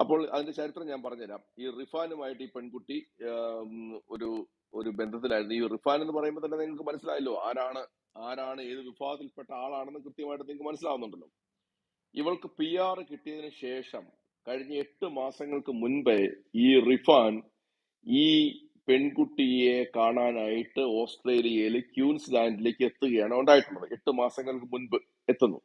അപ്പോൾ അതിന്റെ ചരിത്രം ഞാൻ പറഞ്ഞുതരാം. ഈ റിഫാനുമായിട്ട് ഈ പെൺകുട്ടി ഒരു ഒരു ബന്ധത്തിലായിരുന്നു. ഈ റിഫാൻ എന്ന് പറയുമ്പോൾ തന്നെ നിങ്ങൾക്ക് മനസ്സിലായല്ലോ ആരാണ് ഏത് വിഭാഗത്തിൽപ്പെട്ട ആളാണെന്ന് കൃത്യമായിട്ട് നിങ്ങൾക്ക് മനസ്സിലാവുന്നുണ്ടല്ലോ. ഇവൾക്ക് PR കിട്ടിയതിന് ശേഷം കഴിഞ്ഞ 8 മാസങ്ങൾക്ക് മുൻപേ ഈ റിഫാൻ ഈ പെൺകുട്ടിയെ കാണാനായിട്ട് ഓസ്ട്രേലിയയിൽ ക്യൂൻസ്ലാൻഡിലേക്ക് എത്തുകയാണ് ഉണ്ടായിട്ടുള്ളത്. 8 മാസങ്ങൾക്ക് മുൻപ് എത്തുന്നു.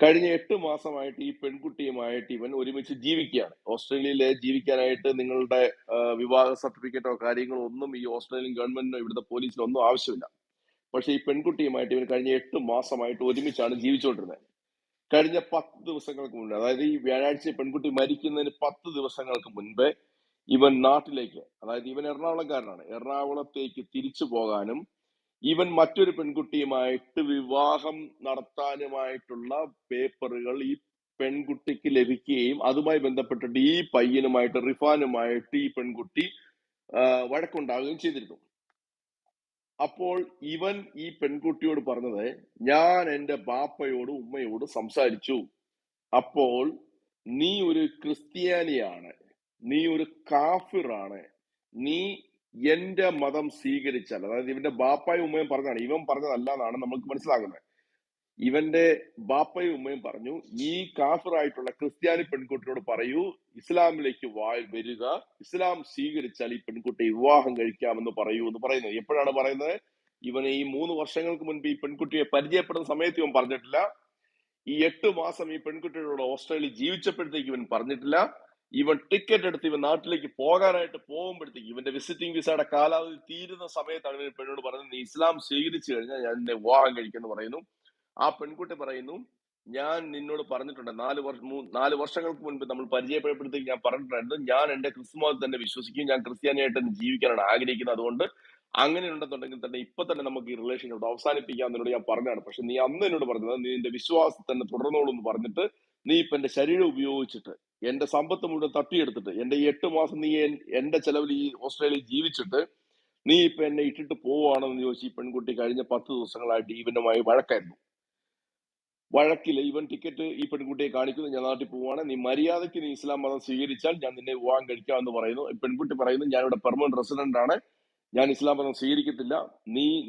കഴിഞ്ഞ 8 മാസമായിട്ട് ഈ പെൺകുട്ടിയുമായിട്ട് ഇവൻ ഒരുമിച്ച് ജീവിക്കുകയാണ്. ഓസ്ട്രേലിയയിലെ ജീവിക്കാനായിട്ട് നിങ്ങളുടെ വിവാഹ സർട്ടിഫിക്കറ്റോ കാര്യങ്ങളോ ഒന്നും ഈ ഓസ്ട്രേലിയൻ ഗവൺമെന്റിനോ ഇവിടുത്തെ പോലീസിനോ ഒന്നും ആവശ്യമില്ല. പക്ഷെ ഈ പെൺകുട്ടിയുമായിട്ട് ഇവൻ കഴിഞ്ഞ 8 മാസമായിട്ട് ഒരുമിച്ചാണ് ജീവിച്ചുകൊണ്ടിരുന്നത്. കഴിഞ്ഞ 10 ദിവസങ്ങൾക്ക് മുന്നേ, അതായത് ഈ വ്യാഴാഴ്ച പെൺകുട്ടി മരിക്കുന്നതിന് 10 ദിവസങ്ങൾക്ക് മുൻപേ ഇവൻ നാട്ടിലേക്ക്, അതായത് ഇവൻ എറണാകുളംകാരനാണ്, എറണാകുളത്തേക്ക് തിരിച്ചു പോകാനും ഇവൻ മറ്റൊരു പെൺകുട്ടിയുമായിട്ട് വിവാഹം നടത്താനുമായിട്ടുള്ള പേപ്പറുകൾ ഈ പെൺകുട്ടിക്ക് ലഭിക്കുകയും അതുമായി ബന്ധപ്പെട്ടിട്ട് ഈ പയ്യനുമായിട്ട് റിഫാനുമായിട്ട് ഈ പെൺകുട്ടി വഴക്കുണ്ടാകുകയും ചെയ്തിരുന്നു. അപ്പോൾ ഇവൻ ഈ പെൺകുട്ടിയോട് പറഞ്ഞത്, ഞാൻ എൻ്റെ ബാപ്പയോടും ഉമ്മയോടും സംസാരിച്ചു, അപ്പോൾ നീ ഒരു ക്രിസ്ത്യാനിയാണ്, നീ ഒരു കാഫിറാണ്, നീ എന്റെ മതം സ്വീകരിച്ചാൽ, അതായത് ഇവന്റെ ബാപ്പായും ഉമ്മയും പറഞ്ഞാണ്, ഇവൻ പറഞ്ഞതല്ല എന്നാണ് നമുക്ക് മനസ്സിലാകുന്നത്. ഇവന്റെ ബാപ്പയും ഉമ്മയും പറഞ്ഞു, ഈ കാഫിറായിട്ടുള്ള ക്രിസ്ത്യാനി പെൺകുട്ടിയോട് പറയൂ ഇസ്ലാമിലേക്ക് വരിക, ഇസ്ലാം സ്വീകരിച്ചാൽ ഈ പെൺകുട്ടി വിവാഹം കഴിക്കാമെന്ന് പറയൂ എന്ന് പറയുന്നത്. എപ്പോഴാണ് പറയുന്നത്? ഇവനെ ഈ 3 വർഷങ്ങൾക്ക് മുൻപ് ഈ പെൺകുട്ടിയെ പരിചയപ്പെടുന്ന സമയത്ത് ഇവൻ പറഞ്ഞിട്ടില്ല. ഈ 8 മാസം ഈ പെൺകുട്ടിയോട് ഓസ്ട്രേലിയ ജീവിച്ചപ്പോഴത്തേക്ക് ഇവൻ പറഞ്ഞിട്ടില്ല. ഇവൻ ടിക്കറ്റ് എടുത്ത് ഇവൻ നാട്ടിലേക്ക് പോകാനായിട്ട് പോകുമ്പോഴത്തേക്ക് ഇവന്റെ വിസിറ്റിംഗ് വിസയുടെ കാലാവധി തീരുന്ന സമയത്താണ് ഇവൻ പെണ്ണോട് പറയുന്നത്, നീ ഇസ്ലാം സ്വീകരിച്ചു കഴിഞ്ഞാൽ ഞാൻ എന്നെ വിവാഹം കഴിക്കുമെന്ന് പറയുന്നു. ആ പെൺകുട്ടി പറയുന്നു, ഞാൻ നിന്നോട് പറഞ്ഞിട്ടുണ്ട്, 4 വർഷങ്ങൾക്ക് മുൻപ് നമ്മൾ പരിചയപ്പെടുമ്പോഴത്തേക്ക് ഞാൻ പറഞ്ഞിട്ടുണ്ടായിരുന്നു, ഞാൻ എന്റെ ക്രിസ്തു മതത്തിൽ തന്നെ വിശ്വസിക്കും, ഞാൻ ക്രിസ്ത്യാനിയായിട്ട് തന്നെ ജീവിക്കാനാണ് ആഗ്രഹിക്കുന്നത്, അതുകൊണ്ട് അങ്ങനെ ഉണ്ടെന്നുണ്ടെങ്കിൽ തന്നെ ഇപ്പൊ തന്നെ നമുക്ക് ഈ റിലേഷൻ ഇവിടെ അവസാനിപ്പിക്കാം എന്നോട് ഞാൻ പറഞ്ഞതാണ്. പക്ഷെ നീ അന്ന് എന്നോട് പറഞ്ഞത്, നീ നിന്റെ വിശ്വാസത്തിൽ തന്നെ തുടർന്നോളൂ എന്ന് പറഞ്ഞിട്ട് നീ ഇപ്പൊ എന്റെ ശരീരം ഉപയോഗിച്ചിട്ട് എന്റെ സമ്പത്ത് മുഴുവൻ തട്ടിയെടുത്തിട്ട് എന്റെ ഈ 8 മാസം നീ എന്റെ ചെലവിൽ ഈ ഓസ്ട്രേലിയയിൽ ജീവിച്ചിട്ട് നീ ഇപ്പൊ എന്നെ ഇട്ടിട്ട് പോവുകയാണെന്ന് ചോദിച്ചു ഈ പെൺകുട്ടി കഴിഞ്ഞ 10 ദിവസങ്ങളായിട്ട് ഇവനുമായി വഴക്കായിരുന്നു. വഴക്കില് ഇവൻ ടിക്കറ്റ് ഈ പെൺകുട്ടിയെ കാണിക്കുന്നു, ഞാൻ നാട്ടിൽ പോവാണ്, നീ മര്യാദയ്ക്ക് നീ ഇസ്ലാം മതം സ്വീകരിച്ചാൽ ഞാൻ നിന്നെ വിവാഹം കഴിക്കാമെന്ന് പറയുന്നു. പെൺകുട്ടി പറയുന്നു, ഞാനിവിടെ പെർമനന്റ് റെസിഡന്റ് ആണ്, ഞാൻ ഇസ്ലാം മതം സ്വീകരിക്കത്തില്ല,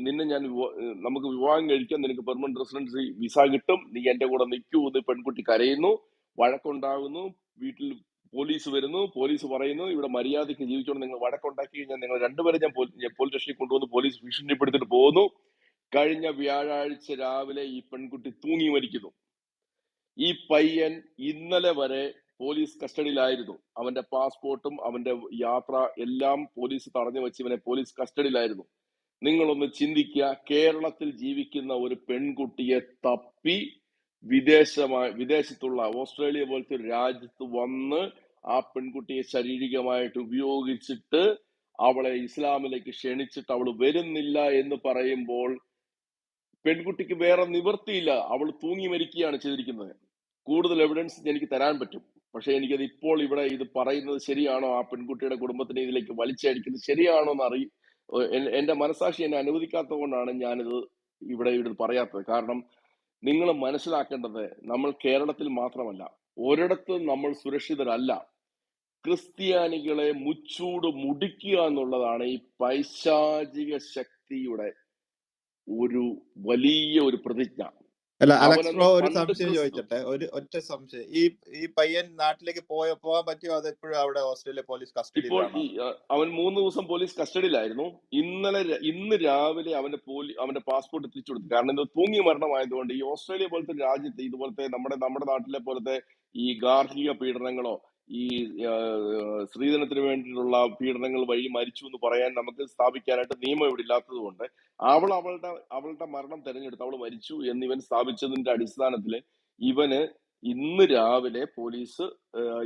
നിന്നെ ഞാൻ നമുക്ക് വിവാഹം കഴിക്കാൻ, നിനക്ക് പെർമനന്റ് റെസിഡൻസി വിസ കിട്ടും, നീ എന്റെ കൂടെ നിൽക്കൂ എന്ന് പെൺകുട്ടി കരയുന്നു. വഴക്കുണ്ടാകുന്നു. വീട്ടിൽ പോലീസ് വരുന്നു. പോലീസ് പറയുന്നു, ഇവിടെ മര്യാദയ്ക്ക് ജീവിച്ചോണ്ട് നിങ്ങൾ വഴക്കുണ്ടാക്കി കഴിഞ്ഞാൽ നിങ്ങൾ രണ്ടുപേരെ ഞാൻ പോലീസ് സ്റ്റേഷനിൽ കൊണ്ടുവന്ന് പോലീസ് ഭീഷണിപ്പെടുത്തിട്ട് പോകുന്നു. കഴിഞ്ഞ വ്യാഴാഴ്ച രാവിലെ ഈ പെൺകുട്ടി തൂങ്ങി മരിക്കുന്നു. ഈ പയ്യൻ ഇന്നലെ വരെ പോലീസ് കസ്റ്റഡിയിലായിരുന്നു. അവന്റെ പാസ്പോർട്ടും അവന്റെ യാത്ര എല്ലാം പോലീസ് തടഞ്ഞു വെച്ച് ഇവനെ പോലീസ് കസ്റ്റഡിയിലായിരുന്നു. നിങ്ങളൊന്ന് ചിന്തിക്കുക, കേരളത്തിൽ ജീവിക്കുന്ന ഒരു പെൺകുട്ടിയെ തപ്പി വിദേശത്തുള്ള ഓസ്ട്രേലിയ പോലത്തെ ഒരു രാജ്യത്ത് വന്ന് ആ പെൺകുട്ടിയെ ശാരീരികമായിട്ട് ഉപയോഗിച്ചിട്ട് അവളെ ഇസ്ലാമിലേക്ക് ക്ഷണിച്ചിട്ട് അവൾ വരുന്നില്ല എന്ന് പറയുമ്പോൾ പെൺകുട്ടിക്ക് വേറെ നിവൃത്തിയില്ല, അവൾ തൂങ്ങി മരിക്കുകയാണ് ചെയ്തിരിക്കുന്നത്. കൂടുതൽ എവിഡൻസ് എനിക്ക് തരാൻ പറ്റും, പക്ഷെ എനിക്കത് ഇപ്പോൾ ഇവിടെ ഇത് പറയുന്നത് ശരിയാണോ, ആ പെൺകുട്ടിയുടെ കുടുംബത്തിനെ ഇതിലേക്ക് വലിച്ചടിക്കുന്നത് ശരിയാണോ എന്ന് എന്റെ മനസാക്ഷി എന്നെ അനുവദിക്കാത്തത് കൊണ്ടാണ് ഞാനിത് ഇവിടെ പറയാത്തത്. കാരണം നിങ്ങൾ മനസ്സിലാക്കേണ്ടത്, നമ്മൾ കേരളത്തിൽ മാത്രമല്ല ഒരിടത്തും നമ്മൾ സുരക്ഷിതരല്ല. ക്രിസ്ത്യാനികളെ മുച്ചൂട് മുടിക്കുക എന്നുള്ളതാണ് ഈ പൈശാചിക ശക്തിയുടെ ഒരു വലിയ ഒരു പ്രതിജ്ഞ. അല്ല, അലക്സ് ബ്രോ, ഒരു സംശയം ചോദിച്ചട്ടെ, ഒറ്റ സംശയം. ഈ പയ്യൻ നാട്ടിലേക്ക് പോകാൻ പറ്റിയോ? അത് എപ്പോഴും അവിടെ ഓസ്ട്രേലിയ പോലീസ് കസ്റ്റഡിയിലാണോ? ഇപ്പോൾ അവൻ 3 ദിവസം പോലീസ് കസ്റ്റഡിയിലായിരുന്നു. ഇന്ന് രാവിലെ അവന്റെ പാസ്പോർട്ട് തിരിച്ചു കൊടുത്തു. കാരണം ഇത് തൂങ്ങി മരണമായതുകൊണ്ട് ഈ ഓസ്ട്രേലിയ പോലത്തെ രാജ്യത്ത് ഇതുപോലത്തെ നമ്മുടെ നാട്ടിലെ പോലത്തെ ഈ ഗാർഹിക പീഡനങ്ങളോ ഈ സ്ത്രീധനത്തിന് വേണ്ടിയിട്ടുള്ള പീഡനങ്ങൾ വഴി മരിച്ചു എന്ന് പറയാൻ നമുക്ക് സ്ഥാപിക്കാനായിട്ട് നിയമം ഇവിടെ ഇല്ലാത്തത് കൊണ്ട് അവളുടെ മരണം തെരഞ്ഞെടുത്ത് അവൾ മരിച്ചു എന്ന് ഇവൻ സ്ഥാപിച്ചതിന്റെ അടിസ്ഥാനത്തിൽ ഇവന് ഇന്ന് രാവിലെ പോലീസ്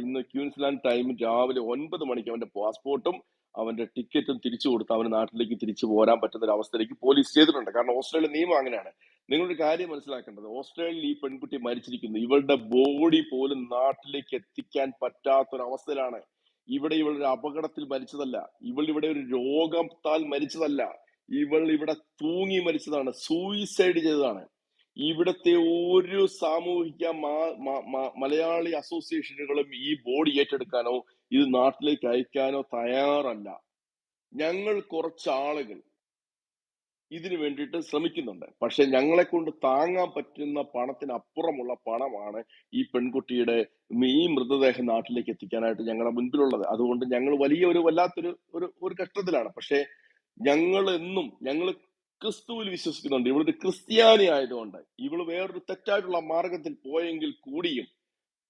ഇന്ന് ക്യൂൻസ്ലാൻഡ് ടൈം രാവിലെ 9 മണിക്ക് അവന്റെ പാസ്പോർട്ടും അവന്റെ ടിക്കറ്റും തിരിച്ചു കൊടുത്ത് അവന് നാട്ടിലേക്ക് തിരിച്ചു പോരാൻ പറ്റുന്ന ഒരു അവസ്ഥയിലേക്ക് പോലീസ് ചെയ്തിട്ടുണ്ട്. കാരണം ഓസ്ട്രേലിയ നിയമം അങ്ങനെയാണ്. നിങ്ങളൊരു കാര്യം മനസ്സിലാക്കേണ്ടത്, ഓസ്ട്രേലിയയിൽ ഈ പെൺകുട്ടി മരിച്ചിരിക്കുന്നു, ഇവളുടെ ബോഡി പോലും നാട്ടിലേക്ക് എത്തിക്കാൻ പറ്റാത്തൊരവസ്ഥയിലാണ്. ഇവളൊരു അപകടത്തിൽ മരിച്ചതല്ല, ഇവിടെ ഒരു രോഗത്താൽ മരിച്ചതല്ല, ഇവിടെ തൂങ്ങി മരിച്ചതാണ്, സൂയിസൈഡ് ചെയ്തതാണ്. ഇവിടുത്തെ ഒരു സാമൂഹിക മലയാളി അസോസിയേഷനുകളും ഈ ബോഡി ഏറ്റെടുക്കാനോ ഇത് നാട്ടിലേക്ക് അയക്കാനോ തയ്യാറല്ല. ഞങ്ങൾ കുറച്ച് ആളുകൾ ഇതിനു വേണ്ടിയിട്ട് ശ്രമിക്കുന്നുണ്ട്. പക്ഷെ ഞങ്ങളെ കൊണ്ട് താങ്ങാൻ പറ്റുന്ന പണത്തിനപ്പുറമുള്ള പണമാണ് ഈ പെൺകുട്ടിയുടെ ഈ മൃതദേഹം നാട്ടിലേക്ക് എത്തിക്കാനായിട്ട് ഞങ്ങളുടെ മുൻപിലുള്ളത്. അതുകൊണ്ട് ഞങ്ങൾ വലിയ ഒരു വല്ലാത്തൊരു ഒരു കഷ്ടത്തിലാണ്. പക്ഷെ ഞങ്ങൾ ക്രിസ്തുവിൽ വിശ്വസിക്കുന്നുണ്ട്. ഇവളൊരു ക്രിസ്ത്യാനി ആയതുകൊണ്ട്, ഇവള് വേറൊരു തെറ്റായിട്ടുള്ള മാർഗത്തിൽ പോയെങ്കിൽ കൂടിയും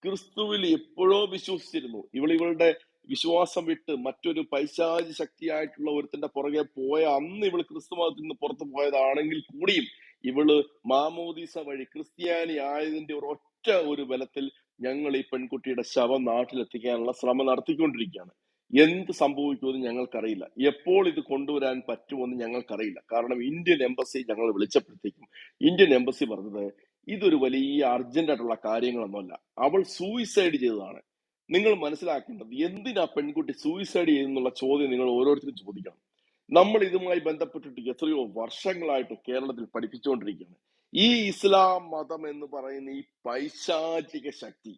ക്രിസ്തുവിൽ എപ്പോഴോ വിശ്വസിച്ചിരുന്നു. ഇവളുടെ വിശ്വാസം വിട്ട് മറ്റൊരു പൈശാചി ശക്തിയായിട്ടുള്ള ഒരുത്തിന്റെ പുറകെ പോയ അന്ന് ഇവള് ക്രിസ്തു മതത്തിൽ നിന്ന് പുറത്തു പോയതാണെങ്കിൽ കൂടിയും ഇവള് മാമോദീസ വഴി ക്രിസ്ത്യാനി ആയതിന്റെ ഒരു ബലത്തിൽ ഞങ്ങൾ ഈ പെൺകുട്ടിയുടെ ശവം നാട്ടിലെത്തിക്കാനുള്ള ശ്രമം നടത്തിക്കൊണ്ടിരിക്കുകയാണ്. എന്ത് സംഭവിക്കുമെന്ന് ഞങ്ങൾക്കറിയില്ല. എപ്പോൾ ഇത് കൊണ്ടുവരാൻ പറ്റുമെന്ന് ഞങ്ങൾക്കറിയില്ല. കാരണം ഇന്ത്യൻ എംബസി ഞങ്ങൾ വിളിച്ചപ്പോഴത്തേക്കും ഇന്ത്യൻ എംബസി പറഞ്ഞത് ഇതൊരു വലിയ അർജന്റ് ആയിട്ടുള്ള കാര്യങ്ങളൊന്നുമല്ല, അവൾ സൂയിസൈഡ് ചെയ്തതാണ്. നിങ്ങൾ മനസ്സിലാക്കേണ്ടത്, എന്തിനാ പെൺകുട്ടി സൂയിസൈഡ് ചെയ്തെന്നുള്ള ചോദ്യം നിങ്ങൾ ഓരോരുത്തരും ചോദിക്കണം. നമ്മൾ ഇതുമായി ബന്ധപ്പെട്ടിട്ട് എത്രയോ വർഷങ്ങളായിട്ട് കേരളത്തിൽ പഠിപ്പിച്ചുകൊണ്ടിരിക്കുകയാണ്. ഈ ഇസ്ലാം മതം എന്ന് പറയുന്ന ഈ പൈശാചിക ശക്തി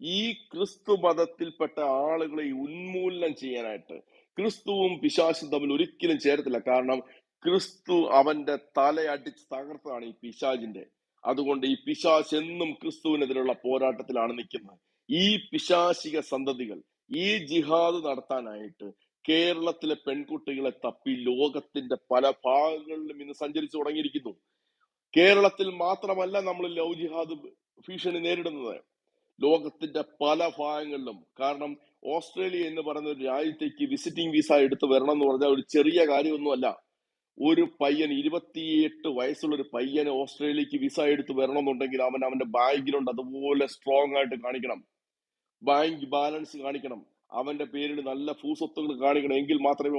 ഈ ക്രിസ്തു മതത്തിൽപ്പെട്ട ആളുകളെ ഉന്മൂലനം ചെയ്യാനായിട്ട് ക്രിസ്തുവും പിശാചും തമ്മിൽ ഒരിക്കലും ചേരത്തില്ല. കാരണം ക്രിസ്തു അവന്റെ തലയടിച്ച് തകർത്തതാണ് ഈ പിശാചിന്റെ. അതുകൊണ്ട് ഈ പിശാച് എന്നും ക്രിസ്തുവിനെതിരെയുള്ള പോരാട്ടത്തിലാണ് നിൽക്കുന്നത്. ഈ പിശാചിക സന്തതികൾ ഈ ജിഹാദ് നടത്താനായിട്ട് കേരളത്തിലെ പെൺകുട്ടികളെ തപ്പി ലോകത്തിന്റെ പല ഭാഗങ്ങളിലും ഇന്ന് സഞ്ചരിച്ചു തുടങ്ങിയിരിക്കുന്നു. കേരളത്തിൽ മാത്രമല്ല നമ്മൾ ലവ് ജിഹാദ് ഭീഷണി നേരിടുന്നത്, ലോകത്തിന്റെ പല ഭാഗങ്ങളിലും. കാരണം ഓസ്ട്രേലിയ എന്ന് പറയുന്ന ഒരു രാജ്യത്തേക്ക് വിസിറ്റിംഗ് വിസ എടുത്ത് വരണം എന്ന് പറഞ്ഞാൽ ഒരു ചെറിയ കാര്യമൊന്നുമല്ല. ഒരു പയ്യൻ 28 വയസ്സുള്ള ഒരു പയ്യന് ഓസ്ട്രേലിയക്ക് വിസ എടുത്ത് വരണമെന്നുണ്ടെങ്കിൽ അവന്റെ ബാങ്കിലുണ്ട് അതുപോലെ സ്ട്രോങ് ആയിട്ട് കാണിക്കണം, ബാങ്ക് ബാലൻസ് കാണിക്കണം, അവന്റെ പേരിൽ നല്ല ഭൂസ്വത്തുകൾ കാണിക്കണം. എങ്കിൽ മാത്രമേ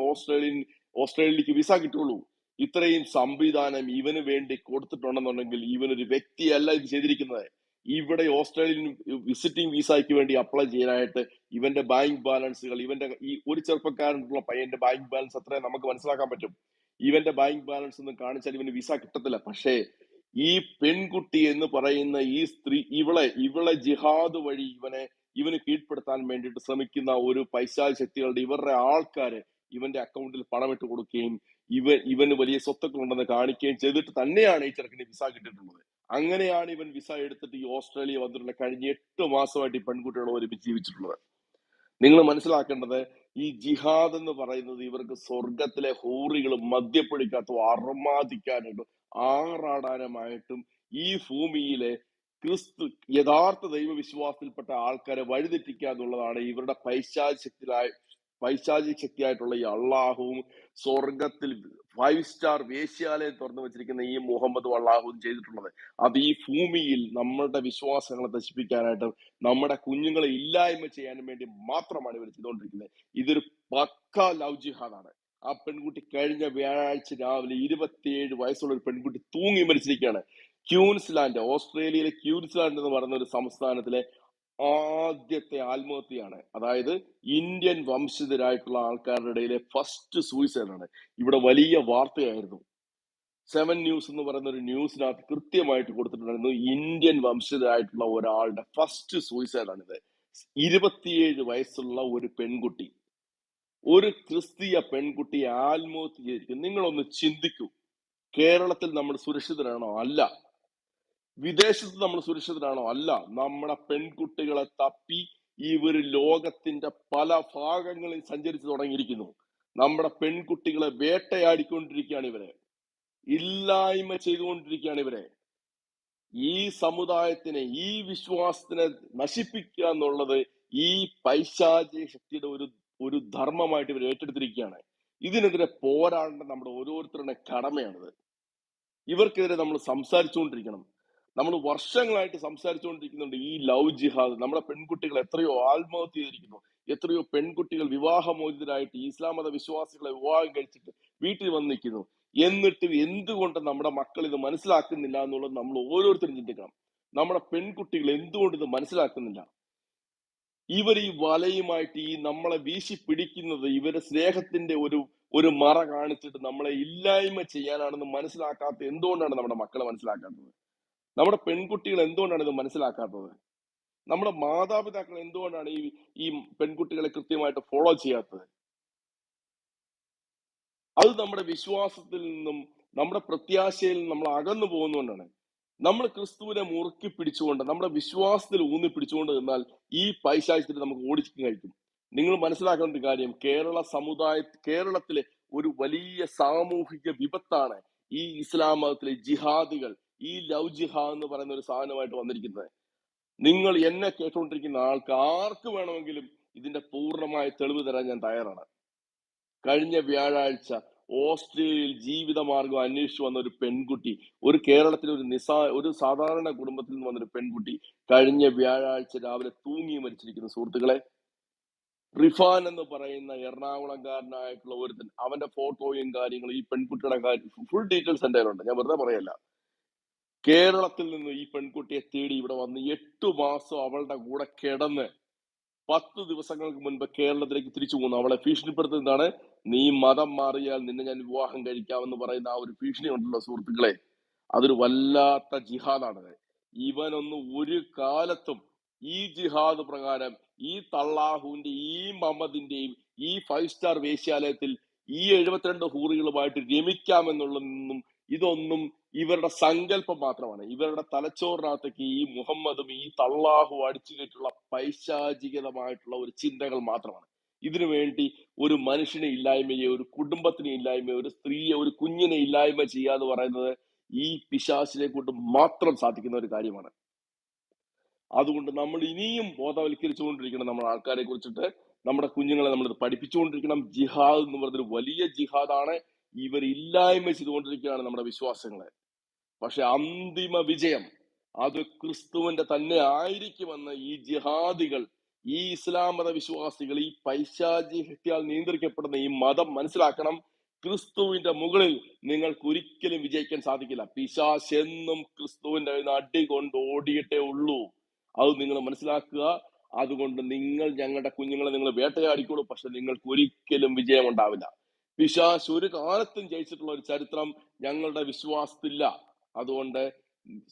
ഓസ്ട്രേലിയക്ക് വിസ കിട്ടുള്ളൂ. ഇത്രയും സംവിധാനം ഇവന് വേണ്ടി കൊടുത്തിട്ടുണ്ടെന്നുണ്ടെങ്കിൽ ഇവനൊരു വ്യക്തിയല്ല ഇത് ചെയ്തിരിക്കുന്നത്. ഇവിടെ ഓസ്ട്രേലിയൻ വിസിറ്റിംഗ് വിസയ്ക്ക് വേണ്ടി അപ്ലൈ ചെയ്യാനായിട്ട് ഇവന്റെ ബാങ്ക് ബാലൻസുകൾ, ഇവന്റെ ഈ ഒരു ചെറുപ്പക്കാരനുള്ള പയ്യന്റെ ബാങ്ക് ബാലൻസ് അത്രയും നമുക്ക് മനസ്സിലാക്കാൻ പറ്റും. ഇവന്റെ ബാങ്ക് ബാലൻസ് ഒന്നും കാണിച്ചാൽ ഇവന് വിസ കിട്ടത്തില്ല. പക്ഷേ ഈ പെൺകുട്ടി എന്ന് പറയുന്ന ഈ സ്ത്രീ ഇവളെ ജിഹാദ് വഴി ഇവന് കീഴ്പ്പെടുത്താൻ വേണ്ടിയിട്ട് ശ്രമിക്കുന്ന ഒരു പൈശാചിക ശക്തികളുടെ ഇവരുടെ ആൾക്കാര് ഇവന്റെ അക്കൗണ്ടിൽ പണമിട്ട് കൊടുക്കുകയും ഇവന് വലിയ സ്വത്തുക്കളുണ്ടെന്ന് കാണിക്കുകയും ചെയ്തിട്ട് തന്നെയാണ് ഈ ചെറുക്കിന് വിസ കിട്ടിയിട്ടുള്ളത്. അങ്ങനെയാണ് ഇവൻ വിസ എടുത്തിട്ട് ഈ ഓസ്ട്രേലിയ വന്നിട്ടുള്ള കഴിഞ്ഞ 8 മാസമായിട്ട് ഈ പെൺകുട്ടികളെ ഒരുമിച്ച് ജീവിച്ചിട്ടുള്ളത്. നിങ്ങൾ മനസ്സിലാക്കേണ്ടത്, ഈ ജിഹാദ് എന്ന് പറയുന്നത് ഇവർക്ക് സ്വർഗത്തിലെ ഹൂറികളും മദ്യപ്പൊടിക്കാത്ത അർമാദിക്കാനായിട്ടും ആറാടാനുമായിട്ടും ഈ ഭൂമിയിലെ യഥാർത്ഥ ദൈവവിശ്വാസത്തിൽപ്പെട്ട ആൾക്കാരെ വഴിതെറ്റിക്കുക എന്നുള്ളതാണ് ഇവരുടെ പൈശാചിക ശക്തിയായിട്ടുള്ള ഈ അള്ളാഹുവും സ്വർഗത്തിൽ 5 സ്റ്റാർ വേശ്യാലയം തുറന്നു വെച്ചിരിക്കുന്ന ഈ മുഹമ്മദും അള്ളാഹുവും ചെയ്തിട്ടുള്ളത്. അത് ഈ ഭൂമിയിൽ നമ്മളുടെ വിശ്വാസങ്ങളെ നശിപ്പിക്കാനായിട്ട് നമ്മുടെ കുഞ്ഞുങ്ങളെ ഇല്ലായ്മ ചെയ്യാനും വേണ്ടി മാത്രമാണ് ഇവർ ചെയ്തുകൊണ്ടിരിക്കുന്നത്. ഇതൊരു പക്ക ലവ് ജിഹാദാണ്. ആ പെൺകുട്ടി കഴിഞ്ഞ വ്യാഴാഴ്ച രാവിലെ 27 വയസ്സുള്ള ഒരു പെൺകുട്ടി തൂങ്ങി മരിച്ചിരിക്കുകയാണ്. ഓസ്ട്രേലിയയിലെ ക്യൂൻസ്ലാൻഡ് എന്ന് പറയുന്ന ഒരു സംസ്ഥാനത്തിലെ ആദ്യത്തെ ആത്മഹത്യയാണ്. അതായത് ഇന്ത്യൻ വംശജരായിട്ടുള്ള ആൾക്കാരുടെ ഇടയിലെ ഫസ്റ്റ് സൂയിസൈഡാണ്. ഇവിടെ വലിയ വാർത്തയായിരുന്നു. 7 ന്യൂസ് എന്ന് പറയുന്ന ഒരു ന്യൂസിനകത്ത് കൃത്യമായിട്ട് കൊടുത്തിട്ടുണ്ടായിരുന്നു, ഇന്ത്യൻ വംശജരായിട്ടുള്ള ഒരാളുടെ ഫസ്റ്റ് സൂയിസൈഡാണിത്. 27 വയസ്സുള്ള ഒരു പെൺകുട്ടി, ഒരു ക്രിസ്തീയ പെൺകുട്ടി ആത്മഹത്യ ചെയ്തിരിക്കും. നിങ്ങളൊന്ന് ചിന്തിക്കൂ. കേരളത്തിൽ നമ്മൾ സുരക്ഷിതരാണോ? അല്ല. വിദേശത്ത് നമ്മൾ സുരക്ഷിതരാണോ? അല്ല. നമ്മുടെ പെൺകുട്ടികളെ തപ്പി ഇവർ ലോകത്തിന്റെ പല ഭാഗങ്ങളിൽ സഞ്ചരിച്ചു തുടങ്ങിയിരിക്കുന്നു. നമ്മുടെ പെൺകുട്ടികളെ വേട്ടയാടിക്കൊണ്ടിരിക്കുകയാണ് ഇവരെ, ഇല്ലായ്മ ചെയ്തുകൊണ്ടിരിക്കുകയാണ് ഇവരെ. ഈ സമുദായത്തിനെ, ഈ വിശ്വാസത്തിനെ നശിപ്പിക്കുക എന്നുള്ളത് ഈ പൈശാചിക ശക്തിയുടെ ഒരു ധർമ്മമായിട്ട് ഇവർ ഏറ്റെടുത്തിരിക്കുകയാണ്. ഇതിനെതിരെ പോരാടേണ്ട നമ്മുടെ ഓരോരുത്തരുടെ കടമയാണിത്. ഇവർക്കെതിരെ നമ്മൾ സംസാരിച്ചുകൊണ്ടിരിക്കണം. നമ്മൾ വർഷങ്ങളായിട്ട് സംസാരിച്ചുകൊണ്ടിരിക്കുന്നുണ്ട് ഈ ലവ് ജിഹാദ്. നമ്മുടെ പെൺകുട്ടികൾ എത്രയോ ആത്മഹത്യ ചെയ്തിരിക്കുന്നു. എത്രയോ പെൺകുട്ടികൾ വിവാഹമോചിതരായിട്ട് ഇസ്ലാം മത വിശ്വാസികളെ വിവാഹം കഴിച്ചിട്ട് വീട്ടിൽ വന്ന് നിൽക്കുന്നു. എന്നിട്ട് എന്തുകൊണ്ട് നമ്മുടെ മക്കൾ ഇത് മനസ്സിലാക്കുന്നില്ല എന്നുള്ളത് നമ്മൾ ഓരോരുത്തരും ചിന്തിക്കണം. നമ്മുടെ പെൺകുട്ടികൾ എന്തുകൊണ്ട് ഇത് മനസ്സിലാക്കുന്നില്ല? ഇവർ ഈ വലയുമായിട്ട് ഈ നമ്മളെ വീശി പിടിക്കുന്നത് ഇവരെ സ്നേഹത്തിന്റെ ഒരു മറ കാണിച്ചിട്ട് നമ്മളെ ഇല്ലായ്മ ചെയ്യാനാണെന്ന് മനസ്സിലാക്കാത്ത എന്തുകൊണ്ടാണ് നമ്മുടെ മക്കളെ മനസ്സിലാക്കാത്തത്? നമ്മുടെ പെൺകുട്ടികൾ എന്തുകൊണ്ടാണ് ഇത് മനസ്സിലാക്കാത്തത്? നമ്മുടെ മാതാപിതാക്കൾ എന്തുകൊണ്ടാണ് ഈ പെൺകുട്ടികളെ കൃത്യമായിട്ട് ഫോളോ ചെയ്യാത്തത്? അത് നമ്മുടെ വിശ്വാസത്തിൽ നിന്നും നമ്മുടെ പ്രത്യാശയിൽ നിന്നും നമ്മൾ അകന്നു പോകുന്നതുകൊണ്ടാണ്. നമ്മൾ ക്രിസ്തുവിനെ മുറുക്കി പിടിച്ചുകൊണ്ട് നമ്മുടെ വിശ്വാസത്തിൽ ഊന്നി പിടിച്ചുകൊണ്ട് നിന്നാൽ ഈ പൈശാചിനെ നമുക്ക് ഓടിച്ചു കഴിക്കും. നിങ്ങൾ മനസ്സിലാക്കേണ്ട ഒരു കാര്യം, കേരളത്തിലെ ഒരു വലിയ സാമൂഹിക വിപത്താണ് ഈ ഇസ്ലാം മതത്തിലെ ജിഹാദികൾ, ഈ ലവ് ജിഹാദ് എന്ന് പറയുന്ന ഒരു സാധനമായിട്ട് വന്നിരിക്കുന്നത്. നിങ്ങൾ എന്നെ കേട്ടുകൊണ്ടിരിക്കുന്ന ആൾക്ക് ആർക്ക് വേണമെങ്കിലും ഇതിന്റെ പൂർണ്ണമായ തെളിവ് തരാൻ ഞാൻ തയ്യാറാണ്. കഴിഞ്ഞ വ്യാഴാഴ്ച ഓസ്ട്രേലിയയിൽ ജീവിതമാർഗം അന്വേഷിച്ചു വന്ന ഒരു പെൺകുട്ടി, ഒരു കേരളത്തിലെ ഒരു സാധാരണ കുടുംബത്തിൽ നിന്ന് വന്നൊരു പെൺകുട്ടി കഴിഞ്ഞ വ്യാഴാഴ്ച രാവിലെ തൂങ്ങി മരിച്ചിരിക്കുന്നു. സുഹൃത്തുക്കളെ, റിഫാൻ എന്ന് പറയുന്ന എറണാകുളംകാരനായിട്ടുള്ള ഒരുത്തൻ, അവന്റെ ഫോട്ടോയും കാര്യങ്ങളും ഈ പെൺകുട്ടിയുടെ കാര്യം ഫുൾ ഡീറ്റെയിൽസ് എന്റെ കയ്യിലുണ്ട്, ഞാൻ വെറുതെ പറയല്ല. കേരളത്തിൽ നിന്ന് ഈ പെൺകുട്ടിയെ തേടി ഇവിടെ വന്ന് 8 മാസം അവളുടെ കൂടെ കിടന്ന് 10 ദിവസങ്ങൾക്ക് മുൻപ് കേരളത്തിലേക്ക് തിരിച്ചു പോകുന്നു. അവളെ ഭീഷണിപ്പെടുത്തുന്നതാണ്, നീ മതം മാറിയാൽ നിന്നെ ഞാൻ വിവാഹം കഴിക്കാമെന്ന് പറയുന്ന ആ ഒരു ഭീഷണി ഉണ്ടല്ലോ സുഹൃത്തുക്കളെ, അതൊരു വല്ലാത്ത ജിഹാദാണ്. ഇവനൊന്നും ഒരു കാലത്തും ഈ ജിഹാദ് പ്രകാരം ഈ തള്ളാഹുവിന്റെ ഈ മമദിന്റെയും ഈ 5 സ്റ്റാർ വേശ്യാലയത്തിൽ ഈ 72 ഹൂറികളുമായിട്ട് രമിക്കാമെന്നുള്ളതൊന്നും ഇതൊന്നും ഇവരുടെ സങ്കല്പം മാത്രമാണ്. ഇവരുടെ തലച്ചോറിനകത്തേക്ക് ഈ മുഹമ്മദും ഈ തള്ളാഹു അടിച്ചു കയറ്റുള്ള പൈശാചികതമായിട്ടുള്ള ഒരു ചിന്തകൾ മാത്രമാണ്. ഇതിനു വേണ്ടി ഒരു മനുഷ്യനെ ഇല്ലായ്മയെ, ഒരു കുടുംബത്തിനെ ഇല്ലായ്മയെ, ഒരു സ്ത്രീയെ, ഒരു കുഞ്ഞിനെ ഇല്ലായ്മ ചെയ്യാന്ന് പറയുന്നത് ഈ പിശാചിനെ കൊണ്ട് മാത്രം സാധിക്കുന്ന ഒരു കാര്യമാണ്. അതുകൊണ്ട് നമ്മൾ ഇനിയും ബോധവൽക്കരിച്ചുകൊണ്ടിരിക്കണം നമ്മുടെ ആൾക്കാരെ കുറിച്ചിട്ട്, നമ്മുടെ കുഞ്ഞുങ്ങളെ നമ്മളിത് പഠിപ്പിച്ചുകൊണ്ടിരിക്കണം. ജിഹാദ് എന്ന് പറഞ്ഞൊരു വലിയ ജിഹാദാണ്. ഇവർ ഇല്ലായ്മ ചെയ്തുകൊണ്ടിരിക്കുകയാണ് നമ്മുടെ വിശ്വാസങ്ങളെ. പക്ഷെ അന്തിമ വിജയം അത് ക്രിസ്തുവിന്റെ തന്നെ ആയിരിക്കുമെന്ന് ഈ ജിഹാദികൾ, ഈ ഇസ്ലാം മത വിശ്വാസികൾ, ഈ പൈശാചികത്താൽ നിയന്ത്രിക്കപ്പെടുന്ന ഈ മതം മനസ്സിലാക്കണം. ക്രിസ്തുവിന്റെ മുകളിൽ നിങ്ങൾക്ക് ഒരിക്കലും വിജയിക്കാൻ സാധിക്കില്ല. പിശാച് എന്നും ക്രിസ്തുവിന്റെ അടി കൊണ്ട് ഓടിയിട്ടേ ഉള്ളൂ. അത് നിങ്ങൾ മനസ്സിലാക്കുക. അതുകൊണ്ട് നിങ്ങൾ ഞങ്ങളുടെ കുഞ്ഞുങ്ങളെ നിങ്ങൾ വേട്ടയാടിക്കോളൂ, പക്ഷെ നിങ്ങൾക്ക് ഒരിക്കലും വിജയം ഉണ്ടാവില്ല. പിശാച് ഒരു കാലത്തും ജയിച്ചിട്ടുള്ള ഒരു ചരിത്രം ഞങ്ങളുടെ വിശ്വാസത്തില്ല. അതുകൊണ്ട്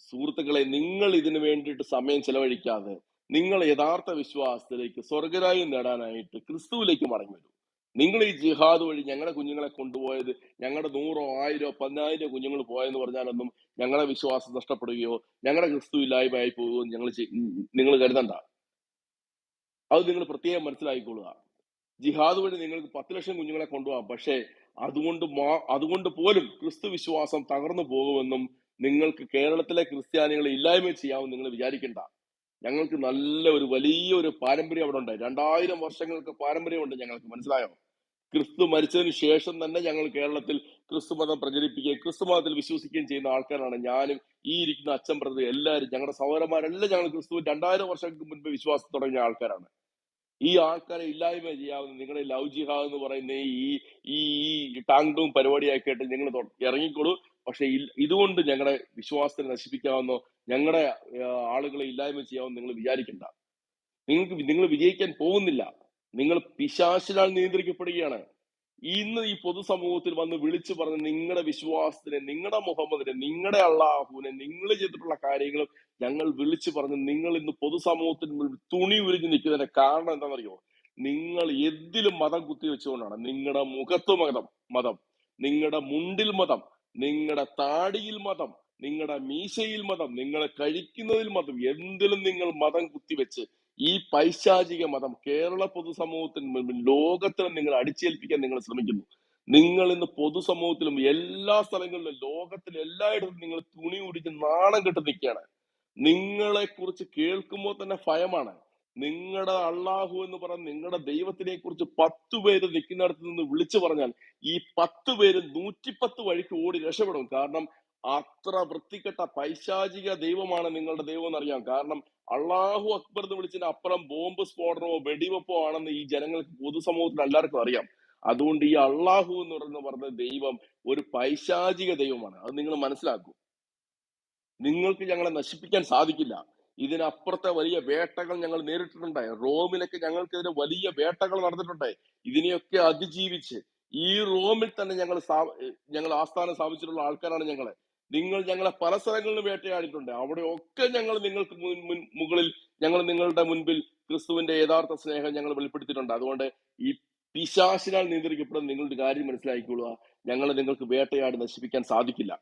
സുഹൃത്തുക്കളെ, നിങ്ങൾ ഇതിനു വേണ്ടിയിട്ട് സമയം ചെലവഴിക്കാതെ നിങ്ങൾ യഥാർത്ഥ വിശ്വാസത്തിലേക്ക്, സ്വർഗരാജ്യം നേടാനായിട്ട് ക്രിസ്തുവിലേക്ക് മടങ്ങി വരും. നിങ്ങൾ ഈ ജിഹാദ് വഴി ഞങ്ങളുടെ കുഞ്ഞുങ്ങളെ കൊണ്ടുപോയത്, ഞങ്ങളുടെ 100, 1000, 10,000 കുഞ്ഞുങ്ങൾ പോയെന്ന് പറഞ്ഞാലൊന്നും ഞങ്ങളുടെ വിശ്വാസം നഷ്ടപ്പെടുകയോ ഞങ്ങളുടെ ക്രിസ്തു ഇല്ലായ്മയായി പോകുകയോ നിങ്ങൾ കരുതണ്ട. അത് നിങ്ങൾ പ്രത്യേകം മനസ്സിലാക്കിക്കൊള്ളുക. ജിഹാദ് വഴി നിങ്ങൾക്ക് 10 ലക്ഷം കുഞ്ഞുങ്ങളെ കൊണ്ടുപോകാം, പക്ഷേ അതുകൊണ്ട് പോലും ക്രിസ്തു വിശ്വാസം തകർന്നു പോകുമെന്നും നിങ്ങൾക്ക് കേരളത്തിലെ ക്രിസ്ത്യാനികളെ ഇല്ലായ്മ ചെയ്യാമെന്ന് നിങ്ങൾ വിചാരിക്കണ്ട. ഞങ്ങൾക്ക് നല്ല ഒരു വലിയൊരു പാരമ്പര്യം അവിടെ ഉണ്ട്. 2000 വർഷങ്ങൾക്ക് പാരമ്പര്യമുണ്ട് ഞങ്ങൾക്ക്, മനസ്സിലായോ? ക്രിസ്തു മരിച്ചതിന് ശേഷം തന്നെ ഞങ്ങൾ കേരളത്തിൽ ക്രിസ്തു മതം പ്രചരിപ്പിക്കുകയും ക്രിസ്തു മതത്തിൽ വിശ്വസിക്കുകയും ചെയ്യുന്ന ആൾക്കാരാണ്. ഞാനും ഈ ഇരിക്കുന്ന അച്ഛൻ ബ്രദർ എല്ലാവരും, ഞങ്ങളുടെ സഹോദരന്മാരെല്ലാം ഞങ്ങൾ ക്രിസ്തു 2000 വർഷങ്ങൾക്ക് മുൻപ് വിശ്വാസം തുടങ്ങിയ ആൾക്കാരാണ്. ഈ ആൾക്കാരെ ഇല്ലായ്മ ചെയ്യാവുന്ന നിങ്ങളുടെ ലവ് ജിഹാദ് എന്ന് പറയുന്ന ഈ ടാങ്ടും പരിപാടിയാക്കിയിട്ട് നിങ്ങൾ ഇറങ്ങിക്കോളൂ. പക്ഷെ ഇതുകൊണ്ട് ഞങ്ങളുടെ വിശ്വാസത്തെ നശിപ്പിക്കാവുന്നോ ഞങ്ങളുടെ ആളുകളെ ഇല്ലായ്മ ചെയ്യാമെന്ന് നിങ്ങൾ വിചാരിക്കണ്ട. നിങ്ങൾ വിജയിക്കാൻ പോകുന്നില്ല. നിങ്ങൾ പിശാചിനാൽ നിയന്ത്രിക്കപ്പെടുകയാണ്. ഇന്ന് ഈ പൊതുസമൂഹത്തിൽ വന്ന് വിളിച്ചു പറഞ്ഞ് നിങ്ങളുടെ വിശ്വാസത്തിനെ, നിങ്ങളുടെ മുഹമ്മദിനെ, നിങ്ങളുടെ അള്ളാഹുവിനെ, നിങ്ങൾ ചെയ്തിട്ടുള്ള കാര്യങ്ങളും ഞങ്ങൾ വിളിച്ചു പറഞ്ഞ് നിങ്ങൾ ഇന്ന് പൊതുസമൂഹത്തിൽ തുണി ഉരിഞ്ഞു നിൽക്കുന്നതിന്റെ കാരണം എന്താണെന്നറിയോ? നിങ്ങൾ എന്തിലും മതം കുത്തിവെച്ചുകൊണ്ടാണ്. നിങ്ങളുടെ മുഖത്ത് മതം, നിങ്ങളുടെ മുണ്ടിൽ മതം, നിങ്ങളുടെ താടിയിൽ മതം, നിങ്ങളുടെ മീശയിൽ മതം, നിങ്ങൾ കഴിക്കുന്നതിൽ മതം, എന്തിലും നിങ്ങൾ മതം കുത്തിവെച്ച് ഈ പൈശാചിക മതം കേരള പൊതുസമൂഹത്തിന് മുൻപിൽ, ലോകത്തിലും നിങ്ങൾ അടിച്ചേൽപ്പിക്കാൻ നിങ്ങൾ ശ്രമിക്കുന്നു. നിങ്ങൾ ഇന്ന് പൊതുസമൂഹത്തിലും എല്ലാ സ്ഥലങ്ങളിലും ലോകത്തിൽ എല്ലായിടത്തും നിങ്ങൾ തുണി ഉരിച്ച് നാണം കെട്ട് നിൽക്കുകയാണ്. നിങ്ങളെ കുറിച്ച് കേൾക്കുമ്പോൾ തന്നെ ഭയമാണ്. നിങ്ങളുടെ അള്ളാഹു എന്ന് പറഞ്ഞ നിങ്ങളുടെ ദൈവത്തിനെ കുറിച്ച് 10 പേര് നിൽക്കുന്നിടത്ത് നിന്ന് വിളിച്ചു പറഞ്ഞാൽ ഈ 10 പേര് 110 വഴിക്ക് ഓടി രക്ഷപ്പെടും. കാരണം അത്ര വൃത്തികെട്ട പൈശാചിക ദൈവമാണ് നിങ്ങളുടെ ദൈവം എന്നറിയാം. കാരണം അള്ളാഹു അക്ബർ എന്ന് വിളിച്ചതിന് അപ്പുറം ബോംബ് സ്ഫോടനമോ വെടിവെപ്പോ ആണെന്ന് ഈ ജനങ്ങൾക്ക്, പൊതുസമൂഹത്തിൽ എല്ലാവർക്കും അറിയാം. അതുകൊണ്ട് ഈ അള്ളാഹു എന്ന് പറഞ്ഞ ദൈവം ഒരു പൈശാചിക ദൈവമാണ്. അത് നിങ്ങൾ മനസ്സിലാക്കൂ. നിങ്ങൾക്ക് ഞങ്ങളെ നശിപ്പിക്കാൻ സാധിക്കില്ല. ഇതിനപ്പുറത്തെ വലിയ വേട്ടകൾ ഞങ്ങൾ നേരിട്ടിട്ടുണ്ട്. റോമിലൊക്കെ ഞങ്ങൾക്കെതിരെ വലിയ വേട്ടകൾ നടന്നിട്ടുണ്ട്. ഇതിനെയൊക്കെ അതിജീവിച്ച് ഈ റോമിൽ തന്നെ ഞങ്ങൾ ആസ്ഥാനം സ്ഥാപിച്ചിട്ടുള്ള ആൾക്കാരാണ് ഞങ്ങളെ. നിങ്ങൾ ഞങ്ങളെ പല സ്ഥലങ്ങളിലും വേട്ടയാടിയിട്ടുണ്ട്. അവിടെ ഒക്കെ ഞങ്ങൾ നിങ്ങൾക്ക് മുകളിൽ ഞങ്ങൾ നിങ്ങളുടെ മുൻപിൽ ക്രിസ്തുവിന്റെ യഥാർത്ഥ സ്നേഹം ഞങ്ങൾ വെളിപ്പെടുത്തിയിട്ടുണ്ട്. അതുകൊണ്ട് ഈ പിശാചിനാൽ നിയന്ത്രിക്കപ്പെടുന്ന നിങ്ങളുടെ കാര്യം മനസ്സിലാക്കിക്കൊള്ളുക. ഞങ്ങളെ നിങ്ങൾക്ക് വേട്ടയാടി നശിപ്പിക്കാൻ സാധിക്കില്ല.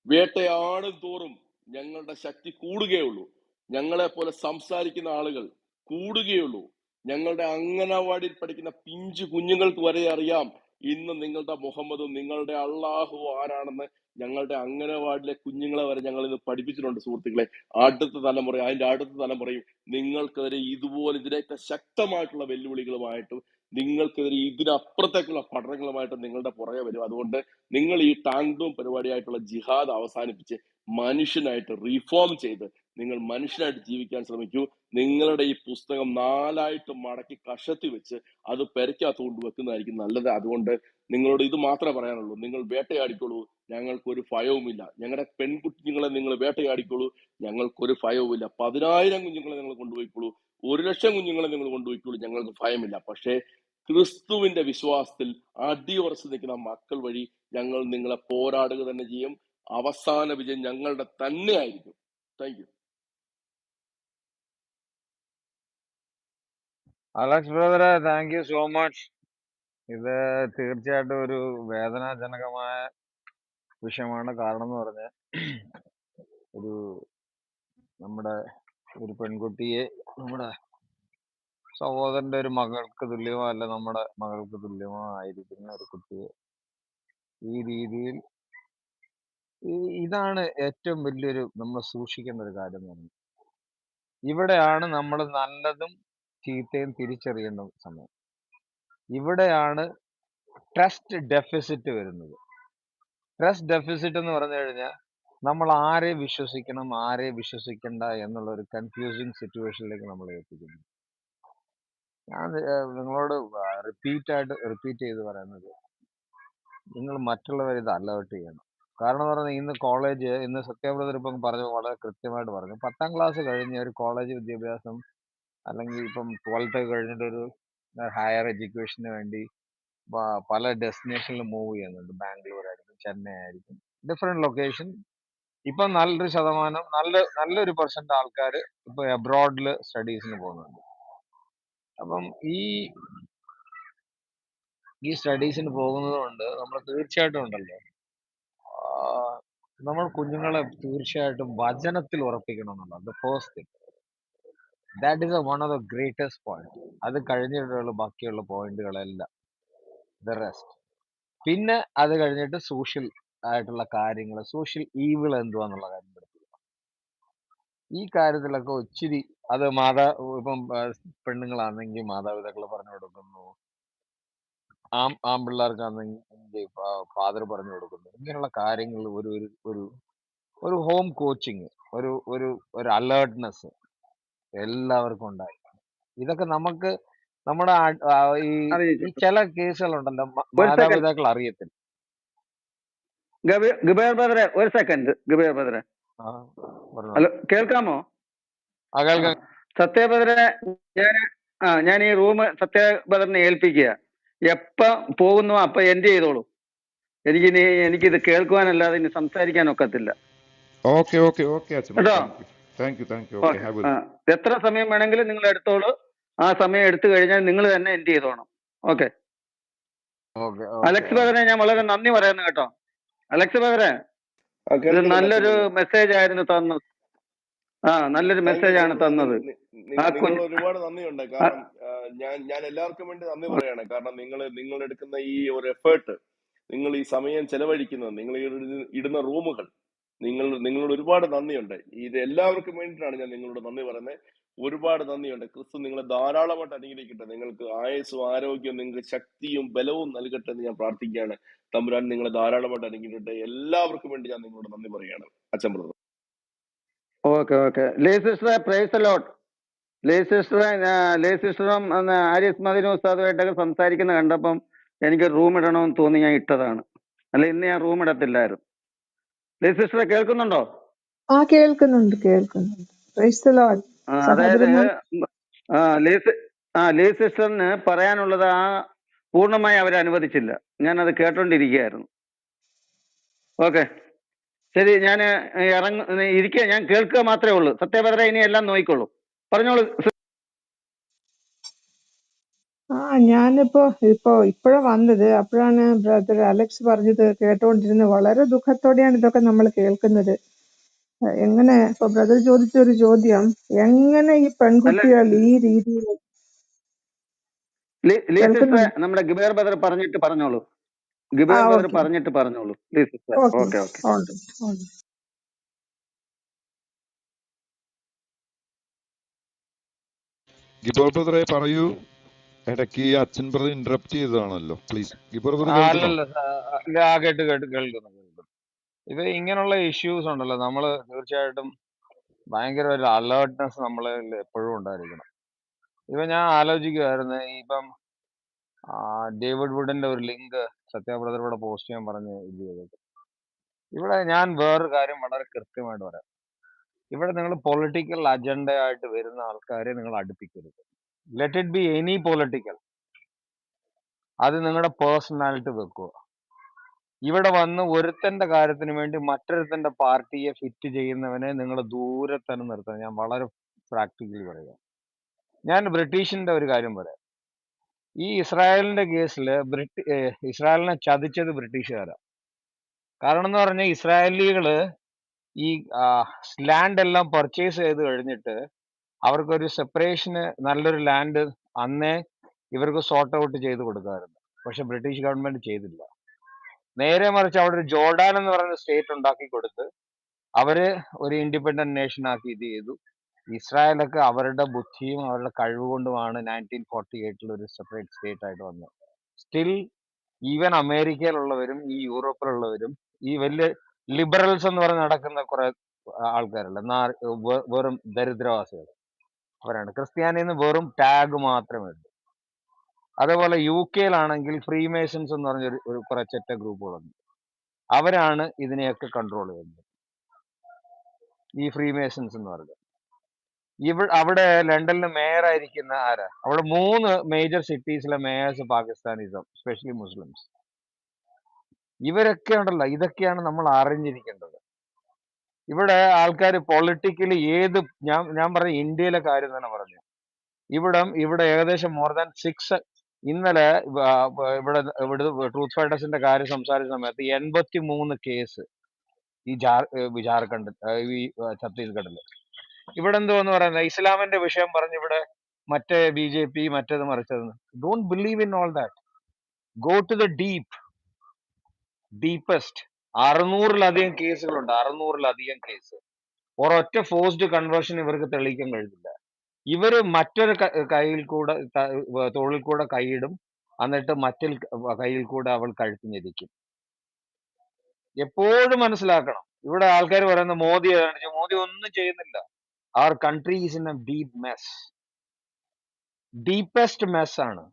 വേട്ടയാടും തോറും ഞങ്ങളുടെ ശക്തി കൂടുകയുള്ളൂ. ഞങ്ങളെ പോലെ സംസാരിക്കുന്ന ആളുകൾ കൂടുകയുള്ളൂ. ഞങ്ങളുടെ അംഗനവാടിയിൽ പഠിക്കുന്ന പിഞ്ചു കുഞ്ഞുങ്ങൾക്ക് വരെ അറിയാം ഇന്ന് നിങ്ങളുടെ മുഹമ്മദും നിങ്ങളുടെ അള്ളാഹു ആരാണെന്ന്. ഞങ്ങളുടെ അംഗനവാടിയിലെ കുഞ്ഞുങ്ങളെ വരെ ഞങ്ങൾ ഇന്ന് പഠിപ്പിച്ചിട്ടുണ്ട് സുഹൃത്തുക്കളെ. അടുത്ത തലമുറ, അതിന്റെ അടുത്ത തലമുറയും നിങ്ങൾക്കെതിരെ ഇതുപോലെ ഇതിനേക്കാൾ ശക്തമായിട്ടുള്ള വെല്ലുവിളികളുമായിട്ടും നിങ്ങൾക്കെതിരെ ഇതിനപ്പുറത്തേക്കുള്ള പഠനങ്ങളുമായിട്ട് നിങ്ങളുടെ പുറകെ വരും. അതുകൊണ്ട് നിങ്ങൾ ഈ ടാങ്ഡൂം പരിപാടിയായിട്ടുള്ള ജിഹാദ് അവസാനിപ്പിച്ച് മനുഷ്യനായിട്ട് റീഫോം ചെയ്ത് നിങ്ങൾ മനുഷ്യനായിട്ട് ജീവിക്കാൻ ശ്രമിക്കൂ. നിങ്ങളുടെ ഈ പുസ്തകം 4 മടക്കി കഷത്തി വെച്ച് അത് പെരക്കകത്ത് കൊണ്ട് വെക്കുന്നതായിരിക്കും നല്ലത്. അതുകൊണ്ട് നിങ്ങളോട് ഇത് മാത്രമേ പറയാനുള്ളൂ, നിങ്ങൾ വേട്ടയാടിക്കോളൂ, ഞങ്ങൾക്കൊരു ഭയവുമില്ല. ഞങ്ങളുടെ പെൺകുഞ്ഞുങ്ങളെ നിങ്ങൾ വേട്ടയാടിക്കോളൂ, ഞങ്ങൾക്കൊരു ഭയവുമില്ല. 10,000 കുഞ്ഞുങ്ങളെ നിങ്ങൾ കൊണ്ടുപോയിക്കോളൂ, 1,00,000 കുഞ്ഞുങ്ങളെ നിങ്ങൾ കൊണ്ടുപോയിക്കോളൂ, ഞങ്ങൾക്ക് ഭയമില്ല. പക്ഷേ ക്രിസ്തുവിന്റെ വിശ്വാസത്തിൽ അടിയുറച്ച് നിൽക്കുന്ന മക്കൾ വഴി ഞങ്ങൾ നിങ്ങളെ പോരാടുക തന്നെ ചെയ്യും. അവസാന വിജയം ഞങ്ങളുടെ തന്നെ ആയിരിക്കും. Thank you. അലക്സ് ബ്രദറെ, താങ്ക് യു സോ മച്ച്. ഇത് തീർച്ചയായിട്ടും ഒരു വേദനാജനകമായ വിഷയമാണ്. കാരണം എന്ന് പറഞ്ഞാൽ ഒരു നമ്മുടെ ഒരു പെൺകുട്ടിയെ നമ്മുടെ സഹോദരന്റെ ഒരു മകൾക്ക് തുല്യമോ അല്ല നമ്മുടെ മകൾക്ക് തുല്യമോ ആയിരിക്കുന്ന ഒരു കുട്ടിയെ ഈ രീതിയിൽ ഇതാണ് ഏറ്റവും വലിയൊരു നമ്മൾ സൂക്ഷിക്കേണ്ട ഒരു കാര്യം എന്ന് പറഞ്ഞാൽ. ഇവിടെയാണ് നമ്മൾ നല്ലതും ചീത്തയും തിരിച്ചറിയേണ്ട സമയം. ഇവിടെയാണ് ട്രസ്റ്റ് ഡെഫിസിറ്റ് വരുന്നത്. ട്രസ്റ്റ് ഡെഫിസിറ്റ് എന്ന് പറഞ്ഞു കഴിഞ്ഞാൽ നമ്മൾ ആരെ വിശ്വസിക്കണം ആരെ വിശ്വസിക്കണ്ട എന്നുള്ള ഒരു കൺഫ്യൂസിങ് സിറ്റുവേഷനിലേക്ക് നമ്മൾ എത്തിക്കുന്നു. ഞാൻ നിങ്ങളോട് റിപ്പീറ്റ് ചെയ്ത് പറയുന്നത്, നിങ്ങൾ മറ്റുള്ളവരെ ഇത് അലേർട്ട് ചെയ്യണം. കാരണം എന്ന് പറഞ്ഞാൽ ഇന്ന് സത്യബ്രദർ ഇപ്പം പറഞ്ഞു, വളരെ കൃത്യമായിട്ട് പറഞ്ഞു. 10ാം ക്ലാസ് കഴിഞ്ഞ് ഒരു കോളേജ് വിദ്യാഭ്യാസം അല്ലെങ്കിൽ ഇപ്പം 12th കഴിഞ്ഞിട്ടൊരു ഹയർ എഡ്യൂക്കേഷന് വേണ്ടി പല ഡെസ്റ്റിനേഷനിൽ മൂവ് ചെയ്യുന്നുണ്ട്. ബാംഗ്ലൂർ ആയിരിക്കും, ചെന്നൈ ആയിരിക്കും, ഡിഫറെന്റ് ലൊക്കേഷൻ. ഇപ്പൊ നല്ലൊരു ശതമാനം നല്ലൊരു പെർസെന്റ് ആൾക്കാർ ഇപ്പൊ അബ്രോഡില് സ്റ്റഡീസിന് പോകുന്നുണ്ട്. അപ്പം ഈ സ്റ്റഡീസിന് പോകുന്നത് കൊണ്ട് നമ്മൾ തീർച്ചയായിട്ടും ഉണ്ടല്ലോ, നമ്മൾ കുഞ്ഞുങ്ങളെ തീർച്ചയായിട്ടും വചനത്തിൽ ഉറപ്പിക്കണം എന്നുള്ളത് first thing. That is one of the greatest point. അത് കഴിഞ്ഞിട്ടുള്ള ബാക്കിയുള്ള പോയിന്റുകളെല്ലാം ദ റെസ്റ്റ്. പിന്നെ അത് കഴിഞ്ഞിട്ട് സോഷ്യൽ ആയിട്ടുള്ള കാര്യങ്ങൾ, സോഷ്യൽ ഈവിൾ എന്തുവാന്നുള്ള കാര്യം പഠിപ്പിക്കുക. ഈ കാര്യത്തിലൊക്കെ ഒത്തിരി അത് ഇപ്പം പെണ്ണുങ്ങളാണെങ്കിൽ മാതാപിതാക്കൾ പറഞ്ഞു കൊടുക്കുന്നു, ആൺപിള്ളേർക്കാണെങ്കിൽ ഫാദർ പറഞ്ഞു കൊടുക്കുന്നു. ഇങ്ങനെയുള്ള കാര്യങ്ങൾ ഒരു ഹോം കോച്ചിങ്, ഒരു അലേർട്ട്നെസ് എല്ലാവർക്കും ഉണ്ടായി. ഇതൊക്കെ നമുക്ക് നമ്മുടെ ഈ ചില കേസുകളുണ്ടല്ലോ മാതാപിതാക്കൾ അറിയത്തില്ല. ഗബേർ ബ്രദറെ, ഒരു സെക്കൻഡ്. ഗബേർ ബ്രദറെ, ഹലോ, കേൾക്കാമോ? സത്യബ്രദറെ, ഞാൻ ഈ റൂം സത്യബ്രദറിനെ ഏൽപ്പിക്കുക. എപ്പ പോകുന്നു അപ്പൊ എൻഡ് ചെയ്തോളൂ. എനിക്കിത് കേൾക്കുവാനല്ലാതെ ഇനി സംസാരിക്കാൻ ഒക്കത്തില്ല. എത്ര സമയം വേണമെങ്കിലും നിങ്ങൾ എടുത്തോളൂ. ആ സമയം എടുത്തു കഴിഞ്ഞാൽ നിങ്ങൾ തന്നെ എൻഡ് ചെയ്തോണം. ഓക്കെ. അലക്സ് ബ്രദറെ, ഞാൻ വളരെ നന്ദി പറയുന്നു കേട്ടോ. അലക്സ് ബ്രദറെ, ഇത് നല്ലൊരു മെസ്സേജ് ആയിരുന്നു തന്നത്. നല്ലൊരു മെസ്സേജ് ആണ് തന്നത്. ഒരുപാട് നന്ദിയുണ്ട്. കാരണം ഞാൻ എല്ലാവർക്കും വേണ്ടി നന്ദി പറയാണ്. കാരണം നിങ്ങൾ എടുക്കുന്ന ഈ ഒരു എഫേർട്ട്, നിങ്ങൾ ഈ സമയം ചെലവഴിക്കുന്നത്, നിങ്ങൾ ഇടുന്ന റൂമുകൾ, നിങ്ങളോട് ഒരുപാട് നന്ദിയുണ്ട്. ഇത് എല്ലാവർക്കും വേണ്ടിയിട്ടാണ് ഞാൻ നിങ്ങളോട് നന്ദി പറയുന്നത്. ഒരുപാട് നന്ദിയുണ്ട്. ക്രിസ്തു നിങ്ങളെ ധാരാളമായിട്ട് അനുഗ്രഹിക്കട്ടെ. നിങ്ങൾക്ക് ആയുസ്സും ആരോഗ്യവും നിങ്ങൾക്ക് ശക്തിയും ബലവും നൽകട്ടെ എന്ന് ഞാൻ പ്രാർത്ഥിക്കുകയാണ്. തമ്പുരാൻ നിങ്ങളെ ധാരാളമായിട്ട് അനുഗ്രഹിക്കട്ടെ. എല്ലാവർക്കും വേണ്ടി ഞാൻ നിങ്ങളോട് നന്ദി പറയുകയാണ്. അച്ഛൻ ബ്രദർ. ഓക്കെ. ലേ സിസ്റ്ററെ, പ്രൈസ് ദി ലോർഡ്. ലേ സിസ്റ്ററും ആരിസ് മദീന ഉസ്താദുമായിട്ടൊക്കെ സംസാരിക്കുന്ന കണ്ടപ്പം എനിക്ക് റൂം ഇടണമെന്ന് തോന്നി, ഞാൻ ഇട്ടതാണ്. അല്ല, ഇന്ന് ഞാൻ റൂം ഇടത്തില്ലായിരുന്നു. ലേ സിസ്റ്ററെ, കേൾക്കുന്നുണ്ടോ? കേൾക്കുന്നുണ്ട്. Praise the Lord. അതായത് ലേ സിസ്റ്ററിന് പറയാനുള്ളത്, ആ പൂർണ്ണമായി അവർ അനുവദിച്ചില്ല. ഞാനത് കേട്ടോണ്ടിരിക്കുകയായിരുന്നു. ഓക്കെ, ശരി. ഞാൻ ഇരിക്കുക, ഞാൻ കേൾക്കുക മാത്രമേ ഉള്ളൂ. സത്യഭദ്ര ഇനി എല്ലാം നോക്കിക്കോളൂ. പറഞ്ഞോളൂ. ഞാനിപ്പോ ഇപ്പോഴാ വന്നത്. അപ്പോഴാണ് ബ്രദർ അലക്സ് പറഞ്ഞത് കേട്ടോണ്ടിരുന്നത്. വളരെ ദുഃഖത്തോടെയാണ് ഇതൊക്കെ നമ്മൾ കേൾക്കുന്നത്. എങ്ങനെ ഇപ്പൊ ബ്രദർ ചോദിച്ച ഒരു ചോദ്യം, എങ്ങനെ ഈ അല്ല, പെൺകുട്ടികൾ ഈ രീതിയിൽ ലീ സിസ്റ്റർ, കേൾക്കുന്നുണ്ട്? നമ്മുടെ ഗിബേർ ബദർ പറഞ്ഞിട്ട് പറഞ്ഞോളൂ. ഗിബേർ ബദർ ഓക്കെ പറഞ്ഞിട്ട് പറഞ്ഞോളൂ, Lee sister. Okay okay okay. Alright. Gibor ബ്രദറെ പറയൂ. ഇടയ്ക്ക് ഈ അച്ഛൻ ബ്രദർ ഇന്ററപ്റ്റ് ചെയ്തതാണല്ലോ. പ്ലീസ് ഗിബോർ ബ്രദർ കേൾക്കുന്നോ? അല്ലല്ല, കേൾക്കുന്നു. ഇത് ഇങ്ങനെയുള്ള ഇഷ്യൂസ് ഉണ്ടല്ലോ, നമ്മള് തീർച്ചയായിട്ടും ഭയങ്കര ഒരു അലേർട്ട്നെസ് നമ്മളിൽ എപ്പോഴും ഉണ്ടായിരിക്കണം. ഇപ്പൊ ഞാൻ ആലോചിക്കുമായിരുന്നു, ഇപ്പം ഡേവിഡ് വുഡിന്റെ ഒരു ലിങ്ക് സത്യാബ്രദറിലൂടെ പോസ്റ്റ് ചെയ്യാൻ പറഞ്ഞ് ഇത് ചെയ്തിട്ട്, ഇവിടെ ഞാൻ വേറൊരു കാര്യം വളരെ കൃത്യമായിട്ട് പറയാം. ഇവിടെ നിങ്ങൾ പൊളിറ്റിക്കൽ അജണ്ട ആയിട്ട് വരുന്ന ആൾക്കാരെ നിങ്ങൾ അടുപ്പിക്കരുത്. Let it be any political, അത് നിങ്ങളുടെ പേഴ്സണാലിറ്റി വെക്കുക. ഇവിടെ വന്ന് ഒരുത്തന്റെ കാര്യത്തിന് വേണ്ടി മറ്റൊരുത്തന്റെ പാർട്ടിയെ ഫിറ്റ് ചെയ്യുന്നവനെ നിങ്ങൾ ദൂരെ തന്നെ നിർത്തണം. ഞാൻ വളരെ പ്രാക്ടിക്കലി പറയുക. ഞാൻ ബ്രിട്ടീഷിന്റെ ഒരു കാര്യം പറയാം. ഈ ഇസ്രായേലിന്റെ കേസിൽ ഇസ്രായേലിനെ ചതിച്ചത് ബ്രിട്ടീഷുകാരാണ്. കാരണം എന്ന് പറഞ്ഞാൽ ഇസ്രായേലികള് ഈ ലാൻഡ് എല്ലാം പർച്ചേസ് ചെയ്ത് കഴിഞ്ഞിട്ട് അവർക്കൊരു സെപ്പറേഷന് നല്ലൊരു ലാൻഡ് അന്നേ ഇവർക്ക് സോർട്ട് ഔട്ട് ചെയ്ത് കൊടുക്കാമായിരുന്നു. പക്ഷെ ബ്രിട്ടീഷ് ഗവൺമെന്റ് ചെയ്തില്ല. നേരെ മറിച്ച് അവിടെ ഒരു ജോർഡാൻ എന്ന് പറയുന്ന സ്റ്റേറ്റ് ഉണ്ടാക്കി കൊടുത്ത് അവര് ഒരു ഇൻഡിപെൻഡന്റ് നേഷൻ ആക്കി ഇത് ചെയ്തു. ഇസ്രായേലൊക്കെ അവരുടെ ബുദ്ധിയും അവരുടെ കഴിവുകൊണ്ടുമാണ് 1948 ഒരു സെപ്പറേറ്റ് സ്റ്റേറ്റ് ആയിട്ട് വന്നത്. സ്റ്റിൽ ഈവൻ അമേരിക്കയിലുള്ളവരും ഈ യൂറോപ്പിലുള്ളവരും ഈ വലിയ ലിബറൽസ് എന്ന് പറഞ്ഞ് നടക്കുന്ന കുറെ ആൾക്കാരല്ല, വെറും ദരിദ്രവാസികൾ അവരാണ്. ക്രിസ്ത്യാനിന്ന് വെറും ടാഗ് മാത്രമേ ഉള്ളൂ. അതേപോലെ യു കെയിലാണെങ്കിൽ ഫ്രീമേസൺസ് എന്ന് പറഞ്ഞ ഒരു കുറെ ചെറ്റ ഗ്രൂപ്പുകളുണ്ട്. അവരാണ് ഇതിനെയൊക്കെ കൺട്രോൾ ചെയ്യുന്നത്, ഈ ഫ്രീമേസൺസ് എന്ന് പറയുന്നത്. അവിടെ ലണ്ടനിൽ മേയറായിരിക്കുന്ന ആരാ? അവിടെ 3 മേജർ സിറ്റീസിലെ മേയേഴ്സ് പാകിസ്ഥാനീസും, സ്പെഷ്യലി മുസ്ലിംസ്. ഇവരൊക്കെ ഉണ്ടല്ലോ, ഇതൊക്കെയാണ് നമ്മൾ അറിഞ്ഞിരിക്കേണ്ടത്. ഇവിടെ ആൾക്കാർ പൊളിറ്റിക്കലി ഞാൻ പറഞ്ഞ ഇന്ത്യയിലെ കാര്യം തന്നെ പറഞ്ഞു. ഇവിടെ ഏകദേശം മോർ ദാൻ 6, ഇന്നലെ ഇവിടെ ട്രൂത്ത് ഫൈറ്റേഴ്സിന്റെ കാര്യം സംസാരിച്ച സമയത്ത് 83 കേസ് ഈ ജാർഖണ്ഡ്, ഈ ഛത്തീസ്ഗഡിൽ. ഇവിടെ എന്തോന്ന് പറയുന്നത്, ഇസ്ലാമിന്റെ വിഷയം പറഞ്ഞ് ഇവിടെ മറ്റേ BJP മറ്റേത് മറിച്ചതെന്ന്. Don't believe in all that. Go to the deepest. 600-ലധികം കേസുകളുണ്ട്, 600-ലധികം കേസ്. ഒരൊറ്റ ഫോഴ്സ്ഡ് കൺവേർഷൻ ഇവർക്ക് തെളിയിക്കാൻ കഴിയില്ല. ഇവര് മറ്റൊരു കയ്യിൽ കൂടെ തോളിൽ കൂടെ കൈയിടും, എന്നിട്ട് മറ്റൊരു കയ്യിൽ കൂടെ അവൾ കഴുത്തിഞ്ഞിരിക്കും. എപ്പോഴും മനസ്സിലാക്കണം. ഇവിടെ ആൾക്കാർ പറയുന്ന മോദി ഒന്നും ചെയ്യുന്നില്ല. അവർ country is in a deep mess, deepest mess ആണ്.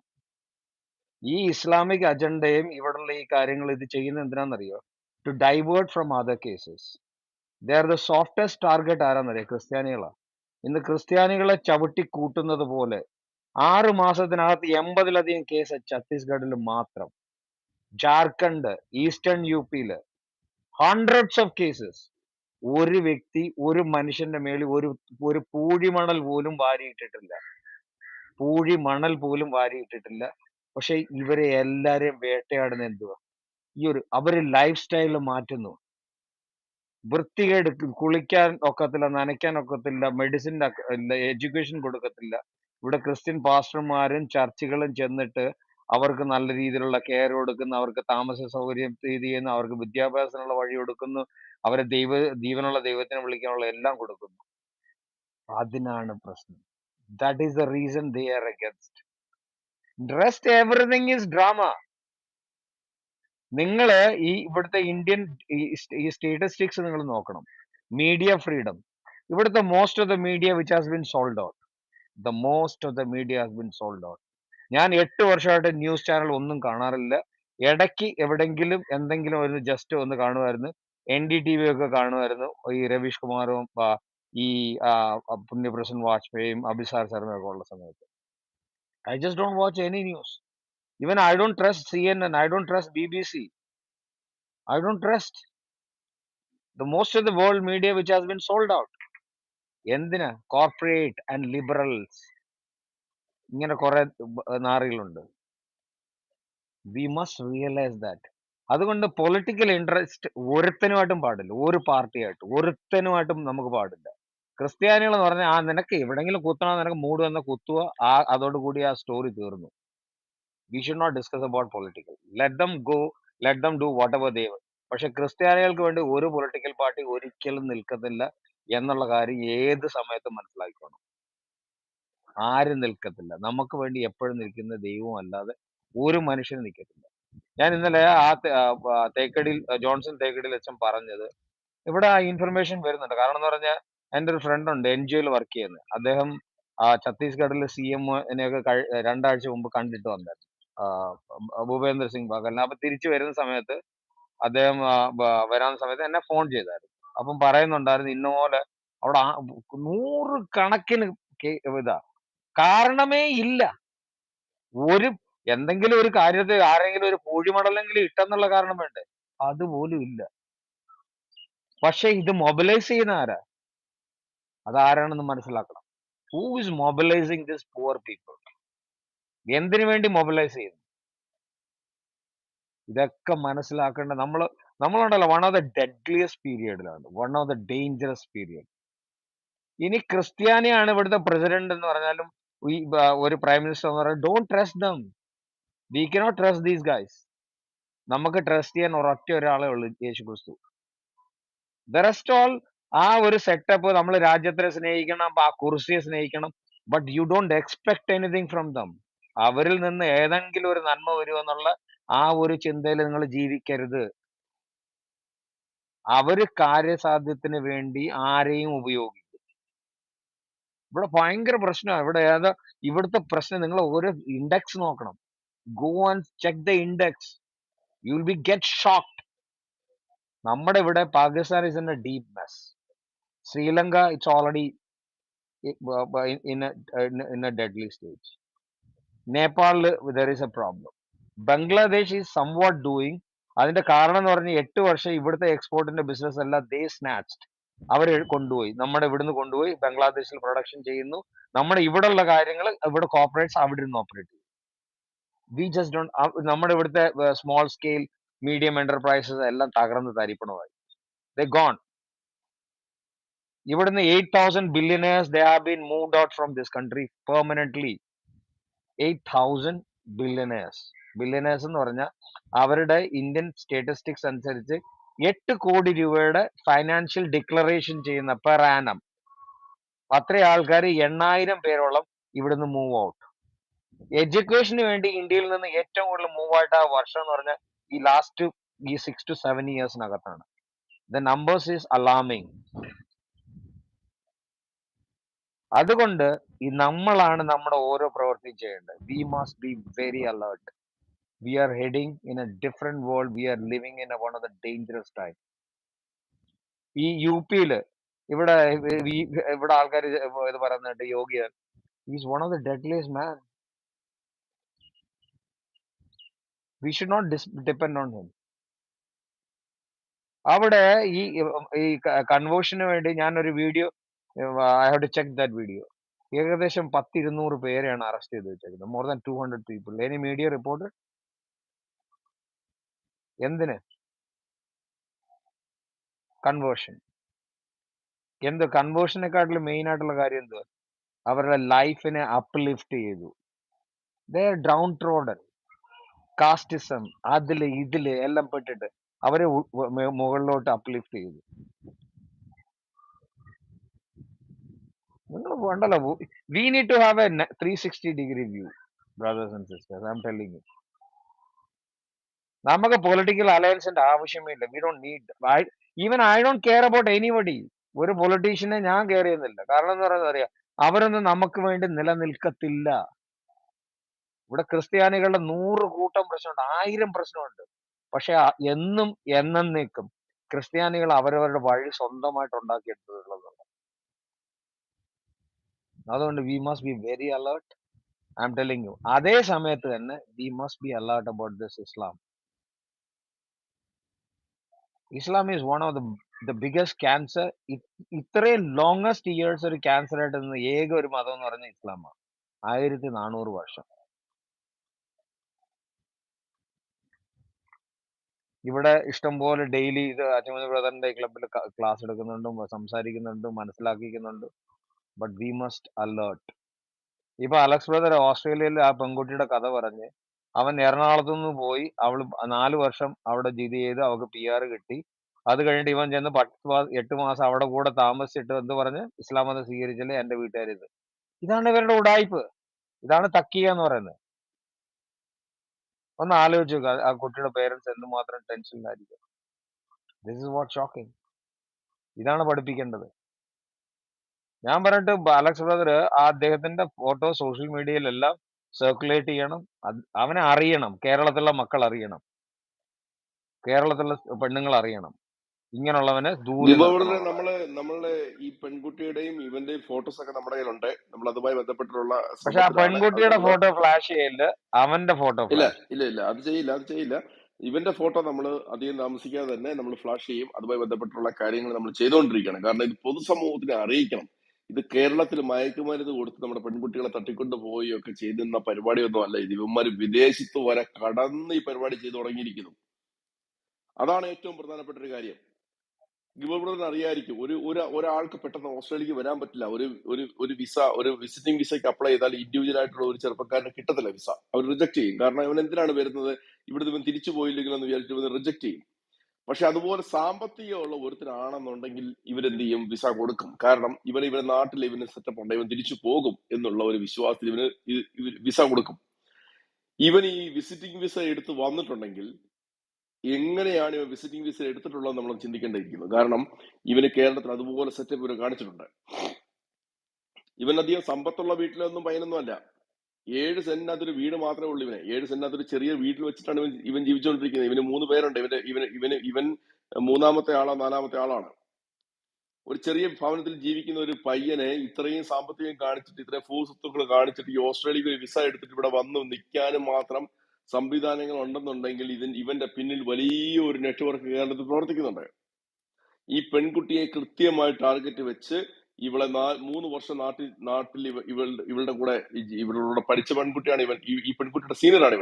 ഈ ഇസ്ലാമിക് അജണ്ടയും ഇവിടെയുള്ള ഈ കാര്യങ്ങൾ ഇത് ചെയ്യുന്നത് എന്തിനാണെന്നറിയോ? To divert from other cases. They are the softest target. ആരാന്നറിയോ? ക്രിസ്ത്യാനികളാണ്. ഇന്ന് ക്രിസ്ത്യാനികളെ ചവിട്ടി കൂട്ടുന്നത് പോലെ 6 മാസത്തിനകത്ത് 80-ലധികം കേസ് ഛത്തീസ്ഗഡിൽ മാത്രം. ജാർഖണ്ഡ്, ഈസ്റ്റേൺ UP-ല് ഹൺഡ്രഡ്സ് ഓഫ് കേസസ്. ഒരു വ്യക്തി, ഒരു മനുഷ്യന്റെ മേളിൽ ഒരു പൂഴിമണൽ പോലും വാരിയിട്ടിട്ടില്ല. പക്ഷെ ഇവരെ എല്ലാരെയും വേട്ടയാടുന്ന എന്തുവാ? അവര് ലൈഫ് സ്റ്റൈൽ മാറ്റുന്നു. വൃത്തികേട്, കുളിക്കാൻ ഒക്കത്തില്ല, നനയ്ക്കാൻ ഒക്കത്തില്ല, മെഡിസിൻ എഡ്യൂക്കേഷൻ കൊടുക്കത്തില്ല. ഇവിടെ ക്രിസ്ത്യൻ പാസ്റ്റർമാരും ചർച്ചുകളും ചെന്നിട്ട് അവർക്ക് നല്ല രീതിയിലുള്ള കെയർ കൊടുക്കുന്നു, അവർക്ക് താമസ സൗകര്യം ഇത് ചെയ്യുന്നു, അവർക്ക് വിദ്യാഭ്യാസത്തിനുള്ള വഴി കൊടുക്കുന്നു, അവരെ ജീവനുള്ള ദൈവത്തിനെ വിളിക്കാനുള്ള എല്ലാം കൊടുക്കുന്നു. അതിനാണ് പ്രശ്നം. That is the reason they are against. Rest everything is drama. നിങ്ങള് ഇവിടുത്തെ ഇന്ത്യൻ ഈ സ്റ്റാറ്റിസ്റ്റിക്സ് നിങ്ങൾ നോക്കണം. മീഡിയ ഫ്രീഡം, ഇവിടുത്തെ most of the media which has been sold out. ഞാൻ 8 വർഷമായിട്ട് ന്യൂസ് ചാനൽ ഒന്നും കാണാറില്ല. ഇടയ്ക്ക് എവിടെങ്കിലും എന്തെങ്കിലും ഒരു ജസ്റ്റ് ഒന്ന് കാണുമായിരുന്നു. NDTV ഒക്കെ കാണുമായിരുന്നു, ഈ രവീഷ് കുമാറും ഈ പുണ്യപ്രസൻ വാജ്പേയും അഭിസാർ ശർമ്മയൊക്കെ ഉള്ള സമയത്ത്. I just don't watch any news. Even I don't trust CNN. I don't trust BBC. I don't trust the most of the world media which has been sold out. എന്തിനാ? കോർപ്പറേറ്റ് ആൻഡ് ലിബറൽസ്, ഇങ്ങനെ കുറെ നാറികളുണ്ട്. We must realise that. അതുകൊണ്ട് political interest ഒരുത്തനുമായിട്ടും പാടില്ല, ഒരു പാർട്ടിയായിട്ടും ഒരുത്തനുമായിട്ടും നമുക്ക് പാടില്ല. ക്രിസ്ത്യാനികൾ എന്ന് പറഞ്ഞാൽ നിനക്ക് എവിടെങ്കിലും കുത്തണോ, നിനക്ക് മൂഡ് വന്ന കുത്തുക, അതോടുകൂടി ആ സ്റ്റോറി തീർന്നു. We should not discuss about political. Let them go, let them do whatever they. പക്ഷെ ക്രിസ്ത്യാനികൾക്ക് വേണ്ടി ഒരു പൊളിറ്റിക്കൽ പാർട്ടി ഒരിക്കലും നിൽക്കത്തില്ല എന്നുള്ള കാര്യം ഏത് സമയത്തും മനസ്സിലാക്കിക്കോണം. ആരും നിൽക്കത്തില്ല. നമുക്ക് വേണ്ടി എപ്പോഴും നിൽക്കുന്ന ദൈവം അല്ലാതെ ഒരു മനുഷ്യനും നിൽക്കത്തില്ല. ഞാൻ ഇന്നലെ തേക്കടിയിൽ, ജോൺസൺ തേക്കടിയിൽ അച്ഛൻ പറഞ്ഞത്, ഇവിടെ ആ ഇൻഫർമേഷൻ വരുന്നുണ്ട്. കാരണം എന്ന് പറഞ്ഞാൽ എൻ്റെ ഒരു ഫ്രണ്ട് ഉണ്ട് NGOയിൽ വർക്ക് ചെയ്യുന്നത്. അദ്ദേഹം ഛത്തീസ്ഗഡിലെ CM-നെയൊക്കെ 2 ആഴ്ച മുമ്പ് കണ്ടിട്ട് വന്നായിരുന്നു, ഭൂപേന്ദ്ര സിംഗ് ബാഗലിനെ. അപ്പൊ തിരിച്ചു വരുന്ന സമയത്ത് അദ്ദേഹം വരാൻ സമയത്ത് എന്നെ ഫോൺ ചെയ്തായിരുന്നു. അപ്പം പറയുന്നുണ്ടായിരുന്നു, ഇന്നപോലെ അവിടെ 100 കണക്കിന് ഇതാ, കാരണമേ ഇല്ല. ഒരു എന്തെങ്കിലും ഒരു കാര്യത്തിൽ ആരെങ്കിലും ഒരു പൂഴിമടലെങ്കിലും ഇട്ടെന്നുള്ള കാരണം വേണ്ടേ? അതുപോലും ഇല്ല. പക്ഷെ ഇത് മൊബിലൈസ് ചെയ്യുന്ന ആരാ? അതാരാണെന്ന് മനസ്സിലാക്കണം. Who is mobilising this poor people? എന്തിനു വേണ്ടി മൊബിലൈസ് ചെയ്യുന്നു? ഇതൊക്കെ മനസ്സിലാക്കേണ്ട നമ്മളുണ്ടല്ലോ, വൺ ഓഫ് ദ ഡെഡ്ലിയസ്റ്റ് പീരിയഡിലാണ്, one of the dangerous period. ഇനി ക്രിസ്ത്യാനിയാണ് ഇവിടുത്തെ പ്രസിഡന്റ് എന്ന് പറഞ്ഞാലും, ഒരു പ്രൈം മിനിസ്റ്റർ എന്ന് പറഞ്ഞാൽ, don't trust dum. We cannot trust these guys. നമുക്ക് ട്രസ്റ്റ് ചെയ്യാൻ ഒരൊറ്റ ഒരാളെ ഉള്ളൂ, യേശു ക്രിസ്തു. ദ റെസ്റ്റ് ഓൾ ആ ഒരു സെറ്റപ്പ്, നമ്മൾ രാജ്യത്തെ സ്നേഹിക്കണം, ആ കുർസിയെ സ്നേഹിക്കണം, but you don't expect anything from them. അവരിൽ നിന്ന് ഏതെങ്കിലും ഒരു നന്മ വരുമെന്നുള്ള ആ ഒരു ചിന്തയിൽ നിങ്ങൾ ജീവിക്കരുത്. അവര് കാര്യസാധ്യത്തിന് വേണ്ടി ആരെയും ഉപയോഗിക്കും. ഇവിടെ ഭയങ്കര പ്രശ്നമാണ്. ഇവിടുത്തെ പ്രശ്നം, നിങ്ങൾ ഒരു ഇൻഡെക്സ് നോക്കണം. Go and check the index, you will be get shocked. നമ്മുടെ ഇവിടെ Pakistan is in a deep mess. Sri Lanka it's already in a deadly stage. Nepal there is a problem. Bangladesh is somewhat doing. അതിന്റെ കാരണം എന്ന് പറഞ്ഞാൽ 8 വർഷം ഇവിടുത്തെ എക്സ്പോർട്ടിന്റെ business എല്ലാം ദേ snatched. അവർ കൊണ്ടുപോയി, നമ്മുടെ ഇവിടുന്ന് കൊണ്ടുപോയി ബംഗ്ലാദേശിൽ പ്രൊഡക്ഷൻ ചെയ്യുന്നു. നമ്മുടെ ഇവിടെ ഉള്ള കാര്യങ്ങൾ ഇവിടെ കോർപ്പറേറ്റ്സ് അവിടെ നിന്ന് ഓപ്പറേറ്റ് ചെയ്യും. We just don't. നമ്മുടെ ഇവിടുത്തെ സ്മോൾ സ്കെയിൽ മീഡിയം എന്റർപ്രൈസസ് എല്ലാം തകർന്ന് തരിപ്പണമായി. ദേ ഗോൺ. ഇവിടുന്ന് 8,000 billionaires they have been moved out from this country permanently. 8,000 billionaires. Billionaires എന്ന് പറഞ്ഞാൽ അവരുടെ ഇന്ത്യൻ സ്റ്റാറ്റിസ്റ്റിക്സ് അനുസരിച്ച് 8 കോടി രൂപയുടെ ഫൈനാൻഷ്യൽ ഡിക്ലറേഷൻ ചെയ്യുന്ന പെർ ആനം അത്ര ആൾക്കാർ 8,000 പേരോളം ഇവിടുന്ന് മൂവ് ഔട്ട്. എഡ്യൂക്കേഷന് വേണ്ടി ഇന്ത്യയിൽ നിന്ന് ഏറ്റവും കൂടുതൽ മൂവ് ആയിട്ട് ആ വർഷം എന്ന് പറഞ്ഞാൽ ഈ 6 to 7 ഇയേഴ്സിനകത്താണ്. The numbers is alarming. അതുകൊണ്ട് നമ്മളാണ് നമ്മുടെ ഓരോ പ്രവൃത്തിയും ചെയ്യേണ്ടത്. We must be very alert. We are heading in a different world. We are living in one of the dangerous time. ഈ UP-യില് ഇവിടെ ആൾക്കാർ ഇത് പറയുന്നുണ്ട്, Yogi is one of the deadliest man. We should not depend on him. അവിടെ ഈ കൺവേർഷന് വേണ്ടി ഞാനൊരു video, I have to check that video. ഏകദേശം 100-200 പേരെയാണ് അറസ്റ്റ് ചെയ്ത് വെച്ചേക്കുന്നത്. More than 200 people. Any media report? എന്തിന്? കൺവേർഷൻ. എന്ത് കൺവേർഷനെക്കാട്ടിലും മെയിൻ ആയിട്ടുള്ള കാര്യം എന്തുവാ? അവരുടെ ലൈഫിനെ അപ്ലിഫ്റ്റ് ചെയ്തു. ദേ ഡൗൺ ട്രോഡൻ. കാസ്റ്റിസം ഇതില് എല്ലാം പെട്ടിട്ട് അവരെ മുകളിലോട്ട് അപ്ലിഫ്റ്റ് ചെയ്തു. നിങ്ങൾ വേണ്ടല്ലോ. We need to have a 360-degree view, brothers and sisters. I am telling you. നമുക്ക് പൊളിറ്റിക്കൽ അലയൻസിന്റെ ആവശ്യമേ ഇല്ല. We don't need. Even I don't care about anybody. ഒരു പൊളിറ്റീഷ്യനെ ഞാൻ കെയർ ചെയ്യുന്നില്ല. കാരണം എന്ന് പറയുന്നത് അറിയാം, അവരൊന്നും നമുക്ക് വേണ്ടി നിലനിൽക്കത്തില്ല. ഇവിടെ ക്രിസ്ത്യാനികളുടെ 100 കൂട്ടം പ്രശ്നമുണ്ട്, 1000 പ്രശ്നമുണ്ട്. പക്ഷെ എന്നും എന്നേക്കും ക്രിസ്ത്യാനികൾ അവരവരുടെ വഴി സ്വന്തമായിട്ട് ഉണ്ടാക്കിയെടുത്തിട്ടുള്ളത്. അതുകൊണ്ട് V must be very alert. I am telling U. അതേ സമയത്ത് തന്നെ V must B alert about this Islam. Islam is one of the biggest cancer. ഇത്രയും ലോങ്സ്റ്റ് ഇയേഴ്സ് ഒരു ക്യാൻസർ ആയിട്ട് നിന്ന ഏക ഒരു മതം എന്ന് പറഞ്ഞാൽ ഇസ്ലാമാണ്. 1400 വർഷം. ഇവിടെ ഇഷ്ടംപോലെ ഡെയിലി ഇത് അജ്മൽ ബ്രദറിന്റെ ക്ലബിൽ ക്ലാസ് എടുക്കുന്നുണ്ടും സംസാരിക്കുന്നുണ്ടും മനസ്സിലാക്കിക്കുന്നുണ്ട്. But we must alert. ഇപ്പൊ അലക്സ് ബ്രദർ ഓസ്ട്രേലിയയിൽ ആ പെൺകുട്ടിയുടെ കഥ പറഞ്ഞ് അവൻ എറണാകുളത്ത് നിന്ന് പോയി, അവള് 4 വർഷം അവിടെ ജിത് ചെയ്ത് അവൾക്ക് PR കിട്ടി. അത് കഴിഞ്ഞിട്ട് ഇവൻ ചെന്ന് 8 മാസം അവിടെ കൂടെ താമസിച്ചിട്ട് എന്ത് പറഞ്ഞ് ഇസ്ലാം മതം സ്വീകരിച്ചില്ലേ എന്റെ വീട്ടുകാരിത്. ഇതാണ് ഇവരുടെ ഉടായ്പ്. ഇതാണ് തക്കിയ എന്ന് പറയുന്നത്. ഒന്ന് ആലോചിച്ച് നോക്കുക, ആ കുട്ടിയുടെ പേരൻസ് എന്തുമാത്രം ടെൻഷനിലായിരിക്കും. This is what shocking. ഇതാണ് പഠിപ്പിക്കേണ്ടത്. ഞാൻ പറഞ്ഞിട്ട് അലക്സ് ബ്രദർ ആ അദ്ദേഹത്തിന്റെ ഫോട്ടോ സോഷ്യൽ മീഡിയയിലെല്ലാം സർക്കുലേറ്റ് ചെയ്യണം. അവനെ അറിയണം, കേരളത്തിലുള്ള മക്കൾ അറിയണം, കേരളത്തിലുള്ള പെണ്ണുങ്ങൾ അറിയണം. ഇങ്ങനെയുള്ളവനെ ദൂരെ നിർത്തണം. നമ്മള് ഈ പെൺകുട്ടിയുടെയും ഇവന്റെയും ഫോട്ടോസ് ഒക്കെ നമ്മുടെ കയ്യിലുണ്ട്. നമ്മൾ അതുമായി ബന്ധപ്പെട്ടുള്ള പക്ഷെ ആ ശ്രമത്തിലാണ്. അത് പെൺകുട്ടിയുടെ നമ്മള് ഫോട്ടോ ഫ്ലാഷ് ചെയ്യില്ല, അവന്റെ ഫോട്ടോ ഇല്ല ഫ്ലാഷ്. ഇല്ല ഇല്ല അത് ചെയ്യില്ല. ഇവന്റെ ഫോട്ടോ നമ്മൾ അധികം താമസിക്കാതെ തന്നെ നമ്മൾ ഫ്ലാഷ് ചെയ്യും. അതുമായി ബന്ധപ്പെട്ടുള്ള കാര്യങ്ങൾ നമ്മൾ ചെയ്തുകൊണ്ടിരിക്കുകയാണ്. കാരണം ഇത് പൊതുസമൂഹത്തിനെ അറിയിക്കണം. ഇത് കേരളത്തിൽ മയക്കുമരുന്ന് കൊടുത്ത് നമ്മുടെ പെൺകുട്ടികളെ തട്ടിക്കൊണ്ട് പോവുകയൊക്കെ ചെയ്യുന്ന പരിപാടിയൊന്നും അല്ല ഇത്. ഇവന്മാര് വിദേശത്ത് വരെ കടന്ന് ഈ പരിപാടി ചെയ്തു തുടങ്ങിയിരിക്കുന്നു. അതാണ് ഏറ്റവും പ്രധാനപ്പെട്ട ഒരു കാര്യം. ഗിബോബ്രദറിന് അറിയായിരിക്കും, ഒരാൾക്ക് പെട്ടെന്ന് ഓസ്ട്രേലിയക്ക് വരാൻ പറ്റില്ല. ഒരു വിസിറ്റിംഗ് വിസയ്ക്ക് അപ്ലൈ ചെയ്താൽ ഇൻഡിവിജ്വൽ ആയിട്ടുള്ള ഒരു ചെറുപ്പക്കാരന് കിട്ടത്തില്ല വിസ. അവർ റിജക്ട് ചെയ്യും. കാരണം ഇവൻ എന്തിനാണ് വരുന്നത്, ഇവിടുന്ന് ഇവൻ തിരിച്ചു പോയില്ലെങ്കിൽ എന്ന് വിചാരിച്ചു ഇവൻ റിജക്ട് ചെയ്യും. പക്ഷെ അതുപോലെ സാമ്പത്തികമുള്ള ഒരുത്തരാണെന്നുണ്ടെങ്കിൽ ഇവരെന്ത് ചെയ്യും, വിസ കൊടുക്കും. കാരണം ഇവരെ നാട്ടിൽ ഇവന് സെറ്റപ്പ് ഉണ്ട്, ഇവൻ തിരിച്ചു പോകും എന്നുള്ള ഒരു വിശ്വാസത്തിൽ ഇവന് വിസ കൊടുക്കും. ഇവൻ ഈ വിസിറ്റിംഗ് വിസ എടുത്ത് വന്നിട്ടുണ്ടെങ്കിൽ എങ്ങനെയാണ് ഇവൻ വിസിറ്റിംഗ് വിസ എടുത്തിട്ടുള്ളത് നമ്മൾ ചിന്തിക്കേണ്ടിയിരിക്കുന്നു. കാരണം ഇവന് കേരളത്തിൽ അതുപോലെ സെറ്റപ്പ് ഇവർ കാണിച്ചിട്ടുണ്ട്. ഇവൻ അധികം സമ്പത്തുള്ള വീട്ടിലൊന്നും പയ്യനൊന്നും അല്ല. 7 സെന്റിനകത്തൊരു വീട് മാത്രമേ ഉള്ളൂ ഇവന്. 7 സെന്റിനകത്തൊരു ചെറിയ വീട്ടിൽ വെച്ചിട്ടാണ് ഇവൻ ജീവിച്ചുകൊണ്ടിരിക്കുന്നത്. ഇവന് 3 പേരുണ്ട്. ഇവൻ 3-ാമത്തെ ആളോ 4-ാമത്തെ ആളാണ്. ഒരു ചെറിയ ഭവനത്തിൽ ജീവിക്കുന്ന ഒരു പയ്യനെ ഇത്രയും സാമ്പത്തികം കാണിച്ചിട്ട്, ഇത്രയും ഭൂസ്വത്തുക്കൾ കാണിച്ചിട്ട് ഈ ഓസ്ട്രേലിയക്ക് ഒരു വിസ എടുത്തിട്ട് ഇവിടെ വന്ന് നിൽക്കാനും മാത്രം സംവിധാനങ്ങൾ ഉണ്ടെന്നുണ്ടെങ്കിൽ ഇവന്റെ പിന്നിൽ വലിയ ഒരു നെറ്റ്വർക്ക് കേരളത്തിൽ പ്രവർത്തിക്കുന്നുണ്ട്. ഈ പെൺകുട്ടിയെ കൃത്യമായി ടാർഗറ്റ് വെച്ച് ഇവളെ 3 വർഷം നാട്ടിൽ ഇവളുടെ കൂടെ പഠിച്ച പെൺകുട്ടിയാണ് ഇവൻ. ഈ പെൺകുട്ടിയുടെ സീനിയറാണ്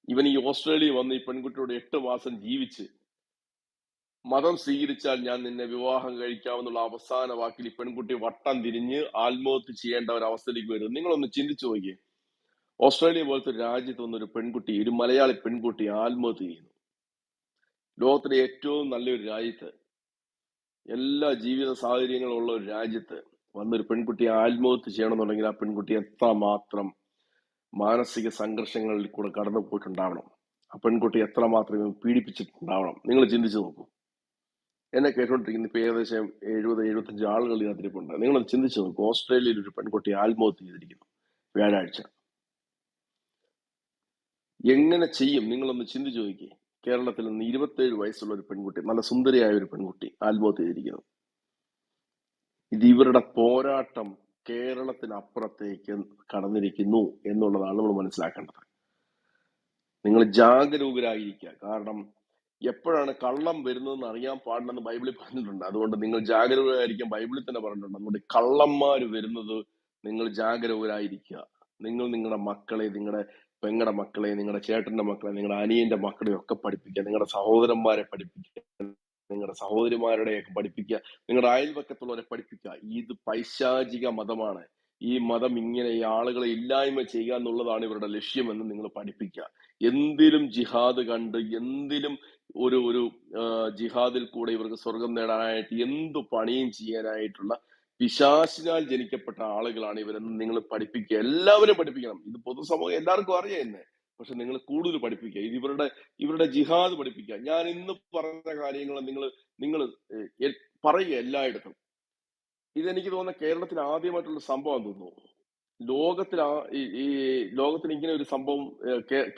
ഇവൻ ഈ ഓസ്ട്രേലിയ വന്ന് ഈ പെൺകുട്ടിയോട് 8 മാസം ജീവിച്ച് മതം സ്വീകരിച്ചാൽ ഞാൻ നിന്നെ വിവാഹം കഴിക്കാമെന്നുള്ള അവസാന വാക്കിൽ ഈ പെൺകുട്ടി വട്ടം തിരിഞ്ഞ് ആത്മഹത്യ ചെയ്യേണ്ട ഒരു അവസ്ഥയിലേക്ക് വരും. നിങ്ങളൊന്ന് ചിന്തിച്ചു നോക്കിയേ. ഓസ്ട്രേലിയ പോലത്തെ രാജ്യത്ത് വന്നൊരു പെൺകുട്ടി, ഒരു മലയാളി പെൺകുട്ടി ആത്മഹത്യ ചെയ്യുന്നു. ലോകത്തിലെ ഏറ്റവും നല്ലൊരു രാജ്യത്ത്, എല്ലാ ജീവിത സാഹചര്യങ്ങളും ഉള്ള ഒരു രാജ്യത്ത് വന്നൊരു പെൺകുട്ടി ആത്മഹത്യ ചെയ്യണമെന്നുണ്ടെങ്കിൽ ആ പെൺകുട്ടി എത്രമാത്രം മാനസിക സംഘർഷങ്ങളിൽ കൂടെ കടന്നു പോയിട്ടുണ്ടാവണം, ആ പെൺകുട്ടി എത്രമാത്രം പീഡിപ്പിച്ചിട്ടുണ്ടാവണം. നിങ്ങൾ ചിന്തിച്ചു നോക്കൂ. എന്നെ കേട്ടോണ്ടിരിക്കുന്ന ഇപ്പൊ ഏകദേശം 70-75 ആളുകൾ ഇതിനകത്തിരിപ്പുണ്ട്. നിങ്ങളത് ചിന്തിച്ചു നോക്കൂ. ഓസ്ട്രേലിയയിൽ ഒരു പെൺകുട്ടി ആത്മഹത്യ ചെയ്തിരിക്കുന്നു വ്യാഴാഴ്ച. എങ്ങനെ ചെയ്യും നിങ്ങളൊന്ന് ചിന്തിച്ചു നോക്കി. കേരളത്തിൽ നിന്ന് 27 വയസ്സുള്ള ഒരു പെൺകുട്ടി, നല്ല സുന്ദരിയായ ഒരു പെൺകുട്ടി ആത്മഹത്യ ചെയ്തിരിക്കുന്നു. ഇത് ഇവരുടെ പോരാട്ടം കേരളത്തിനപ്പുറത്തേക്ക് കടന്നിരിക്കുന്നു എന്നുള്ളതാണ് നമ്മൾ മനസ്സിലാക്കേണ്ടത്. നിങ്ങൾ ജാഗരൂകരായിരിക്കുക. കാരണം എപ്പോഴാണ് കള്ളം വരുന്നതെന്ന് അറിയാൻ പാടില്ലെന്ന് ബൈബിളിൽ പറഞ്ഞിട്ടുണ്ട്. അതുകൊണ്ട് നിങ്ങൾ ജാഗരൂകരായിരിക്കാൻ ബൈബിളിൽ തന്നെ പറഞ്ഞിട്ടുണ്ട്. അതുകൊണ്ട് കള്ളന്മാർ വരുന്നത് നിങ്ങൾ ജാഗരൂകരായിരിക്കുക. നിങ്ങൾ നിങ്ങളുടെ മക്കളെ, നിങ്ങളുടെ പെങ്ങളുടെ മക്കളെ, നിങ്ങളുടെ ചേട്ടന്റെ മക്കളെ, നിങ്ങളുടെ അനിയന്റെ മക്കളെ ഒക്കെ പഠിപ്പിക്കുക. നിങ്ങളുടെ സഹോദരന്മാരെ പഠിപ്പിക്കുക, നിങ്ങളുടെ സഹോദരിമാരുടെയൊക്കെ പഠിപ്പിക്കുക, നിങ്ങളുടെ അയൽവക്കത്തുള്ളവരെ പഠിപ്പിക്കുക. ഇത് പൈശാചിക മതമാണ്. ഈ മതം ഇങ്ങനെ ഈ ആളുകളെ ഇല്ലായ്മ ചെയ്യുക എന്നുള്ളതാണ് ഇവരുടെ ലക്ഷ്യമെന്ന് നിങ്ങൾ പഠിപ്പിക്കുക. എന്തിലും ജിഹാദ് കണ്ട്, എന്തിലും ഒരു ജിഹാദിൽ കൂടെ ഇവർക്ക് സ്വർഗം നേടാനായിട്ട് എന്തു പണിയും ചെയ്യാനായിട്ടുള്ള പിശാചിനാൽ ജനിക്കപ്പെട്ട ആളുകളാണ് ഇവരെന്ന് നിങ്ങൾ പഠിപ്പിക്കുക. എല്ലാവരും പഠിപ്പിക്കണം. ഇത് പൊതുസമൂഹം എല്ലാവർക്കും അറിയാം എന്നെ. പക്ഷെ നിങ്ങൾ കൂടുതൽ പഠിപ്പിക്കുക. ഇത് ഇവരുടെ ജിഹാദ് പഠിപ്പിക്കുക. ഞാൻ ഇന്ന് പറഞ്ഞ കാര്യങ്ങൾ നിങ്ങൾ പറയുക എല്ലായിടത്തും. ഇതെനിക്ക് തോന്നുന്ന കേരളത്തിൽ ആദ്യമായിട്ടുള്ള സംഭവം തോന്നുന്നു. ലോകത്തിൽ ഇങ്ങനെ ഒരു സംഭവം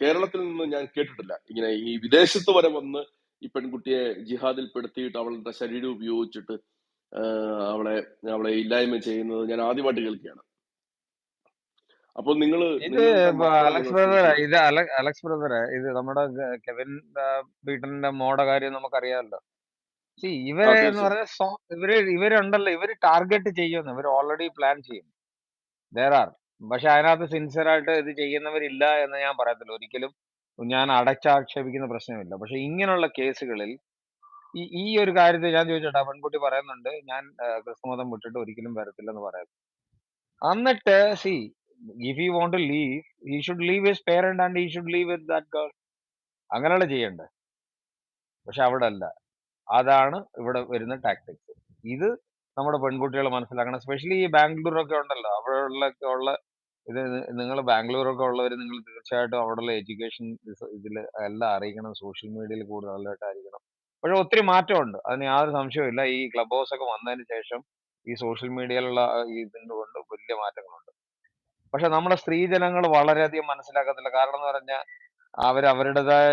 കേരളത്തിൽ നിന്ന് ഞാൻ കേട്ടിട്ടില്ല. ഇങ്ങനെ ഈ വിദേശത്ത് വരെ വന്ന് ഈ പെൺകുട്ടിയെ ജിഹാദിൽ പെടുത്തിയിട്ട് അവളുടെ ശരീരം ഉപയോഗിച്ചിട്ട് അവളെ ഇല്ലായ്മ ചെയ്യുന്നത് ഞാൻ ആദ്യമായിട്ട് കേൾക്കുകയാണ്. അപ്പോൾ ഇത് നിങ്ങളുടെ മക്കളെ അലക്സ് നിങ്ങൾ ബ്രദറെ, ശ്രദ്ധിക്കണം. അലക്സ് ബ്രദറെ, ഇത് നമ്മുടെ കെവിൻ പീറ്ററിന്റെ മോടെ കാര്യം നമുക്കറിയാമല്ലോ. ഇവരെ എന്ന് തീർച്ചയായും. പറഞ്ഞാൽ ഇവരുണ്ടല്ലോ, ഇവര് ടാർഗറ്റ് ചെയ്യുന്നു, ഇവർ ഓൾറെഡി പ്ലാൻ ചെയ്യും. പക്ഷെ അതിനകത്ത് സിൻസിയർ ആയിട്ട് ഇത് ചെയ്യുന്നവരില്ല എന്ന് ഞാൻ പറയത്തില്ല ഒരിക്കലും. ഞാൻ അടച്ചാക്ഷേപിക്കുന്ന പ്രശ്നമില്ല. പക്ഷെ ഇങ്ങനെയുള്ള കേസുകളിൽ ഈ ഒരു കാര്യത്തിൽ ഞാൻ ചോദിച്ചോട്ടെ, ആ പെൺകുട്ടി പറയുന്നുണ്ട് ഞാൻ ക്രിസ്തുമതം വിട്ടിട്ട് ഒരിക്കലും വരത്തില്ലെന്ന് പറയാം. എന്നിട്ട് if he want to leave, he should leave his parent and he should leave with that girl. അങ്ങനെയുള്ള ചെയ്യണ്ടേ. പക്ഷെ അവിടെ അല്ല. അതാണ് ഇവിടെ വരുന്ന ടാക്ടിക്സ്. ഇത് നമ്മുടെ പെൺകുട്ടികൾ മനസ്സിലാക്കണം. എസ്പെഷ്യലി ഈ ബാംഗ്ലൂരൊക്കെ ഉണ്ടല്ലോ, ഉള്ള ഇത് നിങ്ങൾ ബാംഗ്ലൂരൊക്കെ ഉള്ളവർ, നിങ്ങൾ തീർച്ചയായിട്ടും അവിടെയുള്ള എഡ്യൂക്കേഷൻ ഇതിൽ എല്ലാം അറിയിക്കണം. സോഷ്യൽ മീഡിയയിൽ കൂടുതലായിട്ട് അറിയിക്കണം. പക്ഷെ ഒത്തിരി മാറ്റമുണ്ട്, അതിന് യാതൊരു സംശയമില്ല. ഈ ക്ലബ് ഹൗസ് ഒക്കെ വന്നതിന് ശേഷം ഈ സോഷ്യൽ മീഡിയയിലുള്ള ഇതിൻ്റെ കൊണ്ട് വലിയ മാറ്റങ്ങളുണ്ട്. പക്ഷെ നമ്മുടെ സ്ത്രീജനങ്ങൾ വളരെയധികം മനസ്സിലാക്കത്തില്ല. കാരണം എന്ന് പറഞ്ഞാൽ അവരുടേതായ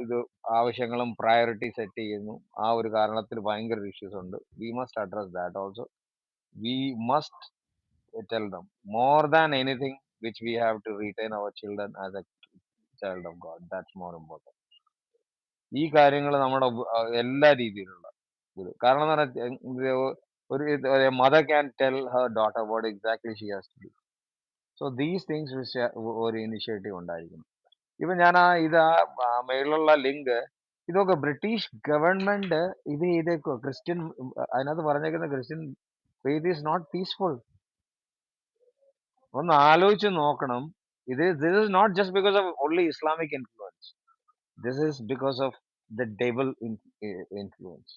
ഇത് ആവശ്യങ്ങളും പ്രയോറിറ്റി സെറ്റ് ചെയ്യുന്നു. ആ ഒരു കാരണത്തിൽ ഭയങ്കര ഇഷ്യൂസ് ഉണ്ട്. We must address that also. We must tell them more than anything which we have to retain our children as a child of God. That's more important. ഈ കാര്യങ്ങൾ നമ്മുടെ എല്ലാ രീതിയിലുള്ള ഇത്. കാരണം എന്ന് പറഞ്ഞാൽ ഒരു mother can tell her daughter what exactly she has to do. So these things ഒരു ഇനിഷ്യേറ്റീവ് ഉണ്ടായിരിക്കണം. ഇപ്പൊ ഞാൻ മേളിലുള്ള ലിങ്ക് ഇതൊക്കെ ബ്രിട്ടീഷ് ഗവൺമെന്റ് ഇത് ചെയ്തേക്കോ. ക്രിസ്ത്യൻ അതിനകത്ത് പറഞ്ഞേക്കുന്ന Christian faith is not peaceful. ഒന്ന് ആലോചിച്ച് നോക്കണം. this is not just because of only Islamic influence. This is because of the devil influence.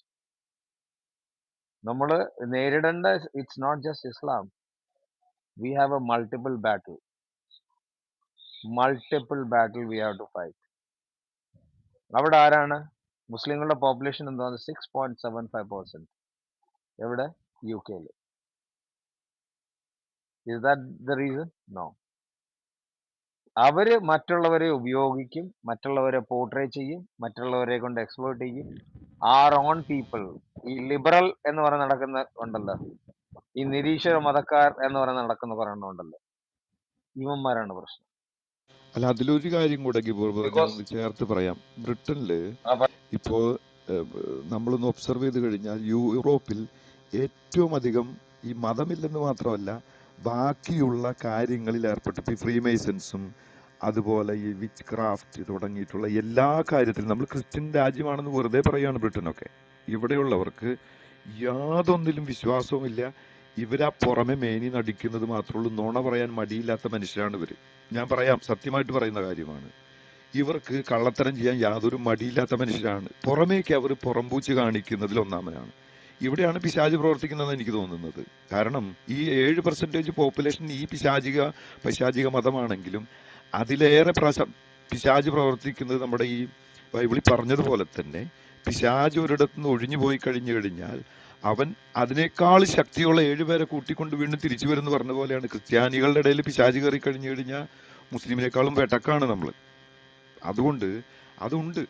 നമ്മൾ നേരിടേണ്ട, it's not just Islam. We have a multiple battle we have to fight. അവിടെ ആരാണ്? മുസ്ലിങ്ങളുടെ population എന്താണ്? 6.75%. എവിടെ? UK. Is that the reason? No. അവര് മറ്റുള്ളവരെ ഉപയോഗിക്കും, മറ്റുള്ളവരെ പോർട്രേ ചെയ്യും, മറ്റുള്ളവരെ കൊണ്ട് എക്സ്പ്ലോയിറ്റ് ചെയ്യും. ആർ ഓൺ പീപ്പിൾ, ഈ ലിബറൽ എന്ന് പറഞ്ഞ് നടക്കുന്ന ഉണ്ടല്ലോ, ഈ നിരീശ്വര മതക്കാർ എന്ന് പറഞ്ഞ് നടക്കുന്ന പറയണുണ്ടല്ലോ, ഇവന്മാരാണ് പ്രശ്നം. അല്ല, അതിലൊരു കാര്യം കൂടെ ഞാനൊന്ന് ചേർത്ത് പറയാം. ബ്രിട്ടനില് ഇപ്പോ നമ്മളൊന്ന് ഒബ്സർവ് ചെയ്ത് കഴിഞ്ഞാൽ യൂറോപ്പിൽ ഏറ്റവും അധികം ഈ മതമില്ലെന്ന് മാത്രമല്ല, ബാക്കിയുള്ള കാര്യങ്ങളിൽ ഏർപ്പെട്ട് ഈ ഫ്രീമേസൺസും അതുപോലെ ഈ വിച്ച് ക്രാഫ്റ്റ് തുടങ്ങിയിട്ടുള്ള എല്ലാ കാര്യത്തിലും, നമ്മൾ ക്രിസ്ത്യൻ രാജ്യമാണെന്ന് വെറുതെ പറയുകയാണ് ബ്രിട്ടനൊക്കെ, ഇവിടെയുള്ളവർക്ക് യാതൊന്നിലും വിശ്വാസവുമില്ല. ഇവരാ പുറമെ മേനി നടിക്കുന്നത് മാത്രമുള്ളൂ. നുണ പറയാൻ മടിയില്ലാത്ത മനുഷ്യരാണ് ഇവർ. ഞാൻ പറയാം, സത്യമായിട്ട് പറയുന്ന കാര്യമാണ്. ഇവർക്ക് കള്ളത്തരം ചെയ്യാൻ യാതൊരു മടിയില്ലാത്ത മനുഷ്യരാണ്. പുറമേക്ക് അവർ പുറംപൂച്ച് കാണിക്കുന്നതിൽ ഒന്നാമനാണ്. ഇവിടെയാണ് പിശാച് പ്രവർത്തിക്കുന്നതെന്ന് എനിക്ക് തോന്നുന്നത്. കാരണം ഈ 7% പോപ്പുലേഷൻ ഈ പൈശാചിക മതമാണെങ്കിലും അതിലേറെ പിശാച് പ്രവർത്തിക്കുന്നത് നമ്മുടെ ഈ ബൈബിളിൽ പറഞ്ഞതുപോലെ തന്നെ, പിശാച് ഒരിടത്തു നിന്ന് ഒഴിഞ്ഞു പോയി കഴിഞ്ഞു കഴിഞ്ഞാൽ അവൻ അതിനേക്കാൾ ശക്തിയുള്ള 7 പേരെ കൂട്ടിക്കൊണ്ട് വീണ്ടും തിരിച്ചു വരുമെന്ന് പറഞ്ഞ പോലെയാണ്. ക്രിസ്ത്യാനികളുടെ ഇടയിൽ പിശാച് കയറി കഴിഞ്ഞു കഴിഞ്ഞാൽ മുസ്ലിമിനേക്കാളും വെട്ടക്കാണ് നമ്മൾ. അതുണ്ട്.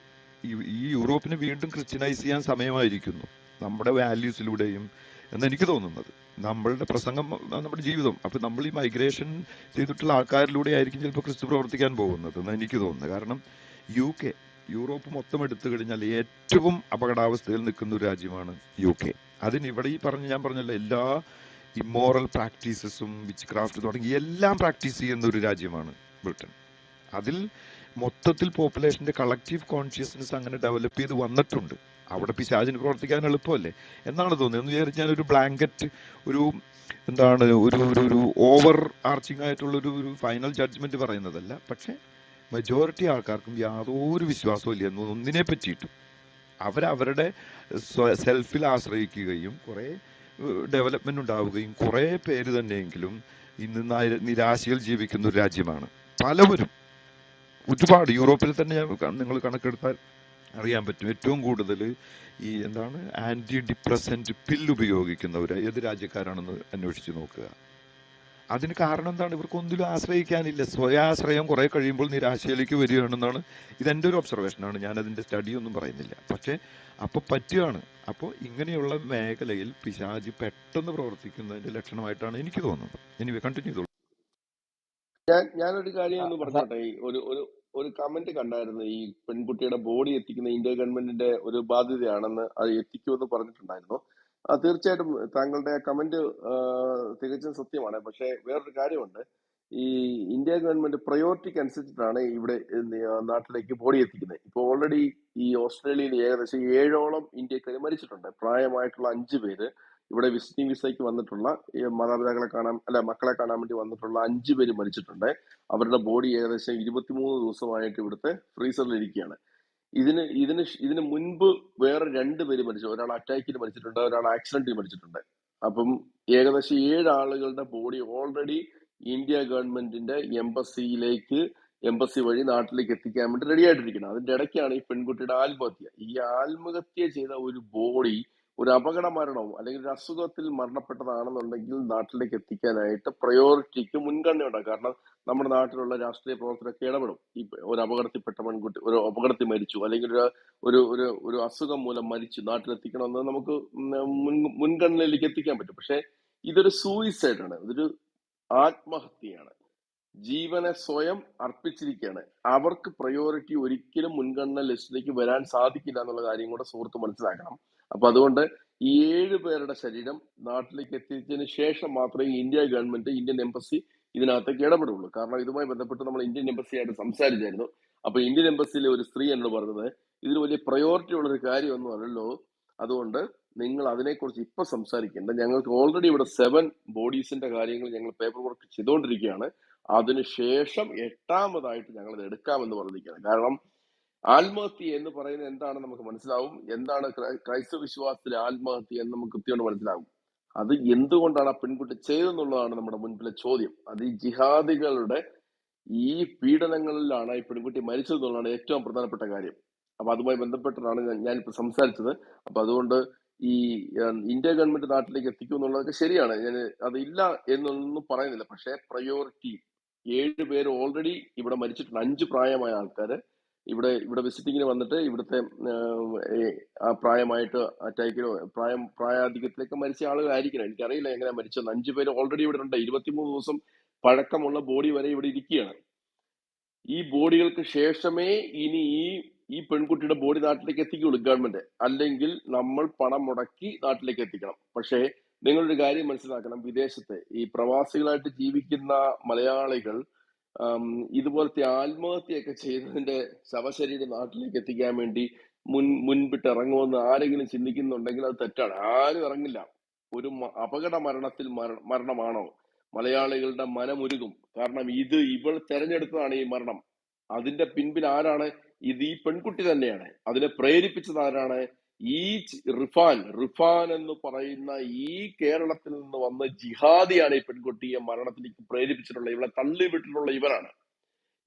ഈ യൂറോപ്പിനെ വീണ്ടും ക്രിസ്ത്യനൈസ് ചെയ്യാൻ സമയമായിരിക്കുന്നു നമ്മുടെ വാല്യൂസിലൂടെയും എന്നെനിക്ക് തോന്നുന്നത്. നമ്മളുടെ പ്രസംഗം നമ്മുടെ ജീവിതം. അപ്പം നമ്മൾ ഈ മൈഗ്രേഷൻ ചെയ്തിട്ടുള്ള ആൾക്കാരിലൂടെ ആയിരിക്കും ചിലപ്പോൾ ക്രിസ്തു പ്രവർത്തിക്കാൻ പോകുന്നത് എന്ന് എനിക്ക് തോന്നുന്നത്. കാരണം യൂറോപ്പ് മൊത്തം എടുത്തു കഴിഞ്ഞാൽ ഏറ്റവും അപകടാവസ്ഥയിൽ നിൽക്കുന്ന ഒരു രാജ്യമാണ് UK. അതിനിവിടെ ഞാൻ പറഞ്ഞല്ലോ, എല്ലാ ഇമ്മോറൽ പ്രാക്ടീസസും വിച്ച് ക്രാഫ്റ്റ് തുടങ്ങി എല്ലാം പ്രാക്ടീസ് ചെയ്യുന്ന ഒരു രാജ്യമാണ് ബ്രിട്ടൻ. അതിൽ മൊത്തത്തിൽ പോപ്പുലേഷൻ്റെ കളക്റ്റീവ് കോൺഷ്യസ്നെസ് അങ്ങനെ ഡെവലപ്പ് ചെയ്ത് വന്നിട്ടുണ്ട്. അവിടെ പിശാചിന് പ്രവർത്തിക്കാൻ എളുപ്പമല്ലേ എന്നാണ് തോന്നുന്നത്. എന്ന് വിചാരിച്ചാൽ ഒരു ബ്ലാങ്കറ്റ് ഒരു ഒരു ഓവർ ആർച്ചിങ് ആയിട്ടുള്ളൊരു ഫൈനൽ ജഡ്ജ്മെന്റ് പറയുന്നതല്ല. പക്ഷെ മെജോറിറ്റി ആൾക്കാർക്കും യാതൊരു വിശ്വാസവും ഇല്ല ഒന്നിനെ പറ്റിയിട്ടും. അവരവരുടെ സെൽഫിൽ ആശ്രയിക്കുകയും കുറേ ഡെവലപ്മെന്റ് ഉണ്ടാവുകയും കുറേ പേര് തന്നെയെങ്കിലും ഇന്ന് നിരാശയിൽ ജീവിക്കുന്ന ഒരു രാജ്യമാണ് പലവരും. ഒരുപാട് യൂറോപ്പിൽ തന്നെ നിങ്ങൾ കണക്കെടുത്താൽ അറിയാൻ പറ്റും, ഏറ്റവും കൂടുതൽ ഈ ആന്റി ഡിപ്രസന്റ് പില്ല് ഉപയോഗിക്കുന്നവർ ഏത് രാജ്യക്കാരാണെന്ന് അന്വേഷിച്ച് നോക്കുക. അതിന് കാരണം എന്താണ്? ഇവർക്കൊന്നിലും ആശ്രയിക്കാനില്ല. സ്വയാശ്രയം കുറെ കഴിയുമ്പോൾ നിരാശയിലേക്ക് വരികയാണെന്നാണ് ഇതെൻ്റെ ഒരു ഒബ്സർവേഷനാണ്. ഞാനതിൻ്റെ സ്റ്റഡിയൊന്നും പറയുന്നില്ല. പക്ഷേ അപ്പോൾ പറ്റുകയാണ്. അപ്പോൾ ഇങ്ങനെയുള്ള മേഖലയിൽ പിശാച് പെട്ടെന്ന് പ്രവർത്തിക്കുന്നതിൻ്റെ ലക്ഷണമായിട്ടാണ് എനിക്ക് തോന്നുന്നത്. എനിവേ കണ്ടിന്യൂ ചെയ്തോളൂ. ഞാനൊരു കാര്യം ഒന്ന് പറഞ്ഞോട്ടെ. ഈ ഒരു ഒരു ഒരു കമന്റ് കണ്ടായിരുന്നു, ഈ പെൺകുട്ടിയുടെ ബോഡി എത്തിക്കുന്ന ഇന്ത്യ ഗവൺമെന്റിന്റെ ഒരു ബാധ്യതയാണെന്ന്, അത് എത്തിക്കുമെന്ന് പറഞ്ഞിട്ടുണ്ടായിരുന്നു. തീർച്ചയായിട്ടും താങ്കളുടെ കമന്റ് തികച്ചും സത്യമാണ്. പക്ഷെ വേറൊരു കാര്യമുണ്ട്, ഈ ഇന്ത്യ ഗവൺമെന്റ് പ്രയോറിറ്റിക്ക് അനുസരിച്ചിട്ടാണ് ഇവിടെ നാട്ടിലേക്ക് ബോഡി എത്തിക്കുന്നത്. ഇപ്പോൾ ഓൾറെഡി ഈ ഓസ്ട്രേലിയയിൽ ഏകദേശം 7ഓളം ഇന്ത്യക്കാർ മരിച്ചിട്ടുണ്ട്. പ്രായമായിട്ടുള്ള 5 പേര് ഇവിടെ വിസിറ്റിംഗ് വിസയ്ക്ക് വന്നിട്ടുള്ള ഈ മക്കളെ കാണാൻ വേണ്ടി വന്നിട്ടുള്ള 5 പേര് മരിച്ചിട്ടുണ്ട്. അവരുടെ ബോഡി ഏകദേശം 23 ദിവസമായിട്ട് ഇവിടുത്തെ ഫ്രീസറിൽ ഇരിക്കുകയാണ്. ഇതിന് മുൻപ് വേറെ 2 പേര് മരിച്ചു. ഒരാൾ അറ്റാക്കിൽ മരിച്ചിട്ടുണ്ട്, ഒരാൾ ആക്സിഡന്റിൽ മരിച്ചിട്ടുണ്ട്. അപ്പം ഏകദേശം 7 ആളുകളുടെ ബോഡി ഓൾറെഡി ഇന്ത്യ ഗവൺമെന്റിന്റെ എംബസി വഴി നാട്ടിലേക്ക് എത്തിക്കാൻ വേണ്ടി റെഡി ആയിട്ടിരിക്കുന്നത്. അതിന്റെ ഇടയ്ക്കാണ് ഈ പെൺകുട്ടിയുടെ ആത്മഹത്യ. ഈ ആത്മഹത്യ ചെയ്ത ഒരു ബോഡി ഒരു അപകട മരണവും അല്ലെങ്കിൽ ഒരു അസുഖത്തിൽ മരണപ്പെട്ടതാണെന്നുണ്ടെങ്കിൽ നാട്ടിലേക്ക് എത്തിക്കാനായിട്ട് പ്രയോറിറ്റിക്ക് മുൻഗണന ഉണ്ടാകും. കാരണം നമ്മുടെ നാട്ടിലുള്ള രാഷ്ട്രീയ പ്രവർത്തകരൊക്കെ ഇടപെടും. ഈ ഒരു അപകടത്തിൽപ്പെട്ട പെൺകുട്ടി ഒരു അപകടത്തിൽ മരിച്ചു, അല്ലെങ്കിൽ ഒരു ഒരു ഒരു അസുഖം മൂലം മരിച്ചു, നാട്ടിലെത്തിക്കണമെന്ന് നമുക്ക് മുൻഗണനയിലേക്ക് എത്തിക്കാൻ പറ്റും. പക്ഷെ ഇതൊരു സൂയിസൈഡാണ്, ഇതൊരു ആത്മഹത്യയാണ്. ജീവനെ സ്വയം അർപ്പിച്ചിരിക്കുകയാണ്. അവർക്ക് പ്രയോറിറ്റി ഒരിക്കലും മുൻഗണന ലിസ്റ്റിലേക്ക് വരാൻ സാധിക്കില്ല എന്നുള്ള കാര്യം കൂടെ സുഹൃത്ത് മനസ്സിലാക്കണം. അപ്പൊ അതുകൊണ്ട് ഈ 7 പേരുടെ ശരീരം നാട്ടിലേക്ക് എത്തിച്ചതിന് ശേഷം മാത്രമേ ഇന്ത്യ ഗവൺമെന്റ്, ഇന്ത്യൻ എംബസി ഇതിനകത്തേക്ക് ഇടപെടുള്ളൂ. കാരണം ഇതുമായി ബന്ധപ്പെട്ട് നമ്മൾ ഇന്ത്യൻ എംബസിയായിട്ട് സംസാരിച്ചായിരുന്നു. അപ്പൊ ഇന്ത്യൻ എംബസിയിലെ ഒരു സ്ത്രീ എന്നോട് പറഞ്ഞത്, ഇതിൽ വലിയ പ്രയോറിറ്റി ഉള്ളൊരു കാര്യമൊന്നും അല്ലല്ലോ, അതുകൊണ്ട് നിങ്ങൾ അതിനെക്കുറിച്ച് ഇപ്പൊ സംസാരിക്കേണ്ട, ഞങ്ങൾക്ക് ഓൾറെഡി ഇവിടെ 7 ബോഡീസിന്റെ കാര്യങ്ങൾ ഞങ്ങൾ പേപ്പർ വർക്ക് ചെയ്തുകൊണ്ടിരിക്കുകയാണ്, അതിനുശേഷം 8ാമതായിട്ട് ഞങ്ങൾ ഇത് എടുക്കാമെന്ന് പറഞ്ഞിരിക്കുകയാണ്. കാരണം ആത്മഹത്യ എന്ന് പറയുന്നത് എന്താണെന്ന് നമുക്ക് മനസ്സിലാവും. എന്താണ് ക്രൈസ്തവ വിശ്വാസത്തിലെ ആത്മഹത്യ എന്ന് നമുക്ക് കൃത്യമായിട്ട് മനസ്സിലാവും. അത് എന്തുകൊണ്ടാണ് ആ പെൺകുട്ടി ചെയ്തെന്നുള്ളതാണ് നമ്മുടെ മുൻപിലെ ചോദ്യം. അത് ഈ ജിഹാദികളുടെ ഈ പീഡനങ്ങളിലാണ് ഈ പെൺകുട്ടി മരിച്ചതെന്നുള്ളതാണ് ഏറ്റവും പ്രധാനപ്പെട്ട കാര്യം. അപ്പൊ അതുമായി ബന്ധപ്പെട്ടിട്ടാണ് ഞാനിപ്പോ സംസാരിച്ചത്. അപ്പൊ അതുകൊണ്ട് ഈ ഇന്ത്യ ഗവൺമെന്റ് നാട്ടിലേക്ക് എത്തിക്കും എന്നുള്ളതൊക്കെ ശരിയാണ്, ഞാൻ അതില്ല എന്നൊന്നും പറയുന്നില്ല. പക്ഷെ പ്രയോറിറ്റി 7 പേര് ഓൾറെഡി ഇവിടെ മരിച്ചിട്ടുണ്ട്. 5 പ്രായമായ ആൾക്കാര് ഇവിടെ വിസിറ്റിങ്ങിന് വന്നിട്ട് ഇവിടുത്തെ പ്രായമായിട്ട് അറ്റാക്കിലോ പ്രായാധിക്യത്തിലേക്ക് മരിച്ച ആളുകളായിരിക്കണം. എനിക്കറിയില്ല എങ്ങനെ മരിച്ചെന്ന്. 5 പേര് ഓൾറെഡി ഇവിടെ ഉണ്ട്. 23 ദിവസം പഴക്കമുള്ള ബോഡി വരെ ഇവിടെ ഇരിക്കുകയാണ്. ഈ ബോഡികൾക്ക് ശേഷമേ ഇനി ഈ പെൺകുട്ടിയുടെ ബോഡി നാട്ടിലേക്ക് എത്തിക്കുള്ളൂ ഗവൺമെന്റ്, അല്ലെങ്കിൽ നമ്മൾ പണം മുടക്കി നാട്ടിലേക്ക് എത്തിക്കണം. പക്ഷേ നിങ്ങളൊരു കാര്യം മനസ്സിലാക്കണം, വിദേശത്തെ ഈ പ്രവാസികളായിട്ട് ജീവിക്കുന്ന മലയാളികൾ ഇതുപോലത്തെ ആത്മഹത്യയൊക്കെ ചെയ്തതിന്റെ ശവശരീരം നാട്ടിലേക്ക് എത്തിക്കാൻ വേണ്ടി മുൻപിട്ട് ഇറങ്ങുമെന്ന് ആരെങ്കിലും ചിന്തിക്കുന്നുണ്ടെങ്കിൽ അത് തെറ്റാണ്. ആരും ഇറങ്ങില്ല. ഒരു അപകട മരണത്തിൽ മരണമാണോ മലയാളികളുടെ മനമുരുകും. കാരണം ഇവൾ തെരഞ്ഞെടുത്തതാണ് ഈ മരണം. അതിന്റെ പിൻപിൽ ആരാണ്? ഈ പെൺകുട്ടി തന്നെയാണ്. അതിനെ പ്രേരിപ്പിച്ചത് ആരാണ്? ഈ റിഫാൻ എന്ന് പറയുന്ന ഈ കേരളത്തിൽ നിന്ന് വന്ന ജിഹാദിയാണ് ഈ പെൺകുട്ടിയെ മരണത്തിലേക്ക് പ്രേരിപ്പിച്ചിട്ടുള്ള, ഇവളെ തള്ളിവിട്ടിട്ടുള്ള ഇവരാണ്.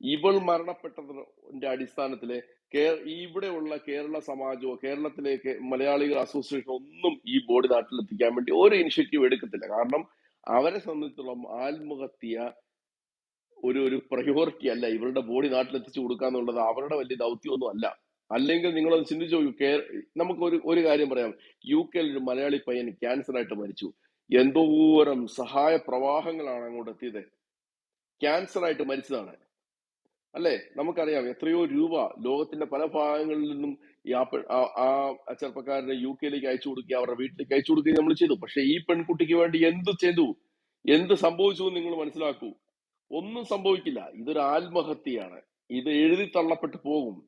ഇവൾ മരണപ്പെട്ടതിന്റെ അടിസ്ഥാനത്തില് ഇവിടെയുള്ള കേരള സമാജമോ കേരളത്തിലെ മലയാളികൾ അസോസിയേഷൻ ഒന്നും ഈ ബോഡി നാട്ടിലെത്തിക്കാൻ വേണ്ടി ഒരു ഇനിഷ്യേറ്റീവ് എടുക്കത്തില്ല. കാരണം അവരെ സംബന്ധിച്ചിടത്തോളം ആത്മഹത്യ ഒരു പ്രയോറിറ്റി അല്ല. ഇവരുടെ ബോഡി നാട്ടിലെത്തിച്ചു കൊടുക്കാന്നുള്ളത് അവരുടെ വലിയ ദൗത്യമൊന്നും അല്ല. അല്ലെങ്കിൽ നിങ്ങളത് ചിന്തിച്ചു നോക്കൂ. നമുക്ക് ഒരു കാര്യം പറയാം. UK ഒരു മലയാളി പയ്യൻ ക്യാൻസർ ആയിട്ട് മരിച്ചു. എന്തോരം സഹായ പ്രവാഹങ്ങളാണ് അങ്ങോട്ട് എത്തിയത്. ക്യാൻസർ ആയിട്ട് മരിച്ചതാണ് അല്ലേ? നമുക്കറിയാം എത്രയോ രൂപ ലോകത്തിന്റെ പല ഭാഗങ്ങളിൽ നിന്നും ആ ചെറുപ്പക്കാരനെ UK അയച്ചു കൊടുക്കുക, അവരുടെ വീട്ടിലേക്ക് അയച്ചു കൊടുക്കുകയും നമ്മൾ ചെയ്തു. പക്ഷെ ഈ പെൺകുട്ടിക്ക് വേണ്ടി എന്ത് സംഭവിച്ചു എന്ന് നിങ്ങൾ മനസ്സിലാക്കൂ. ഒന്നും സംഭവിക്കില്ല. ഇതൊരു ആത്മഹത്യയാണ്. ഇത് എഴുതി തള്ളപ്പെട്ട് പോകും.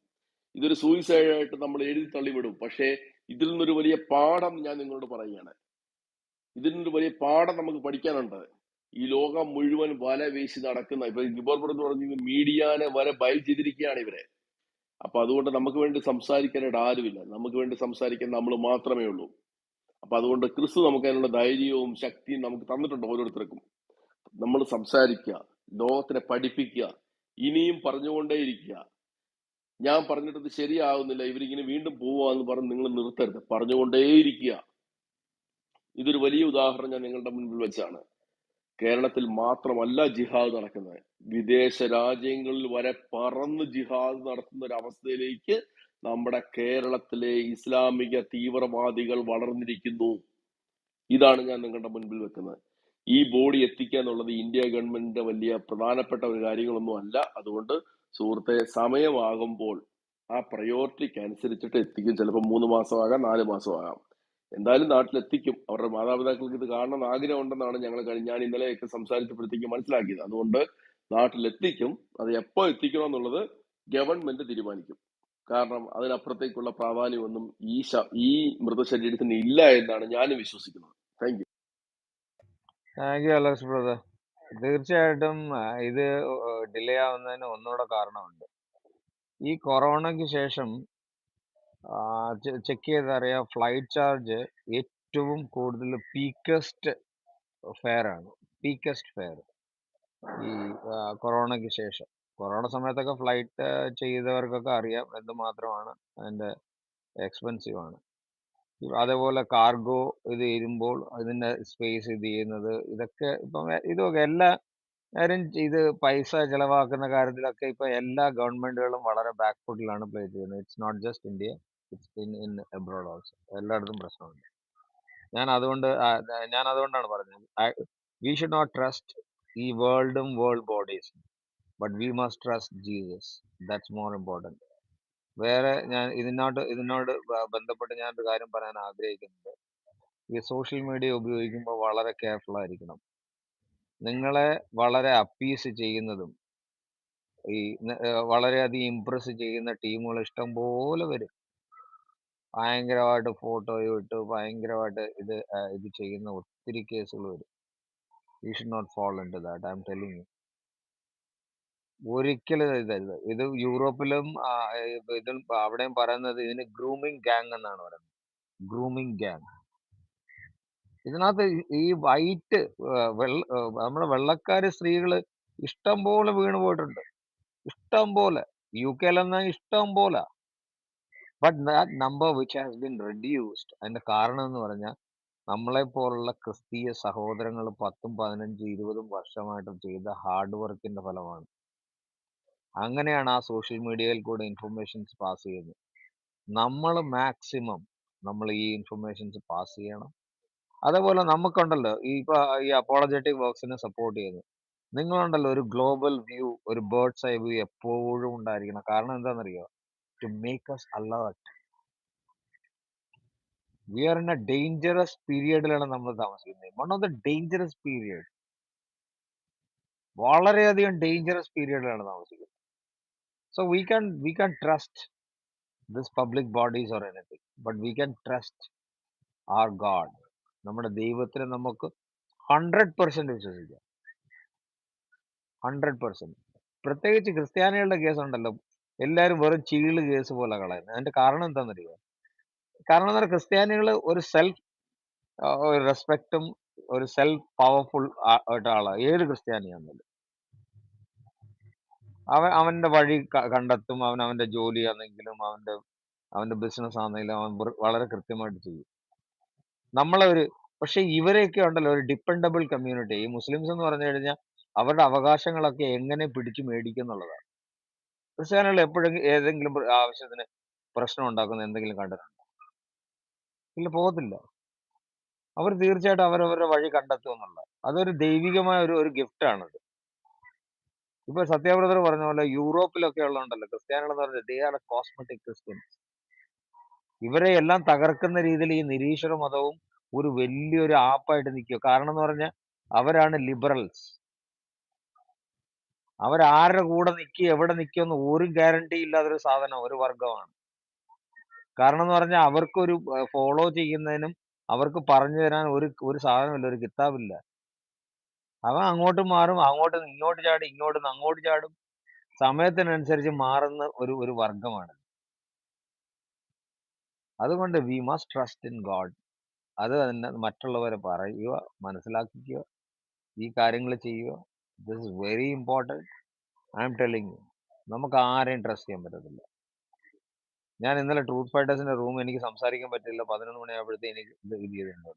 ഇതൊരു സൂയിസൈഡായിട്ട് നമ്മൾ എഴുതി തള്ളിവിടും. പക്ഷേ ഇതിൽ നിന്നൊരു വലിയ പാഠം ഞാൻ നിങ്ങളോട് പറയുകയാണ്. ഇതിൽ നിന്നൊരു വലിയ പാഠം നമുക്ക് പഠിക്കാനുണ്ട്. ഈ ലോകം മുഴുവൻ വല വീശി നടക്കുന്ന, ഇപ്പൊ ഗിബോർബർ എന്ന് പറഞ്ഞ മീഡിയാനെ വരെ ബൈ ചെയ്തിരിക്കുകയാണ് ഇവരെ. അപ്പൊ അതുകൊണ്ട് നമുക്ക് വേണ്ടി സംസാരിക്കാനായിട്ട് ആരുമില്ല. നമുക്ക് വേണ്ടി സംസാരിക്കാൻ നമ്മൾ മാത്രമേ ഉള്ളൂ. അപ്പൊ അതുകൊണ്ട് ക്രിസ്തു നമുക്ക് അതിനുള്ള ധൈര്യവും ശക്തിയും നമുക്ക് തന്നിട്ടുണ്ട് ഓരോരുത്തർക്കും. നമ്മൾ സംസാരിക്കുക, ലോകത്തിനെ പഠിപ്പിക്കുക, ഇനിയും പറഞ്ഞുകൊണ്ടേയിരിക്കുക. ഞാൻ പറഞ്ഞിട്ടത് ശരിയാവുന്നില്ല, ഇവരിങ്ങനെ വീണ്ടും പോവാന്ന് പറഞ്ഞ് നിങ്ങൾ നിർത്തരുത്, പറഞ്ഞുകൊണ്ടേയിരിക്കുക. ഇതൊരു വലിയ ഉദാഹരണം ഞാൻ നിങ്ങളുടെ മുൻപിൽ വെച്ചാണ്. കേരളത്തിൽ മാത്രമല്ല ജിഹാദ് നടക്കുന്നത്, വിദേശ രാജ്യങ്ങളിൽ വരെ പറന്ന് ജിഹാദ് നടത്തുന്ന ഒരു അവസ്ഥയിലേക്ക് നമ്മുടെ കേരളത്തിലെ ഇസ്ലാമിക തീവ്രവാദികൾ വളർന്നിരിക്കുന്നു. ഇതാണ് ഞാൻ നിങ്ങളുടെ മുൻപിൽ വെക്കുന്നത്. ഈ ബോഡി എത്തിക്കുക എന്നുള്ളത് ഇന്ത്യ ഗവൺമെന്റിന്റെ വലിയ പ്രധാനപ്പെട്ട ഒരു കാര്യങ്ങളൊന്നും അല്ല. അതുകൊണ്ട് സുഹൃത്തെ, സമയമാകുമ്പോൾ ആ പ്രയോറിറ്റിക്ക് അനുസരിച്ചിട്ട് എത്തിക്കും. ചിലപ്പോൾ 3 മാസമാകാം, 4 മാസമാകാം. എന്തായാലും നാട്ടിലെത്തിക്കും. അവരുടെ മാതാപിതാക്കൾക്ക് ഇത് കാണണമെന്ന് ആഗ്രഹം ഉണ്ടെന്നാണ് ഞാൻ ഇന്നലെയൊക്കെ സംസാരിച്ചപ്പോഴത്തേക്ക് മനസ്സിലാക്കിയത്. അതുകൊണ്ട് നാട്ടിലെത്തിക്കും. അത് എപ്പോൾ എത്തിക്കണം എന്നുള്ളത് ഗവൺമെന്റ് തീരുമാനിക്കും. കാരണം അതിനപ്പുറത്തേക്കുള്ള പ്രാധാന്യമൊന്നും ഈ മൃതശരീരത്തിന് ഇല്ല എന്നാണ് ഞാനും വിശ്വസിക്കുന്നത്. Thank you. Thank you Alex brother. തീർച്ചയായിട്ടും ഇത് ഡിലേ ആവുന്നതിന് ഒന്നുകൂടെ കാരണമുണ്ട്. ഈ കൊറോണയ്ക്ക് ശേഷം ചെക്ക് ചെയ്തറിയാം, ഫ്ലൈറ്റ് ചാർജ് ഏറ്റവും കൂടുതൽ പീക്കസ്റ്റ് ഫെയർ ആണ്. പീക്കസ്റ്റ് ഫെയർ ഈ കൊറോണയ്ക്ക് ശേഷം. കൊറോണ സമയത്തൊക്കെ ഫ്ലൈറ്റ് ചെയ്തവർക്കൊക്കെ അറിയാം എന്തുമാത്രമാണ് അതിൻ്റെ എക്സ്പെൻസീവ് ആണ്. അതേപോലെ കാർഗോ ഇത് ചെയ്യുമ്പോൾ അതിൻ്റെ സ്പേസ് ഇത് ചെയ്യുന്നത്, ഇതൊക്കെ എല്ലാവരും ഇത് പൈസ ചെലവാക്കുന്ന കാര്യത്തിലൊക്കെ ഇപ്പൊ എല്ലാ ഗവൺമെന്റുകളും വളരെ ബാക്ക് ഫുട്ടിലാണ് പ്ലേ ചെയ്യുന്നത്. It's not just India, it's in abroad also. എല്ലായിടത്തും പ്രശ്നമുണ്ട്. ഞാൻ അതുകൊണ്ടാണ് പറഞ്ഞത്, വി ഷുഡ് നോട്ട് ട്രസ്റ്റ് ഈ world bodies, but we must trust Jesus. That's more important. വേറെ ഞാൻ ഇതിനോട് ബന്ധപ്പെട്ട് ഞാനൊരു കാര്യം പറയാൻ ആഗ്രഹിക്കുന്നത്, ഈ സോഷ്യൽ മീഡിയ ഉപയോഗിക്കുമ്പോൾ വളരെ കെയർഫുൾ ആയിരിക്കണം. നിങ്ങളെ വളരെ അപ്പീസ് ചെയ്യുന്നതും വളരെയധികം ഇംപ്രസ് ചെയ്യുന്ന ടീമുകൾ ഇഷ്ടം പോലെ വരും. ഭയങ്കരമായിട്ട് ഫോട്ടോയും ഇട്ട് ഭയങ്കരമായിട്ട് ഇത് ചെയ്യുന്ന ഒത്തിരി കേസുകൾ വരും. You should not fall into that, I am telling you. ഒരിക്കലും ഇതരുത്. ഇത് യൂറോപ്പിലും ഇതിൽ അവിടെയും പറയുന്നത് ഇതിന് ഗ്രൂമിങ് ഗ്യാങ് എന്നാണ് പറയുന്നത്. Grooming gang. ഇതിനകത്ത് ഈ വൈറ്റ് നമ്മുടെ വെള്ളക്കാര് സ്ത്രീകള് ഇഷ്ടം പോലെ വീണ് പോയിട്ടുണ്ട്, ഇഷ്ടം പോലെ. UK-ലെന്നാൽ ഇഷ്ടം പോലെ. But that number which has been reduced. അതിന്റെ കാരണം എന്ന് പറഞ്ഞാൽ നമ്മളെപ്പോലുള്ള ക്രിസ്തീയ സഹോദരങ്ങൾ 10, 15, 20 വർഷമായിട്ട് ചെയ്ത ഹാർഡ് വർക്കിന്റെ ഫലമാണ്. അങ്ങനെയാണ് ആ സോഷ്യൽ മീഡിയയിൽ കൂടെ ഇൻഫർമേഷൻസ് പാസ് ചെയ്യുന്നത്. നമ്മൾ മാക്സിമം നമ്മൾ ഈ ഇൻഫർമേഷൻസ് പാസ് ചെയ്യണം. അതേപോലെ നമുക്കുണ്ടല്ലോ ഈ അപ്പോളജറ്റിക് വർക്സിനെ സപ്പോർട്ട് ചെയ്യുന്നത്, നിങ്ങളുണ്ടല്ലോ, ഒരു ഗ്ലോബൽ വ്യൂ, ഒരു ബേർഡ്സ് ഐ വ്യൂ എപ്പോഴും ഉണ്ടായിരിക്കണം. കാരണം എന്താണെന്നറിയോ? To make us alert. We are in a dangerous പീരിയഡിലാണ് നമ്മൾ താമസിക്കുന്നത്. One of the dangerous period, വളരെയധികം ഡേഞ്ചറസ് പീരിയഡിലാണ് താമസിക്കുന്നത്. So we can trust this public bodies or anything, but we can trust our God. നമ്മുടെ ദൈവത്തിനെ നമുക്ക് 100% വിശ്വസിക്കാം. 100%. പ്രത്യേകിച്ച് ക്രിസ്ത്യാനികളുടെ കേസ് ഉണ്ടല്ലോ, എല്ലാവരും വെറും ചീള് കേസ് പോലെ കളയുന്നത്. അതിന്റെ കാരണം എന്താണെന്നറിയോ? കാരണം എന്താ, ക്രിസ്ത്യാനികൾ ഒരു സെൽഫ് റെസ്പെക്റ്റും ഒരു സെൽഫ് പവർഫുൾ ആയിട്ട് ആളാണ്. ഏത് ക്രിസ്ത്യാനിയാണെങ്കിലും അവന്റെ വഴി കണ്ടെത്തും. അവന്റെ ജോലിയാണെങ്കിലും അവന്റെ ബിസിനസ് ആണെങ്കിലും അവൻ വളരെ കൃത്യമായിട്ട് ചെയ്യും. പക്ഷെ ഇവരെയൊക്കെ ഉണ്ടല്ലോ ഒരു ഡിപ്പെൻഡബിൾ കമ്മ്യൂണിറ്റി. ഈ മുസ്ലിംസ് എന്ന് പറഞ്ഞു കഴിഞ്ഞാൽ അവരുടെ അവകാശങ്ങളൊക്കെ എങ്ങനെ പിടിച്ചു മേടിക്കും എന്നുള്ളതാണ്. ക്രിസ്ത്യാനികൾ എപ്പോഴെങ്കിലും ഏതെങ്കിലും ആവശ്യത്തിന് പ്രശ്നം ഉണ്ടാക്കുന്ന എന്തെങ്കിലും കണ്ടിട്ടുണ്ടോ? ഇല്ല, പോകത്തില്ല. അവർ തീർച്ചയായിട്ടും അവരവരുടെ വഴി കണ്ടെത്തും എന്നുള്ളത്. അതൊരു ദൈവികമായ ഒരു ഗിഫ്റ്റ് ആണത്. ഇപ്പൊ സത്യാബ്രതർ പറഞ്ഞ പോലെ യൂറോപ്പിലൊക്കെ ഉള്ളതുണ്ടല്ലോ ക്രിസ്ത്യാനികൾ എന്ന് പറഞ്ഞാൽ ദേ ആർ കോസ്മെറ്റിക് ക്രിസ്ത്യൻസ്. ഇവരെ എല്ലാം തകർക്കുന്ന രീതിയിൽ ഈ നിരീശ്വര മതവും ഒരു വലിയൊരു ആപ്പായിട്ട് നിൽക്കുക. കാരണം എന്ന് പറഞ്ഞാൽ അവരാണ് ലിബറൽസ്. അവരാരുടെ കൂടെ നിൽക്കുക, എവിടെ നിൽക്കുമെന്ന് ഒരു ഗ്യാരണ്ടി ഇല്ലാത്തൊരു സാധനം, ഒരു വർഗമാണ്. കാരണം എന്ന് പറഞ്ഞാൽ അവർക്കൊരു ഫോളോ ചെയ്യുന്നതിനും അവർക്ക് പറഞ്ഞു തരാൻ ഒരു സാധനമില്ല, ഒരു കിതാബില്ല. അവൻ അങ്ങോട്ട് മാറും, അങ്ങോട്ട് ഇങ്ങോട്ട് ചാടും, ഇങ്ങോട്ട് അങ്ങോട്ട് ചാടും. സമയത്തിനനുസരിച്ച് മാറുന്ന ഒരു വർഗമാണ്. അതുകൊണ്ട് V must trust in God. അത് തന്നെ മറ്റുള്ളവരെ പറയുക, മനസ്സിലാക്കിക്കുക, ഈ കാര്യങ്ങൾ ചെയ്യുക. This is very important. I am telling you, നമുക്ക് ആരെയും ട്രസ്റ്റ് ചെയ്യാൻ പറ്റത്തില്ല. ഞാൻ ഇന്നലെ ട്രൂത്ത് ഫൈറ്റേഴ്സിന്റെ റൂം എനിക്ക് സംസാരിക്കാൻ പറ്റില്ല, 11 മണിയാകുമ്പോഴത്തേക്ക് എനിക്ക് ഇത് ചെയ്തിട്ടുണ്ട്.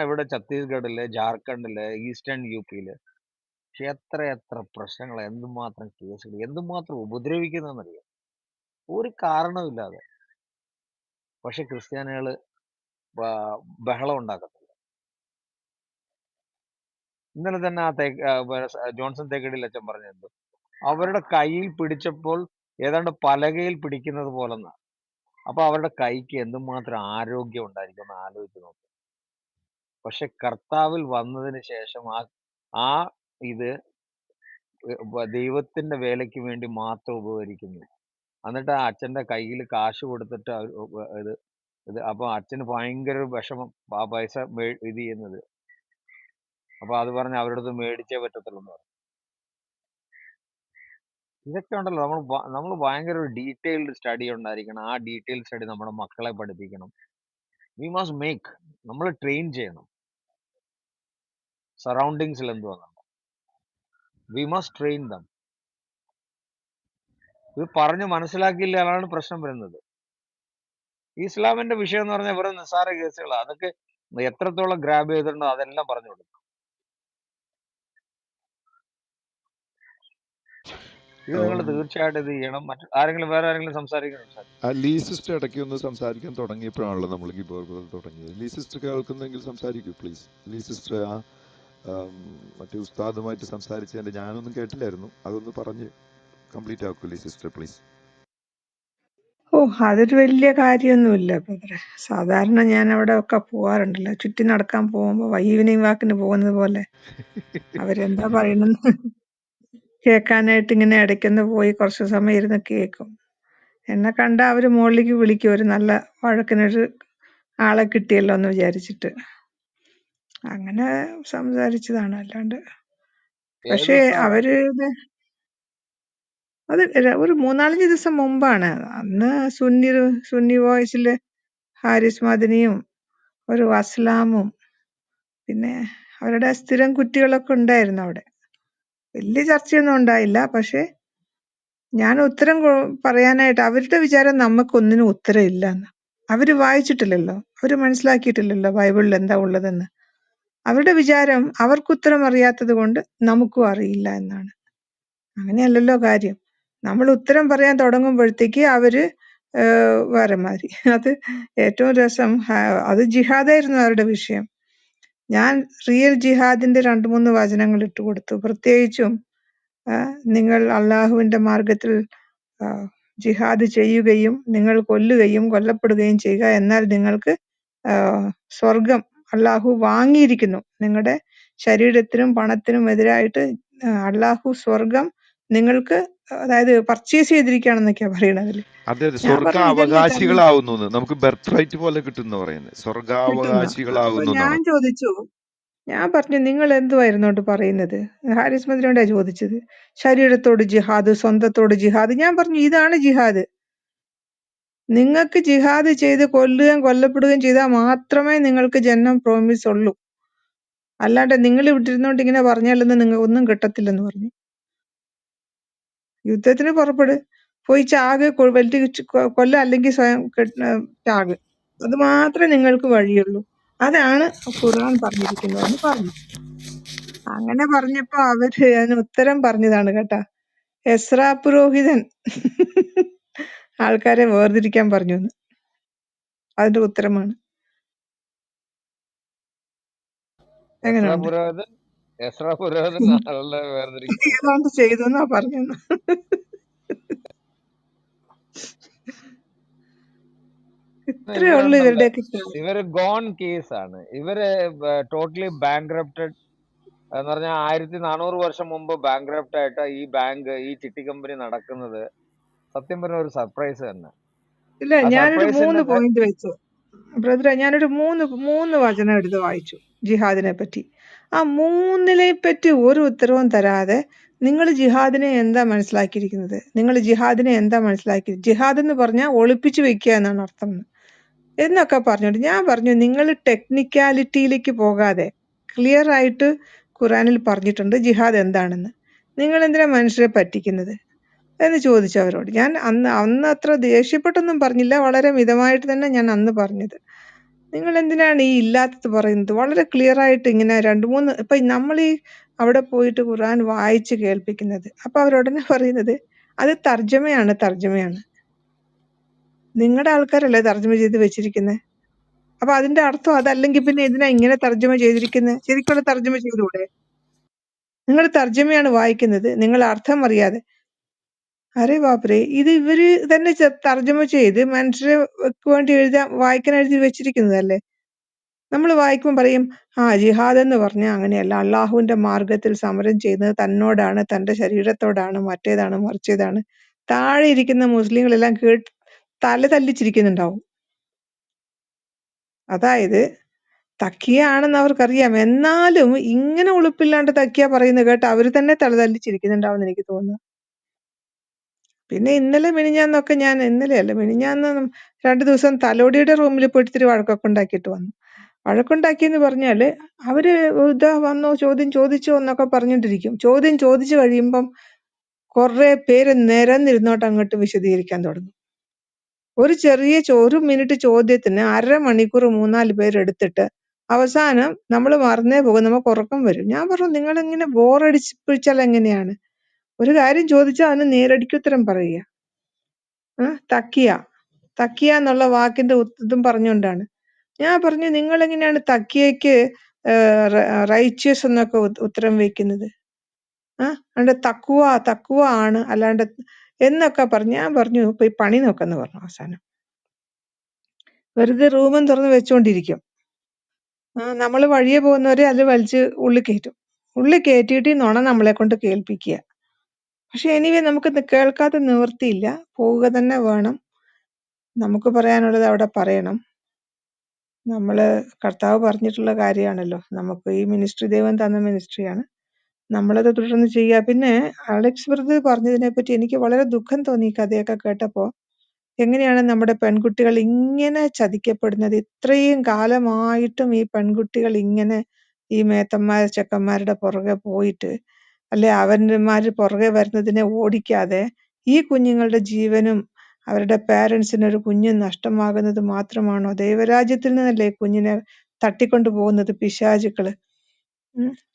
ഇവിടെ ഛത്തീസ്ഗഡില്, ജാർഖണ്ഡില്, ഈസ്റ്റേൺ UP-ല് എത്ര പ്രശ്നങ്ങൾ, എന്തുമാത്രം കേസുകൾ, എന്തുമാത്രം ഉപദ്രവിക്കുന്നറിയോ, ഒരു കാരണമില്ലാതെ. പക്ഷെ ക്രിസ്ത്യാനികള് ബഹളം ഉണ്ടാക്കത്തില്ല. ഇന്നലെ തന്നെ ജോൺസൺ തേക്കടിയിൽ അച്ഛൻ പറഞ്ഞത് അവരുടെ കയ്യിൽ പിടിച്ചപ്പോൾ ഏതാണ്ട് പലകയിൽ പിടിക്കുന്നത് പോലെന്നാ. അപ്പൊ അവരുടെ കൈക്ക് എന്തുമാത്രം ആരോഗ്യം ഉണ്ടായിരിക്കും എന്ന് ആലോചിച്ച് നോക്കും. പക്ഷെ കർത്താവിൽ വന്നതിന് ശേഷം ആ ഇത് ദൈവത്തിന്റെ വേലയ്ക്ക് വേണ്ടി മാത്രം ഉപകരിക്കുന്നു. എന്നിട്ട് ആ അച്ഛന്റെ കയ്യിൽ കാശ് കൊടുത്തിട്ട് ഇത് അപ്പൊ അച്ഛന് ഭയങ്കര ഒരു വിഷമം ആ പൈസ ഇത് ചെയ്യുന്നത്. അപ്പൊ അത് പറഞ്ഞ് അവരുടെ അടുത്ത് മേടിച്ചേ പറ്റത്തുള്ളൂ എന്ന് പറഞ്ഞു. ഇതൊക്കെ ഉണ്ടല്ലോ, നമ്മൾ ഭയങ്കര ഒരു ഡീറ്റെയിൽഡ് സ്റ്റഡി ഉണ്ടായിരിക്കണം. ആ ഡീറ്റെയിൽഡ് സ്റ്റഡി നമ്മുടെ മക്കളെ പഠിപ്പിക്കണം. വി മസ്റ്റ് മേക്ക്, നമ്മൾ ട്രെയിൻ ചെയ്യണം. സറൗണ്ടിങ്സിൽ എന്തുവാ, വി മസ്റ്റ് ട്രെയിൻ ദം. ഇത് പറഞ്ഞ് മനസ്സിലാക്കിയില്ലാണ് പ്രശ്നം വരുന്നത്. ഇസ്ലാമിന്റെ വിഷയം എന്ന് പറഞ്ഞാൽ വെറും നിസ്സാര കേസുകളാണ്. അതൊക്കെ എത്രത്തോളം ഗ്രാബ് ചെയ്തിട്ടുണ്ടോ അതെല്ലാം പറഞ്ഞു കൊടുക്കും. ഇത് നിങ്ങൾ തീർച്ചയായിട്ടും ഇത് ചെയ്യണം. വേറെ ആരെങ്കിലും സംസാരിക്കണം. ലീ സിസ്റ്റർ ഇടയ്ക്ക് ഒന്ന് സംസാരിക്കാൻ തുടങ്ങിയപ്പോഴാണല്ലോ നമ്മൾ ഗിബോർ തുടങ്ങിയത്. ലീ സിസ്റ്റർ കേൾക്കുന്നെങ്കിൽ സംസാരിക്കൂ പ്ലീസ്. ലീ സിസ്റ്റർ മറ്റേ ഉസ്താദുമായിട്ട് സംസാരിച്ചതിന്റെ ഞാനൊന്നും കേട്ടില്ലായിരുന്നു, അതൊന്ന് പറഞ്ഞ് കംപ്ലീറ്റ് ആക്കൂ ലീ സിസ്റ്റർ പ്ലീസ്. ഓ, അതൊരു വലിയ കാര്യമൊന്നുമില്ല ബ്രദറെ. സാധാരണ ഞാൻ അവിടെ ഒക്കെ പോവാറുണ്ടല്ലോ, ചുറ്റി നടക്കാൻ പോകുമ്പോ ഈവനിങ് വാക്കിന് പോകുന്നത് പോലെ അവരെന്താ പറയണെന്ന് കേൾക്കാനായിട്ട് ഇങ്ങനെ ഇടയ്ക്കൊന്ന് പോയി കുറച്ച് സമയം ഇരുന്ന് കേൾക്കും. എന്നെ കണ്ട അവര് മുകളിലേക്ക് വിളിക്കും, ഒരു നല്ല വഴക്കിനൊരു ആളെ കിട്ടിയല്ലോ എന്ന് വിചാരിച്ചിട്ട്. അങ്ങനെ സംസാരിച്ചതാണ്. അല്ലാണ്ട് പക്ഷേ അവര് അത് ഒരു 3-4 ദിവസം മുമ്പാണ്. അന്ന് സുന്നി വോയിസില് ഹാരിസ് മദനിയും ഒരു അസ്ലാമും പിന്നെ അവരുടെ സ്ഥിരം കുട്ടികളൊക്കെ ഉണ്ടായിരുന്നു അവിടെ. വലിയ ചർച്ചയൊന്നും ഉണ്ടായില്ല. പക്ഷെ ഞാൻ ഉത്തരം പറയാനായിട്ട്, അവരുടെ വിചാരം നമുക്കൊന്നിനും ഉത്തരം ഇല്ല എന്ന്. അവര് വായിച്ചിട്ടില്ലല്ലോ, അവര് മനസ്സിലാക്കിയിട്ടില്ലല്ലോ ബൈബിളിൽ എന്താ ഉള്ളതെന്ന്. അവരുടെ വിചാരം അവർക്കുത്തരം അറിയാത്തത് കൊണ്ട് നമുക്കും അറിയില്ല എന്നാണ്. അങ്ങനെയല്ലല്ലോ കാര്യം. നമ്മൾ ഉത്തരം പറയാൻ തുടങ്ങുമ്പോഴത്തേക്ക് അവര് വേറെ മാതിരി. അത് ഏറ്റവും രസം, അത് ജിഹാദായിരുന്നു അവരുടെ വിഷയം. ഞാൻ റിയൽ ജിഹാദിന്റെ 2-3 വചനങ്ങൾ ഇട്ട് കൊടുത്തു. പ്രത്യേകിച്ചും നിങ്ങൾ അള്ളാഹുവിന്റെ മാർഗത്തിൽ ജിഹാദ് ചെയ്യുകയും നിങ്ങൾ കൊല്ലുകയും കൊല്ലപ്പെടുകയും ചെയ്യുക, എന്നാൽ നിങ്ങൾക്ക് സ്വർഗം അള്ളാഹു വാങ്ങിയിരിക്കുന്നു. നിങ്ങളുടെ ശരീരത്തിനും പണത്തിനും എതിരായിട്ട് അള്ളാഹു സ്വർഗം നിങ്ങൾക്ക്, അതായത് പർച്ചേസ് ചെയ്തിരിക്കുകയാണെന്നൊക്കെയാ പറയണതില്. അതെ, ഞാൻ സ്വർഗ പറഞ്ഞു ഇതല്ലേ കാര്യം അവകാശികളാവുന്നു, നമുക്ക് ബെർത്ത് റൈറ്റ് പോലെ കിട്ടുന്ന പറയുന്നത്, കിട്ടുന്ന. അപ്പൊ സ്വർഗാവകാശികളാവുന്നു ഞാൻ എന്നാണ്. ചോദിച്ചു, ഞാൻ പറഞ്ഞു നിങ്ങൾ എന്തുവായിരുന്നോട്ട് പറയുന്നത്? ഹാരിസ് മദനിയോടാ ചോദിച്ചത്. ശരീരത്തോട് ജിഹാദ്, സ്വന്തത്തോട് ജിഹാദ്. ഞാൻ പറഞ്ഞു ഇതാണ് ജിഹാദ്. നിങ്ങൾക്ക് ജിഹാദ് ചെയ്ത് കൊല്ലുകയും കൊല്ലപ്പെടുകയും ചെയ്താൽ മാത്രമേ നിങ്ങൾക്ക് ജന്മം പ്രോമിസ് ഉള്ളൂ. അല്ലാണ്ട് നിങ്ങൾ ഇവിടെ ഇരുന്നോണ്ട് ഇങ്ങനെ പറഞ്ഞാലൊന്നും നിങ്ങൾ ഒന്നും കിട്ടത്തില്ലെന്ന് പറഞ്ഞു. യുദ്ധത്തിന് പുറപ്പെട്, പോയി ചാക്, വെട്ടി കൊല്ല, അല്ലെങ്കിൽ സ്വയം ചാക്. അത് മാത്രമേ നിങ്ങൾക്ക് വഴിയുള്ളൂ. അതാണ് ഖുർആൻ പറഞ്ഞിരിക്കുന്നതെന്ന് പറഞ്ഞു. അങ്ങനെ പറഞ്ഞപ്പോ അവര് അതിന് ഉത്തരം പറഞ്ഞതാണ് കേട്ടാ. എസ്രാ പുരോഹിതൻ ആൾക്കാരെ വേർതിരിക്കാൻ പറഞ്ഞു എന്ന്. അതിന്റെ ഉത്തരമാണ്. എങ്ങനെയുണ്ട്? ഏതാണ്ട് ചെയ്തു എന്നാ പറഞ്ഞു. ഇത്രേ ഉള്ളു ഇവരുടെയൊക്കെ കാര്യം. ഇവര് ഗോൺ കേസാണ്. ഇവര് ടോട്ടലി ബാങ്ക്രപ്റ്റഡ് എന്ന് പറഞ്ഞാൽ 1400 വർഷം മുമ്പ് ബാങ്ക്രപ്റ്റ് ആയിട്ട് ഈ ചിട്ടി കമ്പനി നടക്കുന്നത് സത്യം പറഞ്ഞ ഒരു സർപ്രൈസ് തന്നെ. ഇല്ല, ഞാനൊരു 3 പോയിന്റ് വെച്ചു ബ്രദറെ. ഞാനൊരു മൂന്ന് വചനം എടുത്ത് വായിച്ചു ജിഹാദിനെ പറ്റി. ആ 3നെ പറ്റി ഒരു ഉത്തരവും തരാതെ നിങ്ങൾ ജിഹാദിനെ എന്താ മനസ്സിലാക്കിയിരിക്കുന്നത്? ജിഹാദ് എന്ന് പറഞ്ഞാൽ ഒളിപ്പിച്ചു വെക്കുക എന്നാണ് അർത്ഥം എന്നൊക്കെ പറഞ്ഞോണ്ട് ഞാൻ പറഞ്ഞു, നിങ്ങൾ ടെക്നിക്കാലിറ്റിയിലേക്ക് പോകാതെ ക്ലിയർ ആയിട്ട് ഖുറാനിൽ പറഞ്ഞിട്ടുണ്ട് ജിഹാദ് എന്താണെന്ന്. നിങ്ങൾ എന്തിനാ മനുഷ്യരെ പറ്റിക്കുന്നത് എന്ന് ചോദിച്ചു അവരോട്. ഞാൻ അന്ന് അത്ര ദേഷ്യപ്പെട്ടൊന്നും പറഞ്ഞില്ല, വളരെ മിതമായിട്ട് തന്നെ ഞാൻ അന്ന് പറഞ്ഞത്. നിങ്ങൾ എന്തിനാണ് ഈ ഇല്ലാത്തത് പറയുന്നത്? വളരെ ക്ലിയർ ആയിട്ട് ഇങ്ങനെ 2-3 ഇപ്പൊ നമ്മൾ ഈ അവിടെ പോയിട്ട് ഖുർആൻ വായിച്ച് കേൾപ്പിക്കുന്നത്. അപ്പൊ അവരുടനെ പറയുന്നത് അത് തർജ്ജമയാണ്. നിങ്ങളുടെ ആൾക്കാരല്ലേ തർജ്ജമ ചെയ്ത് വെച്ചിരിക്കുന്നത്. അപ്പൊ അതിന്റെ അർത്ഥം അതല്ലെങ്കിൽ പിന്നെ എന്തിനാ ഇങ്ങനെ തർജ്ജമ ചെയ്തിരിക്കുന്നത്? ശരിക്കുള്ള തർജ്ജമ ചെയ്തൂടെ? നിങ്ങൾ തർജ്ജമയാണ് വായിക്കുന്നത്, നിങ്ങൾ അർത്ഥം അറിയാതെ. അരെ ബാപ്പരെ, ഇത് ഇവര് തന്നെ തർജ്ജമ ചെയ്ത് മനുഷ്യർക്ക് വേണ്ടി വായിക്കാൻ എഴുതി വെച്ചിരിക്കുന്നതല്ലേ. നമ്മൾ വായിക്കുമ്പോൾ പറയും, ജിഹാദ് എന്ന് പറഞ്ഞാൽ അങ്ങനെയല്ല, അള്ളാഹുവിന്റെ മാർഗത്തിൽ സമരം ചെയ്യുന്നത് തന്നോടാണ്, തന്റെ ശരീരത്തോടാണ്, മറ്റേതാണ് മറിച്ചതാണ്. താഴെ ഇരിക്കുന്ന മുസ്ലിങ്ങളെല്ലാം കേട്ട് തല തല്ലിച്ചിരിക്കുന്നുണ്ടാവും. അതായത് തക്കിയ ആണെന്ന് അവർക്കറിയാം, എന്നാലും ഇങ്ങനെ ഉളുപ്പില്ലാണ്ട് തക്കിയ പറയുന്നത് കേട്ട് അവര് തന്നെ തല തല്ലിച്ചിരിക്കുന്നുണ്ടാവും എനിക്ക് തോന്നുന്നു. പിന്നെ ഇന്നലെ മിനിഞ്ഞാന്നൊക്കെ മിനിഞ്ഞാന്ന് 2 ദിവസം തലോടിയുടെ റൂമിൽ പോയിട്ട് ഇത്തിരി വഴക്കൊക്കെ ഉണ്ടാക്കിയിട്ട് വന്നു. വഴക്കുണ്ടാക്കിയെന്ന് പറഞ്ഞാല് അവര് ഇതാ വന്നോ, ചോദ്യം ചോദിച്ചോ എന്നൊക്കെ പറഞ്ഞോണ്ടിരിക്കും. ചോദ്യം ചോദിച്ചു കഴിയുമ്പം കുറെ പേര് നിരന്നിരുന്നോട്ട് അങ്ങോട്ട് വിശദീകരിക്കാൻ തുടങ്ങും. ഒരു ചെറിയ 1 മിനിറ്റ് ചോദ്യത്തിന് 1/2 മണിക്കൂർ 3-4 പേരെടുത്തിട്ട് അവസാനം നമ്മൾ മറന്നേ പോകും, നമുക്ക് ഉറക്കം വരും. ഞാൻ പറഞ്ഞു, നിങ്ങളിങ്ങനെ ബോറടിപ്പിച്ചാൽ എങ്ങനെയാണ്? ഒരു കാര്യം ചോദിച്ചാൽ അതിന് നേരടിക്കുത്തരം പറയുക. തക്കിയ എന്നുള്ള വാക്കിന്റെ ഇതും പറഞ്ഞുകൊണ്ടാണ്. ഞാൻ പറഞ്ഞു, നിങ്ങൾ എങ്ങനെയാണ് തക്കിയയ്ക്ക് റൈച്ചിയസ് എന്നൊക്കെ ഉത്തരം വെക്കുന്നത്? അല്ലാണ്ട് തക്കുവ ആണ്, അല്ലാണ്ട് എന്നൊക്കെ പറഞ്ഞു. ഞാൻ പറഞ്ഞു, പോയി പണി നോക്കെന്ന് പറഞ്ഞു. അവസാനം വെറുതെ റൂമും തുറന്ന് വെച്ചോണ്ടിരിക്കും. നമ്മൾ വഴിയെ പോകുന്നവരെ അത് വലിച്ച് ഉള്ളിൽ കയറ്റിയിട്ട് നുണ നമ്മളെ കൊണ്ട് കേൾപ്പിക്കുക. പക്ഷെ എനിവേ നമുക്ക് കേൾക്കാതെ നിവൃത്തിയില്ല, പോവുക തന്നെ വേണം. നമുക്ക് പറയാനുള്ളത് അവിടെ പറയണം. കർത്താവ് പറഞ്ഞിട്ടുള്ള കാര്യമാണല്ലോ, നമുക്ക് ഈ മിനിസ്ട്രി ദൈവം തന്ന മിനിസ്ട്രിയാണ്, നമ്മളത് തുടർന്ന് ചെയ്യുക. പിന്നെ അലക്സ് ബ്രദർ പറഞ്ഞതിനെ പറ്റി എനിക്ക് വളരെ ദുഃഖം തോന്നി ഈ കഥയൊക്കെ കേട്ടപ്പോ. എങ്ങനെയാണ് നമ്മുടെ പെൺകുട്ടികൾ ഇങ്ങനെ ചതിക്കപ്പെടുന്നത്? ഇത്രയും കാലമായിട്ടും ഈ പെൺകുട്ടികൾ ഇങ്ങനെ ഈ ചെക്കന്മാരുടെ പുറകെ പോയിട്ട്, അല്ലെ അവന്മാര് പുറകെ വരുന്നതിനെ ഓടിക്കാതെ ഈ കുഞ്ഞുങ്ങളുടെ ജീവനും അവരുടെ പേരൻസിനൊരു കുഞ്ഞ് നഷ്ടമാകുന്നത് മാത്രമാണോ? ദൈവരാജ്യത്തിൽ നിന്നല്ലേ കുഞ്ഞിനെ തട്ടിക്കൊണ്ടു പോകുന്നത് പിശാചുക്കള്.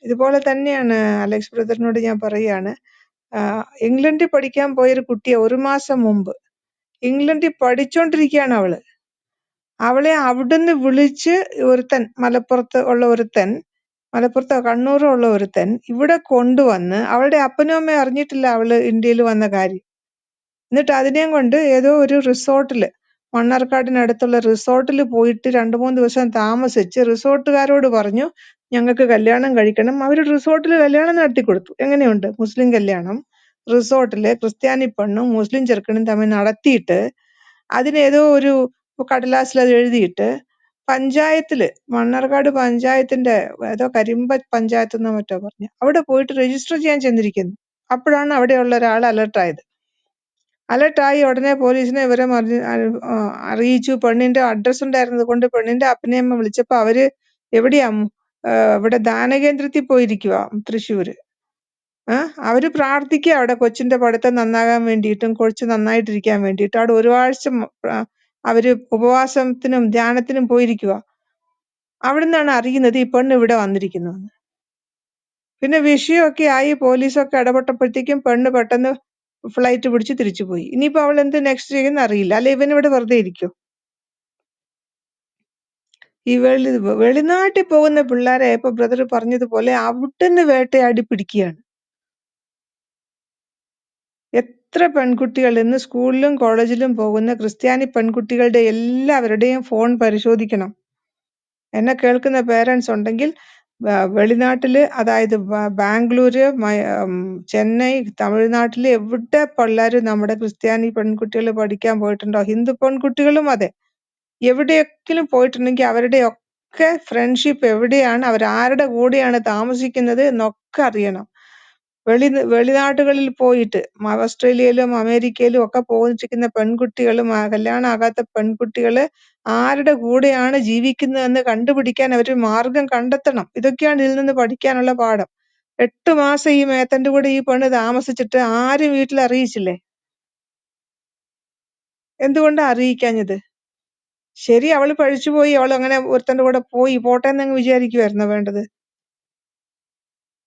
ഇതുപോലെ തന്നെയാണ് അലക്സ് ബ്രദറിനോട് ഞാൻ പറയാണ്, ഇംഗ്ലണ്ടിൽ പഠിക്കാൻ പോയൊരു കുട്ടിയെ 1 മാസം മുമ്പ് ഇംഗ്ലണ്ടിൽ പഠിച്ചോണ്ടിരിക്കുകയാണ് അവളെ അവിടുന്ന് വിളിച്ച് മലപ്പുറത്തോ കണ്ണൂരോ ഉള്ള ഒരുത്തൻ ഇവിടെ കൊണ്ടുവന്ന്, അവളുടെ അപ്പനും അമ്മയും അറിഞ്ഞിട്ടില്ല അവള് ഇന്ത്യയിൽ വന്ന കാര്യം. എന്നിട്ട് അതിനെയും കൊണ്ട് ഏതോ ഒരു റിസോർട്ടില്, മണ്ണാർക്കാടിനടുത്തുള്ള റിസോർട്ടിൽ പോയിട്ട് 2-3 ദിവസം താമസിച്ച് റിസോർട്ടുകാരോട് പറഞ്ഞു, ഞങ്ങൾക്ക് കല്യാണം കഴിക്കണം. അവര് റിസോർട്ടിൽ കല്യാണം നടത്തി കൊടുത്തു. എങ്ങനെയുണ്ട്? മുസ്ലിം കല്യാണം റിസോർട്ടില് ക്രിസ്ത്യാനി പെണ്ണും മുസ്ലിം ചെറുക്കനും തമ്മിൽ നടത്തിയിട്ട് അതിനേതോ ഒരു കടലാസിൽ അത് എഴുതിയിട്ട് പഞ്ചായത്തില്, മണ്ണാർക്കാട് പഞ്ചായത്തിന്റെ ഏതോ കരിമ്പ പഞ്ചായത്ത് എന്നോ മറ്റോ പറഞ്ഞു, അവിടെ പോയിട്ട് രജിസ്റ്റർ ചെയ്യാൻ ചെന്നിരിക്കുന്നു. അപ്പോഴാണ് അവിടെയുള്ള ഒരാൾ അലർട്ടായി ഉടനെ പോലീസിനെ വിവരം അറിയിച്ചു. പെണ്ണിന്റെ അഡ്രസ് ഉണ്ടായിരുന്നത് കൊണ്ട് പെണ്ണിന്റെ അപ്പനെയമ്മ വിളിച്ചപ്പോ അവര് എവിടെയാ, ഇവിടെ ദാനകേന്ദ്രത്തിൽ പോയിരിക്കുക തൃശ്ശൂര്. അവര് പ്രാർത്ഥിക്കുക അവിടെ കൊച്ചിന്റെ പഠിത്തം നന്നാകാൻ വേണ്ടിയിട്ടും കൊച്ച് നന്നായിട്ടിരിക്കാൻ വേണ്ടിയിട്ടും. അവിടെ 1 ആഴ്ച അവര് ഉപവാസത്തിനും ധ്യാനത്തിനും പോയിരിക്കുക. അവിടുന്നാണ് അറിയുന്നത് ഈ പെണ്ണ് ഇവിടെ വന്നിരിക്കുന്നു. പിന്നെ വിഷയമൊക്കെ ആയി പോലീസൊക്കെ ഇടപെട്ടപ്പോഴത്തേക്കും പെണ്ണ് പെട്ടെന്ന് ഫ്ലൈറ്റ് പിടിച്ച് തിരിച്ചുപോയി. ഇനിയിപ്പോ അവൾ എന്ത് നെക്സ്റ്റ് ചെയ്യുന്ന അറിയില്ല. അല്ലെ ഇവനിവിടെ വെറുതെ ഇരിക്കും? ഈ വെളിനാട്ടിൽ പോകുന്ന പിള്ളേരെ ഇപ്പൊ ബ്രദർ പറഞ്ഞതുപോലെ അവിടുന്ന് വേട്ടയാടി പിടിക്കുകയാണ്. എത്ര പെൺകുട്ടികൾ ഇന്ന് സ്കൂളിലും കോളേജിലും പോകുന്ന ക്രിസ്ത്യാനി പെൺകുട്ടികളുടെ എല്ലാവരുടെയും ഫോൺ പരിശോധിക്കണം. എന്നെ കേൾക്കുന്ന പേരൻസ് ഉണ്ടെങ്കിൽ വെളിനാട്ടില്, അതായത് ബാംഗ്ലൂര്, ചെന്നൈ, തമിഴ്നാട്ടില് എവിടെ പിള്ളേര് നമ്മുടെ ക്രിസ്ത്യാനി പെൺകുട്ടികൾ പഠിക്കാൻ പോയിട്ടുണ്ടോ, ഹിന്ദു പെൺകുട്ടികളും അതെ, എവിടെയെങ്കിലും പോയിട്ടുണ്ടെങ്കിൽ അവരുടെയൊക്കെ ഫ്രണ്ട്ഷിപ്പ് എവിടെയാണ്, അവരാരുടെ കൂടെയാണ് താമസിക്കുന്നത് എന്നൊക്കെ അറിയണം. വെളിനാട്ടുകളിൽ പോയിട്ട് ഓസ്ട്രേലിയയിലും അമേരിക്കയിലും ഒക്കെ പോയിരിക്കുന്ന പെൺകുട്ടികളും കല്യാണം ആകാത്ത പെൺകുട്ടികള് ആരുടെ കൂടെയാണ് ജീവിക്കുന്നതെന്ന് കണ്ടുപിടിക്കാൻ അവര് മാർഗം കണ്ടെത്തണം. ഇതൊക്കെയാണ് ഇതിൽ നിന്ന് പഠിക്കാനുള്ള പാഠം. 8 മാസം ഈ മേത്തന്റെ കൂടെ ഈ പെണ്ണ് താമസിച്ചിട്ട് ആരും വീട്ടിൽ അറിയിച്ചില്ലേ? എന്തുകൊണ്ടാ അറിയിക്കാഞ്ഞത്? ശരി, അവള് പഴിച്ചുപോയി, അവൾ അങ്ങനെ ഒരുത്തന്റെ കൂടെ പോട്ടെ എന്നങ്ങ് വിചാരിക്കുവായിരുന്നോ വേണ്ടത്?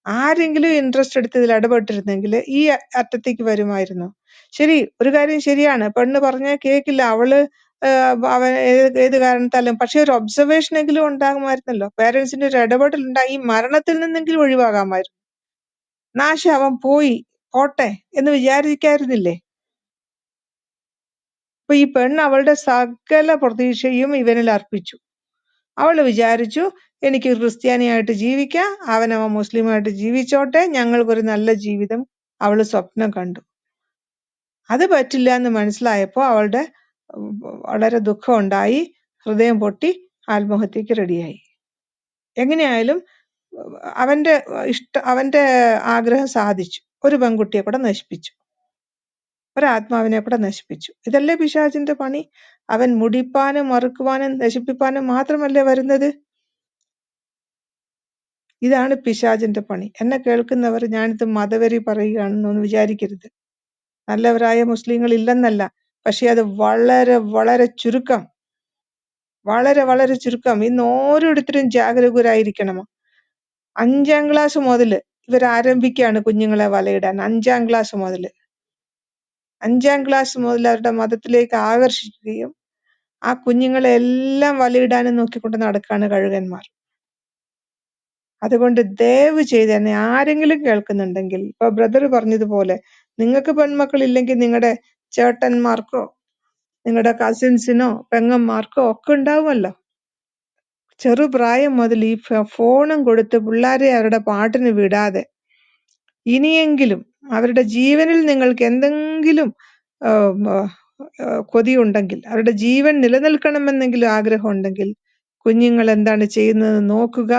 ആരെങ്കിലും ഇൻട്രസ്റ്റ് എടുത്ത് ഇതിൽ ഇടപെട്ടിരുന്നെങ്കിൽ ഈ അറ്റത്തേക്ക് വരുമായിരുന്നു. ശരി, ഒരു കാര്യം ശരിയാണ്, പെണ്ണ് പറഞ്ഞാൽ കേക്കില്ല, അവള് അവൻ ഏത് കാരണത്താലും, പക്ഷെ ഒരു ഒബ്സർവേഷൻ എങ്കിലും ഉണ്ടാകുമായിരുന്നല്ലോ. പേരൻസിന്റെ ഒരു ഇടപെടൽ ഉണ്ടായി ഈ മരണത്തിൽ നിന്നെങ്കിലും ഒഴിവാകാമായിരുന്നു. നാശം, അവൻ പോയി പോട്ടെ എന്ന് വിചാരിക്കായിരുന്നില്ലേ? അപ്പൊ ഈ പെണ്ണ് അവളുടെ സകല പ്രതീക്ഷയും ഇവനിൽ അർപ്പിച്ചു. അവള് വിചാരിച്ചു, എനിക്ക് ക്രിസ്ത്യാനിയായിട്ട് ജീവിക്കാം, അവനവൻ മുസ്ലിമായിട്ട് ജീവിച്ചോട്ടെ, ഞങ്ങൾക്കൊരു നല്ല ജീവിതം അവള് സ്വപ്നം കണ്ടു. അത് പറ്റില്ല എന്ന് മനസ്സിലായപ്പോ അവളുടെ വളരെ ദുഃഖം ഉണ്ടായി, ഹൃദയം പൊട്ടി, ആത്മഹത്യക്ക് റെഡിയായി. എങ്ങനെയായാലും അവന്റെ ആഗ്രഹം സാധിച്ചു. ഒരു പെൺകുട്ടിയെ കൂടെ നശിപ്പിച്ചു, ഒരാത്മാവിനെ കൂടെ നശിപ്പിച്ചു. ഇതല്ലേ പിശാചിന്റെ പണി? അവൻ മുടിപ്പാനും മറുക്കുവാനും നശിപ്പിപ്പാനും മാത്രമല്ലേ വരുന്നത്. ഇതാണ് പിശാചിന്റെ പണി. എന്നെ കേൾക്കുന്നവർ ഞാനിത് മതവെറി പറയുകയാണെന്നൊന്നും വിചാരിക്കരുത്. നല്ലവരായ മുസ്ലിങ്ങൾ ഇല്ലെന്നല്ല, പക്ഷെ അത് വളരെ വളരെ ചുരുക്കം, വളരെ വളരെ ചുരുക്കം. ഇന്ന് ഓരോരുത്തരും ജാഗരൂകരായിരിക്കണം. 5ാം ക്ലാസ് മുതല് ഇവരാരംഭിക്കുകയാണ് കുഞ്ഞുങ്ങളെ വലയിടാൻ. 5ാം ക്ലാസ് മുതല് അവരുടെ മതത്തിലേക്ക് ആകർഷിക്കുകയും ആ കുഞ്ഞുങ്ങളെ എല്ലാം വലയിടാനും നോക്കിക്കൊണ്ട് നടക്കാണ് കഴുകന്മാർ. അതുകൊണ്ട് ദയവ് ചെയ്ത് എന്നെ ആരെങ്കിലും കേൾക്കുന്നുണ്ടെങ്കിൽ, ഇപ്പൊ ബ്രദർ പറഞ്ഞതുപോലെ, നിങ്ങൾക്ക് പെൺമക്കളില്ലെങ്കിൽ നിങ്ങളുടെ ചേട്ടന്മാർക്കോ നിങ്ങളുടെ കസിൻസിനോ പെങ്ങന്മാർക്കോ ഒക്കെ ഉണ്ടാവുമല്ലോ. ചെറുപ്രായം മുതൽ ഈ ഫോണും കൊടുത്ത് പിള്ളേരെ അവരുടെ പാട്ടിന് വിടാതെ, ഇനിയെങ്കിലും അവരുടെ ജീവനിൽ നിങ്ങൾക്ക് എന്തെങ്കിലും കൊതിയുണ്ടെങ്കിൽ, അവരുടെ ജീവൻ നിലനിൽക്കണമെന്നെങ്കിലും ആഗ്രഹം ഉണ്ടെങ്കിൽ, കുഞ്ഞുങ്ങൾ എന്താണ് ചെയ്യുന്നത് നോക്കുക,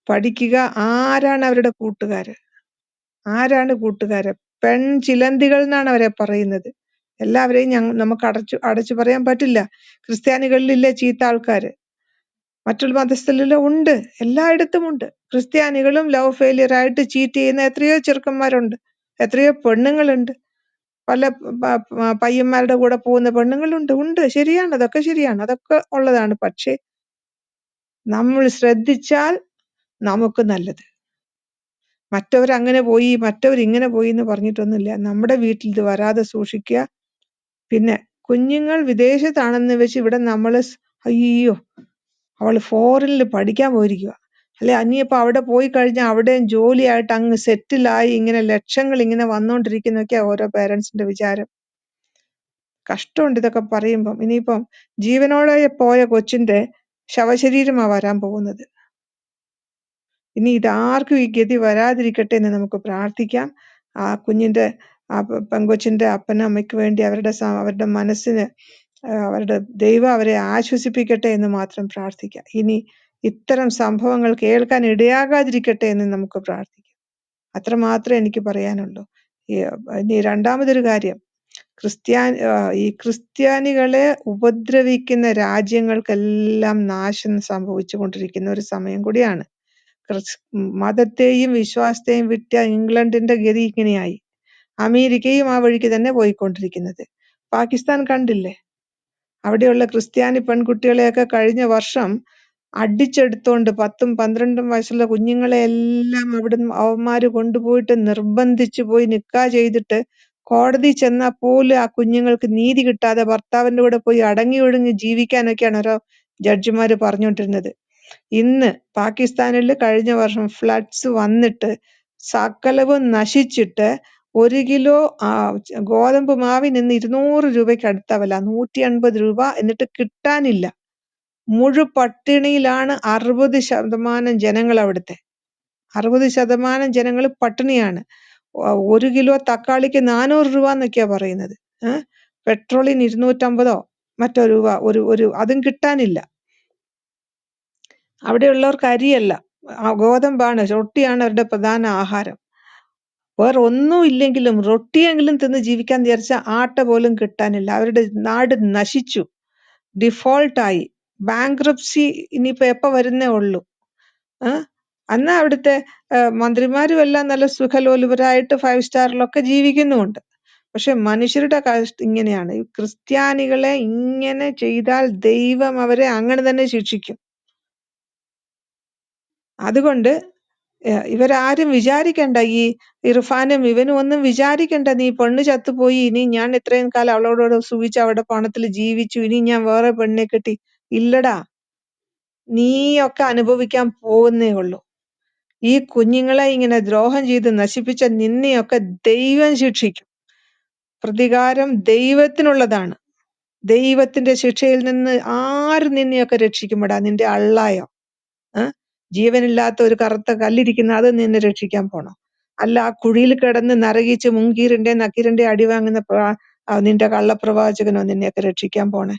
പഠിക്കുക. ആരാണ് അവരുടെ കൂട്ടുകാര്? പെൺ ചിലന്തികൾ എന്നാണ് അവരെ പറയുന്നത്. എല്ലാവരെയും നമുക്ക് അടച്ചു പറയാൻ പറ്റില്ല. ക്രിസ്ത്യാനികളിലില്ലേ ചീത്ത ആൾക്കാര്? മറ്റുള്ള മതസ്ഥലിലും ഉണ്ട്, എല്ലായിടത്തും ഉണ്ട്. ക്രിസ്ത്യാനികളും ലവ് ഫെയിലിയർ ആയിട്ട് ചീറ്റ് ചെയ്യുന്ന എത്രയോ ചെറുക്കന്മാരുണ്ട്, എത്രയോ പെണ്ണുങ്ങളുണ്ട്. പല പയ്യന്മാരുടെ കൂടെ പോകുന്ന പെണ്ണുങ്ങളുണ്ട്. ശരിയാണ്, അതൊക്കെ ശരിയാണ്, അതൊക്കെ ഉള്ളതാണ്. പക്ഷെ നമ്മൾ ശ്രദ്ധിച്ചാൽ നമുക്ക് നല്ലത്. മറ്റവരങ്ങനെ പോയി, മറ്റവരിങ്ങനെ പോയി എന്ന് പറഞ്ഞിട്ടൊന്നുമില്ല. നമ്മുടെ വീട്ടിൽ ഇത് വരാതെ സൂക്ഷിക്കുക. പിന്നെ കുഞ്ഞുങ്ങൾ വിദേശത്താണെന്ന് വെച്ച് ഇവിടെ നമ്മള് അയ്യോ അവള് ഫോറിനിൽ പഠിക്കാൻ പോയിരിക്കുക, അല്ലെ അനിയപ്പോ അവിടെ പോയി കഴിഞ്ഞാൽ അവിടെയും ജോലിയായിട്ട് അങ്ങ് സെറ്റിലായി ഇങ്ങനെ ലക്ഷങ്ങൾ ഇങ്ങനെ വന്നോണ്ടിരിക്കുന്നൊക്കെയാ ഓരോ പേരൻസിന്റെ വിചാരം. കഷ്ടമുണ്ട് ഇതൊക്കെ പറയുമ്പം. ഇനിയിപ്പം ജീവനോടെ പോയ കൊച്ചിന്റെ ശവശരീരമാ വരാൻ പോകുന്നത്. ഇനി ഇതാർക്കും ഈ ഗതി വരാതിരിക്കട്ടെ എന്ന് നമുക്ക് പ്രാർത്ഥിക്കാം. ആ കുഞ്ഞിന്റെ പെങ്കൊച്ചിന്റെ അപ്പനമ്മയ്ക്ക് വേണ്ടി അവരുടെ മനസ്സിന് അവരുടെ ദൈവം അവരെ ആശ്വസിപ്പിക്കട്ടെ എന്ന് മാത്രം പ്രാർത്ഥിക്കാം. ഇനി ഇത്തരം സംഭവങ്ങൾ കേൾക്കാൻ ഇടയാകാതിരിക്കട്ടെ എന്ന് നമുക്ക് പ്രാർത്ഥിക്കാം. അത്രമാത്രമേ എനിക്ക് പറയാനുള്ളൂ. ഇനി രണ്ടാമതൊരു കാര്യം, ഈ ക്രിസ്ത്യാനികളെ ഉപദ്രവിക്കുന്ന രാജ്യങ്ങൾക്കെല്ലാം നാശം സംഭവിച്ചു കൊണ്ടിരിക്കുന്ന ഒരു സമയം കൂടിയാണ്. മതത്തെയും വിശ്വാസത്തെയും വിറ്റ ഇംഗ്ലണ്ടിന്റെ ഗതി ഇങ്ങനെയായി. അമേരിക്കയും ആ വഴിക്ക് തന്നെ പോയിക്കൊണ്ടിരിക്കുന്നത്. പാകിസ്ഥാൻ കണ്ടില്ലേ? അവിടെയുള്ള ക്രിസ്ത്യാനി പെൺകുട്ടികളെയൊക്കെ കഴിഞ്ഞ വർഷം അടിച്ചെടുത്തോണ്ട് 10ഉം 12ഉം വയസ്സുള്ള കുഞ്ഞുങ്ങളെ എല്ലാം അവിടുന്ന് അവന്മാര് കൊണ്ടുപോയിട്ട് നിർബന്ധിച്ചു പോയി നിക്കാഹ് ചെയ്തിട്ട് കോടതി ചെന്നാൽ പോലും ആ കുഞ്ഞുങ്ങൾക്ക് നീതി കിട്ടാതെ ഭർത്താവിന്റെ കൂടെ പോയി അടങ്ങി ഒടുങ്ങി ജീവിക്കാനൊക്കെയാണ് ഓരോ ജഡ്ജിമാര് പറഞ്ഞുകൊണ്ടിരുന്നത്. ഇന്ന് പാകിസ്ഥാനിൽ കഴിഞ്ഞ വർഷം ഫ്ലഡ്സ് വന്നിട്ട് സകലവും നശിച്ചിട്ട് 1 കിലോ ഗോതമ്പ് മാവിന് ഇന്ന് 200 രൂപയ്ക്ക് അടുത്ത വില, 150 രൂപ. എന്നിട്ട് കിട്ടാനില്ല. പട്ടിണിയിലാണ് 60% ജനങ്ങൾ. അവിടുത്തെ 60% ജനങ്ങൾ പട്ടിണിയാണ്. 1 കിലോ തക്കാളിക്ക് 400 രൂപ എന്നൊക്കെയാ പറയുന്നത്. പെട്രോളിന് 250 മറ്റോ രൂപ ഒരു അതും കിട്ടാനില്ല. അവിടെയുള്ളവർക്ക് അരിയല്ല, ഗോതമ്പാണ്, റൊട്ടിയാണ് അവരുടെ പ്രധാന ആഹാരം. വേറെ ഒന്നും ഇല്ലെങ്കിലും റൊട്ടിയെങ്കിലും തിന്ന് ജീവിക്കാൻ വിചാരിച്ച ആട്ട പോലും കിട്ടാനില്ല. അവരുടെ നാട് നശിച്ചു, ഡിഫോൾട്ടായി, ബാങ്ക്രപ്സി ഇനിയിപ്പോ എപ്പോ വരുന്നേ ഉള്ളൂ. അന്ന് അവിടുത്തെ മന്ത്രിമാരും എല്ലാം നല്ല സുഖലോലുപരായിട്ട് 5 സ്റ്റാറിലൊക്കെ ജീവിക്കുന്നുമുണ്ട്. പക്ഷെ മനുഷ്യരുടെ ഇങ്ങനെയാണ്. ഈ ക്രിസ്ത്യാനികളെ ഇങ്ങനെ ചെയ്താൽ ദൈവം അവരെ അങ്ങനെ തന്നെ ശിക്ഷിക്കും. അതുകൊണ്ട് ഇവരാരും വിചാരിക്കണ്ട, ഈ ഇർഫാനും ഇവനും ഒന്നും വിചാരിക്കണ്ട, നീ പെണ്ണ് ചത്തുപോയി, ഇനി ഞാൻ ഇത്രയും കാലം അവളോട് സുഖിച്ച് അവളുടെ പണത്തിൽ ജീവിച്ചു, ഇനി ഞാൻ വേറെ പെണ്ണിനെ കെട്ടി. ഇല്ലടാ, നീയൊക്കെ അനുഭവിക്കാൻ പോകുന്നേ ഉള്ളൂ. ഈ കുഞ്ഞുങ്ങളെ ഇങ്ങനെ ദ്രോഹം ചെയ്ത് നശിപ്പിച്ച നിന്നെയൊക്കെ ദൈവം ശിക്ഷിക്കും. പ്രതികാരം ദൈവത്തിനുള്ളതാണ്. ദൈവത്തിന്റെ ശിക്ഷയിൽ നിന്ന് ആര് നിന്നെയൊക്കെ രക്ഷിക്കുമെടാ? നിന്റെ അള്ളായോ? ജീവനില്ലാത്ത ഒരു കറുത്ത കല്ലിരിക്കുന്ന അത് നിന്നെ രക്ഷിക്കാൻ പോണോ? അല്ല, ആ കുഴിയിൽ കിടന്ന് നരകിച്ച് മുങ്കീറിന്റെ നക്കീറിന്റെ അടി വാങ്ങുന്ന നിന്റെ കള്ളപ്രവാചകനോ നിന്നെയൊക്കെ രക്ഷിക്കാൻ പോണേ?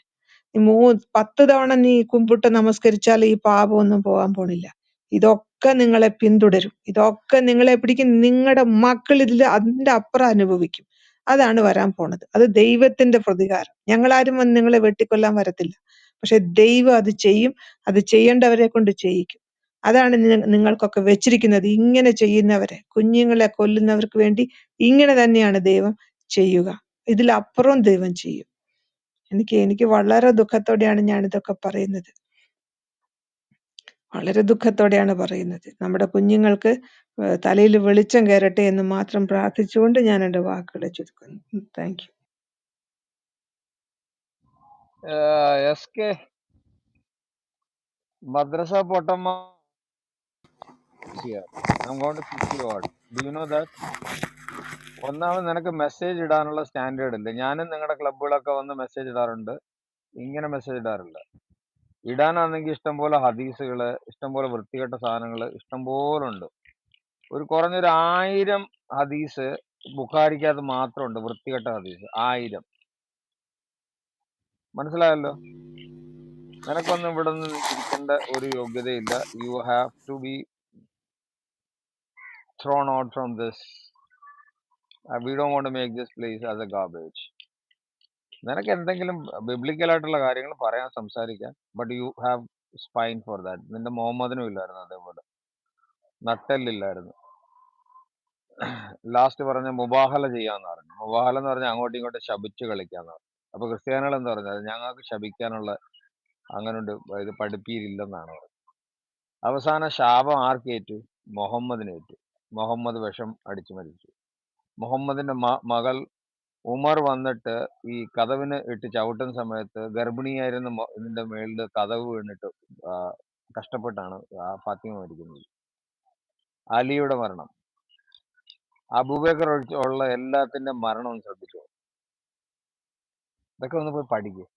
10 തവണ നീ കുമ്പിട്ട് നമസ്കരിച്ചാൽ ഈ പാപമൊന്നും പോകാൻ പോണില്ല. ഇതൊക്കെ നിങ്ങളെ പിന്തുടരും. ഇതൊക്കെ നിങ്ങളെ പിടിക്കും. നിങ്ങളുടെ മക്കൾ അതിന്റെ അപ്പുറം അനുഭവിക്കും. അതാണ് വരാൻ പോണത്. അത് ദൈവത്തിന്റെ പ്രതികാരം. ഞങ്ങളാരും വന്ന് നിങ്ങളെ വെട്ടിക്കൊല്ലാൻ വരത്തില്ല. പക്ഷെ ദൈവം അത് ചെയ്യും. അത് ചെയ്യേണ്ടവരെ കൊണ്ട് ചെയ്യിക്കും. അതാണ് നിങ്ങൾക്കൊക്കെ വെച്ചിരിക്കുന്നത്. ഇങ്ങനെ ചെയ്യുന്നവരെ, കുഞ്ഞുങ്ങളെ കൊല്ലുന്നവർക്ക് വേണ്ടി ഇങ്ങനെ തന്നെയാണ് ദൈവം ചെയ്യുക. ഇതിലപ്പുറം ദൈവം ചെയ്യും. എനിക്ക് വളരെ ദുഃഖത്തോടെയാണ് ഞാൻ ഇതൊക്കെ പറയുന്നത്. വളരെ ദുഃഖത്തോടെയാണ് പറയുന്നത്. നമ്മുടെ കുഞ്ഞുങ്ങൾക്ക് തലയിൽ വെളിച്ചം കയറട്ടെ എന്ന് മാത്രം പ്രാർത്ഥിച്ചുകൊണ്ട് ഞാൻ എൻ്റെ വാക്കുകളെ ചുരുക്കുന്നു. Thank you. SK മദ്രസ പൊട്ടമ്മ here. I'm going to kick you out. Do you know that? ഒന്നാമത് നിനക്ക് മെസ്സേജ് ഇടാനുള്ള സ്റ്റാൻഡേർഡ് ഇല്ല. ഞാനും നിങ്ങളുടെ ക്ലബുകളൊക്കെ വന്ന് മെസ്സേജ് ഇടാറുണ്ട്. ഇങ്ങനെ മെസ്സേജ് ഇടാറില്ല. ഇടാനാണെങ്കിൽ ഇഷ്ടംപോലെ ഹദീസുകള്, ഇഷ്ടംപോലെ വൃത്തികെട്ട സാധനങ്ങള് ഇഷ്ടംപോലെ ഉണ്ട്. കുറഞ്ഞൊരു 1000 ഹദീസ് ബുഖാരിക്കകത്ത് മാത്രമുണ്ട്, വൃത്തികെട്ട ഹദീസ് 1000. മനസ്സിലായല്ലോ? നിനക്കൊന്നും ഇവിടെ നിന്ന് ഇരിക്കേണ്ട ഒരു യോഗ്യതയില്ല. You have to be thrown out from this. We don't want to make this place as a garbage. നിനക്ക് എന്തെങ്കിലും ബിബ്ലിക്കൽ ആയിട്ടുള്ള കാര്യങ്ങൾ പറയാൻ, സംസാരിക്കാൻ, but you have spine for that. നിന്റെ മുഹമ്മദിനും ഇല്ലായിരുന്നു അതേപോലെ, നട്ടല്ലില്ലായിരുന്നു. ലാസ്റ്റ് പറഞ്ഞ മുബാഹല ചെയ്യാന്ന് പറഞ്ഞു. മുബാഹല എന്ന് പറഞ്ഞാൽ അങ്ങോട്ടും ഇങ്ങോട്ടും ശപിച്ച് കളിക്കാന്ന് പറഞ്ഞു. അപ്പൊ ക്രിസ്ത്യാനികൾ എന്താ പറഞ്ഞത്? ഞങ്ങൾക്ക് ശപിക്കാനുള്ള അങ്ങനെ ഇത് പഠിപ്പിയില്ലെന്നാണ് പറഞ്ഞത്. അവസാന ശാപം ആർക്കേറ്റു? മുഹമ്മദിനേറ്റു. മുഹമ്മദ് വിഷം അടിച്ചു മരിച്ചു. മുഹമ്മദിന്റെ മകൾ ഉമർ വന്നിട്ട് ഈ കതവിന് ഇട്ട് ചവിട്ടുന്ന സമയത്ത് ഗർഭിണിയായിരുന്ന ഇതിന്റെ മേളില് കതവ് വീണിട്ട് കഷ്ടപ്പെട്ടാണ് ആ ഫാത്തിമ മരിക്കുന്നത്. അലിയുടെ മരണം, അബൂബക്കർ ഉള്ള എല്ലാത്തിന്റെ മരണം ഒന്ന് ശ്രദ്ധിച്ചോ. ഇതൊക്കെ ഒന്ന് പോയി പഠിക്കുക.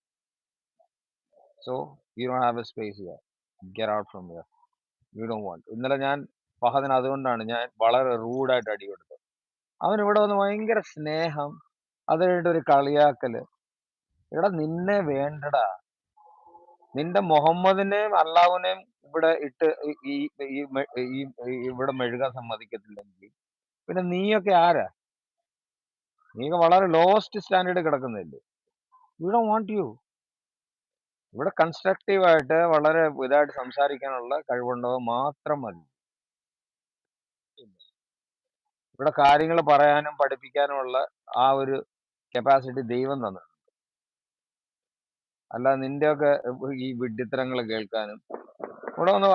So you don't have A space here. Get out from here. You don't want. ഇന്നലെ ഞാൻ ഫഹദിന് അതുകൊണ്ടാണ് ഞാൻ വളരെ റൂഡായിട്ട് അടി കൊടുത്തത്. അവൻ ഇവിടെ വന്ന് ഭയങ്കര സ്നേഹം, അത് കഴിഞ്ഞിട്ട് ഒരു കളിയാക്കല്. ഇവിടെ നിന്നെ വേണ്ടടാ. നിന്റെ മുഹമ്മദിനെയും അള്ളാഹുവിനെയും ഇവിടെ ഇട്ട് ഇവിടെ മെഴുകാൻ സമ്മതിക്കത്തില്ലെങ്കിൽ പിന്നെ നീയൊക്കെ ആരാ? നീയൊക്കെ വളരെ ലോവസ്റ്റ് സ്റ്റാൻഡേർഡ് കിടക്കുന്നില്ലേ? We don't want you. ഇവിടെ കൺസ്ട്രക്റ്റീവായിട്ട് വളരെ ഇതായിട്ട് സംസാരിക്കാനുള്ള കഴിവുണ്ടോ മാത്രം മതി. ഇവിടെ കാര്യങ്ങൾ പറയാനും പഠിപ്പിക്കാനുമുള്ള ആ ഒരു കപ്പാസിറ്റി ദൈവം തന്നു. അല്ല നിന്റെയൊക്കെ ഈ വിഡ്ഢിത്തരങ്ങൾ കേൾക്കാനും ഇവിടെ ഒന്ന്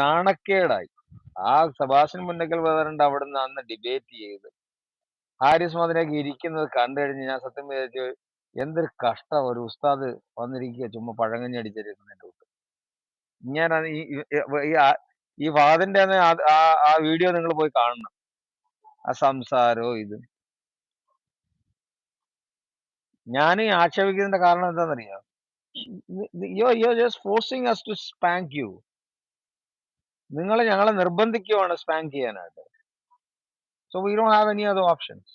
നാണക്കേടായി. ആ സബാഷൻ മുന്നക്കൽ ബ്രദറിന്റെ അവിടുന്ന് അന്ന് ഡിബേറ്റ് ചെയ്ത് ഹാരിസ് മദനൊക്കെ ഇരിക്കുന്നത് കണ്ടു കഴിഞ്ഞ് ഞാൻ സത്യം വിചാരിച്ചു, എന്തൊരു കഷ്ടം. ഒരു ഉസ്താദ് വന്നിരിക്കുക ചുമ്മാ പഴങ്ങഞ്ഞി അടിച്ചിരിക്കുന്നതിന്റെ കൂട്ട്. ഞാൻ ഈ വാദിന്റെ ആ വീഡിയോ നിങ്ങൾ പോയി കാണണം. ആ സംസാരവും ഇത് ഞാൻ ആക്ഷേപിക്കുന്നതിന്റെ കാരണം എന്താണെന്നറിയോ? you're just forcing us to spank you. നിങ്ങൾ ഞങ്ങളെ നിർബന്ധിക്കുവാണ് സ്പാങ്ക് ചെയ്യാനായിട്ട്. So we don't have any other options.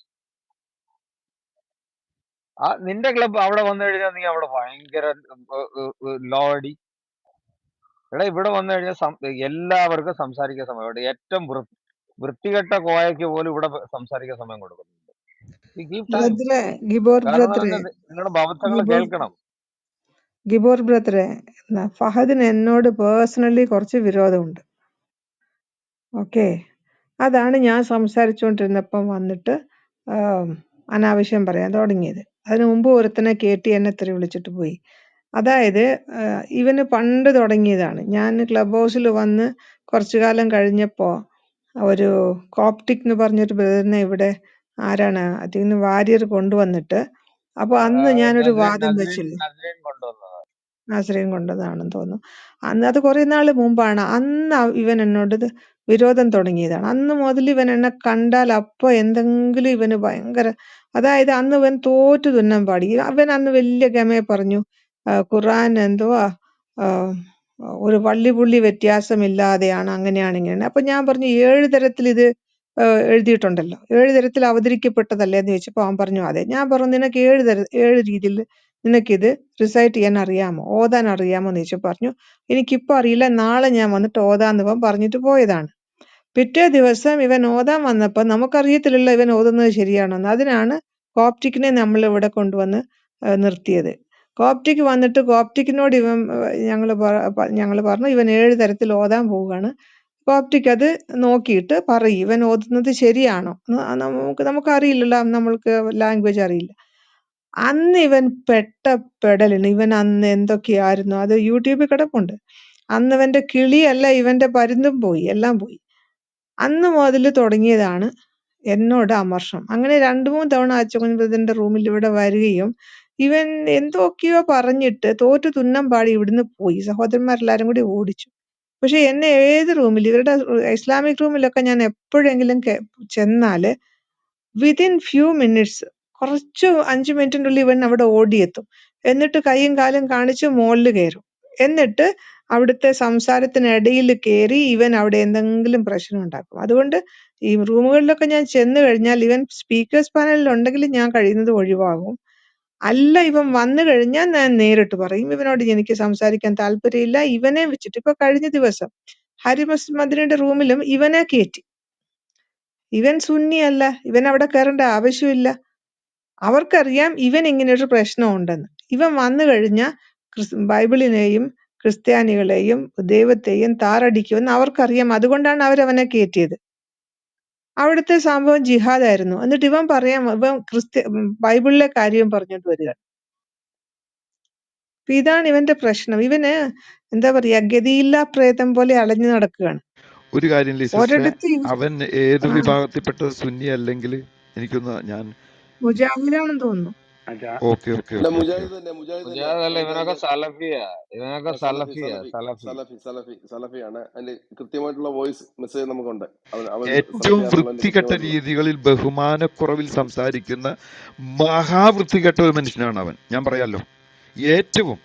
നിന്റെ ക്ലബ് അവിടെ വന്നു കഴിഞ്ഞാൽ നീ അവിടെ ഭയങ്കര ലോ അടി. ഇവിടെ ഇവിടെ വന്നു കഴിഞ്ഞാൽ എല്ലാവർക്കും സംസാരിക്കാൻ സമയമുണ്ട്. ഏറ്റവും വൃത്തികെട്ട കോയയ്ക്ക് പോലും ഇവിടെ സംസാരിക്കാൻ സമയം കൊടുക്കുന്നുണ്ട്. കാരണം നിങ്ങളുടെ ബൗദ്ധങ്ങൾ കേൾക്കണം. ഗിബോർ ബ്രദറെ, ഫഹദിന് എന്നോട് പേഴ്സണലി കുറച്ച് വിരോധമുണ്ട്. ഓക്കെ, അതാണ് ഞാൻ സംസാരിച്ചുകൊണ്ടിരുന്നപ്പം വന്നിട്ട് അനാവശ്യം പറയാൻ തുടങ്ങിയത്. അതിനു മുമ്പ് ഒരുത്തനെ കേട്ടി എന്നെ ഇത്തിരി വിളിച്ചിട്ട് പോയി. അതായത് ഇവന് പണ്ട് തുടങ്ങിയതാണ്. ഞാൻ ക്ലബ് ഹൗസിൽ വന്ന് കുറച്ചു കാലം കഴിഞ്ഞപ്പോൾ ഒരു കോപ്റ്റിക് എന്ന് പറഞ്ഞൊരു ബ്രദറിനെ ഇവിടെ ആരാണ് അതിന് വാര്യർ കൊണ്ടുവന്നിട്ട്, അപ്പൊ അന്ന് ഞാനൊരു വാദം വെച്ചില്ലേ, ആശ്രയം കൊണ്ടതാണെന്ന് തോന്നുന്നു. അന്ന് അത് കുറെ നാള് മുമ്പാണ്. അന്ന് ഇവൻ എന്നോട് വിരോധം തുടങ്ങിയതാണ്. അന്ന് മുതൽ ഇവൻ എന്നെ കണ്ടാൽ അപ്പൊ എന്തെങ്കിലും ഇവന് ഭയങ്കര, അതായത് അന്ന് ഇവൻ തോറ്റു തുന്നം പാടി. അവൻ അന്ന് വലിയ ഗമയെ പറഞ്ഞു, ഖുർആൻ എന്തുവാ ഒരു വള്ളി പുള്ളി വ്യത്യാസമില്ലാതെയാണ്, അങ്ങനെയാണ് ഇങ്ങനെ. അപ്പൊ ഞാൻ പറഞ്ഞു 7 തരത്തിൽ ഇത് എഴുതിയിട്ടുണ്ടല്ലോ, 7 തരത്തിൽ അവതരിക്കപ്പെട്ടതല്ലേ എന്ന് ചോദിച്ചപ്പോ അവൻ പറഞ്ഞു അതെ. ഞാൻ പറഞ്ഞു നിനക്ക് 7 രീതിയിൽ നിനക്കിത് റിസൈറ്റ് ചെയ്യാൻ അറിയാമോ, ഓതാൻ അറിയാമോ എന്ന് ചോദിച്ചു. പറഞ്ഞു എനിക്കിപ്പോ അറിയില്ല, നാളെ ഞാൻ വന്നിട്ട് ഓതാന്ന് ഇവൻ പറഞ്ഞിട്ട് പോയതാണ്. പിറ്റേ ദിവസം ഇവൻ ഓതാൻ വന്നപ്പോ നമുക്കറിയത്തില്ലല്ലോ ഇവൻ ഓതുന്നത് ശരിയാണോന്ന്. അതിനാണ് കോപ്റ്റിക്കിനെ നമ്മൾ ഇവിടെ കൊണ്ടുവന്ന് നിർത്തിയത്. കോപ്റ്റിക് വന്നിട്ട് കോപ്റ്റിക്കിനോട് ഇവൻ ഞങ്ങൾ പറഞ്ഞു ഇവൻ 7 തരത്തിൽ ഓതാൻ പോവുകയാണ്. കോപ്റ്റിക് അത് നോക്കിയിട്ട് പറയും ഇവൻ ഓതുന്നത് ശരിയാണോ. നമുക്കറിയില്ലല്ലോ, നമ്മൾക്ക് ലാംഗ്വേജ് അറിയില്ല. അന്ന് ഇവൻ പെട്ട പെടലിന്, ഇവൻ അന്ന് എന്തൊക്കെയായിരുന്നു, അത് യൂട്യൂബിൽ കിടപ്പുണ്ട്. അന്ന് ഇവന്റെ കിളിയല്ല, ഇവന്റെ പരുന്തും പോയി, എല്ലാം പോയി. അന്ന് മുതൽ തുടങ്ങിയതാണ് എന്നോട് അമർഷം. അങ്ങനെ 2-3 തവണ അച്ചക്കുഞ്ഞ് ബ്രദറിന്റെ റൂമിൽ ഇവിടെ വരികയും ഇവൻ എന്തൊക്കെയോ പറഞ്ഞിട്ട് തോറ്റു തുന്നം പാടി ഇവിടുന്ന് പോയി. സഹോദരന്മാരെല്ലാരും കൂടി ഓടിച്ചു. പക്ഷെ എന്നെ ഏത് റൂമിൽ, ഇവരുടെ ഇസ്ലാമിക് റൂമിലൊക്കെ ഞാൻ എപ്പോഴെങ്കിലും ചെന്നാല് വിതിൻ ഫ്യൂ മിനിറ്റ്സ്, കുറച്ച് 5 മിനിറ്റിനുള്ളിൽ ഇവൻ അവിടെ ഓടിയെത്തും. എന്നിട്ട് കൈയും കാലും കാണിച്ച് മുകളിൽ കയറും. എന്നിട്ട് അവിടുത്തെ സംസാരത്തിനിടയിൽ കയറി ഇവൻ അവിടെ എന്തെങ്കിലും പ്രശ്നം ഉണ്ടാക്കും. അതുകൊണ്ട് ഈ റൂമുകളിലൊക്കെ ഞാൻ ചെന്ന് കഴിഞ്ഞാൽ ഇവൻ സ്പീക്കേഴ്സ് പാനലിൽ ഉണ്ടെങ്കിൽ ഞാൻ കഴിയുന്നത് ഒഴിവാകും. അല്ല, ഇവൻ വന്നു കഴിഞ്ഞാൽ ഞാൻ നേരിട്ട് പറയും ഇവനോട് എനിക്ക് സംസാരിക്കാൻ താല്പര്യമില്ല. ഇവനെ വെച്ചിട്ട് ഇപ്പൊ കഴിഞ്ഞ ദിവസം ഹരിമസ് മദിനയുടെ റൂമിലും ഇവനെ കയറ്റി. ഇവൻ സുന്നിയല്ല, ഇവൻ അവിടെ കയറേണ്ട ആവശ്യമില്ല. അവർക്കറിയാം ഇവൻ ഇങ്ങനെയൊരു പ്രശ്നം ഉണ്ടെന്ന്. ഇവൻ വന്നു കഴിഞ്ഞാൽ ബൈബിളിനെയും ക്രിസ്ത്യാനികളെയും ദൈവത്തെയും താറടിക്കുമെന്ന് അവർക്കറിയാം. അതുകൊണ്ടാണ് അവരവനെ കയറ്റിയത്. അവിടുത്തെ സംഭവം ജിഹാദായിരുന്നു. എന്നിട്ട് ഇവൻ പറയാം ഇവൻ ബൈബിളിലെ കാര്യം പറഞ്ഞിട്ട് വരിക. അപ്പൊ ഇതാണ് ഇവന്റെ പ്രശ്നം. ഇവന് എന്താ പറയാ, ഗതിയില്ലാ പ്രേതം പോലെ അലഞ്ഞു നടക്കുകയാണ്. ഒരു കാര്യം സിസ്റ്ററെ, ഒരിടത്ത് അവൻ ഏത് വിഭാഗത്തിൽപ്പെട്ട സുന്നി അല്ലെങ്കിൽ എനിക്കൊന്ന് ഞാൻ മുജാഹിദാണെന്ന് തോന്നുന്നു. ഓക്കെ ഓക്കെ അല്ല, ഓക്കെ ഓക്കെ മുജാഹിദ് തന്നെ, മുജാഹിദ് തന്നെ. മുജാഹിദല്ല, ഇവനൊക്കെ മുജാഹിദ് സലഫിയാ. ഇവനൊക്കെ സലഫി സലഫിയാ, സലഫി സലഫി. സലഫി സലഫി സലഫിയാണ്. അതിന്റെ കൃത്യമായിട്ടുള്ള വോയിസ് മെസ്സേജ് നമുക്കുണ്ട്. അവൻ ഏറ്റവും സലഫിയാണെന്നുള്ളതിന്റെ വൃത്തികെട്ട കൃത്യമായിട്ടുള്ള. രീതികളിൽ ബഹുമാനക്കുറവിൽ സംസാരിക്കുന്ന മഹാവൃത്തികെട്ട ഒരു മനുഷ്യനാണ് അവൻ. ഞാൻ പറയാലോ, ഏറ്റവും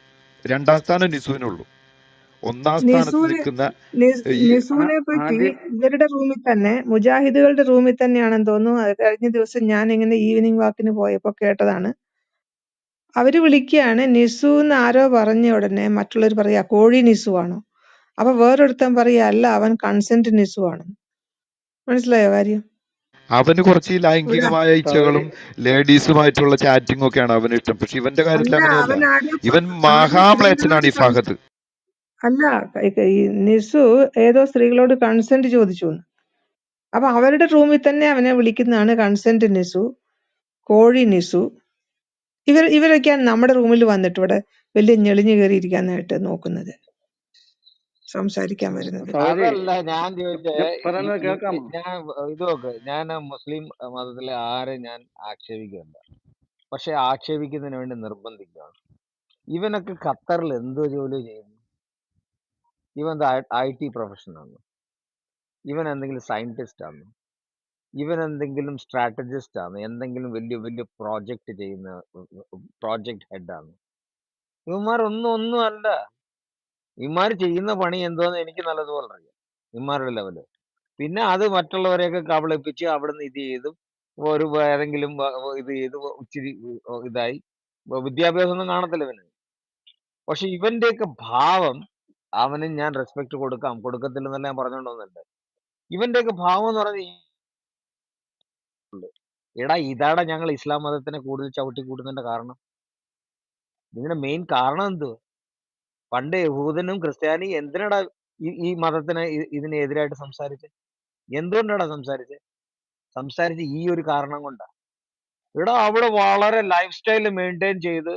2ാം സ്ഥാനം നിസുവിനുള്ളൂ. 1ാം സ്ഥാനത്ത് നിൽക്കുന്ന ഈ നിസൂനെ പറ്റി ആദ്യം ഇവരുടെ റൂമിൽ തന്നെ, മുജാഹിദുകളുടെ റൂമിൽ തന്നെയാണെന്ന് തോന്നുന്നു. അത് കഴിഞ്ഞ ദിവസം ഞാൻ ഇങ്ങനെ ഈവനിങ് വാക്കിന് പോയപ്പോ കേട്ടതാണ്. അവര് വിളിക്കുകയാണ് നിസു എന്ന് ആരോ പറഞ്ഞ ഉടനെ മറ്റുള്ളവർ പറയാ കോഴി നിസു ആണോ. അപ്പൊ വേറൊരുത്തൻ പറയാ അല്ല, അവൻ കൺസെന്റ് നിസു ആണ്. മനസ്സിലായോ കാര്യം? അവന് കുറച്ച് ഈ ഒരു ലൈംഗികമായ സഹോദരി ഇച്ഛകളും ലേഡീസുമായിട്ടുള്ള ചാറ്റിംഗ് ഒക്കെയാണ് അവന് ഇഷ്ടം. പക്ഷെ ഇവന്റെ കാര്യത്തിൽ അല്ല, അങ്ങനെയല്ല. അവൻ ഇവൻ ആരോ മഹാമ്ലേച്ഛനാണ് സ്ത്രീകളോട് ഈ ഫഹദ്. അല്ല, ഈ നിസു ഏതോ സ്ത്രീകളോട് കൺസെന്റ് ചോദിച്ചു എന്ന്. അപ്പൊ അവരുടെ റൂമിൽ തന്നെ അവനെ വിളിക്കുന്നതാണ് കൺസെന്റ് നിസു, കോഴി നിസു. ഇവരൊക്കെയാണ് നമ്മുടെ റൂമിൽ വന്നിട്ട് ഇവിടെ വലിയ ഞെളിഞ്ഞു കയറിയിരിക്കാനായിട്ട് നോക്കുന്നത്, സംസാരിക്കാൻ വരുന്നത്. സഹോദരി അതല്ല ഞാൻ ചോദിച്ചേ, ഞാൻ പറയുന്നത് കേൾക്കാമോ? ഞാൻ ഇത് നോക്ക്, ഞാൻ മുസ്ലിം മതത്തിലെ ആരെ ഞാൻ ആക്ഷേപിക്കുന്നില്ല, പക്ഷെ ആക്ഷേപിക്കുന്നതിന് വേണ്ടി നിർബന്ധിക്കുകയാണ്. ഇവനൊക്കെ ഖത്തറിൽ എന്തോ ജോലി ചെയ്യുന്നു? ഇവൻ IT പ്രൊഫഷനാണ്? ഇവൻ എന്തെങ്കിലും സയന്റിസ്റ്റ് ആണ്? ഇവൻ എന്തെങ്കിലും സ്ട്രാറ്റജിസ്റ്റ് ആണ്? എന്തെങ്കിലും വലിയ വലിയ പ്രോജക്റ്റ് ചെയ്യുന്ന പ്രോജക്ട് ഹെഡാണ്? ഒന്നും അല്ല. ഇവന്മാർ ചെയ്യുന്ന പണി എന്തോന്ന് എനിക്ക് നല്ലതുപോലെ അറിയാം, ഇവന്മാരുടെ ലെവല്. പിന്നെ അത് മറ്റുള്ളവരെയൊക്കെ കബളിപ്പിച്ച് അവിടുന്ന് ഇത് ചെയ്തു ഒരു ഏതെങ്കിലും ഇത് ചെയ്ത് ഇച്ചിരി ഇതായി. വിദ്യാഭ്യാസം ഒന്നും കാണത്തില്ല ഇവന്. പക്ഷെ ഇവന്റെയൊക്കെ ഭാവം, അവന് ഞാൻ റെസ്പെക്ട് കൊടുക്കത്തില്ലെന്നല്ല ഞാൻ പറഞ്ഞോണ്ടോന്നുണ്ട്. ഇവന്റെയൊക്കെ ഭാവം എന്ന് പറഞ്ഞാൽ എടാ ഇതാടാ ഞങ്ങൾ ഇസ്ലാം മതത്തിനെ കൂടുതൽ ചവിട്ടി കൂട്ടുന്നതിന്റെ കാരണം. ഇതിന്റെ മെയിൻ കാരണം എന്ത്? പണ്ട് യഹൂദനും ക്രിസ്ത്യാനി എന്തിനാടാ ഈ മതത്തിനെ ഇതിനെതിരായിട്ട് സംസാരിച്ചത്? എന്തുകൊണ്ടാടാ സംസാരിച്ച് ഈ ഒരു കാരണം കൊണ്ടാ. ഇവിടെ അവിടെ വളരെ ലൈഫ് സ്റ്റൈൽ മെയിൻറ്റെയിൻ ചെയ്ത്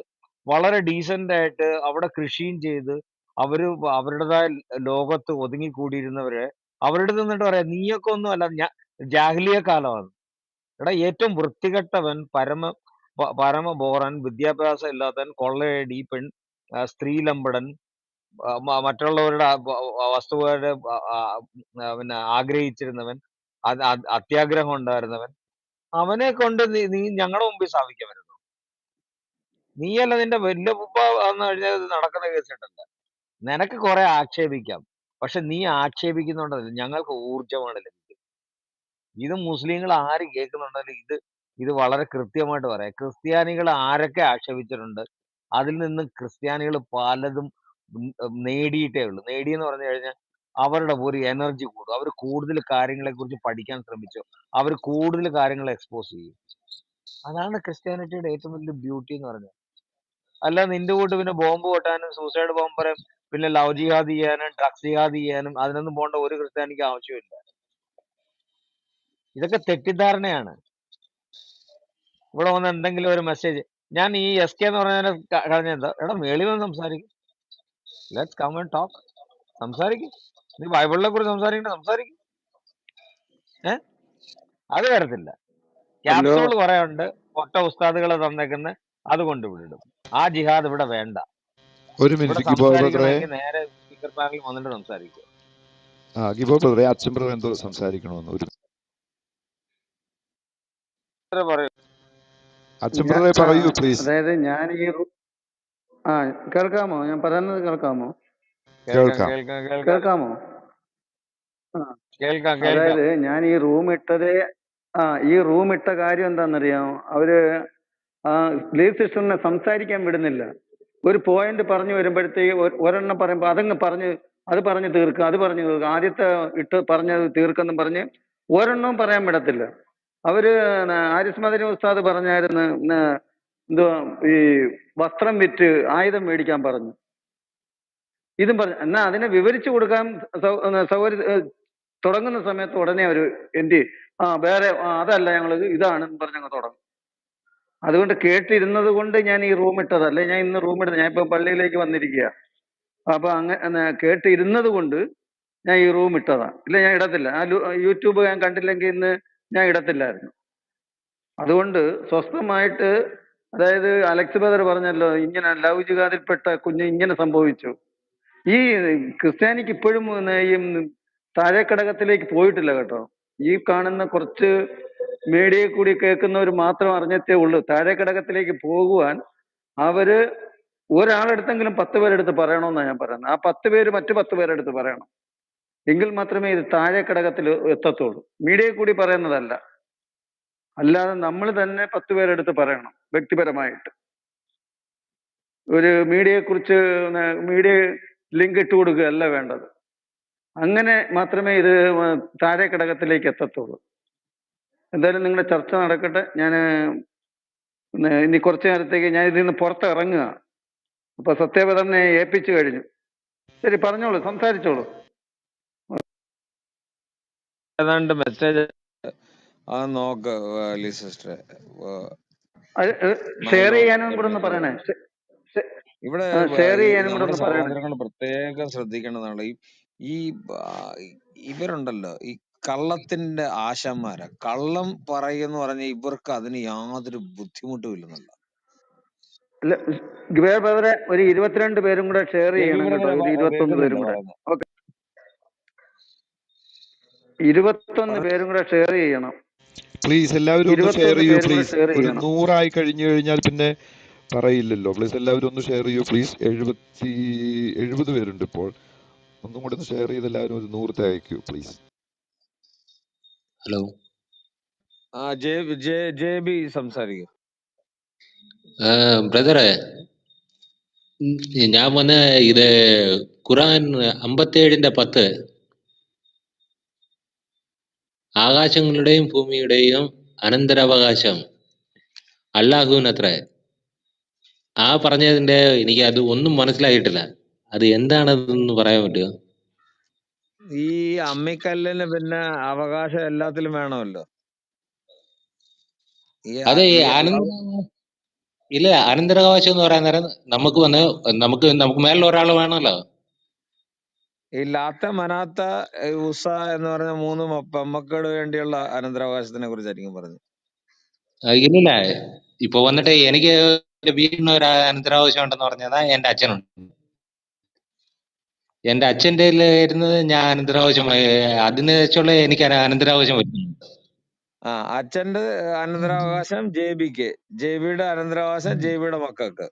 വളരെ ഡീസന്റ് ആയിട്ട് അവിടെ കൃഷിയും ചെയ്ത് അവര് അവരുടേതായ ലോകത്ത് ഒതുങ്ങിക്കൂടിയിരുന്നവരെ അവരുടെ നിന്നിട്ട് പറയാം നീയൊക്കെ ഒന്നും അല്ല, ജാഹ്ലിയ കാലമാണ്. എടാ ഏറ്റവും വൃത്തികെട്ടവൻ, പരമ ബോറൻ, വിദ്യാഭ്യാസം ഇല്ലാത്തവൻ, കൊള്ളയടി, സ്ത്രീലമ്പടൻ, മറ്റുള്ളവരുടെ വസ്തുക്കളുടെ പിന്നെ ആഗ്രഹിച്ചിരുന്നവൻ, അത്യാഗ്രഹം ഉണ്ടായിരുന്നവൻ, അവനെ കൊണ്ട് നീ ഞങ്ങളുടെ മുമ്പിൽ സ്ഥാപിക്കാൻ വരുന്നു. നീയല്ല നിന്റെ വലിയ ഉപ്പ വന്നു കഴിഞ്ഞാൽ ഇത് നടക്കുന്ന കേസിട്ടല്ല. നിനക്ക് കുറെ ആക്ഷേപിക്കാം, പക്ഷെ നീ ആക്ഷേപിക്കുന്നുണ്ടല്ലോ ഞങ്ങൾക്ക് ഊർജ്ജമാണ് ലഭിക്കുന്നത്. ഇത് മുസ്ലിങ്ങൾ ആര് കേൾക്കുന്നുണ്ടെങ്കിലും ഇത് വളരെ കൃത്യമായിട്ട് പറയാം. ക്രിസ്ത്യാനികൾ ആരൊക്കെ ആക്ഷേപിച്ചിട്ടുണ്ട്, അതിൽ നിന്ന് ക്രിസ്ത്യാനികൾ പലതും നേടിയിട്ടേ ഉള്ളൂ. നേടിയെന്ന് പറഞ്ഞു കഴിഞ്ഞാൽ അവരുടെ ഒരു എനർജി കൂടും, അവർ കൂടുതൽ കാര്യങ്ങളെ കുറിച്ച് പഠിക്കാൻ ശ്രമിച്ചു, അവർ കൂടുതൽ കാര്യങ്ങൾ എക്സ്പോസ് ചെയ്യും. അതാണ് ക്രിസ്ത്യാനിറ്റിയുടെ ഏറ്റവും വലിയ ബ്യൂട്ടി എന്ന് പറഞ്ഞത്. അല്ല നിന്റെ കൂട്ട് പിന്നെ ബോംബ് പൊട്ടാനും സൂസൈഡ് ബോംബറും പിന്നെ ലവ് ജിഹാദ് ചെയ്യാനും ഡ്രഗ്സ് ജിഹാദ് ചെയ്യാനും അതിനൊന്നും പോകേണ്ട ഒരു ക്രിസ്ത്യാനിക്ക് ആവശ്യമില്ല. ഇതൊക്കെ തെറ്റിദ്ധാരണയാണ്. ഇവിടെ വന്ന് എന്തെങ്കിലും ഒരു മെസ്സേജ്, ഞാൻ ഈ എസ് കെ എന്ന് പറഞ്ഞാൽ കളഞ്ഞെന്താ, എടാ മേളിൽ വന്ന് സംസാരിക്കും, ലെറ്റ്സ് കം ആൻഡ് ടോക്ക്, സംസാരിക്കും. നീ ബൈബിളിനെ കുറിച്ച് സംസാരിക്കും. അത് വരത്തില്ല. അല്ലോ ക്യാപ്സൂൾ കുറെ ഉണ്ട്, പൊട്ട ഉസ്താദുകൾ തന്നേക്കുന്ന, അത് കൊണ്ടുവിടും. ആ ജിഹാദ് ഇവിടെ വേണ്ട. ഒരു ഇവിടെ മിനിറ്റ് ഗിബോ ബ്രദറെ. സംസാരിക്കണമെങ്കിൽ നേരെ സ്പീക്കർ പാനലിൽ വന്നിട്ട് സംസാരിക്കുക. ഗിബോ ബ്രദറെ, അച്ഛൻ ബ്രദർ എന്തോ സംസാരിക്കണമെന്ന് ഒരു പറയൂ. അച്ഛൻ ബ്രദറെ പറയൂ പ്ലീസ്. അതായത് ഞാൻ ഈ കേൾക്കാമോ? ഞാൻ പറയുന്നത് കേൾക്കാമോ? കേൾക്കാം. കേൾക്കാമോ? കേൾക്കാം. അതായത് ഞാൻ ഈ റൂം ഇട്ട കാര്യം എന്താണെന്നറിയാമോ? അവര് ലീവ് സിസ്റ്ററിനെ സംസാരിക്കാൻ വിടുന്നില്ല. ഒരു പോയിന്റ് പറഞ്ഞു വരുമ്പോഴത്തേക്ക് ഒരെണ്ണം പറയുമ്പോൾ അത് പറഞ്ഞു തീർക്കുക. ആദ്യത്തെ പറഞ്ഞത് തീർക്കെന്നും പറഞ്ഞ് ഒരെണ്ണവും പറയാൻ വിടത്തില്ല. അവര് ആരിസ് മദനി ഉസ്താദ് പറഞ്ഞായിരുന്നു, എന്തുവാ ഈ വസ്ത്രം വിറ്റ് ആയുധം മേടിക്കാൻ പറഞ്ഞു. ഇതും പറഞ്ഞു. എന്നാ അതിനെ വിവരിച്ചു കൊടുക്കാൻ തുടങ്ങുന്ന സമയത്ത് ഉടനെ ഒരു വേറെ അതല്ല ഞങ്ങള് ഇതാണെന്ന് പറഞ്ഞങ്ങ് തുടങ്ങും. അതുകൊണ്ട് കേട്ടിരുന്നത് കൊണ്ട് ഞാൻ ഈ റൂം ഇട്ടതല്ല. ഞാൻ ഇന്ന് റൂം ഇടുന്നത്, ഞാൻ ഇപ്പൊ പള്ളിയിലേക്ക് വന്നിരിക്കുക. അപ്പൊ അങ്ങനെ കേട്ടിരുന്നത് കൊണ്ട് ഞാൻ ഈ റൂം ഇട്ടതാ. ഇല്ല ഞാൻ ഇടത്തില്ല. യൂട്യൂബ് ഞാൻ കണ്ടില്ലെങ്കിൽ ഇന്ന് ഞാൻ ഇടത്തില്ലായിരുന്നു. അതുകൊണ്ട് സ്വസ്ഥമായിട്ട്, അതായത് അലക്സ് ബദർ പറഞ്ഞല്ലോ, ഇങ്ങനെ ലവ് ജിഹാദിൽപ്പെട്ട കുഞ്ഞ് ഇങ്ങനെ സംഭവിച്ചു. ഈ ക്രിസ്ത്യാനിക്ക് ഇപ്പോഴും ഈ താഴെക്കടകത്തിലേക്ക് പോയിട്ടില്ല കേട്ടോ. ഈ കാണുന്ന കുറച്ച് മീഡിയയിൽ കൂടി കേൾക്കുന്നവർ മാത്രം അറിഞ്ഞത്തേ ഉള്ളൂ. താഴെക്കടകത്തിലേക്ക് പോകുവാൻ അവര് ഒരാളെടുത്തെങ്കിലും 10 പേരെടുത്ത് പറയണമെന്നാണ് ഞാൻ പറയുന്നത്. ആ 10 പേര് മറ്റു 10 പേരെടുത്ത് പറയണം. എങ്കിൽ മാത്രമേ ഇത് താഴെക്കടകത്തിൽ എത്തത്തുള്ളൂ. മീഡിയയിൽ കൂടി പറയുന്നതല്ല. അല്ലാതെ നമ്മൾ തന്നെ 10 പേരെടുത്ത് പറയണം വ്യക്തിപരമായിട്ട്. ഒരു മീഡിയയെ കുറിച്ച് മീഡിയ ലിങ്ക് ഇട്ട് കൊടുക്കുകയല്ല വേണ്ടത്. അങ്ങനെ മാത്രമേ ഇത് താഴെക്കടകത്തിലേക്ക് എത്തത്തുള്ളൂ. എന്തായാലും നിങ്ങളുടെ ചർച്ച നടക്കട്ടെ. ഞാൻ ഇനി കുറച്ചു നേരത്തേക്ക് ഞാൻ ഇതിൽ നിന്ന് പുറത്തിറങ്ങുക. അപ്പൊ സത്യവ്രതനെ ഏൽപ്പിച്ചു കഴിഞ്ഞു. ശരി, പറഞ്ഞോളൂ, സംസാരിച്ചോളൂ. ഏതാണ്ട് മെസ്സേജ് നോക്ക് സിസ്റ്ററെ, ഷെയർ ചെയ്യാനും കൂടെ ഒന്ന് പറയണേ. ഇവിടെ ഷെയർ ചെയ്യാനും കൂടെ നമ്മുടെ ഒന്ന് പറയണേ. സഹോദരങ്ങൾ പ്രത്യേകം ശ്രദ്ധിക്കേണ്ടതാണ്. ഇവരുണ്ടല്ലോ, ഈ കള്ളത്തിന്റെ ആശാന്മാരാ. കള്ളം പറയുമെന്ന് പറഞ്ഞ ഇവർക്ക് അതിന് യാതൊരു ബുദ്ധിമുട്ടും ഇല്ലെന്നല്ല. ബ്രദറെ ഒരു 22 പേരും കൂടെ ഷെയർ ചെയ്യണം കേട്ടോ. ഒരു 21 പേരും കൂടെ. ഓക്കെ, 21 പേരും കൂടെ ഷെയർ ചെയ്യണം പ്ലീസ്. എല്ലാവരും ഒന്ന് ഷെയർ ചെയ്യൂ പ്ലീസ്. ഒരു 100 ആയി കഴിഞ്ഞു കഴിഞ്ഞാൽ പിന്നെ പറയില്ലല്ലോ. പ്ലീസ് എല്ലാവരും ഒന്ന് ഷെയർ ചെയ്യൂ പ്ലീസ്. 70 പേരുണ്ട് ഇപ്പോൾ. ഒന്നും കൂടെ ഒന്ന് ഷെയർ ചെയ്ത് എല്ലാവരും ഒരു 100 അയക്കൂ പ്ലീസ്. ഹലോ, ജെ ബി സംസാരിക്കും. ബ്രദറെ, ഞാൻ വന്ന് ഇത് ഖുറാൻ 57:10 ആകാശങ്ങളുടെയും ഭൂമിയുടെയും അനന്തരാവകാശം അല്ലാഹുവിനത്രേ. ആ പറഞ്ഞതിന്റെ എനിക്ക് അത് ഒന്നും മനസ്സിലായിട്ടില്ല. അത് എന്താണതെന്ന് പറയാൻ പറ്റുമോ? ഈ അമ്മിക്കല്ലിന് പിന്നെ അവകാശം എല്ലാത്തിലും വേണമല്ലോ. അതെ, ഇല്ല, അനന്തരാവകാശം എന്ന് പറയാൻ നേരം നമുക്ക് മേലുള്ള ഒരാൾ വേണമല്ലോ. ഈ ലാത്ത മനാത്ത ഉസ എന്ന് പറഞ്ഞ 3 പെമ്മക്കള് വേണ്ടിയുള്ള അനന്തരാവകാശത്തിനെ കുറിച്ചായിരിക്കും പറഞ്ഞു. ഇല്ലില്ല, ഇപ്പൊ വന്നിട്ട് എനിക്ക് വീടിന് ഒരു അനന്തരാവകാശം ഉണ്ടെന്ന് പറഞ്ഞതാ എന്റെ അച്ഛനുണ്ട്. എന്റെ അച്ഛൻ്റെ ഇരുന്നത് ഞാൻ അനന്തരാവകാശം അതിന് വെച്ചുള്ള എനിക്ക് അനന്തരാവകാശം വരുന്നുണ്ട്. അച്ഛന്റെ അനന്തരാവകാശം ജെബിക്ക്, ജെബിയുടെ അനന്തരാവകാശം ജെബിയുടെ മക്കൾക്ക്.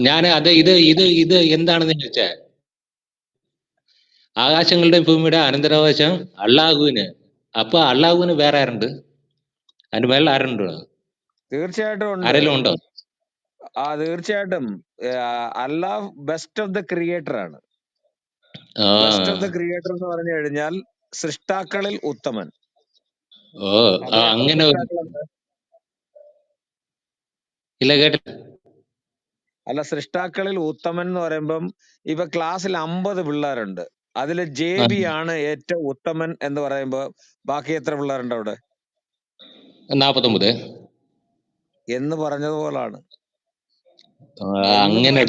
ഞാൻ അത് ഇത് ഇത് ഇത് എന്താണെന്ന് ചോദിച്ചാൽ, ആകാശങ്ങളുടെയും ഭൂമിയുടെ അനന്തരാവകാശം അള്ളാഹുവിന്. അപ്പൊ അള്ളാഹുവിന് വേറെ ആരുണ്ട്? അതിന്റെ മേളിൽ ആരുണ്ട്? തീർച്ചയായിട്ടും ഉണ്ട്. ആരെങ്കിലും ഉണ്ടോ? തീർച്ചയായിട്ടും. അല്ലാഹ് ബെസ്റ്റ് ഓഫ് ദ ക്രിയേറ്റർ ആണ്. ബെസ്റ്റ് ഓഫ് ദ ക്രിയേറ്റർ എന്ന് പറഞ്ഞു കഴിഞ്ഞാൽ സൃഷ്ടാക്കളിൽ ഉത്തമൻ. അപ്പൊ എത്ര അങ്ങനെ സൃഷ്ടാക്കളുണ്ട്? ഇല്ല, കേട്ടില്ല. അല്ല, സൃഷ്ടാക്കളിൽ ഉത്തമൻ എന്ന് പറയുമ്പം ഇപ്പൊ ക്ലാസ്സിൽ 50 പിള്ളേരുണ്ട്, അതില് ജെബി ആണ് ഏറ്റവും ഉത്തമൻ എന്ന് പറയുമ്പോ ബാക്കി എത്ര പിള്ളേരുണ്ട് അവിടെ? 49 എന്ന് പറഞ്ഞതുപോലാണ്. അങ്ങനെ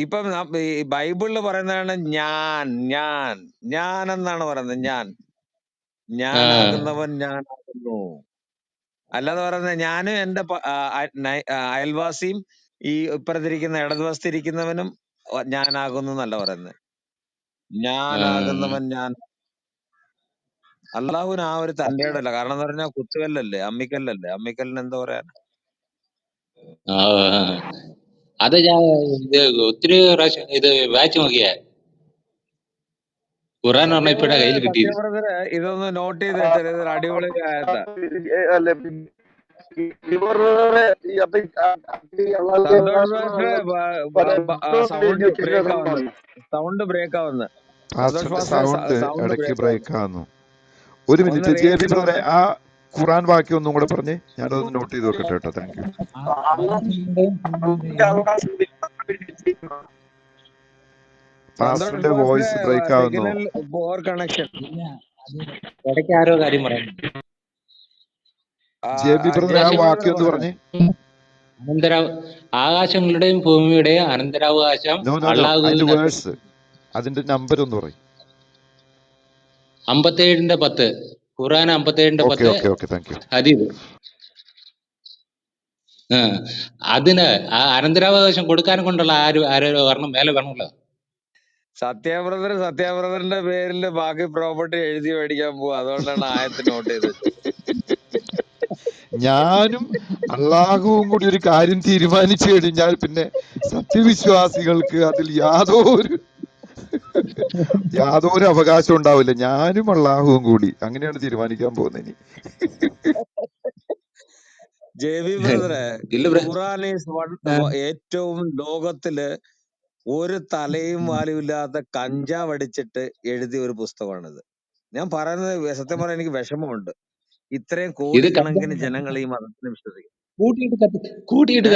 ഇപ്പം ഈ ബൈബിളില് പറയുന്നതാണ് ഞാൻ ഞാൻ ഞാൻ എന്നാണ് പറയുന്നത്. ഞാനാകുന്നവൻ ഞാനാകുന്നു. അല്ലാതെ പറയുന്നത് ഞാനും എന്റെ അയൽവാസിയും ഈ ഇപ്പുറത്തിരിക്കുന്ന ഇടതുവശത്തിരിക്കുന്നവനും ഞാനാകുന്നു എന്നല്ല പറയുന്നത്. ഞാനാകുന്നവൻ ഞാൻ. അള്ളാഹുവിന് ആ ഒരു തന്റെ ഇടല്ല. കാരണം എന്ന് പറഞ്ഞാൽ കുത്തുകല്ലല്ലേ, അമ്മിക്കല്ലല്ലേ. അമ്മിക്കല്ലിന് എന്താ പറയാൻ? അത് ഞാൻ ഒത്തിരി പ്രാവശ്യം ഇത് വായിച്ചു നോക്കിയ ഖുറാൻ പറഞ്ഞ ഇപ്പഴാ കയ്യിൽ കിട്ടിയത്. സത്യബ്രദറെ ഇതൊന്ന് നോട്ട് ചെയ്ത് വെച്ചാൽ ഇതൊരു അടിപൊളി ആയത്താ. സൗണ്ട് ബ്രേക്ക് ആവുന്നു. സൗണ്ട് ഇടയ്ക്ക് ബ്രേക്ക് ആവുന്നു. ഒരു മിനിറ്റ് ജെബി ബ്രദറെ, ആ ഖുറാൻ വാക്യം ഒന്നും കൂടെ പറഞ്ഞേ, ഞാനതൊന്ന് നോട്ട് ചെയ്ത് വെക്കട്ടെ കേട്ടോ. Thank you. പാസ്റ്ററിന്റെ വോയിസ് ബ്രേക്ക് ആവുന്നു. ഇടയ്ക്ക് ആരോ കാര്യം പറയുന്നു. ജെബി ബ്രദറെ, ആ വാക്യം ഒന്ന് പറഞ്ഞേ. ആകാശങ്ങളുടെയും ഭൂമിയുടെയും അനന്തരാവകാശം അതിന്റെ വേഴ്സ്, അതിന്റെ നമ്പർ ഒന്ന് പറയും. 57:10 ഖുറാൻ 57:10 ഹദീസ്. അതിന് ആ അനന്തരാവകാശം കൊടുക്കാനും കൊണ്ടുള്ള ആരോ വരണം, മേലെ വേണമല്ലോ. സത്യാബ്രദറിന്റെ പേരിൽ ബാക്കി പ്രോപ്പർട്ടി എഴുതി മേടിക്കാൻ പോവാ. അതുകൊണ്ടാണ് ആയത്ത് നോട്ട് ചെയ്ത് വെച്ചത്. ഞാനും അള്ളാഹുവും കൂടി ഒരു കാര്യം തീരുമാനിച്ചു കഴിഞ്ഞാൽ പിന്നെ സത്യവിശ്വാസികൾക്ക് അതിൽ യാതൊരു അവകാശം ഉണ്ടാവില്ല. ഞാനും അള്ളാഹുവും കൂടി അങ്ങനെയാണ് തീരുമാനിക്കാൻ പോകുന്നത് ഇനി. ജെബി ബ്രദറെ, ഖുറാൻ ഏറ്റവും ലോകത്തില് ഒരു തലയും വാലും ഇല്ലാത്ത കഞ്ചാവ് അടിച്ചിട്ട് എഴുതിയ ഒരു പുസ്തകമാണിത്. ഞാൻ പറയുന്നത് സത്യം പറയാൻ എനിക്ക് വിഷമമുണ്ട്. ഇത്രയും കോടിക്കണക്കിന് ജനങ്ങൾ ഈ മതത്തിന് വിശ്വസിക്കും. കൂട്ടിയിട്ട്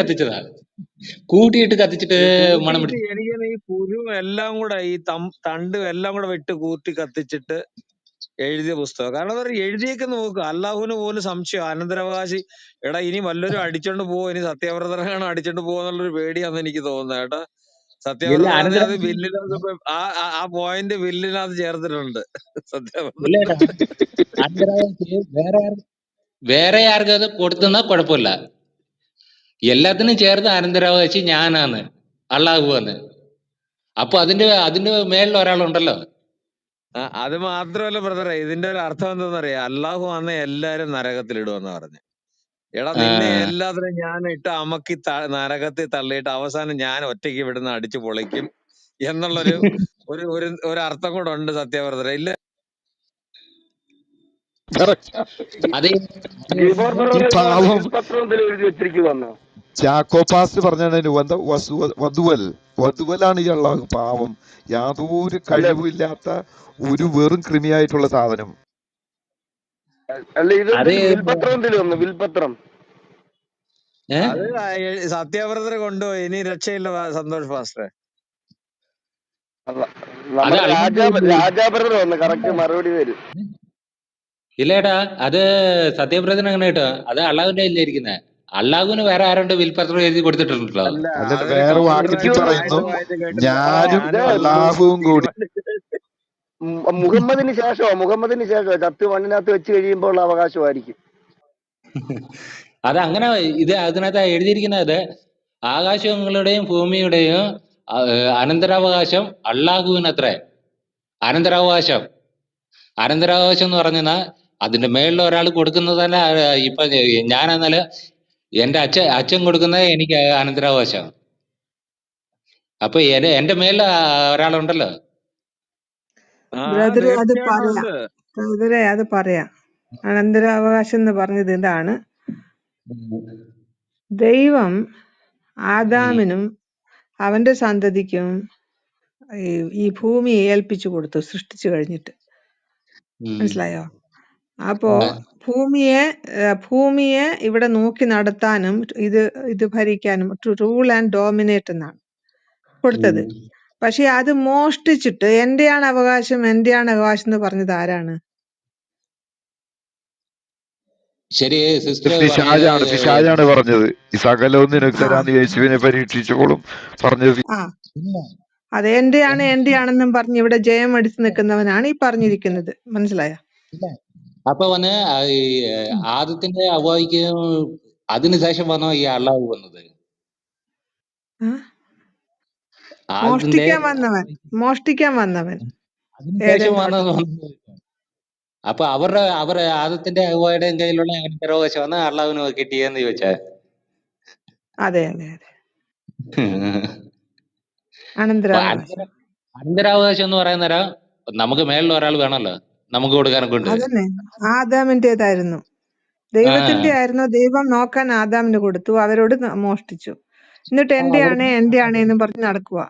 കത്തിച്ചിട്ട് മണം പിടിച്ചു. എനിക്ക് ഈ കുരു എല്ലാം കൂടെ ഈ തണ്ടും എല്ലാം കൂടെ വിട്ട് കൂട്ടി കത്തിച്ചിട്ട് എഴുതിയ പുസ്തകം. കാരണം എന്താ പറയുക, എഴുതിയൊക്കെ നോക്കുക. അള്ളാഹുവിന് പോലും സംശയം, അനന്തരാവകാശി എടാ ഇനി വല്ലവരും അടിച്ചോണ്ട് പോവോ, ഇനി സത്യവ്രതനാണ് അടിച്ചോണ്ട് പോവെന്നുള്ളൊരു പേടിയാന്ന് എനിക്ക് തോന്നുന്നത് കേട്ടാ. സത്യവ്രതനെ അത് ബില്ലിനകത്ത് ആ പോയിന്റ് ബില്ലിനകത്ത് ചേർത്തിട്ടുണ്ട്. സത്യവ്രത വേറെ ആർക്കും അത് കൊടുത്തുന്നാ കുഴപ്പമില്ല. എല്ലാത്തിനും ചേർത്ത് അനന്തരാവകാശി ഞാനാണ്, അള്ളാഹുവാണ്. അപ്പൊ അതിന്റെ മേളിൽ ഒരാളുണ്ടല്ലോ. അത് മാത്രമല്ല ബ്രദറെ, ഇതിന്റെ ഒരു അർത്ഥം എന്താണെന്നറിയാം? അള്ളാഹു വന്ന് എല്ലാരും നരകത്തിലിടുമെന്ന് പറഞ്ഞു. എടാ നിന്നെ എല്ലാത്തിനും ഞാൻ ഇട്ട് അമക്കി നരകത്തിൽ തള്ളിയിട്ട് അവസാനം ഞാൻ ഒറ്റയ്ക്ക് ഇവിടുന്ന് അടിച്ചു പൊളിക്കും എന്നുള്ളൊരു ഒരു അർത്ഥം കൂടെ ഉണ്ട് സത്യബ്രദറെ, ഇല്ല? ചാക്കോ പാസ്റ്റ് പറഞ്ഞതിന് വധുവലാണ് ഈ അള്ളാഹു. പാവം, യാതൊരു കഴിവില്ലാത്ത ഒരു വെറും കൃമിയായിട്ടുള്ള സാധനം. അത് സത്യവ്രതരെ കൊണ്ടുപോയി, ഇനി രക്ഷയില്ല സന്തോഷ് പാസ്റ്ററെ. ഇല്ലേടാ, അത് സത്യപ്രതിന് അങ്ങനെ കേട്ടോ. അത് അള്ളാഹുവിന്റെ കയ്യിലേ ഇരിക്കുന്നത്. അള്ളാഹുവിന് വേറെ ആരുണ്ട് വിൽപത്രം എഴുതി കൊടുത്തിട്ടുണ്ടല്ലോ. വേറെ വാക്യത്തിൽ പറയുന്നു, ഞാനും അള്ളാഹുവും കൂടി. മുഹമ്മദിന് ശേഷം ചത്ത് മണ്ണിനകത്ത് വെച്ച് കഴിയുമ്പോൾ അവകാശമായിരിക്കും. അത് അങ്ങനെ ഇത് അതിനകത്ത് എഴുതിയിരിക്കുന്നത് ആകാശങ്ങളുടെയും ഭൂമിയുടെയും അനന്തരാവകാശം അള്ളാഹുവിനത്രേ. അനന്തരാവകാശം അനന്തരാവകാശം എന്ന് പറഞ്ഞാൽ അതിന്റെ മേളിൽ ഒരാൾ കൊടുക്കുന്നതല്ല. ഇപ്പൊ ഞാനെന്നാല് എന്റെ അച്ഛൻ കൊടുക്കുന്നത് എനിക്ക് അനന്തരാവകാശം. അപ്പൊ എന്റെ മേളിൽ ഒരാളുണ്ടല്ലോ. ബ്രദറെ അത് തീർച്ചയായിട്ടും പറയാം, ഉണ്ട്. ബ്രദറെ അത് പറയാം. അനന്തരാവകാശം എന്ന് പറഞ്ഞത് ഇതാണ്: ദൈവം ആദാമിനും അവന്റെ സന്തതിക്കും ഈ ഭൂമിയെ ഏൽപ്പിച്ചു കൊടുത്തു സൃഷ്ടിച്ചു കഴിഞ്ഞിട്ട്. മനസ്സിലായോ? അപ്പോ ഭൂമിയെ ഇവിടെ നോക്കി നടത്താനും ഇത് ഭരിക്കാനും റൂൾ ആൻഡ് ഡോമിനേറ്റ് എന്നാണ് കൊടുത്തത്. പക്ഷെ അത് മോഷ്ടിച്ചിട്ട് എന്റെയാണ് അവകാശം എന്ന് പറഞ്ഞത് ആരാണ്? ശരി സിസ്റ്റർ പിശാചാണ് പറഞ്ഞത്. ഈ സകലവും നിനക്ക് തരാന്ന് യേശുവിനെ പരീക്ഷിച്ചപ്പോഴും പറഞ്ഞത്. അത് എന്റെയാണെന്നും പറഞ്ഞ് ഇവിടെ ജയം അടിച്ചു നിൽക്കുന്നവനാണ് ഈ പറഞ്ഞിരിക്കുന്നത്. മനസ്സിലായോ? അപ്പൊ വന്ന് ആദത്തിന്റെ അവയ്ക്ക് അതിനുശേഷം വന്നോ ഈ അള്ളാഹു വന്നത്? മോഷ്ടിക്കാൻ വന്നവൻ അതിനുശേഷം വന്നത്. അപ്പൊ അവരുടെ ആദത്തിന്റെ അവയുടെയും കയ്യിലുള്ള അനന്തരാവകാശമാണ് അള്ളാഹുവിന് കിട്ടിയെന്ന് ചോദിച്ചാ? അതെ അതെ അതെ, അനന്തരാവകാശം എന്ന് പറയുന്നേരം നമുക്ക് മേളിൽ ഒരാൾ വേണമല്ലോ നമുക്ക് കൊടുക്കാനൊക്കെ ഉണ്ട്. അതന്നെ ആദാമിന്റേതായിരുന്നു, ദൈവത്തിന്റെ ആയിരുന്നു. ദൈവം നോക്കാൻ ആദാമിന് കൊടുത്തു, അവരോട് മോഷ്ടിച്ചു. എന്നിട്ട് എന്റെയാണ് എന്നും പറഞ്ഞ് നടക്കുക.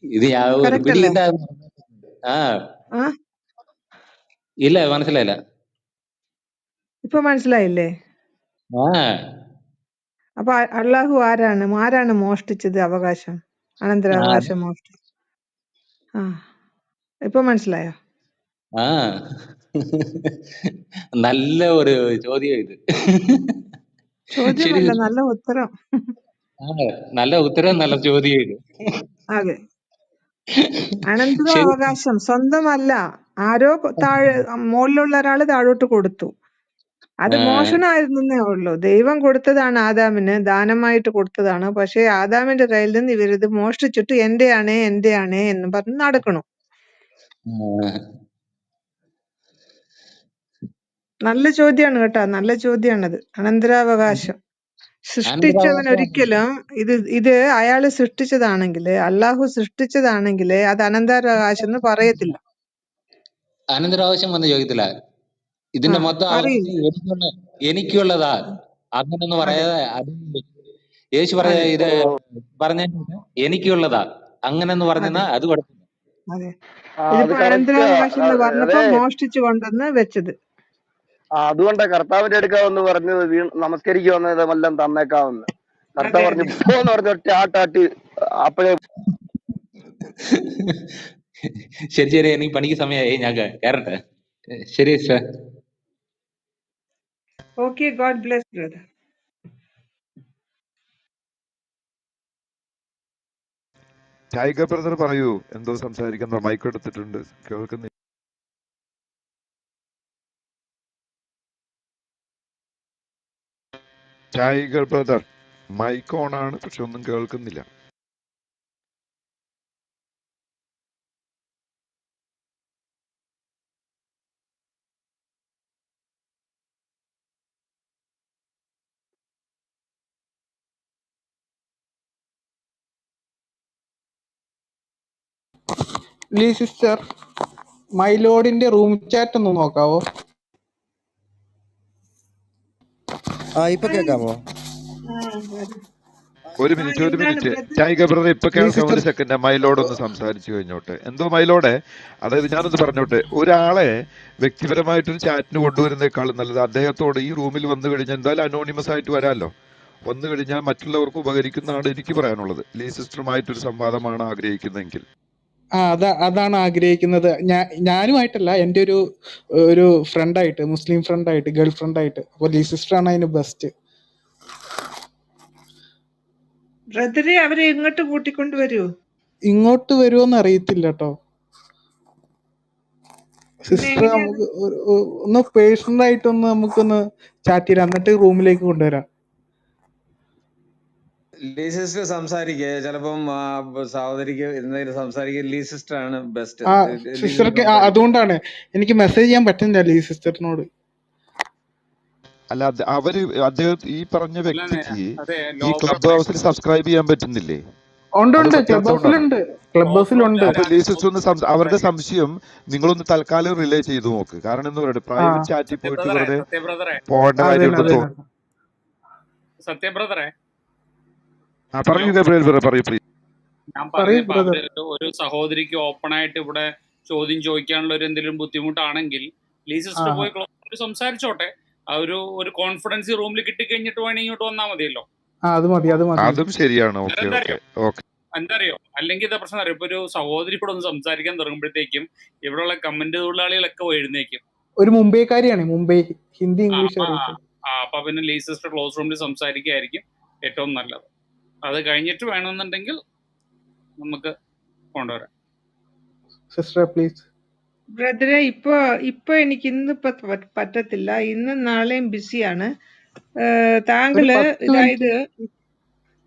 ഇത് ഒരു പിടി കിട്ടാ. ഇല്ല മനസ്സിലായില്ല. ഇപ്പൊ മനസ്സിലായില്ലേ? അപ്പൊ അള്ളാഹു ആരാണ് മോഷ്ടിച്ചത് അവകാശം, അനന്തരാവകാശം മോഷ്ടിച്ചത്? ഇപ്പൊ മനസ്സിലായോ? നല്ല ഒരു ചോദ്യം ഇത്. ചോദ്യമല്ല, നല്ല ഉത്തരം. നല്ല ഉത്തരം, നല്ല ചോദ്യം ഇത്. അതെ, അനന്തരാവകാശം സ്വന്തമല്ല, ആരോ താഴെ മുകളിലുള്ള ഒരാള് താഴോട്ട് കൊടുത്തു. അത് മോശമായിരുന്നേ ഉള്ളൂ. ദൈവം കൊടുത്തതാണ് ആദാമിന്, ദാനമായിട്ട് കൊടുത്തതാണ്. പക്ഷെ ആദാമിന്റെ കയ്യിൽ നിന്ന് ഇവരിത് മോഷ്ടിച്ചിട്ട് എന്റെയാണ് എന്ന് പറഞ്ഞ് നടക്കണം. നല്ല ചോദ്യമാണ് കേട്ടോ, നല്ല ചോദ്യമാണത്. അനന്തരാവകാശം സൃഷ്ടിച്ചവൻ ഒരിക്കലും ഇത് അയാള് സൃഷ്ടിച്ചതാണെങ്കിൽ, അള്ളാഹു സൃഷ്ടിച്ചതാണെങ്കിൽ അത് അനന്തരാവകാശം എന്ന് പറയത്തില്ല. അനന്തരാവകാശം വന്ന് ചോദിക്കത്തില്ല. ഇതിന്റെ മൊത്തം എനിക്കുള്ളതാ അങ്ങനൊന്ന് പറയാതെ. യേശു പറയാ ഇത് പറഞ്ഞ എനിക്കുള്ളതാ അങ്ങനെന്ന് പറഞ്ഞാ അത് കുഴപ്പമില്ല. ഇതിപ്പോ അനന്തരാവകാശം എന്ന് പറഞ്ഞപ്പോ മോഷ്ടിച്ചു കൊണ്ടെന്ന് വെച്ചത്. അതുകൊണ്ടാ കർത്താവിന്റെ അടുക്കാവെന്ന് പറഞ്ഞത്, നമസ്കരിക്കുക വന്നതെല്ലാം തന്നേക്കാവുന്ന. കർത്താവ് പറഞ്ഞു പോന്ന് പറഞ്ഞ ഒറ്റ ആട്ടാട്ടി അപ്പോഴേ. ശരി ശരി, എനിക്ക് പണിക്ക് സമയമായി, ഞാൻ കയറട്ടെ. ശരി sir. Okay, God bless brother. Tiger brother പറയൂ, എന്തോ സംസാരിക്കുന്ന മൈക്ക് എടുത്തിട്ടുണ്ട്, കേൾക്കുന്നില്ല. ടൈഗർ ബ്രദർ മൈക്ക് ഓൺ ആണ്, പക്ഷെ ഒന്നും കേൾക്കുന്നില്ല. സിസ്റ്റർ, മൈലോഡിന്റെ റൂം ചാറ്റ് ഒന്ന് നോക്കാവോ? ഇപ്പൊ കേൾക്കാമോ? ഒരു മിനിറ്റ് ടൈഗർ ബ്രദർ ഇപ്പൊ കേൾക്കാം. ഒരു സെക്കൻഡ്, മൈലോഡ് ഒന്ന് സംസാരിച്ചു കഴിഞ്ഞോട്ടെ. എന്തോ മൈലോടെ, അതായത് ഞാനൊന്ന് പറഞ്ഞോട്ടെ, ഒരാളെ വ്യക്തിപരമായിട്ടൊരു ചാറ്റിന് കൊണ്ടുവരുന്നേക്കാളും നല്ലത് അദ്ദേഹത്തോട് ഈ റൂമിൽ വന്നു കഴിഞ്ഞാൽ എന്തായാലും അനോണിമസ് ആയിട്ട് വരാമല്ലോ. വന്നു കഴിഞ്ഞാൽ മറ്റുള്ളവർക്ക് ഉപകരിക്കുന്നതാണ് എനിക്ക് പറയാനുള്ളത്. ലീ സിസ്റ്ററുമായിട്ടൊരു സംവാദമാണ് ആഗ്രഹിക്കുന്നതെങ്കിൽ. അതാണ് ആഗ്രഹിക്കുന്നത്. ഞാനുമായിട്ടല്ല, എൻ്റെ ഒരു ഫ്രണ്ടായിട്ട്, മുസ്ലിം ഫ്രണ്ടായിട്ട്, ഗേൾ ഫ്രണ്ടായിട്ട്. അപ്പോൾ ലീ സിസ്റ്ററാണ് അതിന് ബെസ്റ്റ്. ബ്രദറെ, അവരെ ഇങ്ങോട്ട് കൂട്ടിക്കൊണ്ടുവരൂ. ഇങ്ങോട്ട് വരുമോന്ന് അറിയത്തില്ല കേട്ടോ. സിസ്റ്റർ എങ്ങനെയാ അത്? നമുക്ക് ഒന്ന് പേഴ്സണൽ ആയിട്ടൊന്ന് നമുക്കൊന്ന് ചാറ്റ് ചെയ്യാം, എന്നിട്ട് റൂമിലേക്ക് കൊണ്ടുവരാം. ലീ സിസ്റ്റർ സംസാരിക്കേ, ചിലപ്പം സഹോദരിക്ക് എന്തെങ്കിലും സംസാരിക്കുക. ലീ സിസ്റ്റർ ആണ് ബെസ്റ്റ്. ആ ലീ സിസ്റ്റർ സിസ്റ്റർക്ക് സംസാരിക്കും. അതുകൊണ്ടാണ് എനിക്ക് മെസ്സേജ് ചെയ്യാൻ പറ്റുന്നില്ല ലീ സിസ്റ്ററിനോട്. അല്ല അദ്ദേഹം ഈ പറഞ്ഞ അല്ലാതെ വ്യക്തിക്ക് അതെ ഈ ക്ലബ് ലോബ്രദറെ ഹൗസിൽ സബ്സ്ക്രൈബ് ചെയ്യാൻ പറ്റുന്നില്ലേ? ഉണ്ട് അത് ഉണ്ട്, ക്ലബ് പറ്റാത്തതുകൊണ്ടാണോ? ഹൗസിലുണ്ട്, ക്ലബ് ഹൗസിലുണ്ട്. അപ്പൊ ലോബ്രദർ ലീസിസ്റ്റ് ഒന്ന് അവരുടെ സംശയം നിങ്ങളൊന്ന് തൽക്കാലം റിലേ ചെയ്തു നോക്ക്. കാരണം എന്ന് പറയുന്നത് ആ പ്രൈവറ്റ് ചാറ്റിൽ പോയിട്ട് സത്യബ്രദറെ വെറുതെ സത്യബ്രദറെ പോകേണ്ട അതന്നെ കാര്യമുണ്ടെന്ന് അതന്നെ. തോന്നുന്നു. സത്യബ്രദറെ ഹലോ, പറയൂ ഗബ്രിയേൽ ബ്രദർ, പറയൂ പ്ലീസ്. ഞാൻ പറയൂ പറഞ്ഞപ്പോ ബ്രദർ. ഒരു സഹോദരിക്ക് ഓപ്പൺ ആയിട്ട് ഇവിടെ ചോദ്യം ചോദിക്കാനുള്ള ഒരു എന്തെങ്കിലും ബുദ്ധിമുട്ടാണെങ്കിൽ ലീ ആ സിസ്റ്റർ പോയി ക്ലോസ് സംസാരിച്ചോട്ടെ. ആ ഒരു കോൺഫിഡൻസ് റൂമിൽ കിട്ടിക്കഴിഞ്ഞിട്ട് വേണമെങ്കിൽ ഇങ്ങോട്ട് വന്നാൽ മതിയല്ലോ. അത് മതി, അത് മതി. അതും ശരിയാണ്. ഓക്കെ എന്താ ഓക്കെ അറിയോ ഓക്കെ. എന്താ അറിയോ അല്ലെങ്കിൽ ഇതാ പ്രശ്നം അറിയോ, ഇപ്പൊ ഒരു സഹോദരി കൂടെ ഒന്ന് സംസാരിക്കാൻ തുടങ്ങുമ്പോഴത്തേക്കും ഇവിടെയുള്ള കമന്റ് തൊഴിലാളികളൊക്കെ എഴുന്നേക്കും. ഒരു മുംബൈക്കാരിയാണ്, മുംബൈ, ഹിന്ദി ആ ഇംഗ്ലീഷ് അപ്പൊ അറിയാം. അപ്പൊ പിന്നെ ലീ സിസ്റ്റർ ക്ലോസ് റൂമിൽ സംസാരിക്കുകയായിരിക്കും ഏറ്റവും നല്ലത്. അത് കഴിഞ്ഞിട്ട് വേണമെന്നുണ്ടെങ്കിൽ നമുക്ക് കൊണ്ടുവരാം. Sister please. ബ്രദറെ, ഇപ്പൊ എനിക്ക് ഇന്നിപ്പോ പറ്റത്തില്ല. ഇന്നും നാളെയും ബിസിയാണ്. ഒരു താങ്കള് 10 ഇതായത് മിനിറ്റ്.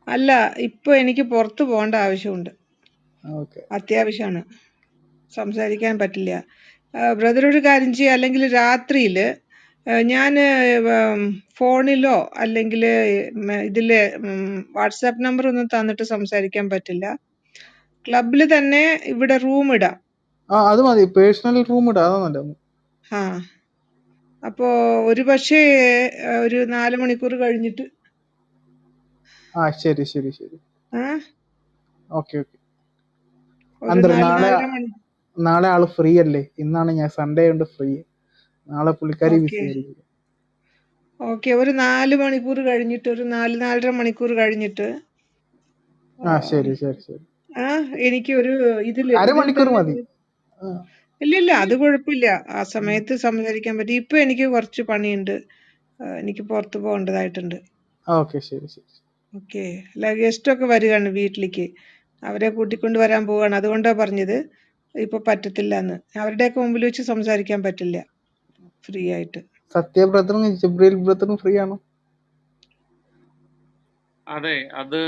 അല്ല, ഇപ്പൊ എനിക്ക് പുറത്തു പോകേണ്ട ആവശ്യമുണ്ട്, ഓക്കെ. അത്യാവശ്യമാണ്, സംസാരിക്കാൻ പറ്റില്ല. ബ്രദർ ഒരു കാര്യം ചെയ്യുക, അല്ലെങ്കിൽ രാത്രിയില് ഞാൻ ഫോണിലോ അല്ലെങ്കിൽ ഇതില് വാട്സാപ്പ് നമ്പർ ഒന്നും തന്നിട്ട് സംസാരിക്കാൻ പറ്റില്ല. ക്ലബിൽ തന്നെ ഇവിടെ റൂം ഇടാം. അത് മതി, പേഴ്സണൽ റൂം ഇടാം, അതാ നല്ലത്. ആ അപ്പോ ഒരു പക്ഷേ ഒരു 4 മണിക്കൂർ കഴിഞ്ഞിട്ട്. ശരി ശരി ശരി. ആ ഓക്കെ ഓക്കെ. ഒരു അന്തർ 4-4:30 മണി. നാളെ ആള് ഫ്രീ അല്ലേ? ഇന്നാണ് ഞാൻ സൺഡേ ഉണ്ട് ഫ്രീ. നാളെ പുള്ളിക്കാരി ബിസി ഓക്കെ ആയിരിക്കും. ഓക്കെ, ഒരു 4 മണിക്കൂർ കഴിഞ്ഞിട്ട്, ഒരു 4-4:30 മണിക്കൂർ കഴിഞ്ഞിട്ട്. ശരി ശരി ശരി. എനിക്ക് ഒരു ഇതിൽ അരമണിക്കൂർ തന്നെ. മതി. ഇല്ല, അത് കുഴപ്പമില്ല. ആ സമയത്ത് സംസാരിക്കാൻ പറ്റും. ഇപ്പൊ എനിക്ക് കുറച്ച് പണിയുണ്ട്, എനിക്ക് പുറത്തു പോകേണ്ടതായിട്ടുണ്ട്. ഓക്കെ ശരി ശരി. ഓക്കെ, അല്ല ഗസ്റ്റൊക്കെ വരികയാണ് വീട്ടിലേക്ക്, അവരെ കൂട്ടിക്കൊണ്ട് വരാൻ പോവാണ്. അതുകൊണ്ടാ പറഞ്ഞത് ഇപ്പൊ പറ്റത്തില്ല എന്ന്. അവരുടെയൊക്കെ മുമ്പിൽ വെച്ച് സംസാരിക്കാൻ പറ്റില്ല ഫ്രീ ആയിട്ട്. സത്യ ബ്രദറും ജിബ്രീൽ ബ്രദറും ഫ്രീ ആണോ? അതെ, അത്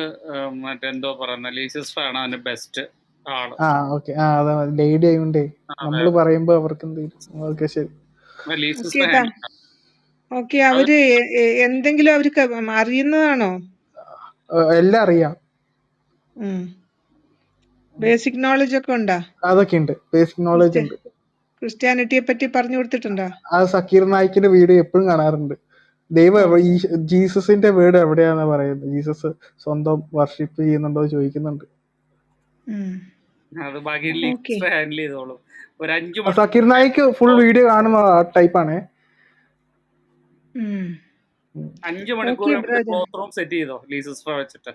മറ്റെന്തോ പറയുന്ന ലീ സിസ്റ്റർ ആണ് അതിന്റെ ബെസ്റ്റ് ആള്. ഓക്കെ. അതാ മതി, ലേഡി ആയതുകൊണ്ടേ നമ്മള് പറയുമ്പോ അവർക്ക് എന്തെങ്കിലും. ഓക്കെ ശരി. ലീ സിസ്റ്റർ ഓക്കെ, അവര് എന്തെങ്കിലും അവർക്ക് അറിയുന്നതാണോ? എല്ലാം അറിയാം. ബേസിക് നോളജ് ഒക്കെ ഉണ്ടോ? അതൊക്കെ ഉണ്ട്, ബേസിക് നോളജ് ഉണ്ട്. ക്രിസ്ത്യാനിറ്റിയെ പറ്റി പറഞ്ഞു കൊടുത്തിട്ടുണ്ടോ? സക്കീർ നായിക്കിന്റെ വീഡിയോ എപ്പോഴും കാണാറുണ്ട്. ഈ ജീസസിന്റെ വീട് എവിടെയാന്ന് പറയുന്നത്. ജീസസ് സ്വന്തം വർഷിപ്പ് ചെയ്യുന്നുണ്ടോ ചോദിക്കുന്നുണ്ട്. അത് ബാക്കി ലീ സിസ്റ്റർ ഹാൻഡിൽ ചെയ്തോളൂ. ഒരു 5 സക്കീർ നായിക്ക് ഫുൾ വീഡിയോ കാണുന്ന ടൈപ്പാണ്. 5 മണിക്കൂർ ക്ലോസ് റൂം സെറ്റ് ചെയ്തോ ലീ സിസ്റ്റർ വെച്ചിട്ട്.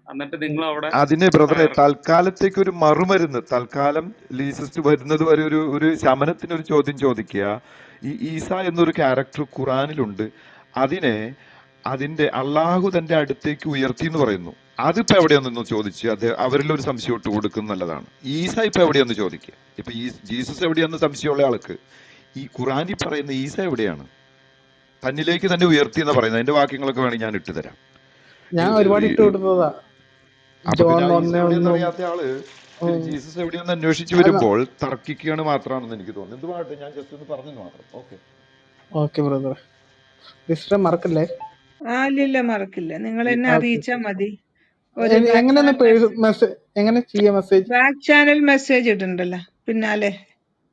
എന്നിട്ട് നിങ്ങൾ അവിടെ അതിന് ബ്രദറെ തൽക്കാലത്തേക്ക് ഒരു മറുമരുന്ന്, തൽക്കാലം ലീസിസ്റ്റ് വരുന്നത് വരെ ഒരു ശമനത്തിന് ഒരു ചോദ്യം ചോദിക്കുക. ഈ ഈസ എന്നൊരു ക്യാരക്ടർ ഖുറാനിലുണ്ട്. അതിന്റെ അള്ളാഹു തന്റെ അടുത്തേക്ക് ഉയർത്തി എന്ന് പറയുന്നു. അതിപ്പോ എവിടെയാണെന്ന് ചോദിച്ച് അവരിലൊരു സംശയം ഇട്ട് കൊടുക്കുന്നത് നല്ലതാണ്. ഈസ ഇപ്പൊ എവിടെയാന്ന് ചോദിക്കുക. ഇപ്പൊ ഈ ജീസസ് എവിടെയാന്ന് സംശയമുള്ള ആൾക്ക് ഈ ഖുറാനിൽ പറയുന്ന ഈസ എവിടെയാണ്? തന്നിലേക്ക് തന്നെ ഉയർത്തി എന്ന് പറയുന്നത്. അതിന്റെ വാക്യങ്ങളൊക്കെ വേണമെങ്കിൽ ഞാൻ ഇട്ടുതരാം. ഞാൻ ഒരുപാട് ഇട്ട് കൊടുത്തതാ. അറിയാത്ത ആള് ജീസസ് എവിടെയെന്ന് അന്വേഷിച്ചു വരുമ്പോൾ തർക്കിക്കുകയാണ് മാത്രമാണെന്ന് എനിക്ക് തോന്നുന്നു. എന്തുമായിട്ട് ഞാൻ ജസ്റ്റ് ഒന്ന് പറഞ്ഞു മാത്രം. ഓക്കെ ബ്രദർ, സിസ്റ്റർ മറക്കല്ലേ. ഇല്ല, മറക്കില്ല. നിങ്ങൾ എന്നെ അറിയിച്ചാ മതി. എങ്ങനെ ചെയ്യാം മെസ്സേജ്? ബാക്ക് ചാനൽ മെസ്സേജ് ഇടുന്നുണ്ടല്ലോ പിന്നാലെ.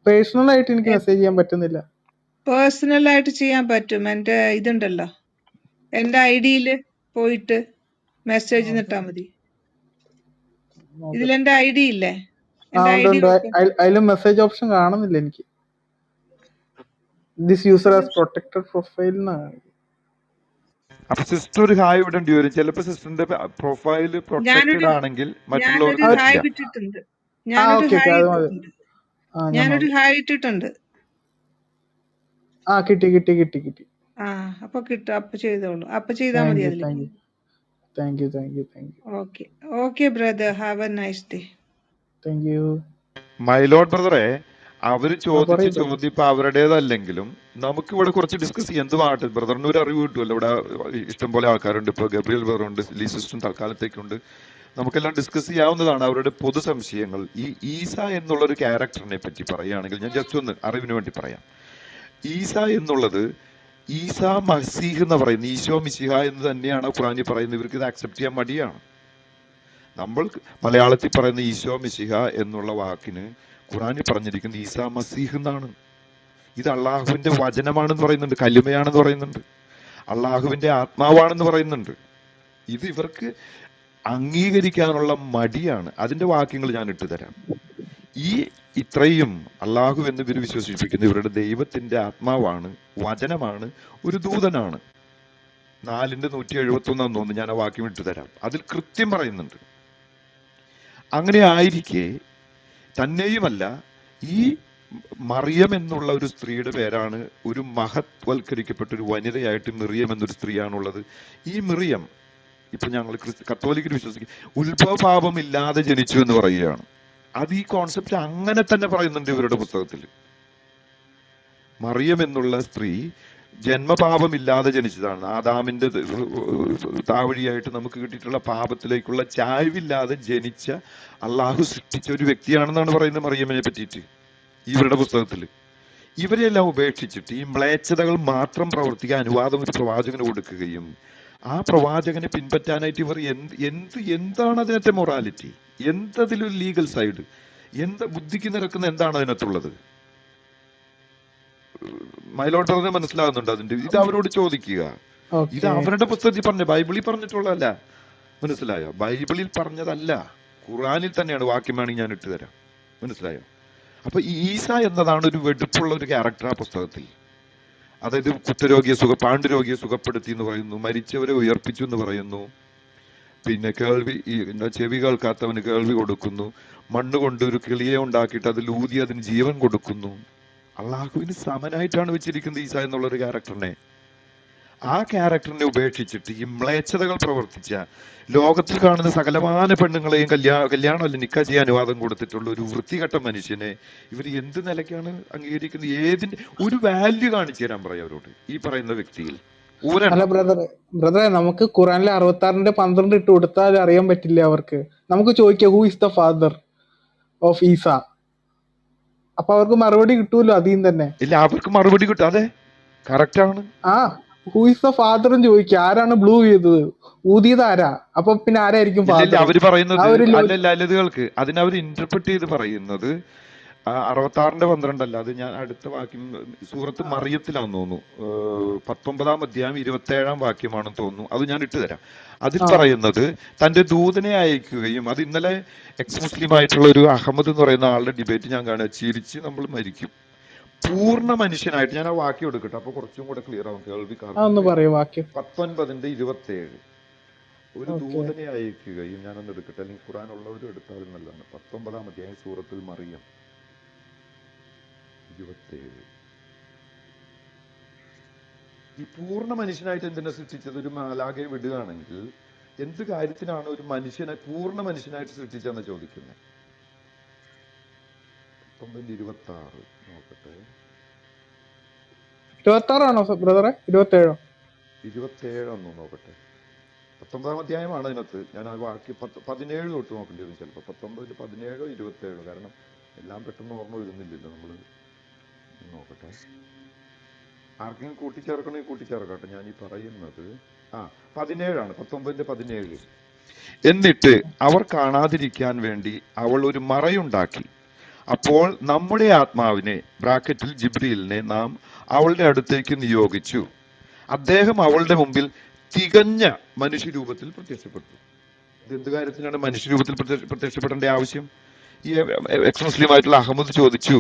പേഴ്സണൽ ആയിട്ട് എനിക്ക് മെസ്സേജ് ചെയ്യാൻ പറ്റുന്നില്ല. പേഴ്സണൽ ആയിട്ട് ചെയ്യാൻ പറ്റും. എന്റെ ഇതുണ്ടല്ലോ, എന്റെ ഐഡിയില് പോയിട്ട് മെസ്സേജ് ഇട്ടാ മതി. ഇതിലെന്റെ ഐ ഡി ഇല്ലേ? അതിലും മെസ്സേജ് ഓപ്ഷൻ കാണുന്നില്ല എനിക്ക്. This user has protected profile. അപ്പൊ സിസ്റ്റർ ഒരു ഹായ് വിടേണ്ടി വരും. ചിലപ്പോ സിസ്റ്ററിന്റെ പ്രൊഫൈൽ പ്രൊട്ടക്റ്റഡ് ആണെങ്കിൽ മറ്റുള്ളവർക്ക് ഹായ് ഇട്ടിട്ടുണ്ട്. ഞാനൊരു ഹായ് ഇട്ടിട്ടുണ്ട്. കിട്ടി. അപ്പൊ കിട്ടും. അപ്പൊ ചെയ്തോളൂ. അപ്പൊ ചെയ്താ മതി അതിൽ. Thank you. Okay brother, have A nice day. My Lord ബ്രദറെ, അവര് ചോദിച്ച ചോദ്യം ഇപ്പൊ അവരുടേതല്ലെങ്കിലും നമുക്ക് ഇവിടെ കുറച്ച് ഡിസ്കസ് ചെയ്യാം. എന്തുമാകട്ടെ, ബ്രദറിന് ഒരു അറിവ് കിട്ടുമല്ലോ. ഇവിടെ ഇഷ്ടംപോലെ ആൾക്കാരുണ്ട്. ഇപ്പൊ ഗബ്രിയൽ ബ്രദറുണ്ട്, ലീ സിസ്റ്ററും തൽക്കാലത്തേക്കുണ്ട്. നമുക്കെല്ലാം ഡിസ്കസ് ചെയ്യാവുന്നതാണ് അവരുടെ പൊതു സംശയങ്ങൾ. ഈ ഈസ എന്നുള്ള ഒരു ക്യാരക്ടറിനെ പറ്റി പറയുകയാണെങ്കിൽ ഞാൻ ജസ്റ്റ് ഒന്ന് അറിവിന് വേണ്ടി പറയാം. ഈസ എന്നുള്ളത് ഈസ മസീഹ് എന്ന് പറയുന്നത് ഈശോ മിശിഹ എന്ന് തന്നെയാണ് ഖുറാനിൽ പറയുന്നത്. ഇവർക്ക് ഇത് അക്സെപ്റ്റ് ചെയ്യാൻ മടിയാണ്. നമ്മൾ മലയാളത്തിൽ പറയുന്ന ഈശോ മിശിഹ എന്നുള്ള വാക്കിന് ഖുറാനിൽ പറഞ്ഞിരിക്കുന്നത് ഈസാ മസീഹ് എന്നാണ്. ഇത് അള്ളാഹുവിന്റെ വചനമാണെന്ന് പറയുന്നുണ്ട്, കലിമയാണെന്ന് പറയുന്നുണ്ട്, അള്ളാഹുവിന്റെ ആത്മാവാണെന്ന് പറയുന്നുണ്ട്. ഇത് ഇവർക്ക് അംഗീകരിക്കാനുള്ള മടിയാണ്. അതിന്റെ വാക്യങ്ങൾ ഞാൻ ഇട്ടുതരാം. ഈ ഇത്രയും അള്ളാഹു എന്ന് ഇവർ വിശ്വസിപ്പിക്കുന്ന ഇവരുടെ ദൈവത്തിന്റെ ആത്മാവാണ്, വചനമാണ്, ഒരു ദൂതനാണ്. 4:171 തോന്നുന്നു, ഞാൻ ആ വാക്യം ഇട്ടുതരാം. അതിൽ കൃത്യം പറയുന്നുണ്ട്. അങ്ങനെ ആയിരിക്കെ തന്നെയുമല്ല, ഈ മറിയം എന്നുള്ള ഒരു സ്ത്രീയുടെ പേരാണ് ഒരു മഹത്വൽക്കരിക്കപ്പെട്ട ഒരു വനിതയായിട്ട് മിറിയം എന്നൊരു സ്ത്രീയാണുള്ളത്. ഈ മിറിയം ഇപ്പൊ ഞങ്ങൾ കത്തോലിക്കർ വിശ്വസിക്കും ഉത്ഭവപാപം ഇല്ലാതെ ജനിച്ചു എന്ന് പറയുകയാണ്. അത് ഈ കോൺസെപ്റ്റ് അങ്ങനെ തന്നെ പറയുന്നുണ്ട് ഇവരുടെ പുസ്തകത്തിൽ. മറിയം എന്നുള്ള സ്ത്രീ ജന്മപാപമില്ലാതെ ജനിച്ചതാണ്. ആദാമിന്റെ താവഴിയായിട്ട് നമുക്ക് കിട്ടിയിട്ടുള്ള പാപത്തിലേക്കുള്ള ചായ്വില്ലാതെ ജനിച്ച അള്ളാഹു സൃഷ്ടിച്ച ഒരു വ്യക്തിയാണെന്നാണ് പറയുന്നത് മറിയമ്മിനെ പറ്റിയിട്ട് ഇവരുടെ പുസ്തകത്തിൽ. ഇവരെല്ലാം ഉപേക്ഷിച്ചിട്ട് ഈ മ്ലേച്ഛതകൾ മാത്രം പ്രവർത്തിക്കാൻ അനുവാദം ഒരു പ്രവാചകന് കൊടുക്കുകയും ആ പ്രവാചകനെ പിൻപറ്റാനായിട്ട് ഇവർ എന്താണ് അതിനകത്തെ മൊറാലിറ്റി, എന്തതിലൊരു ലീഗൽ സൈഡ്, ബുദ്ധിക്ക് നിരക്കുന്ന എന്താണ് അതിനകത്തുള്ളത്? മൈലോട്ടറിന് മനസ്സിലാകുന്നുണ്ട് അതിന്റെ. ഇത് അവരോട് ചോദിക്കുക. ഇത് അവരുടെ പുസ്തകത്തിൽ പറഞ്ഞ, ബൈബിളിൽ പറഞ്ഞിട്ടുള്ളതല്ല. മനസ്സിലായോ? ബൈബിളിൽ പറഞ്ഞതല്ല, ഖുറാനിൽ തന്നെയാണ്. വാക്യം വേണമെങ്കിൽ ഞാൻ ഇട്ടുതരാം. മനസ്സിലായോ? അപ്പൊ ഈസ എന്നതാണ് ഒരു വെടുപ്പുള്ള ഒരു ക്യാരക്ടർ ആ പുസ്തകത്തിൽ. അതായത് പാണ്ഡുരോഗിയെ സുഖപ്പെടുത്തി എന്ന് പറയുന്നു, മരിച്ചവരെ ഉയർപ്പിച്ചു എന്ന് പറയുന്നു, പിന്നെ ചെവി കേൾക്കാത്തവന് കേൾവി കൊടുക്കുന്നു, മണ്ണ് കൊണ്ട് ഒരു കിളിയെ ഉണ്ടാക്കിയിട്ട് അതിൽ ഊതി അതിന് ജീവൻ കൊടുക്കുന്നു. അള്ളാഹുവിന് സമനായിട്ടാണ് വെച്ചിരിക്കുന്നത് ഈസ എന്നുള്ളൊരു ക്യാരക്ടറിനെ. ആ ക്യാരക്ടറിനെ ഉപേക്ഷിച്ചിട്ട് ഈ മ്ലേച്ഛതകൾ പ്രവർത്തിച്ച ലോകത്തിൽ കാണുന്ന സകലമാന പെണ്ണുങ്ങളെയും കല്യാണമല്ല നിക്കാ ചെയ്യാൻ അനുവാദം കൊടുത്തിട്ടുള്ള ഒരു വൃത്തികെട്ട മനുഷ്യനെ ഇവർ എന്ത് നിലയ്ക്കാണ് അംഗീകരിക്കുന്നത്? ഏതിന്റെ ഒരു വാല്യൂ കാണിച്ചു തരാൻ പറയാം അവരോട് ഈ പറയുന്ന വ്യക്തിയിൽ. അല്ല ബ്രദറെ, നമുക്ക് ഖുറാനിലെ 66:12 ഇട്ട് കൊടുത്താൽ അറിയാൻ പറ്റില്ല അവർക്ക്. നമുക്ക് ചോദിക്കാം who is the father of ഈസ, അപ്പൊ അവർക്ക് മറുപടി കിട്ടൂല്ലോ അതിൽ തന്നെ. ഇല്ല, അവർക്ക് മറുപടി കിട്ടും. അതെ, കറക്റ്റ് ആണ്. ആ ഹൂ ഇസ് ദ ഫാദർ എന്ന് ചോദിക്കുക, ആരാണ് ബ്ലൂ ചെയ്തത്, ഊതിയത് ആരാ, അപ്പൊ പിന്നെ ആരായിരിക്കും ഫാദർ? അവര് പറയുന്നത് അല്ലല്ലതുകൾക്ക് അതിനവർ ഇന്റർപ്രറ്റ് ചെയ്ത് പറയുന്നത് 66:12 അത് ഞാൻ അടുത്ത വാക്യം സൂറത്ത് മറിയത്തിലാന്ന് തോന്നുന്നു, 19-ാം അധ്യായം 27-ാം വാക്യമാണെന്ന് തോന്നുന്നു. അത് ഞാൻ ഇട്ടുതരാം. അതിൽ പറയുന്നത് തന്റെ ദൂതനെ അയക്കുകയും, അത് ഇന്നലെ എക്സ് മുസ്ലിം ആയിട്ടുള്ള ഒരു അഹമ്മദ് എന്ന് പറയുന്ന ആളുടെ ഡിബേറ്റ് ഞാൻ കാണുക, ചിരിച്ച് നമ്മൾ മരിക്കും. പൂർണ്ണ മനുഷ്യനായിട്ട്, ഞാൻ ആ വാക്യം എടുക്കട്ടെ അപ്പൊ കുറച്ചും കൂടെ ക്ലിയർ ആവും കേൾവിക്കാർക്ക്. 19:27 ഒരു ദൂതനെ അയക്കുകയും, ഞാനൊന്ന് എടുക്കട്ടെ, അല്ലെങ്കിൽ ഖുറാൻ ഉള്ളവരും എടുത്താലും നല്ലതാണ്. 19-ാം അധ്യായം സൂറത്തുൽ മറിയം 27. ഈ പൂർണ്ണ മനുഷ്യനായിട്ട് എന്തിനെ സൃഷ്ടിച്ചത്? ഒരു മാലാഖയെ വിടുകയാണെങ്കിൽ എന്ത് കാര്യത്തിനാണ് ഒരു മനുഷ്യനെ പൂർണ്ണ മനുഷ്യനായിട്ട് സൃഷ്ടിച്ചെന്ന് ചോദിക്കുന്നത്? 19:26 നോക്കട്ടെ. 26 ബ്രദറെ? 27 നോക്കട്ടെ. 19-ാം അധ്യായമാണ് അതിനകത്ത്. ഞാൻ ആ വാക്യം 17 തൊട്ട് നോക്കേണ്ടി വരും ചിലപ്പോൾ. 19, 17, 27, കാരണം എല്ലാം പെട്ടെന്ന് ഓർമ്മ വരുന്നില്ലല്ലോ. നമ്മൾ നോക്കട്ടെ. ആർക്കെങ്കിലും കൂട്ടിച്ചേർക്കണമെങ്കിൽ കൂട്ടിച്ചേർക്കട്ടെ. ഞാൻ ഈ പറയുന്നത് 17 19:17. എന്നിട്ട് അവർ കാണാതിരിക്കാൻ വേണ്ടി അവൾ ഒരു മറയുണ്ടാക്കി. അപ്പോൾ നമ്മുടെ ആത്മാവിനെ ബ്രാക്കറ്റിൽ ജിബ്രീലിനെ നാം അവളുടെ അടുത്തേക്ക് നിയോഗിച്ചു. അദ്ദേഹം അവളുടെ മുമ്പിൽ തികഞ്ഞ മനുഷ്യരൂപത്തിൽ പ്രത്യക്ഷപ്പെട്ടു. ഇതെന്ത് കാര്യത്തിനാണ് മനുഷ്യരൂപത്തിൽ പ്രത്യക്ഷപ്പെടേണ്ട ആവശ്യം? ഈ എക്സ് മുസ്ലിം ആയിട്ടുള്ള അഹമ്മദ് ചോദിച്ചു.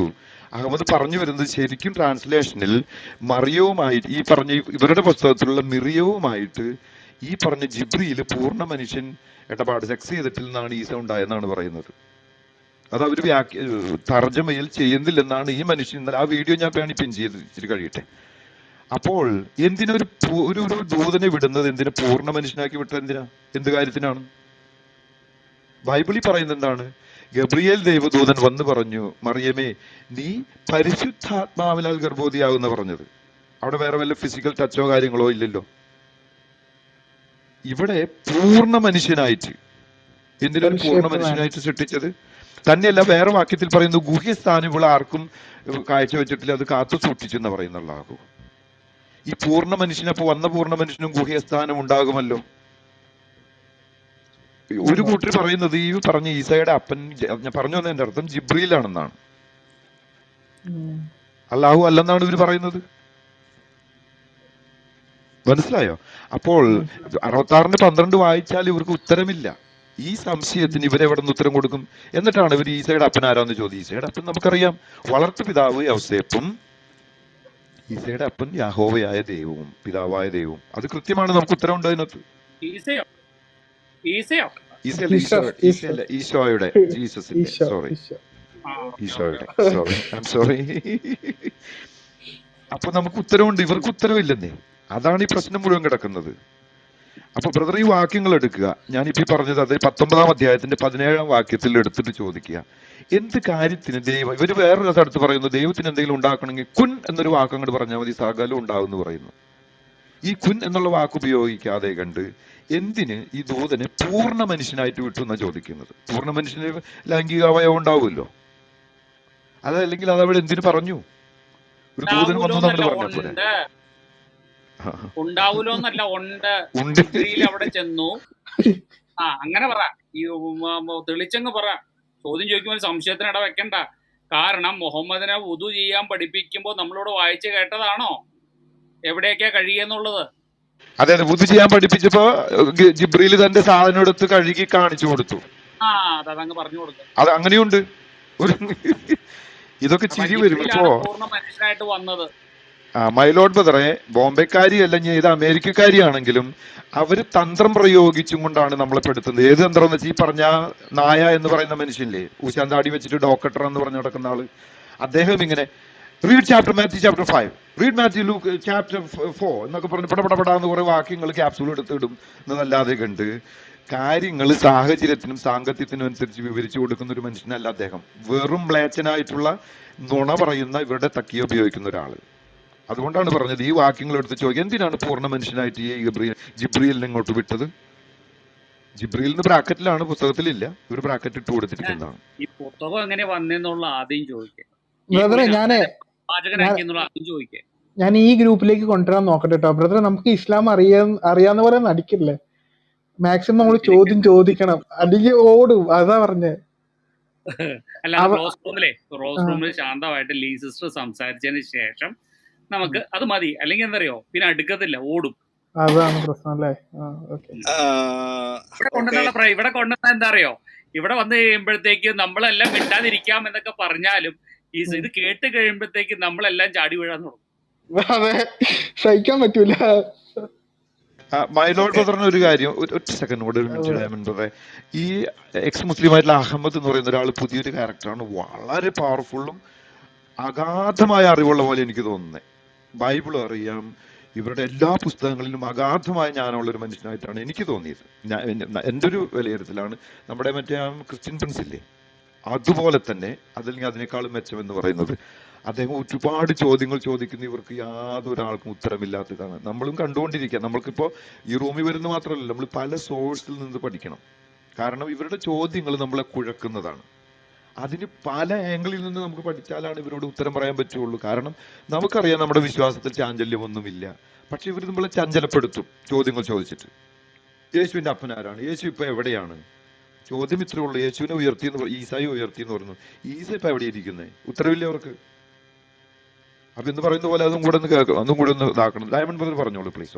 അഹമ്മദ് പറഞ്ഞു വരുന്നത് ശരിക്കും ട്രാൻസ്ലേഷനിൽ മറിയവുമായിട്ട്, ഈ പറഞ്ഞ ഇവരുടെ പുസ്തകത്തിലുള്ള മിറിയവുമായിട്ട് ഈ പറഞ്ഞ ജിബ്രീൽ പൂർണ്ണ മനുഷ്യൻ ഇടപാട് സെക്സ് ചെയ്തിട്ടില്ലെന്നാണ് ഈസ ഉണ്ടായെന്നാണ് പറയുന്നത്. അത് അവർ തർജ്ജമയിൽ ചെയ്യുന്നില്ലെന്നാണ് ഈ മനുഷ്യൻ. ഇന്നലെ ആ വീഡിയോ ഞാൻ വേണി പിൻ ചെയ്ത് ഇച്ചിരി കഴിയട്ടെ. അപ്പോൾ എന്തിനൊരു ഒരു ദൂതനെ വിടുന്നത്? എന്തിനാ പൂർണ്ണ മനുഷ്യനാക്കി വിട്ടത്? എന്തിനാ? എന്ത് കാര്യത്തിനാണ്? ബൈബിളിൽ പറയുന്നത് എന്താണ്? ഗബ്രിയേൽ ദൈവദൂതൻ വന്ന് പറഞ്ഞു, മറിയമേ, നീ പരിശുദ്ധാത്മാവിനാൽ ഗർഭവതിയാകുന്ന പറഞ്ഞത്. അവിടെ വേറെ വല്ല ഫിസിക്കൽ ടച്ചോ കാര്യങ്ങളോ ഇല്ലല്ലോ. ഇവിടെ പൂർണ്ണ മനുഷ്യനായിട്ട്, എന്തിനൊരു പൂർണ്ണ ഷേപ്പ് മാൻ. മനുഷ്യനായിട്ട് സൃഷ്ടിച്ചത് തന്നെയല്ല, വേറെ വാക്യത്തിൽ പറയുന്നു, ഗുഹ്യസ്ഥാനം ഇവിടെ ആർക്കും കാഴ്ചവെച്ചിട്ടില്ല, അത് കാത്തു സൂക്ഷിച്ചെന്ന് പറയുന്നുള്ളാകൂ. ഈ പൂർണ്ണ മനുഷ്യനപ്പോ വന്ന പൂർണ്ണ മനുഷ്യനും ഗുഹ്യസ്ഥാനം ഉണ്ടാകുമല്ലോ. ഒരു കൂട്ടർ പറയുന്നത് ഈ പറഞ്ഞ ഈസയുടെ അപ്പൻ, ഞാൻ പറഞ്ഞു വന്നതിന്റെ അർത്ഥം ജിബ്രീലാണെന്നാണ്, അല്ലാഹു അല്ലെന്നാണ് ഇവർ പറയുന്നത്. മനസ്സിലായോ? അപ്പോൾ 66-12 വായിച്ചാൽ ഇവർക്ക് ഉത്തരമില്ല. ഈ സംശയത്തിന് ഇവരെവിടെ നിന്ന് ഉത്തരം കൊടുക്കും? എന്നിട്ടാണ് ഇവർ ഈസയുടെ അപ്പൻ ആരാന്ന് ചോദിച്ചു. ഈസയുടെ അപ്പൻ നമുക്കറിയാം, വളർത്തു പിതാവ് യൗസേപ്പും ഈസയുടെ അപ്പൻ യാഹോവയായ ദൈവവും പിതാവായ ദൈവവും. അത് കൃത്യമാണ്, നമുക്ക് ഉത്തരവുണ്ട് അതിനകത്ത്. ഈസയോ ഈസയോ ഈസയല്ല, ഈശോയുടെ, ജീസസിന്റെ, സോറി, ഈശോയുടെ, സോറി, ഐ എം സോറി. അപ്പൊ നമുക്ക് ഉത്തരവുണ്ട്, ഇവർക്ക് ഉത്തരവില്ലെന്നേ. അതാണ് ഈ പ്രശ്നം മുഴുവൻ കിടക്കുന്നത്. അപ്പൊ ബ്രദർ, ഈ വാക്യങ്ങൾ എടുക്കുക, ഞാനിപ്പോ പറഞ്ഞത് അത് 19-ാം അധ്യായത്തിന്റെ 17-ാം വാക്യത്തിൽ എടുത്തിട്ട് ചോദിക്കുക, എന്ത് കാര്യത്തിന് ദൈവം, ഇവര് വേറൊരു സ്ഥലത്ത് പറയുന്നു, ദൈവത്തിന് എന്തെങ്കിലും ഉണ്ടാക്കണമെങ്കിൽ കുൻ എന്നൊരു വാക്ക് അങ്ങോട്ട് പറഞ്ഞാൽ മതി, സകലം ഉണ്ടാവും എന്ന് പറയുന്നു. ഈ കുൻ എന്നുള്ള വാക്ക് ഉപയോഗിക്കാതെ കണ്ട് എന്തിന് ഈ ദൂതനെ പൂർണ്ണ മനുഷ്യനായിട്ട് വിട്ടു എന്നാ ചോദിക്കുന്നത്? പൂർണ്ണ മനുഷ്യന് ലൈംഗിക അവയവം ഉണ്ടാവുമല്ലോ, അതല്ലെങ്കിൽ അതവിടെ എന്തിനു പറഞ്ഞു? ഒരു ദൂതൻ വന്നു നമ്മൾ പറഞ്ഞ പോലെ ഉണ്ടാവൂലോന്നല്ല, ഉണ്ട്. ഉണ്ട്. ജിബ്രീൽ അവിടെ ചെന്നു. അങ്ങനെ പറ, ഈ തെളിച്ചങ്ങ് പറ. ചോദ്യം ചോദിക്കുമ്പോൾ സംശയത്തിന് ഇട വെക്കണ്ട. കാരണം മുഹമ്മദിനെ വുദു ചെയ്യാൻ പഠിപ്പിക്കുമ്പോൾ നമ്മളോട് വായിച്ചു കേട്ടതാണോ എവിടെയൊക്കെയാ കഴിയുന്നുള്ളത്? അതെ, വുദു ചെയ്യാൻ പഠിപ്പിച്ചപ്പോ ജിബ്രീൽ തന്റെ സാധനം എടുത്ത് കഴുകി കാണിച്ചു കൊടുത്തു. അതങ്ങ് പറഞ്ഞു കൊടുക്കും. അത് അങ്ങനെയുണ്ട്. ഇതൊക്കെ ചിരി വരും. ഇപ്പോ പൂർണ്ണ മനുഷ്യനായിട്ട് വന്നത് മൈലോഡ് ബ്രദറെ, ബോംബെക്കാരി അല്ല, ഞാൻ ഇത് അമേരിക്കക്കാരിയാണെങ്കിലും അവര് തന്ത്രം പ്രയോഗിച്ചും കൊണ്ടാണ് നമ്മളെ പെടുത്തുന്നത്. ഏത് തന്ത്രം എന്ന് വെച്ചാൽ ഈ പറഞ്ഞ നായ എന്ന് പറയുന്ന മനുഷ്യനില്ലേ, ഊശാന്താടി വെച്ചിട്ട് ഡോക്ടർ എന്ന് പറഞ്ഞു നടക്കുന്ന ആള്, അദ്ദേഹം ഇങ്ങനെ read Matthew chapter 5, read Matthew Luke chapter 4 എന്നൊക്കെ പറഞ്ഞ് പടപടപെടാന്ന് കുറെ വാക്യങ്ങൾ ക്യാപ്സൂൾ എടുത്തിടും എന്നല്ലാതെ കണ്ട് കാര്യങ്ങൾ സാഹചര്യത്തിനും സാങ്കത്യത്തിനും അനുസരിച്ച് വിവരിച്ചു കൊടുക്കുന്ന ഒരു മനുഷ്യനല്ല അദ്ദേഹം. വെറും മ്ലേച്ഛനായിട്ടുള്ള നുണ പറയുന്ന ഇവരുടെ തക്കിയ ഉപയോഗിക്കുന്ന ഒരാള്. അതുകൊണ്ടാണ് പറഞ്ഞത്, ഈ വാക്യങ്ങൾ എടുത്ത് ചോദിക്കുക, എന്തിനാണ് പൂർണ്ണ മനുഷ്യനായിട്ട് ഈ ജിബ്രീലിനെ ഇങ്ങോട്ട് വിട്ടത്? ജിബ്രീലിന് ബ്രാക്കറ്റിലാണ്, പുസ്തകത്തിലില്ല. ഒരു ബ്രാക്കറ്റ് ഇട്ട് കൊടുത്തിരിക്കുന്നതാണ്. ഈ പുസ്തകം എങ്ങനെ വന്നെന്നുള്ള ആദ്യം ചോദിക്കുക. ബ്രദറെ, ഞാൻ ഈ ഗ്രൂപ്പിലേക്ക് കൊണ്ടുവരാൻ നോക്കട്ടെ കേട്ടോ ബ്രദറെ. നമുക്ക് ഇസ്ലാം അറിയാവുന്ന പോലെ നടിക്കില്ലേ. മാക്സിമം നമ്മൾ ചോദ്യം ചോദിക്കണം, അല്ലെങ്കിൽ ഓടും. അതാ പറഞ്ഞേ. അല്ല, റോസ് റൂമിൽ ശാന്തമായിട്ട് ലീ സിസ്റ്റർ സംസാരിച്ചതിന് ശേഷം നമുക്ക് അത് മതി. അല്ലെങ്കിൽ എന്തറിയോ, പിന്നെ അടുക്കത്തില്ല, ഓടും. അതാണ് പ്രശ്നം അല്ലേ. ഇവിടെ കൊണ്ടുവന്ന എന്താ അറിയോ, ഇവിടെ വന്നു കഴിയുമ്പോഴത്തേക്ക് നമ്മളെല്ലാം മിണ്ടാതിരിക്കാം എന്നൊക്കെ പറഞ്ഞാലും ഇത് കേട്ട് കഴിയുമ്പോഴത്തേക്ക് നമ്മളെല്ലാം ചാടി വീഴാൻ തുടങ്ങും. സഹിക്കാൻ പറ്റൂല. മൈലോഡ് ബ്രദറിന് ഒരു കാര്യം, ഒറ്റ സെക്കൻഡ് കൂടെ, ഒരു മിനിറ്റ് ഡയമണ്ട് ബ്രദറെ. ഈ എക്സ് മുസ്ലിം ആയിട്ടുള്ള അഹമ്മദ് എന്ന് പറയുന്ന ഒരാൾ പുതിയൊരു ക്യാരക്ടറാണ്, വളരെ പവർഫുള്ളും അഗാധമായ അറിവുള്ള പോലെ എനിക്ക് തോന്നുന്നത്. ബൈബിൾ അറിയാം, ഇവരുടെ എല്ലാ പുസ്തകങ്ങളിലും അഗാധമായ ജ്ഞാനമുള്ളൊരു മനുഷ്യനായിട്ടാണ് എനിക്ക് തോന്നിയത്. എൻ്റെ ഒരു വിലയിരുത്തലാണ്. നമ്മുടെ മറ്റേ ക്രിസ്ത്യൻ പ്രിൻസ് ഇല്ലേ, അതുപോലെ തന്നെ, അതല്ലെങ്കിൽ അതിനേക്കാളും മെച്ചമെന്ന് പറയുന്നത്, അദ്ദേഹം ഒരുപാട് ചോദ്യങ്ങൾ ചോദിക്കുന്ന ഇവർക്ക് യാതൊരാൾക്കും ഉത്തരമില്ലാത്തതാണ്. നമ്മളും കണ്ടുകൊണ്ടിരിക്കുക. നമ്മൾക്കിപ്പോൾ ഈ റൂമിൽ വരുന്ന മാത്രമല്ല, നമ്മൾ പല സോഴ്സിൽ നിന്ന് പഠിക്കണം. കാരണം ഇവരുടെ ചോദ്യങ്ങൾ നമ്മളെ കുഴക്കുന്നതാണ്. അതിന് പല ആംഗിളിൽ നിന്ന് നമുക്ക് പഠിച്ചാലാണ് ഇവരോട് ഉത്തരം പറയാൻ പറ്റുള്ളൂ. കാരണം നമുക്കറിയാം നമ്മുടെ വിശ്വാസത്തിൽ ചാഞ്ചല്യമൊന്നുമില്ല. പക്ഷെ ഇവർ നമ്മളെ ചഞ്ചലപ്പെടുത്തും ചോദ്യങ്ങൾ ചോദിച്ചിട്ട്. യേശുവിന്റെ അപ്പനാരാണ്? യേശു ഇപ്പൊ എവിടെയാണ്? ചോദ്യം ഇത്രേ ഉള്ളൂ. യേശുവിനെ ഉയർത്തിയെന്ന്, ഈസായി ഉയർത്തിയെന്ന് പറഞ്ഞു. ഈസ ഇപ്പൊ എവിടെ ഇരിക്കുന്നത്? ഉത്തരവില്ല അവർക്ക്. അപ്പൊ എന്ന് പറയുന്ന പോലെ അതും കൂടെ ഒന്ന് കേൾക്കണം, അതും കൂടെ ഒന്ന് ഇതാക്കണം. ഡയമണ്ട് ബ്രദർ പറഞ്ഞോളൂ പ്ലീസ്.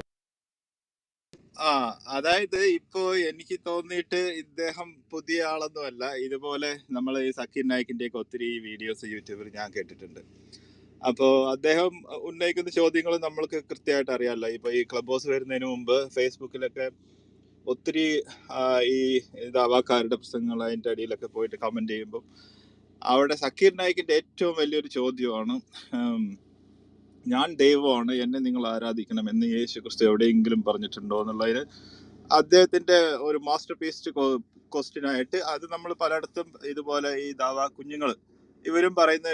അതായത് ഇപ്പോ എനിക്ക് തോന്നിയിട്ട് ഇദ്ദേഹം പുതിയ ആളൊന്നുമല്ല. ഇതുപോലെ നമ്മൾ ഈ സക്കീർ നായിക്കിന്റെ ഒക്കെ ഒത്തിരി വീഡിയോസ് യൂട്യൂബിൽ ഞാൻ കേട്ടിട്ടുണ്ട്. അപ്പോൾ അദ്ദേഹം ഉന്നയിക്കുന്ന ചോദ്യങ്ങൾ നമ്മൾക്ക് കൃത്യമായിട്ട് അറിയാമല്ലോ. ഇപ്പൊ ഈ ക്ലബ് ഹൗസ് വരുന്നതിന് മുമ്പ് ഫേസ്ബുക്കിലൊക്കെ ഒത്തിരി ഈ ദാവാക്കാരുടെ പ്രസംഗങ്ങൾ അതിൻ്റെ അടിയിലൊക്കെ പോയിട്ട് കമന്റ് ചെയ്യുമ്പോൾ അവിടെ സക്കീർ നായിക്കിന്റെ ഏറ്റവും വലിയൊരു ചോദ്യമാണ്, ഞാൻ ദൈവമാണ്, എന്നെ നിങ്ങൾ ആരാധിക്കണം എന്ന് യേശു ക്രിസ്തു എവിടെയെങ്കിലും പറഞ്ഞിട്ടുണ്ടോ എന്നുള്ളതിന് അദ്ദേഹത്തിന്റെ ഒരു മാസ്റ്റർ പീസ് ക്വസ്റ്റ്യൻ ആയിട്ട്. അത് നമ്മൾ പലയിടത്തും ഇതുപോലെ ഈ ദാവാ കുഞ്ഞുങ്ങൾ ഇവരും പറയുന്ന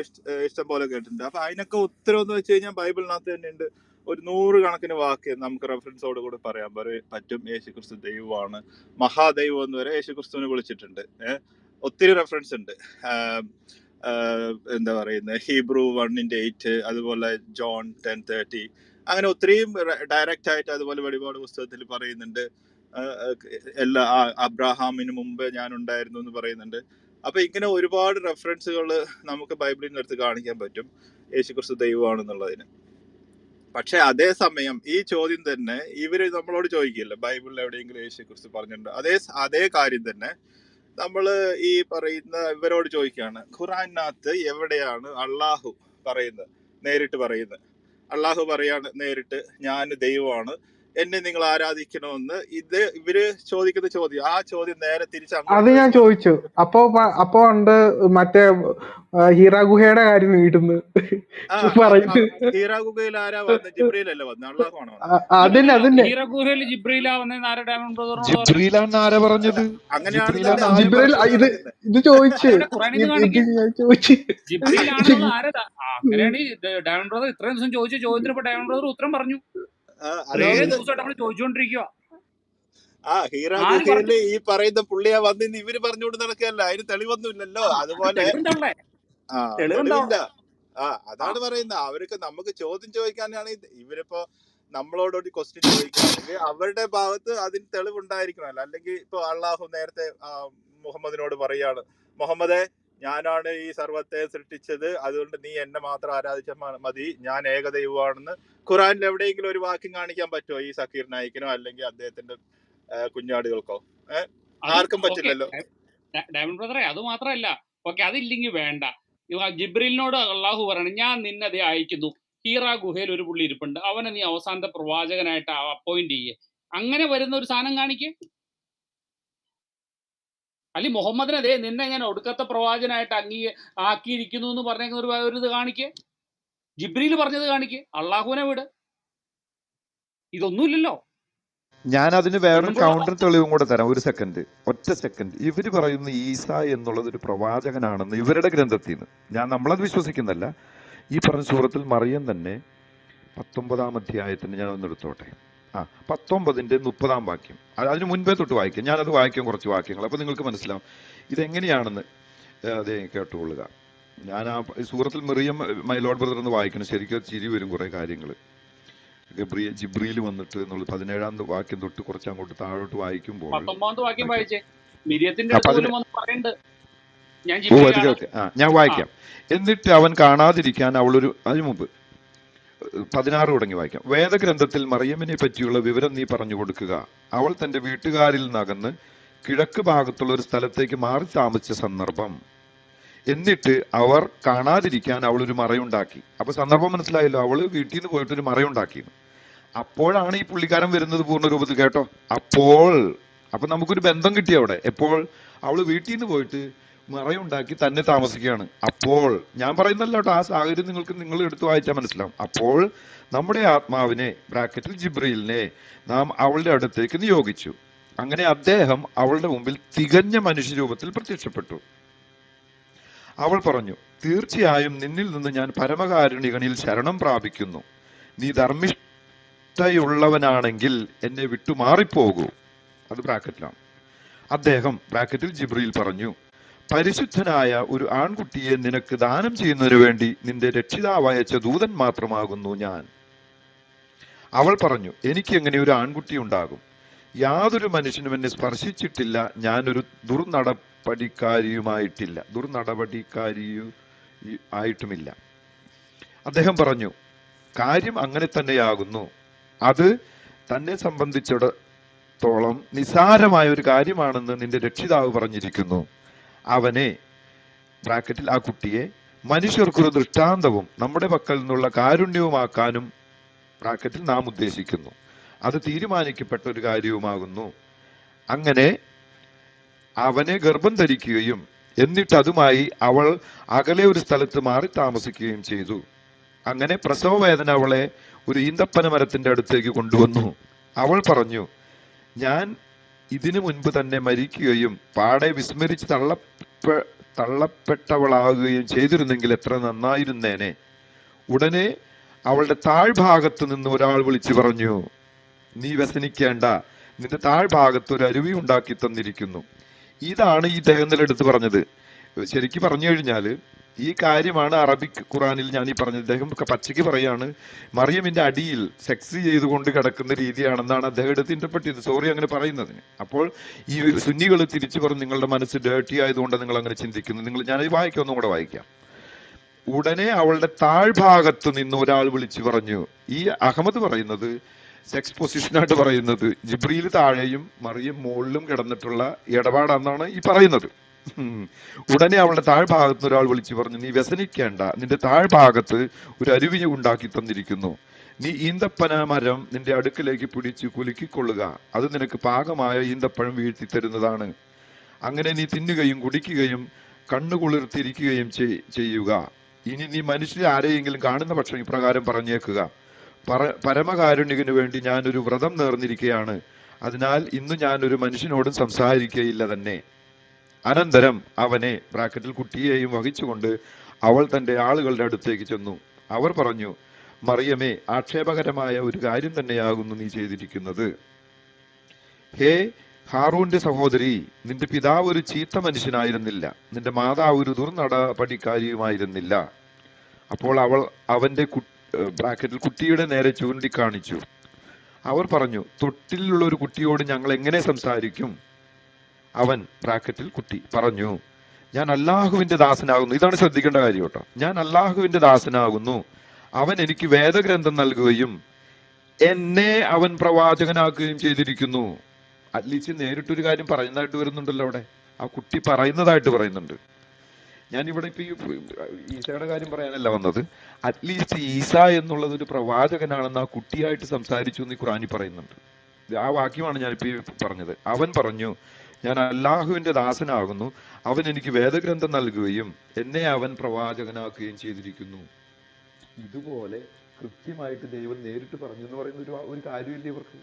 ഇഷ്ടം പോലെ കേട്ടിട്ടുണ്ട്. അപ്പൊ അതിനൊക്കെ ഉത്തരം എന്ന് വെച്ച് കഴിഞ്ഞാൽ ബൈബിളിനകത്ത് തന്നെ ഉണ്ട്. ഒരു 100 കണക്കിന് വാക്ക് നമുക്ക് റെഫറൻസോട് കൂടി പറയാൻ പറ്റും. യേശുക്രിസ്തു ദൈവമാണ്, മഹാദൈവം എന്ന് വരെ യേശുക്രിസ്തുവിനെ വിളിച്ചിട്ടുണ്ട്. ഒത്തിരി റെഫറൻസ് ഉണ്ട്. എന്താ പറയുന്നത്, ഹീബ്രു 1:8, അതുപോലെ ജോൺ 10:30, അങ്ങനെ ഒത്തിരിയും ഡയറക്റ്റ് ആയിട്ട് അതുപോലെ വെളിപാട് പുസ്തകത്തിൽ പറയുന്നുണ്ട്. എല്ലാ അബ്രാഹാമിന് മുമ്പ് ഞാൻ ഉണ്ടായിരുന്നു എന്ന് പറയുന്നുണ്ട്. അപ്പൊ ഇങ്ങനെ ഒരുപാട് റെഫറൻസുകൾ നമുക്ക് ബൈബിളിൽ നിന്ന് എടുത്ത് കാണിക്കാൻ പറ്റും യേശുക്രിസ്തു ദൈവമാണെന്നുള്ളതിന്. പക്ഷെ അതേസമയം ഈ ചോദ്യം തന്നെ ഇവര് നമ്മളോട് ചോദിക്കില്ല, ബൈബിളിൽ എവിടെയെങ്കിലും യേശുക്രിസ്തു പറഞ്ഞിട്ടുണ്ട്. അതേ കാര്യം തന്നെ നമ്മള് ഈ പറയുന്ന ഇവരോട് ചോദിക്കുകയാണ്, ഖുറാനകത്ത് എവിടെയാണ് അള്ളാഹു പറയുന്നത്, നേരിട്ട് പറയുന്നത്? അള്ളാഹു പറയാണ് നേരിട്ട്, ഞാൻ ദൈവമാണ്, എന്നെ നിങ്ങൾ ആരാധിക്കണമെന്ന്. ഇവര് ചോദിക്കുന്ന ചോദ്യം, ആ ചോദ്യം നേരെ തിരിച്ച് അത് അങ്ങോട്ട് ഞാൻ ചോദിച്ചു. അപ്പൊ ഉണ്ട് മറ്റേ ഹീറ ഗുഹയുടെ കാര്യം വീടുന്ന് പറയുന്നത്. ഹീറ ഗുഹയിൽ ആരാ വന്നത്? ജിബ്രീലല്ലേ വന്നത്? അള്ളാഹു ആണോ വന്നത്? അതിന്റെ ഹീറ ഗുഹയിൽ ജിബ്രീലാ വന്നേന്ന് ആരാ ഡയമണ്ട് ബ്രദറിനോട് പറഞ്ഞു? ജിബ്രീലാന്ന് ആരാ പറഞ്ഞത്? അങ്ങനെയാണെന്നല്ലേ ജിബ്രീൽ ഇത് ചോദിച്ചു. അതെവിടെ ഖുറാനിൽ നിന്ന് കാണിക്കുക? ഞാൻ ചോദിച്ചു ജിബ്രീലാണെന്നുള്ള ആരതാ? അങ്ങനെയാണ് ഈ ഡയമണ്ട് ബ്രദർ ഇത്രയും ദിവസം ചോദിച്ച ചോദ്യത്തിന് ഇപ്പൊ ഡയമണ്ട് ബ്രദർ ഉത്തരം പറഞ്ഞു. കുറേ ദിവസമായിട്ട് നമ്മൾ ചോദിച്ചുകൊണ്ടിരിക്കുക. ഹീറ ഗുഹയില് ഈ പറയുന്ന പുള്ളിയാ വന്നിന്ന് ഇവര് പറഞ്ഞുകൊണ്ട് നടക്കുകയല്ല, അതിന് തെളിവൊന്നുമില്ലല്ലോ. അതുപോലെ തെളിവില്ല. അതാണ് പറയുന്നത്. അവർക്ക് നമുക്ക് ചോദ്യം ചോദിക്കാനാണ് ഇവരിപ്പോ നമ്മളോട് ഒരു ക്വസ്റ്റ്യൻ ചോദിക്കുകയാണെങ്കിൽ അവരുടെ ഭാഗത്ത് അതിന് തെളിവുണ്ടായിരിക്കണമല്ലോ. അല്ലെങ്കിൽ ഇപ്പൊ അള്ളാഹു നേരത്തെ മുഹമ്മദിനോട് പറയാണ്, മുഹമ്മദേ, ഞാനാണ് ഈ സർവത്തെ സൃഷ്ടിച്ചത്, അതുകൊണ്ട് നീ എന്നെ മാത്രം ആരാധിച്ചാൽ മതി, ഞാൻ ഏകദൈവമാണെന്ന് ഖുറാനിൽ എവിടെയെങ്കിലും ഒരു വാക്യം കാണിക്കാൻ പറ്റുമോ ഈ സക്കീർ നായിക്കിനോ അല്ലെങ്കിൽ അദ്ദേഹത്തിന്റെ കുഞ്ഞാടുകൾക്കോ? ആർക്കും പറ്റില്ലല്ലോ. ഡയമണ്ട് ബ്രദറെ, അത് മാത്രമല്ല, ഓക്കെ, അതില്ലെങ്കിൽ വേണ്ട. ജിബ്രീലിനോട് അള്ളാഹു പറയണം, ഞാൻ നിന്നെ അതേ അയക്കുന്നു, ഹീറ ഗുഹയിൽ ഒരു പുള്ളി ഇരിപ്പുണ്ട്, അവനെ നീ അവസാനത്തെ പ്രവാചകനായിട്ട് അപ്പോയിന്റ് ചെയ്യേ. അങ്ങനെ വരുന്ന ഒരു സാധനം കാണിക്കേ. അല്ലെങ്കിൽ മുഹമ്മദിനെ അതേ നിന്നെ ഞാൻ ഒടുക്കത്തെ പ്രവാചകനായിട്ട് ആക്കിയിരിക്കുന്നു എന്ന് പറഞ്ഞേക്കുന്ന ഒരു ഇത് കാണിക്കേ. ജിബ്രീൽ പറഞ്ഞത് കാണിക്കേ. അള്ളാഹുവിനെ വിട്. ഇതൊന്നുമില്ലല്ലോ. ഞാൻ അതിന് വേറൊരു കൗണ്ടർ തെളിവും കൂടെ തരാം. ഒറ്റ സെക്കൻഡ്. ഇവര് പറയുന്ന ഈസ എന്നുള്ളത് ഒരു പ്രവാചകനാണെന്ന് ഇവരുടെ ഗ്രന്ഥത്തിൽ നിന്ന്. നമ്മളത് വിശ്വസിക്കുന്നല്ല. ഈ പറഞ്ഞ സൂറത്തിൽ മറിയം തന്നെ 19-ാം അധ്യായത്തിന് ഞാൻ ഒന്ന് എടുത്തോട്ടെ. 19-ന്റെ 30-ാം വാക്യം, അതിന് മുൻപേ തൊട്ട് വായിക്കാം. ഞാനത് വായിക്കാം, കുറച്ച് വാക്യങ്ങൾ, അപ്പോൾ നിങ്ങൾക്ക് മനസ്സിലാവും ഇതെങ്ങനെയാണെന്ന്. അതേ കേട്ടുകൊള്ളുക. ഞാൻ സൂറത്തിൽ മറിയം മൈലോഡ് ബ്രദർ എന്ന് വായിക്കണം. ശരിക്കും ചിരി വരും കുറേ കാര്യങ്ങൾ. ജിബ്രീൽ വന്നിട്ട് എന്നുള്ളത് 17-ാം വാക്യം തൊട്ട് കുറച്ച് അങ്ങോട്ട് താഴോട്ട് വായിക്കുമ്പോൾ ഞാൻ വായിക്കാം. എന്നിട്ട് അവൻ കാണാതിരിക്കാൻ അവളൊരു, അതിനു മുമ്പ് 16 തുടങ്ങി വായിക്കാം. വേദഗ്രന്ഥത്തിൽ മറിയമ്മിനെ പറ്റിയുള്ള വിവരം നീ പറഞ്ഞു കൊടുക്കുക. അവൾ തന്റെ വീട്ടുകാരിൽ നിന്നകന്ന് കിഴക്ക് ഭാഗത്തുള്ള ഒരു സ്ഥലത്തേക്ക് മാറി താമസിച്ച സന്ദർഭം. എന്നിട്ട് അവർ കാണാതിരിക്കാൻ അവളൊരു മറയുണ്ടാക്കി. അപ്പൊ സന്ദർഭം മനസ്സിലായല്ലോ, അവള് വീട്ടിൽ നിന്ന് പോയിട്ടൊരു മറയുണ്ടാക്കി. അപ്പോഴാണ് ഈ പുള്ളിക്കാരൻ വരുന്നത് പൂർണ്ണ രൂപത്തിൽ. കേട്ടോ, അപ്പൊ നമുക്കൊരു ബന്ധം കിട്ടി അവിടെ. എപ്പോൾ അവള് വീട്ടിൽ നിന്ന് പോയിട്ട് മറയുണ്ടാക്കി തന്നെ താമസിക്കുകയാണ്. അപ്പോൾ ഞാൻ പറയുന്നല്ലോ കേട്ടോ, ആ സാഹചര്യം നിങ്ങൾ എടുത്തു വായിച്ചാൽ മനസ്സിലാവും. അപ്പോൾ നമ്മുടെ ആത്മാവിനെ ബ്രാക്കറ്റിൽ ജിബ്രീലിനെ നാം അവളുടെ അടുത്തേക്ക് നിയോഗിച്ചു. അങ്ങനെ അദ്ദേഹം അവളുടെ മുമ്പിൽ തികഞ്ഞ മനുഷ്യരൂപത്തിൽ പ്രത്യക്ഷപ്പെട്ടു. അവൾ പറഞ്ഞു, തീർച്ചയായും നിന്നിൽ നിന്ന് ഞാൻ പരമകാരുണികനിൽ ശരണം പ്രാപിക്കുന്നു. നീ ധർമ്മിഷ്ഠയുള്ളവനാണെങ്കിൽ എന്നെ വിട്ടു മാറിപ്പോകൂ. അത് ബ്രാക്കറ്റിലാണ്. അദ്ദേഹം ബ്രാക്കറ്റിൽ ജിബ്രീൽ പറഞ്ഞു, പരിശുദ്ധനായ ഒരു ആൺകുട്ടിയെ നിനക്ക് ദാനം ചെയ്യുന്നതിനു വേണ്ടി നിന്റെ രക്ഷിതാവ് അയച്ച ദൂതൻ മാത്രമാകുന്നു ഞാൻ. അവൾ പറഞ്ഞു, എനിക്ക് എങ്ങനെ ഒരു ആൺകുട്ടി ഉണ്ടാകും? യാതൊരു മനുഷ്യനും എന്നെ സ്പർശിച്ചിട്ടില്ല, ഞാനൊരു ദുർനടപടിക്കാരിയുമായിട്ടുമില്ല. അദ്ദേഹം പറഞ്ഞു, കാര്യം അങ്ങനെ തന്നെയാകുന്നു. അത് തന്നെ സംബന്ധിച്ചിടത്തോളം നിസാരമായ ഒരു കാര്യമാണെന്ന് നിന്റെ രക്ഷിതാവ് പറഞ്ഞിരിക്കുന്നു. അവനെ ബ്രാക്കറ്റിൽ ആ കുട്ടിയെ മനുഷ്യർക്കൊരു ദൃഷ്ടാന്തവും നമ്മുടെ പക്കൽ നിന്നുള്ള കാരുണ്യവുമാക്കാനും ബ്രാക്കറ്റിൽ നാം ഉദ്ദേശിക്കുന്നു. അത് തീരുമാനിക്കപ്പെട്ട ഒരു കാര്യവുമാകുന്നു. അങ്ങനെ അവനെ ഗർഭം ധരിക്കുകയും എന്നിട്ട് അതുമായി അവൾ അകലെ ഒരു സ്ഥലത്ത് മാറി താമസിക്കുകയും ചെയ്തു. അങ്ങനെ പ്രസവവേദന അവളെ ഒരു ഈന്തപ്പന മരത്തിന്റെ അടുത്തേക്ക് കൊണ്ടുവന്നു. അവൾ പറഞ്ഞു, ഞാൻ ഇതിനു മുൻപ് തന്നെ മരിക്കുകയും പാടെ വിസ്മരിച്ച് തള്ളപ്പെട്ടവളാകുകയും ചെയ്തിരുന്നെങ്കിൽ എത്ര നന്നായിരുന്നേനെ. ഉടനെ അവളുടെ താഴ്ഭാഗത്ത് നിന്ന് ഒരാൾ വിളിച്ചു പറഞ്ഞു, നീ വ്യസനിക്കേണ്ട, നിന്റെ താഴ്ഭാഗത്ത് ഒരു അരുവി ഉണ്ടാക്കി തന്നിരിക്കുന്നു. ഇതാണ് ഈ ഇദ്ദേഹത്തിലെടുത്ത് പറഞ്ഞത്. ശരിക്കും പറഞ്ഞു കഴിഞ്ഞാൽ ഈ കാര്യമാണ് അറബിക് ഖുറാനിൽ ഞാൻ ഈ പറഞ്ഞത്. അദ്ദേഹം പച്ചയ്ക്ക് പറയാണ്, മറിയമിന്റെ അടിയിൽ സെക്സ് ചെയ്തുകൊണ്ട് കിടക്കുന്ന രീതിയാണെന്നാണ് അദ്ദേഹം എടുത്ത് ഇന്റർപ്രറ്റ് ചെയ്തത്. സോറി അങ്ങനെ പറയുന്നതിന്. അപ്പോൾ ഈ സുന്നികൾ തിരിച്ചു പറഞ്ഞു, നിങ്ങളുടെ മനസ്സ് ഡേർട്ടി ആയതുകൊണ്ട് നിങ്ങൾ അങ്ങനെ ചിന്തിക്കുന്നു. ഞാനത് വായിക്കാം, ഒന്നും കൂടെ വായിക്കാം. ഉടനെ അവളുടെ താഴ്ഭാഗത്ത് നിന്ന് ഒരാൾ വിളിച്ചു പറഞ്ഞു. ഈ അഹമ്മദ് പറയുന്നത് സെക്സ് പൊസിഷനായിട്ട് പറയുന്നത് ജിബ്രീൽ താഴെയും മറിയം മുകളിലും കിടന്നിട്ടുള്ള ഇടപാടാണെന്നാണ് ഈ പറയുന്നത്. ഉടനെ അവളുടെ താഴ്ഭാഗത്ത് ഒരാൾ വിളിച്ചു പറഞ്ഞു, നീ വ്യസനിക്കേണ്ട, നിന്റെ താഴ്ഭാഗത്ത് ഒരു അരുവി ഉണ്ടാക്കി തന്നിരിക്കുന്നു. നീ ഈന്തപ്പന മരം നിന്റെ അടുക്കലേക്ക് പിടിച്ച് കുലുക്കിക്കൊള്ളുക, അത് നിനക്ക് പാകമായ ഈന്തപ്പഴം വീഴ്ത്തി തരുന്നതാണ്. അങ്ങനെ നീ തിന്നുകയും കുടിക്കുകയും കണ്ണുകുളിർത്തിരിക്കുകയും ചെയ്യുക. ഇനി നീ മനുഷ്യരെ ആരെയെങ്കിലും കാണുന്ന പക്ഷം ഇപ്രകാരം പറഞ്ഞേക്കുക, പരമകാരുണികന് വേണ്ടി ഞാനൊരു വ്രതം നേർന്നിരിക്കുകയാണ്, അതിനാൽ ഇന്ന് ഞാനൊരു മനുഷ്യനോടും സംസാരിക്കുകയില്ല തന്നെ. അനന്തരം അവനെ ബ്രാക്കറ്റിൽ കുട്ടിയെയും വഹിച്ചുകൊണ്ട് അവൾ തന്റെ ആളുകളുടെ അടുത്തേക്ക് ചെന്നു. അവർ പറഞ്ഞു, മറിയമേ, ആക്ഷേപകരമായ ഒരു കാര്യം തന്നെയാകുന്നു നീ ചെയ്തിരിക്കുന്നത്. ഹേ ഹാറൂന്റെ സഹോദരി, നിന്റെ പിതാവ് ഒരു ചീത്ത മനുഷ്യനായിരുന്നില്ല, നിന്റെ മാതാവ് ഒരു ദുർനടപടിക്കാരിയുമായിരുന്നില്ല. അപ്പോൾ അവൾ അവന്റെ ബ്രാക്കറ്റിൽ കുട്ടിയുടെ നേരെ ചൂണ്ടിക്കാണിച്ചു. അവർ പറഞ്ഞു, തൊട്ടിലുള്ള ഒരു കുട്ടിയോട് ഞങ്ങൾ എങ്ങനെ സംസാരിക്കും? അവൻ ബ്രാക്കറ്റിൽ കുട്ടി പറഞ്ഞു, ഞാൻ അല്ലാഹുവിന്റെ ദാസനാകുന്നു. ഇതാണ് ശ്രദ്ധിക്കേണ്ട കാര്യം കേട്ടോ. ഞാൻ അല്ലാഹുവിന്റെ ദാസനാകുന്നു. അവൻ എനിക്ക് വേദഗ്രന്ഥം നൽകുകയും എന്നെ അവൻ പ്രവാചകനാക്കുകയും ചെയ്തിരിക്കുന്നു. അറ്റ്ലീസ്റ്റ് നേരിട്ടൊരു കാര്യം പറയുന്നതായിട്ട് വരുന്നുണ്ടല്ലോ അവിടെ. ആ കുട്ടി പറയുന്നതായിട്ട് പറയുന്നുണ്ട്. ഞാനിവിടെ ഇപ്പൊ ഈ ഈസയുടെ കാര്യം പറയാനല്ല വന്നത്. അറ്റ്ലീസ്റ്റ് ഈസ എന്നുള്ളത് ഒരു പ്രവാചകനാണെന്ന് ആ കുട്ടിയായിട്ട് സംസാരിച്ചു എന്ന് ഖുറാനിൽ പറയുന്നുണ്ട്. ആ വാക്യമാണ് ഞാനിപ്പോ പറഞ്ഞത്. അവൻ പറഞ്ഞു, ഞാൻ അല്ലാഹുവിന്റെ ദാസനാകുന്നു, അവൻ എനിക്ക് വേദഗ്രന്ഥം നൽകുകയും എന്നെ അവൻ പ്രവാചകനാക്കുകയും ചെയ്തിരിക്കുന്നു. ഇതുപോലെ കൃത്യമായിട്ട് ദൈവം നേരിട്ട് പറഞ്ഞു എന്ന് പറയുന്ന ഒരു കാര്യമില്ല ഇവർക്ക്.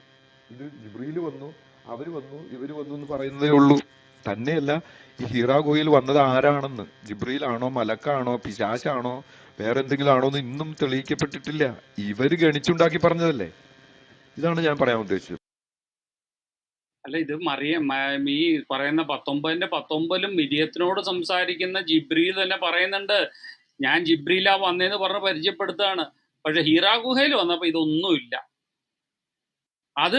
ഇത് ജിബ്രീല് വന്നു, അവര് വന്നു, ഇവര് വന്നു എന്ന് പറയുന്നതേ ഉള്ളൂ. തന്നെയല്ല, ഈ ഹീറാ ഗുഹയിൽ വന്നത് ആരാണെന്ന്, ജിബ്രീലാണോ മലക്കാണോ പിശാചാണോ വേറെ എന്തെങ്കിലും ആണോ എന്ന് ഇന്നും തെളിയിക്കപ്പെട്ടിട്ടില്ല. ഇവര് ഗണിച്ചുണ്ടാക്കി പറഞ്ഞതല്ലേ. ഇതാണ് ഞാൻ പറയാൻ ഉദ്ദേശിച്ചത്. അല്ല, ഇത് ഈ പറയുന്ന 19 മിരിയത്തിനോട് സംസാരിക്കുന്ന ജിബ്രീൽ തന്നെ പറയുന്നുണ്ട്, ഞാൻ ജിബ്രീലാ വന്നേന്ന് പറഞ്ഞ് പരിചയപ്പെടുത്തുകയാണ്. പക്ഷെ ഹീറാ ഗുഹയിൽ വന്നപ്പോ ഇതൊന്നുമില്ല. അത്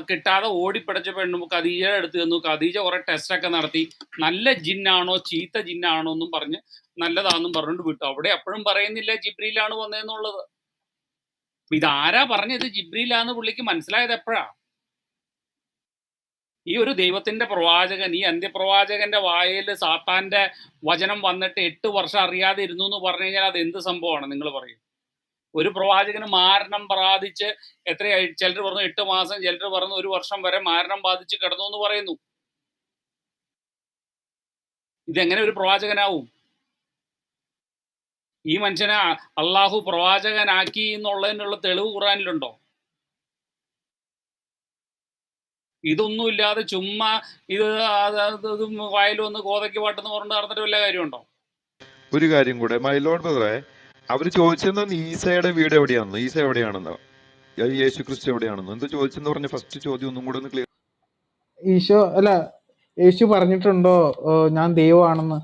കിട്ടാതെ ഓടിപ്പിടച്ച പെണ്ണു ഖദീജയുടെ അടുത്ത് ചെന്നു. ഖദീജ കുറെ ടെസ്റ്റ് ഒക്കെ നടത്തി, നല്ല ജിന്നാണോ ചീത്ത ജിന്നാണോ എന്നും പറഞ്ഞ് നല്ലതാണെന്നും പറഞ്ഞുകൊണ്ട് വിട്ടു. അവിടെ അപ്പോഴും പറയുന്നില്ല ജിബ്രീലാണ് വന്നതെന്നുള്ളത്. ഇതാരാ പറഞ്ഞത് ജിബ്രീലാന്ന് പുള്ളിക്ക് മനസ്സിലായത് എപ്പോഴാ? ഈ ഒരു ദൈവത്തിന്റെ പ്രവാചകൻ, ഈ അന്ത്യപ്രവാചകന്റെ വായിൽ സാത്താന്റെ വചനം വന്നിട്ട് 8 വർഷം അറിയാതെ ഇരുന്നു എന്ന് പറഞ്ഞു കഴിഞ്ഞാൽ അത് എന്ത് സംഭവമാണ്? നിങ്ങൾ പറയും. ഒരു പ്രവാചകന് മാരണം ബാധിച്ച് എത്രയായി? ചിലർ പറഞ്ഞു 8 മാസം, ചിലർ പറഞ്ഞു 1 വർഷം വരെ മാരണം ബാധിച്ച് കിടന്നു എന്ന് പറയുന്നു. ഇതെങ്ങനെ ഒരു പ്രവാചകനാവും? ഈ മനുഷ്യനെ അള്ളാഹു പ്രവാചകനാക്കി എന്നുള്ളതിനുള്ള തെളിവ് ഖുറാനിലുണ്ടോ? ഇതൊന്നുമില്ലാതെ ചുമ്മാ ഇത് വായിൽ വന്ന് കോതയ്ക്ക് പാട്ടെന്ന് പറഞ്ഞിട്ട് നടന്നിട്ട് വല്ല കാര്യമുണ്ടോ? ഒരു കാര്യം കൂടെ, മൈലോഡ് ബ്രദറെ, അവര് ചോദിച്ചെന്ന് ഈസയുടെ വീട് എവിടെയാണെന്ന്, ഈസ എവിടെയാണെന്നോ യേശു ക്രിസ്തു എവിടെയാണെന്നോ എന്ത് ചോദിച്ചെന്ന് പറഞ്ഞ ഫസ്റ്റ് ചോദ്യം ഒന്നും കൂടെ ഒന്ന് ക്ലിയർ. യേശു പറഞ്ഞിട്ടുണ്ടോ ഞാൻ ദൈവമാണെന്ന്?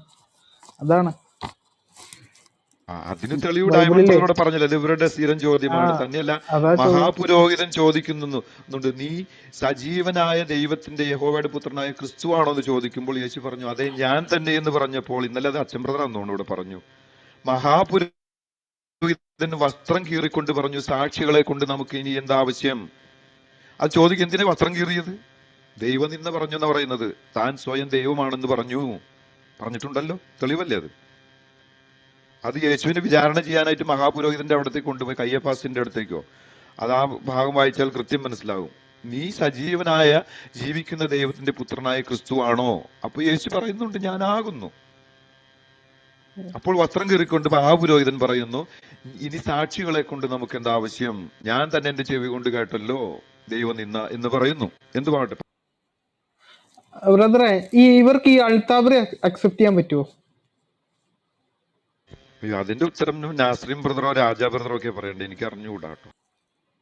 അതാണ് അതിന് തെളിവ് ഡയമണ്ട് ബൈബിളിലെ, ബ്രദറോട് പറഞ്ഞല്ലോ. ഇത് ഇവരുടെ സ്ഥിരം ചോദ്യമാണ്. തന്നെയല്ല, മഹാപുരോഹിതൻ ചോദിക്കുന്നുണ്ട്, നീ സജീവനായ ദൈവത്തിന്റെ യഹോവയുടെ പുത്രനായ ക്രിസ്തുവാണോ എന്ന് ചോദിക്കുമ്പോൾ യേശു പറഞ്ഞു, അതെ ഞാൻ തന്നെ എന്ന് പറഞ്ഞപ്പോൾ, ഇന്നലെ അത് അച്ഛൻ ബ്രദർ അന്നുകൊണ്ട് ഇവിടെ പറഞ്ഞു, മഹാപുരോഹിതൻ വസ്ത്രം കീറിക്കൊണ്ട് പറഞ്ഞു, സാക്ഷികളെ കൊണ്ട് നമുക്ക് ഇനി എന്താവശ്യം? അത് ചോദിക്കും, എന്തിനാ വസ്ത്രം കീറിയത്? ദൈവനിന്ദ പറഞ്ഞു എന്നാ പറയുന്നത്. താൻ സ്വയം ദൈവമാണെന്ന് പറഞ്ഞിട്ടുണ്ടല്ലോ, തെളിവല്ലേ അത്? അത് യേശുവിനെ വിചാരണ ചെയ്യാനായിട്ട് മഹാപുരോഹിതന്റെ അവിടത്തേക്ക് കൊണ്ടുപോയി, കയ്യപ്പാസിന്റെ അടുത്തേക്കോ. അത് ആ ഭാഗം വായിച്ചാൽ കൃത്യം മനസ്സിലാവും. നീ സജീവനായ ജീവിക്കുന്ന ദൈവത്തിന്റെ പുത്രനായ ക്രിസ്തു ആണോ? അപ്പൊ യേശു പറയുന്നുണ്ട്, ഞാനാകുന്നു. അപ്പോൾ വസ്ത്രം കീറിക്കൊണ്ട് മഹാപുരോഹിതൻ പറയുന്നു, ഇനി സാക്ഷികളെ കൊണ്ട് നമുക്ക് എന്താ ആവശ്യം? ഞാൻ തന്നെ എന്റെ ചെവി കൊണ്ട് കേട്ടല്ലോ ദൈവനിന്ദ എന്ന് പറയുന്നു. എന്ത് പാട്ടെ? ബ്രദറെ, ഇവർക്ക് ഈ അൾത്താബറി അക്സെപ്റ്റ് ചെയ്യാൻ പറ്റുമോ? അയ്യോ, അതിന്റെ ഉത്തരം നാസ്രീം ബ്രദറോ രാജാ ബ്രദറോ ഒക്കെ പറയണ്ടേ, എനിക്ക് അറിഞ്ഞുകൂടാ കേട്ടോ.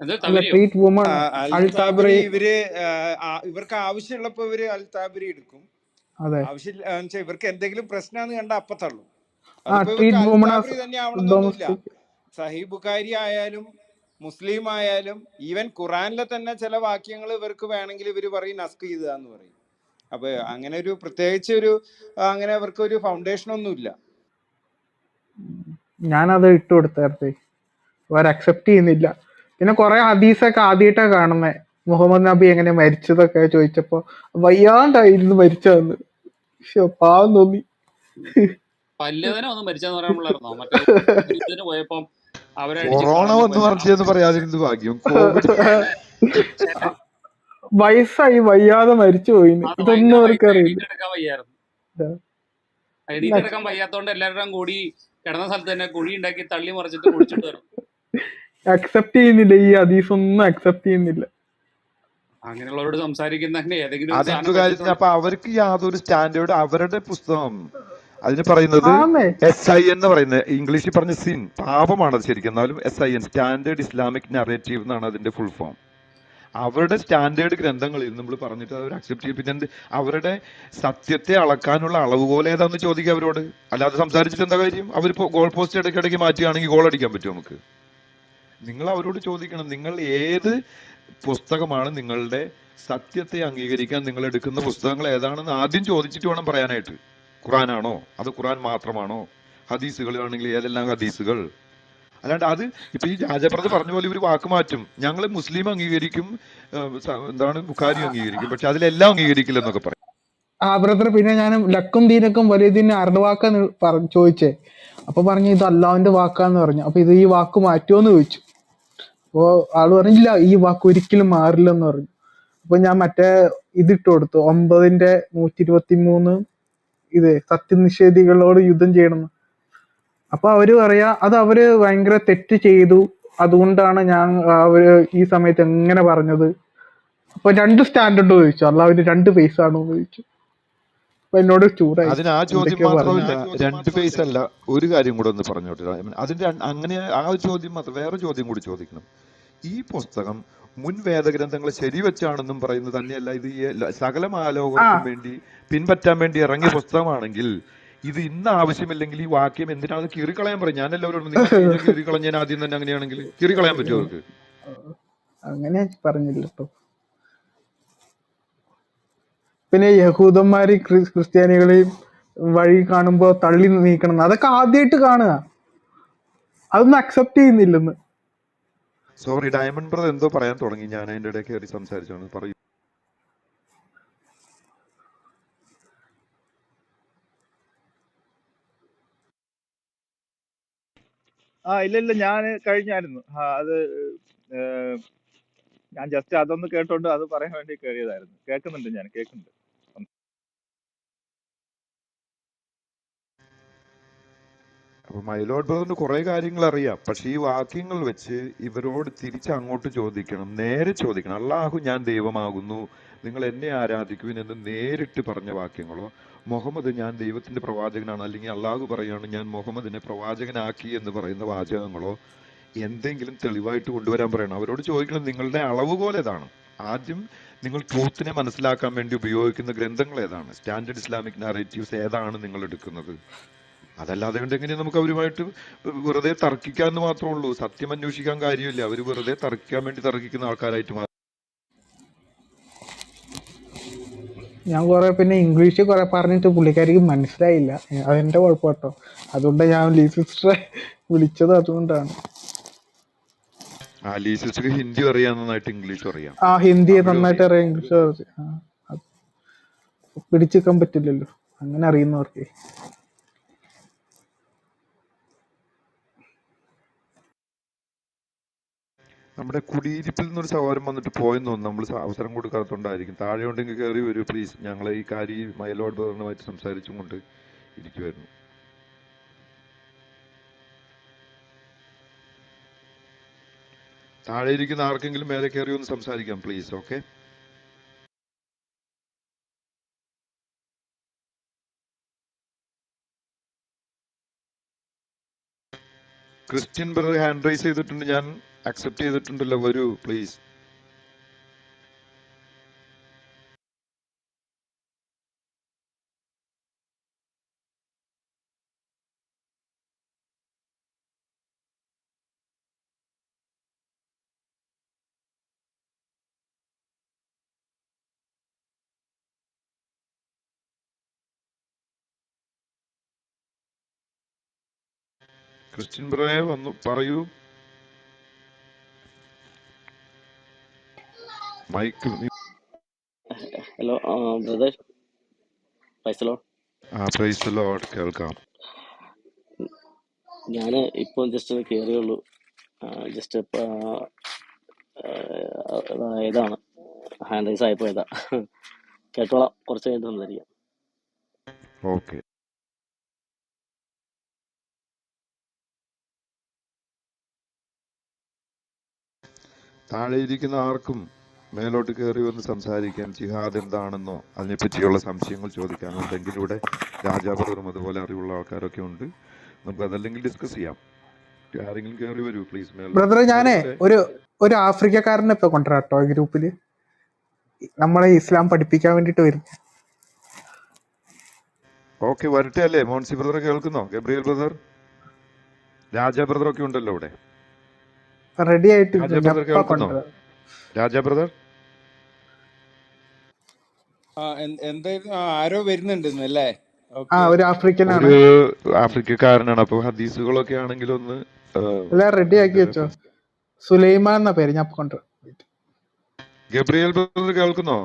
എന്ത് അല്ല, തവരിയോ? Treat woman അൽതാബരി അൾത്താബറി. ഇവർക്ക് ആവശ്യമുള്ളപ്പോ ഇവര് അൽതാബരി എടുക്കും. അതെ, ആവശ്യമില്ല ഇവർക്ക് എന്തെങ്കിലും പ്രശ്നമാണെന്ന് കണ്ട അപ്പൊ തള്ളും. ആ അതിപ്പോ ഇവർക്ക് ട്രീറ്റ് വുമൺ അൽതാബരി തന്നെ ആവണമെന്നൊന്നുമില്ല. ഡൊമസ്റ്റിക്. സഹീഹ് ബുഖാരി ആയാലും മുസ്ലിം ആയാലും ഈവൻ ഖുറാനിലെ തന്നെ ചില വാക്യങ്ങൾ ഇവർക്ക് വേണമെങ്കിൽ ഇവർ പറയും നസ്ക് ചെയ്താന്ന് പറയും. അപ്പൊ അങ്ങനെ ഒരു പ്രത്യേകിച്ച് ഒരു അങ്ങനെ അവർക്ക് ഒരു ഫൗണ്ടേഷൻ ഒന്നുമില്ല. ഞാനത് ഇട്ട് കൊടുത്തേ, അവർ അക്സെപ്റ്റ് ചെയ്യുന്നില്ല. പിന്നെ കുറെ ഹദീസൊക്കെ ആദ്യമായിട്ടാണ് കാണുന്നത്. മുഹമ്മദ് നബി എങ്ങനെ മരിച്ചതൊക്കെ ചോദിച്ചപ്പോ വയ്യാണ്ടായിരുന്നു മരിച്ചതെന്ന്. പാവം തോന്നി. പല്യതനെ ഒന്നും മരിച്ചെന്ന് പറയാൻ പിള്ളേർന്നോ? മറ്റേ ഇതിന് പോയപ്പം അവരടിച്ച് കൊറോണ കളഞ്ഞ വന്ന് മറിച്ചതെന്ന് പറയാതിരുന്നത് ഭാഗ്യം. കോവിഡ് വയസ്സായി വയ്യാതെ മരിച്ചു പോയിന്ന്. അത് ഇതൊന്നും ഭയങ്കര അവർക്ക് വയസ്സായി അറിയില്ല. എണീറ്റ് എടുക്കാൻ വയ്യായിരുന്നു. എണീറ്റ് എടുക്കാൻ വയ്യാത്തോണ്ട് എല്ലാവരുടെയും കുഴി കിടന്ന സ്ഥലത്ത് തന്നെ കുഴി ഉണ്ടാക്കി തള്ളി മറിച്ചിട്ട് കുഴിച്ചിട്ട് വരണം. അക്സെപ്റ്റ് ചെയ്യുന്നില്ല, ഈ ഹദീസ് ഒന്നും അക്സെപ്റ്റ് ചെയ്യുന്നില്ല. അങ്ങനെയുള്ളവരോട് സംസാരിക്കുന്ന ഏതെങ്കിലും ഒരു അതെന്തു സാധനം കാര്യത്തിന്? വെച്ചിട്ടുണ്ട്. അപ്പൊ അവർക്ക് യാതൊരു സ്റ്റാൻഡേർഡ്, അവരുടെ പുസ്തകം അതിന് പറയുന്നത് ആന്നേ, SI എന്ന് പറയുന്നത്, ഇംഗ്ലീഷിൽ പറഞ്ഞ സിൻ പാപമാണത് ശരിക്കും, എന്നാലും SIN സ്റ്റാൻഡേർഡ് ഇസ്ലാമിക് നറേറ്റീവ് എന്നാണ് അതിന്റെ ഫുൾ ഫോം. അവരുടെ സ്റ്റാൻഡേർഡ് ഗ്രന്ഥങ്ങളിൽ നമ്മൾ പറഞ്ഞിട്ട് അവർ അക്സെപ്റ്റ് ചെയ്യും. പിന്നെ അവരുടെ സത്യത്തെ അളക്കാനുള്ള അളവുകോൽ ഏതാന്ന് ചോദിക്കുക അവരോട്. അല്ലാതെ സംസാരിച്ചിട്ട് എന്താ കാര്യം? അവർ ഗോൾ പോസ്റ്റ് ഇടയ്ക്കിടയ്ക്ക് മാറ്റുകയാണെങ്കിൽ ഗോൾ അടിക്കാൻ പറ്റുമോ നമുക്ക്? നിങ്ങൾ അവരോട് ചോദിക്കണം, നിങ്ങൾ ഏത് പുസ്തകമാണ് നിങ്ങളുടെ സത്യത്തെ അംഗീകരിക്കാൻ നിങ്ങൾ എടുക്കുന്ന പുസ്തകങ്ങൾ ഏതാണെന്ന് ആദ്യം ചോദിച്ചിട്ട് വേണം പറയാനായിട്ട്. ഖുറാനാണോ, അത് ഖുറാൻ മാത്രമാണോ? ഹദീസുകളാണെങ്കിൽ ഏതെല്ലാം ഹദീസുകൾ? അല്ലാണ്ട് അത് ഇപ്പൊ ഈ രാജപ്രത് പറഞ്ഞ പോലെ ഇവർ വാക്ക് മാറ്റും. ഞങ്ങൾ മുസ്ലിം അംഗീകരിക്കും, എന്താണ് ബുഖാരി അംഗീകരിക്കും, പക്ഷെ അതിലെല്ലാം അംഗീകരിക്കില്ലെന്നൊക്കെ പറയും. ബ്രദർ, പിന്നെ ഞാൻ ലക്കും ദീനക്കും വലിയതിന് അർദ്ധവാക്കാന്ന് ചോദിച്ചേ. അപ്പൊ പറഞ്ഞു ഇത് അള്ളാഹുവിന്റെ വാക്കാന്ന് പറഞ്ഞു. അപ്പൊ ഇത് ഈ വാക്ക് മാറ്റുമോന്ന് ചോദിച്ചു. അപ്പൊ ആള് പറഞ്ഞില്ല, ഈ വാക്ക് ഒരിക്കലും മാറില്ലെന്ന് പറഞ്ഞു. അപ്പൊ ഞാൻ മറ്റേ ഇതിട്ട് കൊടുത്തു, 9:123 ഇത് സത്യനിഷേധികളോട് യുദ്ധം ചെയ്യണം. അപ്പൊ അവര് പറയാ അത് അവര് ഭയങ്കര തെറ്റ് ചെയ്തു, അതുകൊണ്ടാണ് ഞാൻ അവര് ഈ സമയത്ത് എങ്ങനെ പറഞ്ഞത്. അപ്പൊ രണ്ട് സ്റ്റാൻഡേർഡ് ചോദിച്ചു, അള്ളാഹുവിന് രണ്ട് ഫേസ് ആണോ എന്ന് ചോദിച്ചു. അപ്പൊ എന്നോട് ചൂടായി, അതിന് ആ ചോദ്യം എന്തൊക്കെയോ പറഞ്ഞു. മാത്രമല്ല, രണ്ട് ഫേസ് അല്ല, ഒരു കാര്യം കൂടെ ഒന്ന് പറഞ്ഞോട്ടെ. അതിന്റെ അങ്ങനെ ആ ഒരു ചോദ്യം മാത്രം, വേറെ ചോദ്യം കൂടി ചോദിക്കണം. ഈ പുസ്തകം മുൻ വേദഗ്രന്ഥങ്ങൾ ശരിവെച്ചാണെന്നും പറയുന്നത് തന്നെയല്ല, ഇത് ഈ സകല ആ മാലോകർക്കും വേണ്ടി പിൻപറ്റാൻ വേണ്ടി ഇറങ്ങിയ പുസ്തകമാണെങ്കിൽ ഇത് ഇന്ന് ആവശ്യമില്ലെങ്കിൽ ഈ വാക്യം എന്തിനാണ് കീറിക്കളയാൻ പറയും. ഞാൻ എല്ലാവരോടും നിങ്ങൾ തീരെ കീറിക്കളഞ്ഞാൽ ആദ്യം തന്നെ അങ്ങനെയാണെങ്കിൽ കീറിക്കളയാൻ പറ്റുമോ അവർക്ക്? അങ്ങനെ പറഞ്ഞില്ല കേട്ടോ. പിന്നെ യഹൂദന്മാര് ക്രിസ്ത്യാനികളെയും വഴി കാണുമ്പോ തള്ളി നീക്കണം, അതൊക്കെ ആദ്യമായിട്ട് കാണുക. അതൊന്നും അക്സെപ്റ്റ് ചെയ്യുന്നില്ലെന്ന്. സോറി, ഡയമണ്ട് ബ്രദർ എന്തോ പറയാൻ തുടങ്ങി, ഞാൻ അതിന്റെ ഇടയിൽ കയറി സംസാരിച്ചോന്ന് പറയൂ. ഇല്ല, ഞാൻ കഴിഞ്ഞായിരുന്നു. അത് ഞാൻ ജസ്റ്റ് അതൊന്ന് കേട്ടോണ്ട് അത് പറയാൻ വേണ്ടി കയറിയതായിരുന്നു. കേൾക്കുന്നുണ്ട്, ഞാൻ കേൾക്കുന്നുണ്ട്. അപ്പൊ മൈലോഡ് ബ്രദറിന് കുറെ കാര്യങ്ങൾ അറിയാം, പക്ഷെ ഈ വാക്യങ്ങൾ വെച്ച് ഇവരോട് തിരിച്ച് അങ്ങോട്ട് ചോദിക്കണം, നേരെ ചോദിക്കണം. അള്ളാഹു ഞാൻ ദൈവമാകുന്നു, നിങ്ങൾ എന്നെ ആരാധിക്കുവിൻ എന്ന് നേരിട്ട് പറഞ്ഞ വാക്യങ്ങളോ, മുഹമ്മദ് ഞാൻ ദൈവത്തിന്റെ പ്രവാചകനാണ്, അല്ലെങ്കിൽ അള്ളാഹു പറയുകയാണ് ഞാൻ മുഹമ്മദിനെ പ്രവാചകനാക്കി എന്ന് പറയുന്ന വാചകങ്ങളോ എന്തെങ്കിലും തെളിവായിട്ട് കൊണ്ടുവരാൻ പറയണം. അവരോട് ചോദിക്കണം, നിങ്ങളുടെ അളവുകോൽ ഏതാണ്? ആദ്യം നിങ്ങൾ ട്രൂത്തിനെ മനസ്സിലാക്കാൻ വേണ്ടി ഉപയോഗിക്കുന്ന ഗ്രന്ഥങ്ങൾ ഏതാണ്? സ്റ്റാൻഡേർഡ് ഇസ്ലാമിക് നാരേറ്റീവ്സ് ഏതാണ് നിങ്ങൾ എടുക്കുന്നത്? അതല്ലാതെ കൊണ്ട് എങ്ങനെയാണ് നമുക്ക് അവരുമായിട്ട് വെറുതെ തർക്കിക്കാന്ന് മാത്രമേ ഉള്ളൂ. സത്യം അന്വേഷിക്കാൻ കാര്യമില്ല. അവർ വെറുതെ തർക്കിക്കാൻ വേണ്ടി തർക്കിക്കുന്ന ആൾക്കാരായിട്ട് മാറും. ഞാൻ കുറെ പിന്നെ ഇംഗ്ലീഷ് കുറെ പറഞ്ഞിട്ട് പുള്ളിക്കാരിക്ക് മനസ്സിലായില്ല, അതെന്റെ കുഴപ്പം കേട്ടോ. അതുകൊണ്ട് ഞാൻ ലീ സിസ്റ്ററെ വിളിച്ചത് അതുകൊണ്ടാണ്. ലീ സിസ്റ്റർക്ക് ഹിന്ദി അറിയാം, നന്നായിട്ട് ഇംഗ്ലീഷും അറിയാം, ഹിന്ദി തമിഴും നന്നായിട്ട് അറിയാം. അറിയാം, ഇംഗ്ലീഷ് പിടിച്ചെക്കാൻ പറ്റില്ലല്ലോ അങ്ങനെ അറിയുന്നവർക്ക്. നമ്മുടെ കുടിയിരിപ്പിൽ നിന്നൊരു സഹോദരൻ വന്നിട്ട് പോയെന്ന് തോന്നുന്നു, നമ്മൾ അവസരം കൊടുക്കാത്തതുകൊണ്ടായിരിക്കും. താഴെ ഉണ്ടെങ്കിൽ കയറി വരൂ പ്ലീസ്. ഞങ്ങളെ ഈ കാര്യം മൈലോഡ് ബ്രദറിനുമായിട്ട് സംസാരിച്ചും കൊണ്ട് ഇരിക്കുമായിരുന്നു. താഴെ ഇരിക്കുന്ന ആർക്കെങ്കിലും മേലെ കയറി ഒന്ന് സംസാരിക്കാം please. Okay. Christian brother hand raise ചെയ്തിട്ടുണ്ട്, ഞാൻ അക്സെപ്റ്റ് ചെയ്തിട്ടുണ്ടല്ലോ, വരൂ പ്ലീസ്. ക്രിസ്ത്യൻ ബ്രദറെ വന്നു പറയൂ. Michael hello brother, praise the Lord. Praise the Lord. കേൾക്കാം. ഞാൻ ഇപ്പോൾ ജസ്റ്റ് കയറിയുള്ളൂ. ജസ്റ്റ് ഇതാണ് ഹാൻഡ് റൈസ് ആയപ്പോൾ ഇതാ കേട്ടോളാം, കുറച്ച് കഴിഞ്ഞിട്ട് സംസാരിക്കാം. ഓക്കെ. താഴെ ഇരിക്കുന്ന ആർക്കും മേലോട്ട് കയറി വന്ന് സംസാരിക്കാൻ, ജിഹാദ് എന്താണെന്നോ അതിനെപ്പറ്റിയുള്ള സംശയങ്ങൾ ചോദിക്കാനോ ഉണ്ടെങ്കിൽ ഇവിടെ രാജാപുരം അതുപോലെ അറിവുള്ള ആൾക്കാരൊക്കെ ഉണ്ട്, നമുക്ക് അതല്ലെങ്കിൽ ഡിസ്കസ് ചെയ്യാം. ആരെങ്കിലും കയറി വരൂ പ്ലീസ് മേലോട്ട്. ബ്രദറെ ഞാനേ ബ്രദറെ ഒരു ആഫ്രിക്കക്കാരനെ ഇപ്പൊ കൊണ്ടുവരാട്ടോ ഈ ഗ്രൂപ്പില്, നമ്മളെ ഇസ്ലാം പഠിപ്പിക്കാൻ വേണ്ടിട്ട് വരും. ഓക്കെ, വരട്ടെ അല്ലേ? മോൻസി ബ്രദർ കേൾക്കുന്നോ? ഗബ്രിയേൽ ബ്രദർ, രാജാ ബ്രദർ ഒക്കെ ഉണ്ടല്ലോ ഇവിടെ. റെഡി ആയിട്ട് രാജാ ബ്രദർ കേൾക്കുന്നോ? കൊണ്ടുവരാം. രാജാ ബ്രദർ എന്തായിരുന്നു ആരോ വരുന്നുണ്ട് ഇന്നല്ലേ? ആ ഒരു ആഫ്രിക്കനാണ്, ഒരു ആഫ്രിക്കക്കാരനാണ്. അപ്പൊ ഹദീസുകളൊക്കെ ആണെങ്കിൽ ഒന്ന് എല്ലാം റെഡി ആക്കി വെച്ചോ. സുലൈമാൻ എന്ന പേര്, ഞാൻ കൊണ്ടുവരാം. Gabriel brother കേൾക്കുന്നോ?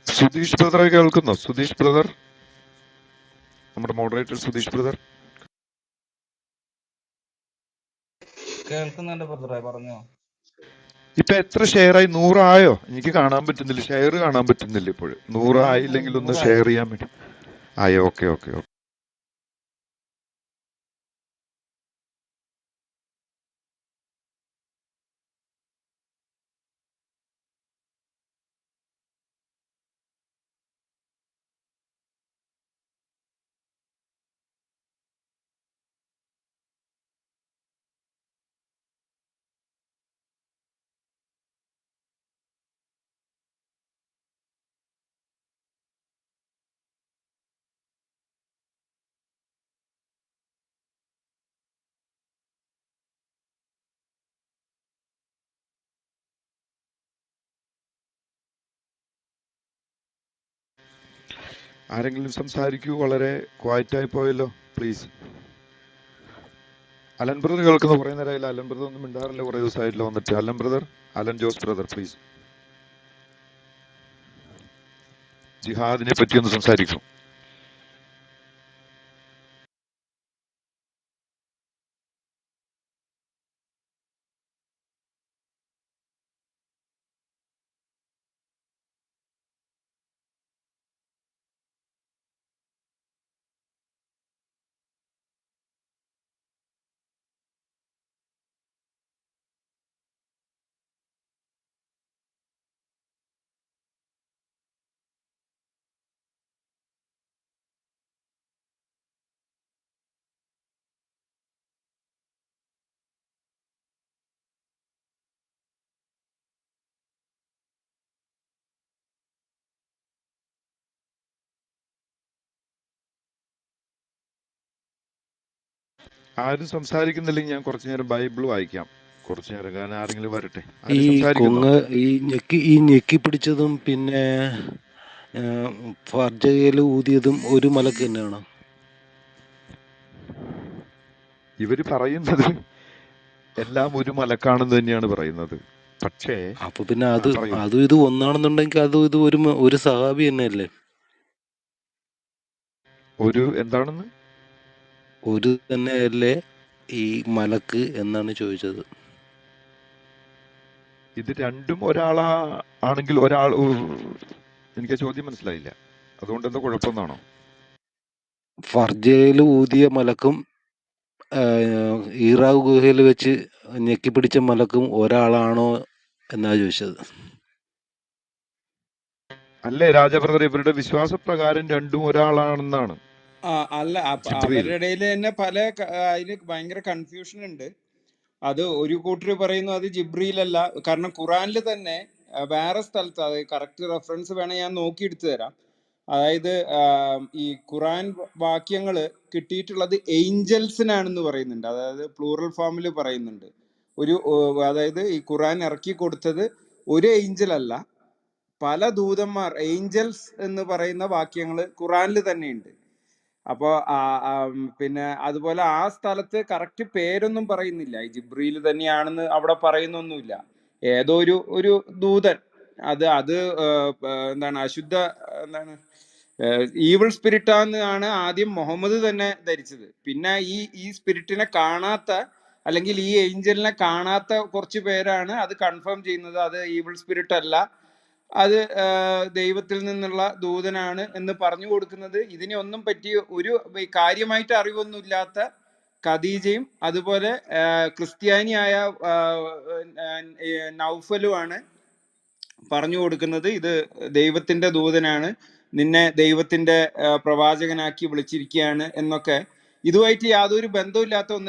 സുധീഷ് ബ്രദറെ കേൾക്കുന്നോ? സുധീഷ് ബ്രദർ, നമ്മുടെ മോഡറേറ്റർ സുധീഷ് ബ്രദർ. കേൾക്കുന്നുണ്ട് ബ്രദറെ, പറഞ്ഞോ. ഇപ്പൊ എത്ര ഷെയർ ആയി? 100 ആയോ? എനിക്ക് കാണാൻ പറ്റുന്നില്ല, ഷെയർ കാണാൻ പറ്റുന്നില്ല ഇപ്പോൾ. 100 ആയില്ലെങ്കിൽ ഒന്ന് ഷെയർ ചെയ്യാൻ പറ്റും. ആയോ? Okay okay okay. ആരെങ്കിലും സംസാരിക്കൂ. വളരെ ക്വയറ്റായി പോയല്ലോ, പ്ലീസ്. അലൻ ബ്രദർ കേൾക്കുന്ന? കുറെ നേരമായില്ല, അലൻ ബ്രദർ ഒന്നും മിണ്ടാറില്ല, കുറെ ദിവസമായിട്ടില്ല വന്നിട്ട്. Alan brother, Alan Jose brother please. ജിഹാദിനെ പറ്റി ഒന്ന് സംസാരിക്കും. ആരും സംസാരിക്കുന്നില്ലെങ്കിൽ ഞാൻ കുറച്ചു നേരം ബൈബിൾ വായിക്കാം, കുറച്ചു നേരം. കാരണം ആരെങ്കിലും വരട്ടെ. ഈ ആരും സംസാരിക്കുന്നോ? കൊങ്ങ് ഈ ഞെക്കി പിടിച്ചതും പിന്നെ ഫർജയിൽ ഊതിയതും ഒരു മലക്ക് തന്നെയാണ്. ഇവര് പറയുന്നത് എല്ലാം ഒരു മലക്കാണെന്ന് തന്നെയാണ് പറയുന്നത്. പക്ഷേ അപ്പൊ പിന്നെ പറയൂ. അതും ഇത് ഒന്നാണെന്നുണ്ടെങ്കിൽ അതും ഇത് ഒരു സഹാബി തന്നെയല്ലേ? ഒരു എന്താണെന്ന് ഒരു തന്നെയല്ലേ ഈ മലക്ക് എന്നാണ് ചോദിച്ചത്. ഇത് രണ്ടും ആണെങ്കിൽ എനിക്ക് ആ ചോദ്യം മനസ്സിലായില്ല. അതുകൊണ്ട് എന്താ കുഴപ്പമെന്നാണോ? ഫർജയിൽ ഊതിയ മലക്കും ഈറാവ് ഗുഹയിൽ വെച്ച് ഞെക്കിപ്പിടിച്ച മലക്കും ഒരാളാണോ എന്നാ ചോദിച്ചത്. അല്ലേ രാജബ്രദർ, ഇവരുടെ വിശ്വാസപ്രകാരം രണ്ടും ഒരാളാണെന്നാണ് അല്ല ജിബ്രീൽ. അവരുടെ ഇടയിൽ തന്നെ അതിന് ഭയങ്കര കൺഫ്യൂഷൻ ഉണ്ട്. അത് ഒരു കൂട്ടർ പറയുന്നു അത് ജിബ്രീലല്ല. കാരണം ഖുറാനിൽ തന്നെ വേറെ സ്ഥലത്ത്, അത് കറക്റ്റ് റെഫറൻസ് വേണേൽ ഞാൻ നോക്കിയെടുത്തു തരാം. അതായത് ഈ ഖുറാൻ വാക്യങ്ങൾ കിട്ടിയിട്ടുള്ളത് ഏഞ്ചൽസിനാണെന്ന് പറയുന്നുണ്ട്. അതായത് പ്ലൂറൽ ഫോമിൽ പറയുന്നുണ്ട്. അതായത് ഈ ഖുറാൻ ഇറക്കി കൊടുത്തത് ഒരു ഏഞ്ചൽ അല്ല, പല ദൂതന്മാർ, ഏഞ്ചൽസ് എന്ന് പറയുന്ന വാക്യങ്ങൾ ഖുറാനിൽ തന്നെയുണ്ട്. അപ്പോ പിന്നെ അതുപോലെ ആ സ്ഥലത്ത് കറക്റ്റ് പേരൊന്നും പറയുന്നില്ല, ഈ ജിബ്രീൽ തന്നെയാണെന്ന് അവിടെ പറയുന്നൊന്നുമില്ല. ഏതോ ഒരു ദൂതൻ, അത് എന്താണ് അശുദ്ധ, എന്താണ് ഈവിൾ സ്പിരിറ്റാന്നാണ് ആദ്യം മുഹമ്മദ് തന്നെ ധരിച്ചത്. പിന്നെ ഈ സ്പിരിറ്റിനെ കാണാത്ത, അല്ലെങ്കിൽ ഈ ഏഞ്ചലിനെ കാണാത്ത കുറച്ച് പേരാണ് അത് കൺഫേം ചെയ്യുന്നത്. അത് ഈവിൾ സ്പിരിറ്റ് അല്ല, അത് ദൈവത്തിൽ നിന്നുള്ള ദൂതനാണ് എന്ന് പറഞ്ഞു കൊടുക്കുന്നത്. ഇതിനെ ഒന്നും പറ്റി ഒരു കാര്യമായിട്ട് അറിവൊന്നുമില്ലാത്ത ഖദീജയും അതുപോലെ ക്രിസ്ത്യാനിയായ നൗഫലുമാണ് പറഞ്ഞു കൊടുക്കുന്നത്. ഇത് ദൈവത്തിന്റെ ദൂതനാണ്, നിന്നെ ദൈവത്തിന്റെ പ്രവാചകനാക്കി വിളിച്ചിരിക്കുകയാണ് എന്നൊക്കെ. ഇതുമായിട്ട് യാതൊരു ബന്ധമില്ലാത്ത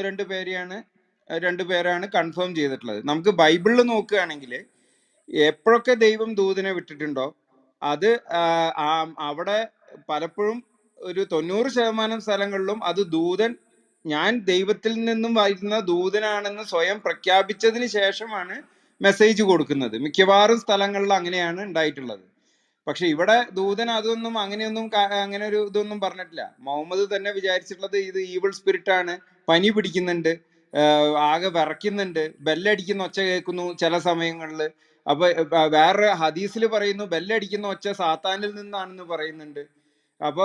രണ്ടു പേരാണ് കൺഫേം ചെയ്തിട്ടുള്ളത്. നമുക്ക് ബൈബിളിൽ നോക്കുകയാണെങ്കിൽ എപ്പോഴൊക്കെ ദൈവം ദൂതനെ വിട്ടിട്ടുണ്ടോ അത് അവിടെ പലപ്പോഴും ഒരു 90% സ്ഥലങ്ങളിലും അത് ദൂതൻ, ഞാൻ ദൈവത്തിൽ നിന്നും വരുന്ന ദൂതനാണെന്ന് സ്വയം പ്രഖ്യാപിച്ചതിന് ശേഷമാണ് മെസ്സേജ് കൊടുക്കുന്നത്. മിക്കവാറും സ്ഥലങ്ങളിൽ അങ്ങനെയാണ് ഉണ്ടായിട്ടുള്ളത്. പക്ഷെ ഇവിടെ ദൂതൻ അതൊന്നും അങ്ങനെ ഒരു ഇതൊന്നും പറഞ്ഞിട്ടില്ല. മുഹമ്മദ് തന്നെ വിചാരിച്ചിട്ടുള്ളത് ഇത് ഈവിൾ സ്പിരിറ്റ് ആണ്, പനി പിടിക്കുന്നുണ്ട്, ആകെ വിറയ്ക്കുന്നുണ്ട്, ബെല്ലടിക്കുന്ന ഒച്ച കേൾക്കുന്നു ചില സമയങ്ങളിൽ. അപ്പൊ വേറെ ഹദീസിൽ പറയുന്നു ബെല്ലടിക്കുന്ന ഒച്ച സാത്താനിൽ നിന്നാണെന്ന് പറയുന്നുണ്ട്. അപ്പൊ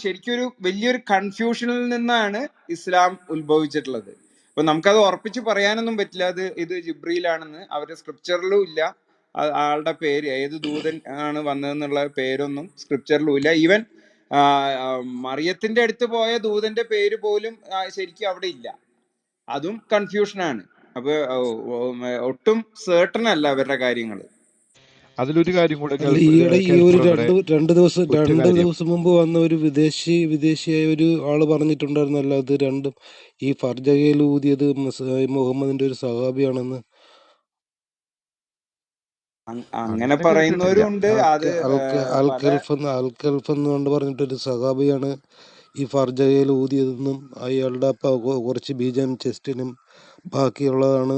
ശരിക്കും ഒരു വലിയൊരു കൺഫ്യൂഷനിൽ നിന്നാണ് ഇസ്ലാം ഉത്ഭവിച്ചിട്ടുള്ളത്. അപ്പൊ നമുക്കത് ഉറപ്പിച്ച് പറയാനൊന്നും പറ്റില്ല ഇത് ജിബ്രീലാണെന്ന്. അവരുടെ സ്ക്രിപ്ചറിലും ഇല്ല ആളുടെ പേര്, ഏത് ദൂതൻ ആണ് വന്നതെന്നുള്ള പേരൊന്നും സ്ക്രിപ്ചറിലും ഇല്ല. ഈവൻ മറിയത്തിന്റെ അടുത്ത് പോയ ദൂതന്റെ പേര് പോലും ശരിക്കും അവിടെ ഇല്ല. അതും കൺഫ്യൂഷനാണ്. അപ്പൊ ഒട്ടും സേർട്ടൺ അല്ല അവരുടെ കാര്യങ്ങൾ. അതിലൊരു കാര്യം കൂടെ അല്ല, ഈയിടെ ഈ കേൾഫ് ഒരു ബ്രദറെ, രണ്ട് ഒറ്റ കാര്യം. ദിവസം മുമ്പ് വന്ന ഒരു വിദേശിയായ ഒരു ആള് പറഞ്ഞിട്ടുണ്ടായിരുന്നല്ലോ, അത് രണ്ടും ഈ ഫർജയിൽ ഊതിയത് മുഹമ്മദിന്റെ ഒരു സഹാബിയാണെന്ന്. അങ്ങനെ അങ്ങനെ കേട്ടിട്ടില്ല. പറയുന്നവരും ഉണ്ട്. അത് പല അൽക്കൽഫ് എന്ന് കൊണ്ട് പറഞ്ഞിട്ടൊരു സഹാബിയാണ് ഈ ഫർജയിൽ ഊതിയതെന്നും അയാളുടെ കുറച്ച് ബീജം ചെസ്റ്റിനും ബാക്കിയുള്ളതാണ്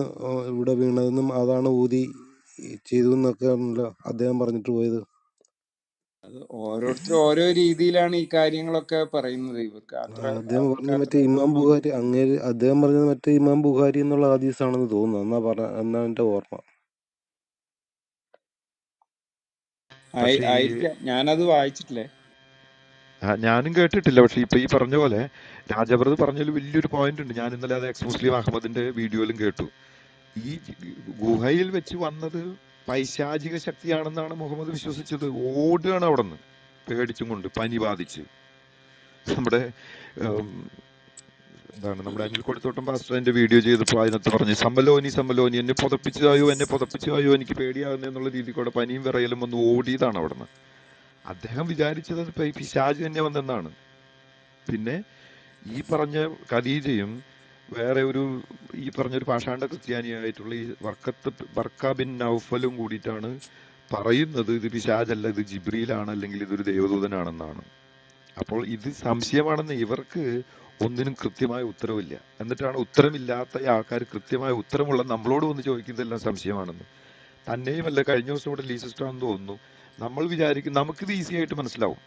ഇവിടെ വീണതെന്നും അതാണ് ഊതി ചെയ്തു എന്നൊക്കെയാണല്ലോ അദ്ദേഹം പറഞ്ഞിട്ട് പോയത്. ഓരോരുത്തരും ഓരോ രീതിയിലാണ് ഈ കാര്യങ്ങളൊക്കെ പറയുന്നത്. ഇവർക്ക് അദ്ദേഹം അവർക്ക് പറഞ്ഞ അത്ര മറ്റേ ഇമാം ഇതൊന്നും. ബുഖാരി, അദ്ദേഹം പറഞ്ഞത് മറ്റേ ഇമാം ബുഖാരി എന്നുള്ള ഹദീസാണെന്ന് തോന്നുന്നു, എന്നാ എന്റെ ഓർമ്മ. പക്ഷേ ആയിരിക്കാം, ഞാനത് വായിച്ചിട്ടില്ലേ. ഞാനും കേട്ടിട്ടില്ല. പക്ഷെ ഇപ്പൊ ഈ പറഞ്ഞ പോലെ രാജബ്രത് പറഞ്ഞതിൽ വലിയൊരു പോയിന്റ് ഉണ്ട്. ഞാൻ ഇന്നലെ അത് എക്സ് മുസ്ലിം അഹമ്മദിന്റെ വീഡിയോയിലും കേട്ടു. ഈ ഗുഹയിൽ വെച്ച് വന്നത് പൈശാചിക ശക്തിയാണെന്നാണ് മുഹമ്മദ് വിശ്വസിച്ചത്. ഓടുകയാണ് അവിടെ നിന്ന് പേടിച്ചും കൊണ്ട്, പനി ബാധിച്ച്. നമ്മുടെ നമ്മുടെ അനിൽ കൊടുത്തോട്ടം പാസ്റ്റർ അതിന്റെ വീഡിയോ ചെയ്തപ്പോൾ അതിനകത്ത് പറഞ്ഞ് സമ്മലോനി എന്നെ പുതപ്പിച്ചു ആയോ എനിക്ക് പേടിയാകുന്ന എന്നുള്ള രീതിയിൽ കൂടെ പനിയും വിറയലും വന്ന് ഓടിയതാണ് അവിടെ നിന്ന്. അദ്ദേഹം വിചാരിച്ചത് പിശാജ് തന്നെ വന്നെന്നാണ്. പിന്നെ ഈ പറഞ്ഞ ഖദീജയും വേറെ ഈ പറഞ്ഞൊരു പാഷാണ്ഡ ക്രിസ്ത്യാനിയായിട്ടുള്ള ഈ വർക്ക ബിൻ നൗഫലും കൂടിയിട്ടാണ് പറയുന്നത് ഇത് പിശാജല്ല, ഇത് ജിബ്രീലാണ്, അല്ലെങ്കിൽ ഇതൊരു ദേവദൂതനാണെന്നാണ്. അപ്പോൾ ഇത് സംശയമാണെന്ന് ഇവർക്ക് ഒന്നിനും കൃത്യമായ ഉത്തരവില്ല. എന്നിട്ടാണ് ഉത്തരമില്ലാത്ത ആൾക്കാർ കൃത്യമായ ഉത്തരമുള്ള നമ്മളോട് വന്ന് ചോദിക്കുന്നതെല്ലാം സംശയമാണെന്ന്. തന്നെയുമല്ല, കഴിഞ്ഞ ദിവസം ഇവിടെ ലീസിസ്റ്റാണെന്ന് തോന്നുന്നു, നമ്മൾ വിചാരിക്കും നമുക്കിത് ഈസി ആയിട്ട് മനസ്സിലാവും.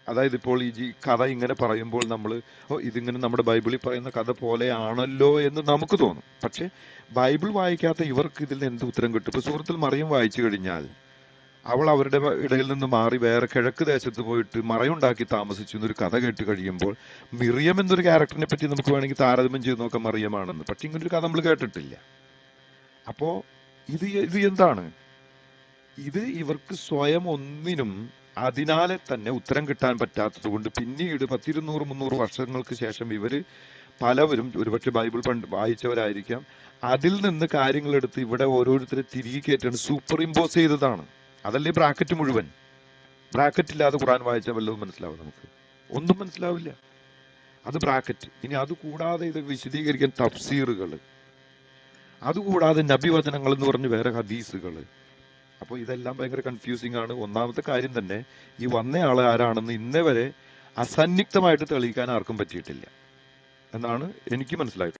അതായത് ഇപ്പോൾ ഈ കഥ ഇങ്ങനെ പറയുമ്പോൾ നമ്മൾ ഇതിങ്ങനെ നമ്മുടെ ബൈബിളിൽ പറയുന്ന കഥ പോലെയാണല്ലോ എന്ന് നമുക്ക് തോന്നും. പക്ഷെ ബൈബിൾ വായിക്കാത്ത ഇവർക്ക് ഇതിൽ എന്ത് ഉത്തരം കിട്ടും? ഇപ്പൊ സൂറത്തുൽ മറിയം വായിച്ചു കഴിഞ്ഞാൽ അവൾ അവരുടെ ഇടയിൽ നിന്ന് മാറി വേറെ കിഴക്ക് ദേശത്ത് പോയിട്ട് മറയുണ്ടാക്കി താമസിച്ചു എന്നൊരു കഥ കേട്ട് കഴിയുമ്പോൾ മിറിയം എന്നൊരു ക്യാരക്ടറിനെ പറ്റി നമുക്ക് വേണമെങ്കിൽ താരതമ്യം ചെയ്ത് നോക്കാം മറിയമാണെന്ന്. പക്ഷെ ഇങ്ങനൊരു കഥ നമ്മൾ കേട്ടിട്ടില്ല. അപ്പോൾ ഇത് എന്താണ്? ഇത് ഇവർക്ക് സ്വയം ഒന്നിനും അതിനാലെ തന്നെ ഉത്തരം കിട്ടാൻ പറ്റാത്തത് കൊണ്ട് പിന്നീട് 200-300 വർഷങ്ങൾക്ക് ശേഷം ഇവര് പലവരും ഒരുപക്ഷെ ബൈബിൾ പണ്ട് വായിച്ചവരായിരിക്കാം, അതിൽ നിന്ന് കാര്യങ്ങൾ എടുത്ത് ഇവിടെ ഓരോരുത്തരെ തിരികെ കയറ്റാണ്, സൂപ്പർ ഇമ്പോസ് ചെയ്തതാണ്. അതല്ലേ ബ്രാക്കറ്റ് മുഴുവൻ. ബ്രാക്കറ്റ് ഇല്ലാതെ ഖുറാൻ വായിച്ചാൽ വല്ലതും മനസ്സിലാവും? നമുക്ക് ഒന്നും മനസ്സിലാവില്ല. അത് ബ്രാക്കറ്റ്. ഇനി അതുകൂടാതെ ഇത് വിശദീകരിക്കാൻ തഫ്സീറുകൾ, അതുകൂടാതെ നബിവചനങ്ങൾ എന്ന് പറഞ്ഞ് വേറെ ഹദീസുകൾ. അപ്പോൾ ഇതെല്ലാം ഭയങ്കര കൺഫ്യൂസിംഗ് ആണ്. ഒന്നാമത്തെ കാര്യം തന്നെ ഈ വന്നയാൾ ആരാണെന്ന് ഇന്നേ വരെ അസന്നിഗ്ധമായിട്ട് തെളിയിക്കാൻ ആർക്കും പറ്റിയിട്ടില്ല എന്നാണ് എനിക്ക് മനസ്സിലായത്.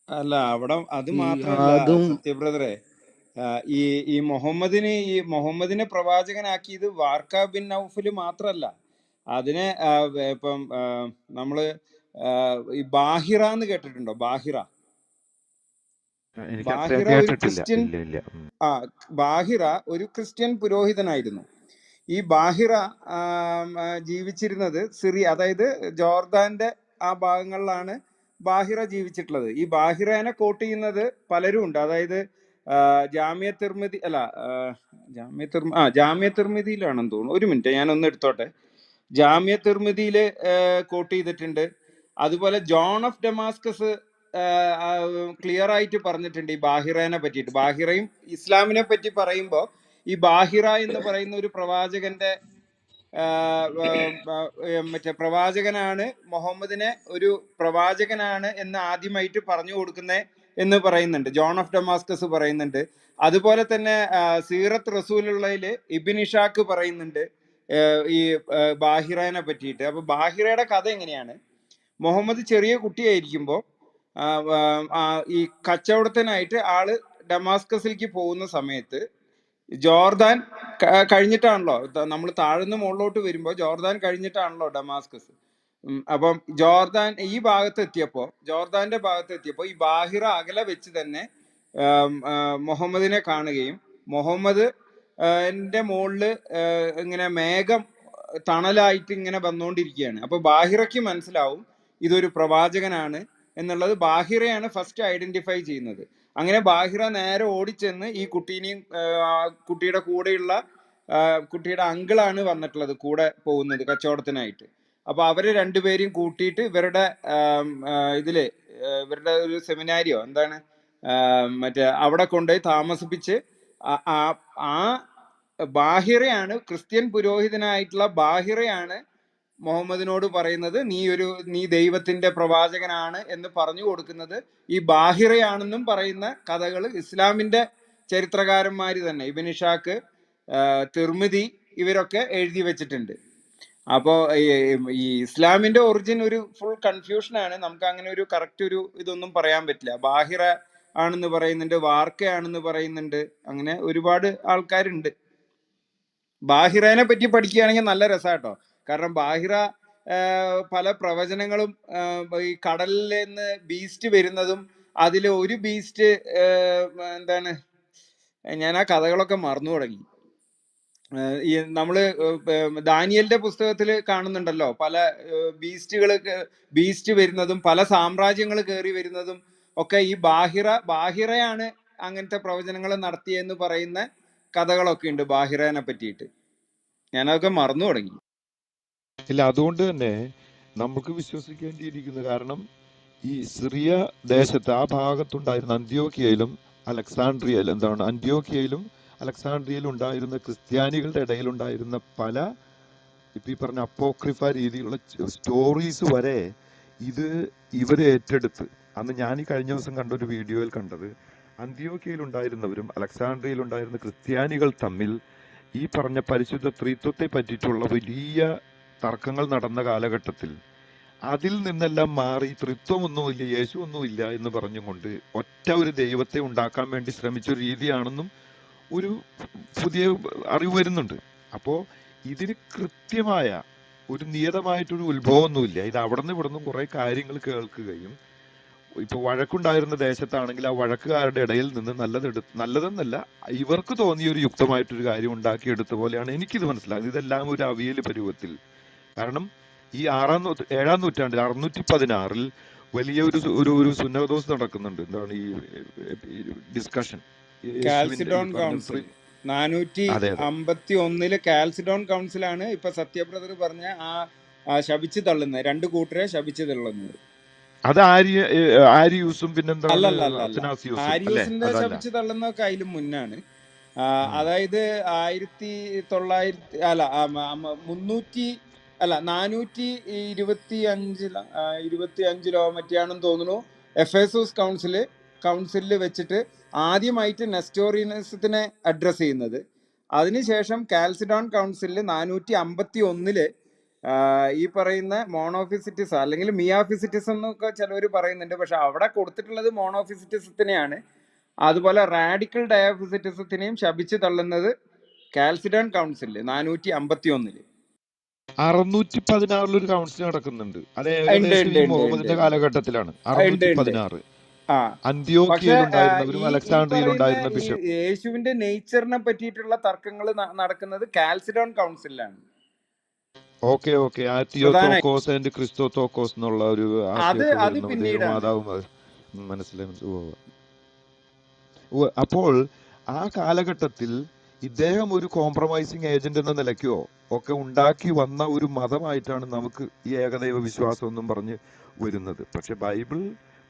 അല്ല, അവിടെ അത് ഈ മാത്രല്ല അതും സത്യബ്രദറെ, ഈ ഈ മുഹമ്മദിനെ പ്രവാചകനാക്കിയത് വാർക്ക ബിൻ നൗഫല് മാത്രല്ല. അതിനെ ഇപ്പം നമ്മള് ഈ ബാഹിറ എന്ന് കേട്ടിട്ടുണ്ടോ? ബാഹിറ എനിക്ക് അത്ര ബാഹിറ ഒരു കേട്ടിട്ടില്ല. ക്രിസ്ത്യൻ ഇല്ല. ആ ബാഹിറ ഒരു ക്രിസ്ത്യൻ പുരോഹിതനായിരുന്നു. ഈ ബാഹിറ ജീവിച്ചിരുന്നത് സിറിയ, അതായത് ജോർദാന്റെ ആ ഭാഗങ്ങളിലാണ് ബാഹിറ ജീവിച്ചിട്ടുള്ളത്. ഈ ബാഹിറനെ കോട്ട് ചെയ്യുന്നത് പലരും ഉണ്ട്. അതായത് ജാമിയ തിർമിതി അല്ല ജാമിയ തിർമിതിയിലാണെന്ന് തോന്നുന്നു. ഒരു മിനിറ്റ്, ഞാനൊന്ന് എടുത്തോട്ടെ. ജാമിയ തിർമിതിയില് കോട്ട് ചെയ്തിട്ടുണ്ട്. അതുപോലെ ജോൺ ഓഫ് ഡമാസ്കസ് ക്ലിയർ ആയിട്ട് പറഞ്ഞിട്ടുണ്ട് ഈ ബാഹിറനെ പറ്റിയിട്ട്. ബാഹിറയും ഇസ്ലാമിനെ പറ്റി പറയുമ്പോൾ ഈ ബാഹിറ എന്ന് പറയുന്ന ഒരു പ്രവാചകന്റെ മറ്റേ പ്രവാചകനാണ്, മുഹമ്മദിനെ ഒരു പ്രവാചകനാണ് എന്ന് ആദ്യമായിട്ട് പറഞ്ഞു കൊടുക്കുന്നത് എന്ന് പറയുന്നുണ്ട്. ജോൺ ഓഫ് ഡമാസ്കസ് പറയുന്നുണ്ട്. അതുപോലെ തന്നെ സീറത്ത് റസൂലുള്ളയില് ഇബിൻ ഇഷാക്ക് പറയുന്നുണ്ട് ഈ ബാഹിറനെ പറ്റിയിട്ട്. അപ്പൊ ബാഹിറയുടെ കഥ എങ്ങനെയാണ്? മുഹമ്മദ് ചെറിയ കുട്ടിയായിരിക്കുമ്പോൾ ഈ കച്ചവടത്തിനായിട്ട് ആള് ഡമാസ്കസിലേക്ക് പോകുന്ന സമയത്ത്, ജോർദാൻ കഴിഞ്ഞിട്ടാണല്ലോ നമ്മൾ താഴ്ന്ന് മുകളിലോട്ട് വരുമ്പോൾ ജോർദാൻ കഴിഞ്ഞിട്ടാണല്ലോ ഡമാസ്കസ്. അപ്പം ജോർദാന്റെ ഭാഗത്ത് എത്തിയപ്പോ ഈ ബാഹിറ അകലെ വെച്ച് തന്നെ മുഹമ്മദിനെ കാണുകയും മുഹമ്മദ് എന്റെ മുകളില് ഇങ്ങനെ മേഘം തണലായിട്ട് ഇങ്ങനെ വന്നുകൊണ്ടിരിക്കുകയാണ്. അപ്പൊ ബാഹിറയ്ക്ക് മനസ്സിലാവും ഇതൊരു പ്രവാചകനാണ് എന്നുള്ളത്. ബാഹിറയാണ് ഫസ്റ്റ് ഐഡന്റിഫൈ ചെയ്യുന്നത്. അങ്ങനെ ബാഹിറ നേരെ ഓടിച്ചെന്ന് ഈ കുട്ടീനെയും കുട്ടിയുടെ കൂടെയുള്ള കുട്ടിയുടെ അങ്കിളാണ് വന്നിട്ടുള്ളത് കൂടെ പോകുന്നത് കച്ചവടത്തിനായിട്ട്. അപ്പൊ അവര് രണ്ടുപേരെയും കൂട്ടിയിട്ട് ഇവരുടെ ഇവരുടെ ഒരു സെമിനാരിയോ എന്താണ് മറ്റേ അവിടെ കൊണ്ടുപോയി താമസിപ്പിച്ച് ആ ബാഹിറയാണ്, ക്രിസ്ത്യൻ പുരോഹിതനായിട്ടുള്ള ബാഹിറയാണ് മുഹമ്മദിനോട് പറയുന്നത് നീ ദൈവത്തിന്റെ പ്രവാചകനാണ് എന്ന് പറഞ്ഞു കൊടുക്കുന്നത്. ഈ ബാഹിറയാണെന്നും പറയുന്ന കഥകൾ ഇസ്ലാമിന്റെ ചരിത്രകാരന്മാര് തന്നെ, ഇബ്ൻ ഇഷാക്ക്, തിർമിതി, ഇവരൊക്കെ എഴുതി വെച്ചിട്ടുണ്ട്. അപ്പോ ഈ ഇസ്ലാമിന്റെ ഒറിജിൻ ഒരു ഫുൾ കൺഫ്യൂഷനാണ്. നമുക്ക് അങ്ങനെ ഒരു കറക്റ്റ് ഒരു ഇതൊന്നും പറയാൻ പറ്റില്ല. ബാഹിറ ആണെന്ന് പറയുന്നുണ്ട്, വാർക്കയാണെന്ന് പറയുന്നുണ്ട്, അങ്ങനെ ഒരുപാട് ആൾക്കാരുണ്ട്. ബാഹിറനെ പറ്റി പഠിക്കുകയാണെങ്കിൽ നല്ല രസാട്ടോ. കാരണം ബാഹിറ പല പ്രവചനങ്ങളും ഈ കടലിൽ നിന്ന് ബീസ്റ്റ് വരുന്നതും അതിൽ ഒരു ബീസ്റ്റ് എന്താണ്, ഞാൻ ആ കഥകളൊക്കെ മറന്നു തുടങ്ങി. ഈ നമ്മള് ദാനിയലിന്റെ പുസ്തകത്തിൽ കാണുന്നുണ്ടല്ലോ പല ബീസ്റ്റ് വരുന്നതും പല സാമ്രാജ്യങ്ങൾ കയറി വരുന്നതും ഒക്കെ ഈ ബാഹിറയാണ് അങ്ങനത്തെ പ്രവചനങ്ങൾ നടത്തിയെന്ന് പറയുന്ന കഥകളൊക്കെ ഉണ്ട് ബാഹിറനെ പറ്റിയിട്ട്. ഞാനതൊക്കെ മറന്നു തുടങ്ങി. ഇല്ല, അതുകൊണ്ട് തന്നെ നമുക്ക് വിശ്വസിക്കേണ്ടിയിരിക്കുന്നു. കാരണം ഈ സിറിയ ദേശത്ത് ആ ഭാഗത്തുണ്ടായിരുന്ന അന്ത്യോക്യയിലും അലക്സാണ്ട്രിയയിലും ഉണ്ടായിരുന്ന ക്രിസ്ത്യാനികളുടെ ഇടയിലുണ്ടായിരുന്ന പല ഇപ്പം ഈ പറഞ്ഞ അപ്പോക്രിഫ രീതിയിലുള്ള സ്റ്റോറീസ് വരെ ഇവരെ ഏറ്റെടുത്ത്, അന്ന് ഞാൻ ഈ കഴിഞ്ഞ ദിവസം കണ്ടൊരു വീഡിയോയിൽ കണ്ടത്, അന്ത്യോക്യയിലുണ്ടായിരുന്നവരും അലക്സാണ്ട്രിയയിലുണ്ടായിരുന്ന ക്രിസ്ത്യാനികൾ തമ്മിൽ ഈ പറഞ്ഞ പരിശുദ്ധ ത്രിത്വത്തെ പറ്റിയിട്ടുള്ള വലിയ തർക്കങ്ങൾ നടന്ന കാലഘട്ടത്തിൽ അതിൽ നിന്നെല്ലാം മാറി ത്രിത്വമൊന്നുമില്ല, യേശു ഒന്നുമില്ല എന്ന് പറഞ്ഞുകൊണ്ട് ഒറ്റ ഒരു ദൈവത്തെ ഉണ്ടാക്കാൻ വേണ്ടി ശ്രമിച്ചൊരു രീതിയാണെന്നും ഒരു പുതിയ അറിവ് വരുന്നുണ്ട്. അപ്പോൾ ഇതിന് കൃത്യമായ ഒരു നിയതമായിട്ടൊരു ഉത്ഭവമൊന്നുമില്ല. ഇത് അവിടെ നിന്ന് ഇവിടെ നിന്നും കുറേ കാര്യങ്ങൾ കേൾക്കുകയും, ഇപ്പോൾ വഴക്കുണ്ടായിരുന്ന ദേശത്താണെങ്കിൽ ആ വഴക്കുകാരുടെ ഇടയിൽ നിന്ന് നല്ലതെന്നല്ല ഇവർക്ക് തോന്നിയ ഒരു യുക്തമായിട്ടൊരു കാര്യം ഉണ്ടാക്കിയെടുത്ത പോലെയാണ് എനിക്കിത് മനസ്സിലാകുന്നത്. ഇതെല്ലാം ഒരു അവിയൽ പരുവത്തിൽ. കാരണം ഈ 7-ാം നൂറ്റാണ്ടിൽ 616 വലിയ ഒരു സുന്നഹദോസ് നടക്കുന്നുണ്ട്. എന്താണ് ഈ ഡിസ്കഷൻ, യേശുവിന്റെ ഈ കാൽസിഡോൺ പറഞ്ഞ കൗൺസിൽ 451 കാൽസിഡോൺ കൗൺസിലാണ് ഇപ്പൊ സത്യബ്രദർ പറഞ്ഞ ആ ശപിച്ചു തള്ളുന്നത്, രണ്ടു കൂട്ടരെ ശപിച്ചു തള്ളുന്നത്. അത് ആരിയൂസും പിന്നെന്താണ് അല്ലല്ല, അത്തനാസിയോസും അല്ലേ? ആരിയൂസിന്റെ അതല്ല. ശപിച്ചു തള്ളുന്നതൊക്കെ അതിലും മുന്നാണ്. അതായത് 425 മറ്റാണെന്ന് തോന്നുന്നു എഫേസോസ് കൗൺസിലിൽ വെച്ചിട്ട് ആദ്യമായിട്ട് നെസ്റ്റോറിയനിസത്തിനെ അഡ്രസ് ചെയ്യുന്നത്. അതിനുശേഷം കാൽസിഡോൺ കൗൺസിലിൽ 451 ഈ പറയുന്ന മോണോഫിസിറ്റിസ് അല്ലെങ്കിൽ മിയാഫിസിറ്റിസ് എന്നൊക്കെ ചിലവർ പറയുന്നുണ്ട്. പക്ഷെ അവിടെ കൊടുത്തിട്ടുള്ളത് മോണോഫിസിറ്റിസത്തിനെയാണ്. അതുപോലെ റാഡിക്കൽ ഡയാഫിസിറ്റിസത്തിനെയും ശപിച്ചു തള്ളുന്നത് കാൽസിഡോൺ കൗൺസിലിൽ 451. 616 ഒരു കൗൺസിൽ നടക്കുന്നുണ്ട്. അത് ഉണ്ട് ഏകദേശം ഉണ്ട് ഈ ഉണ്ട് ഉണ്ട് മുഹമ്മദിന്റെ ഉണ്ട് കാലഘട്ടത്തിലാണ്. ഉണ്ട് ഉണ്ട് 616 ആ പക്ഷെ അന്ത്യോക്കിയയിലുണ്ടായിരുന്നവരും ഈ പറയുന്ന അലക്സാണ്ട്രിയയിലുണ്ടായിരുന്ന ഈ ബിഷപ്പ്. യേശുവിന്റെ നേച്ചറിനെ പറ്റിയിട്ടുള്ള തർക്കങ്ങൾ നടക്കുന്നത് കാൽസിഡോൺ കൗൺസിലാണ് ഓക്കെ ആ പ്രധാനമായിട്ട്. തിയോത്തോക്കോസ് ആൻഡ് ക്രിസ്തോത്തോക്കോസ് എന്നുള്ള ഒരു ആശയമൊക്കെ അത് വരുന്ന പിന്നീടാണ്. ദൈവമാതാവും മനസ്സിലായി. അപ്പോൾ ആ കാലഘട്ടത്തിൽ ഇദ്ദേഹം ഒരു കോംപ്രമൈസിങ് ഏജന്റ് എന്ന നിലയ്ക്കോ ഒക്കെ ഉണ്ടാക്കി വന്ന ഒരു മതമായിട്ടാണ് നമുക്ക് ഈ ഏകദൈവ വിശ്വാസം എന്നും പറഞ്ഞ് വരുന്നത്. പക്ഷെ ബൈബിൾ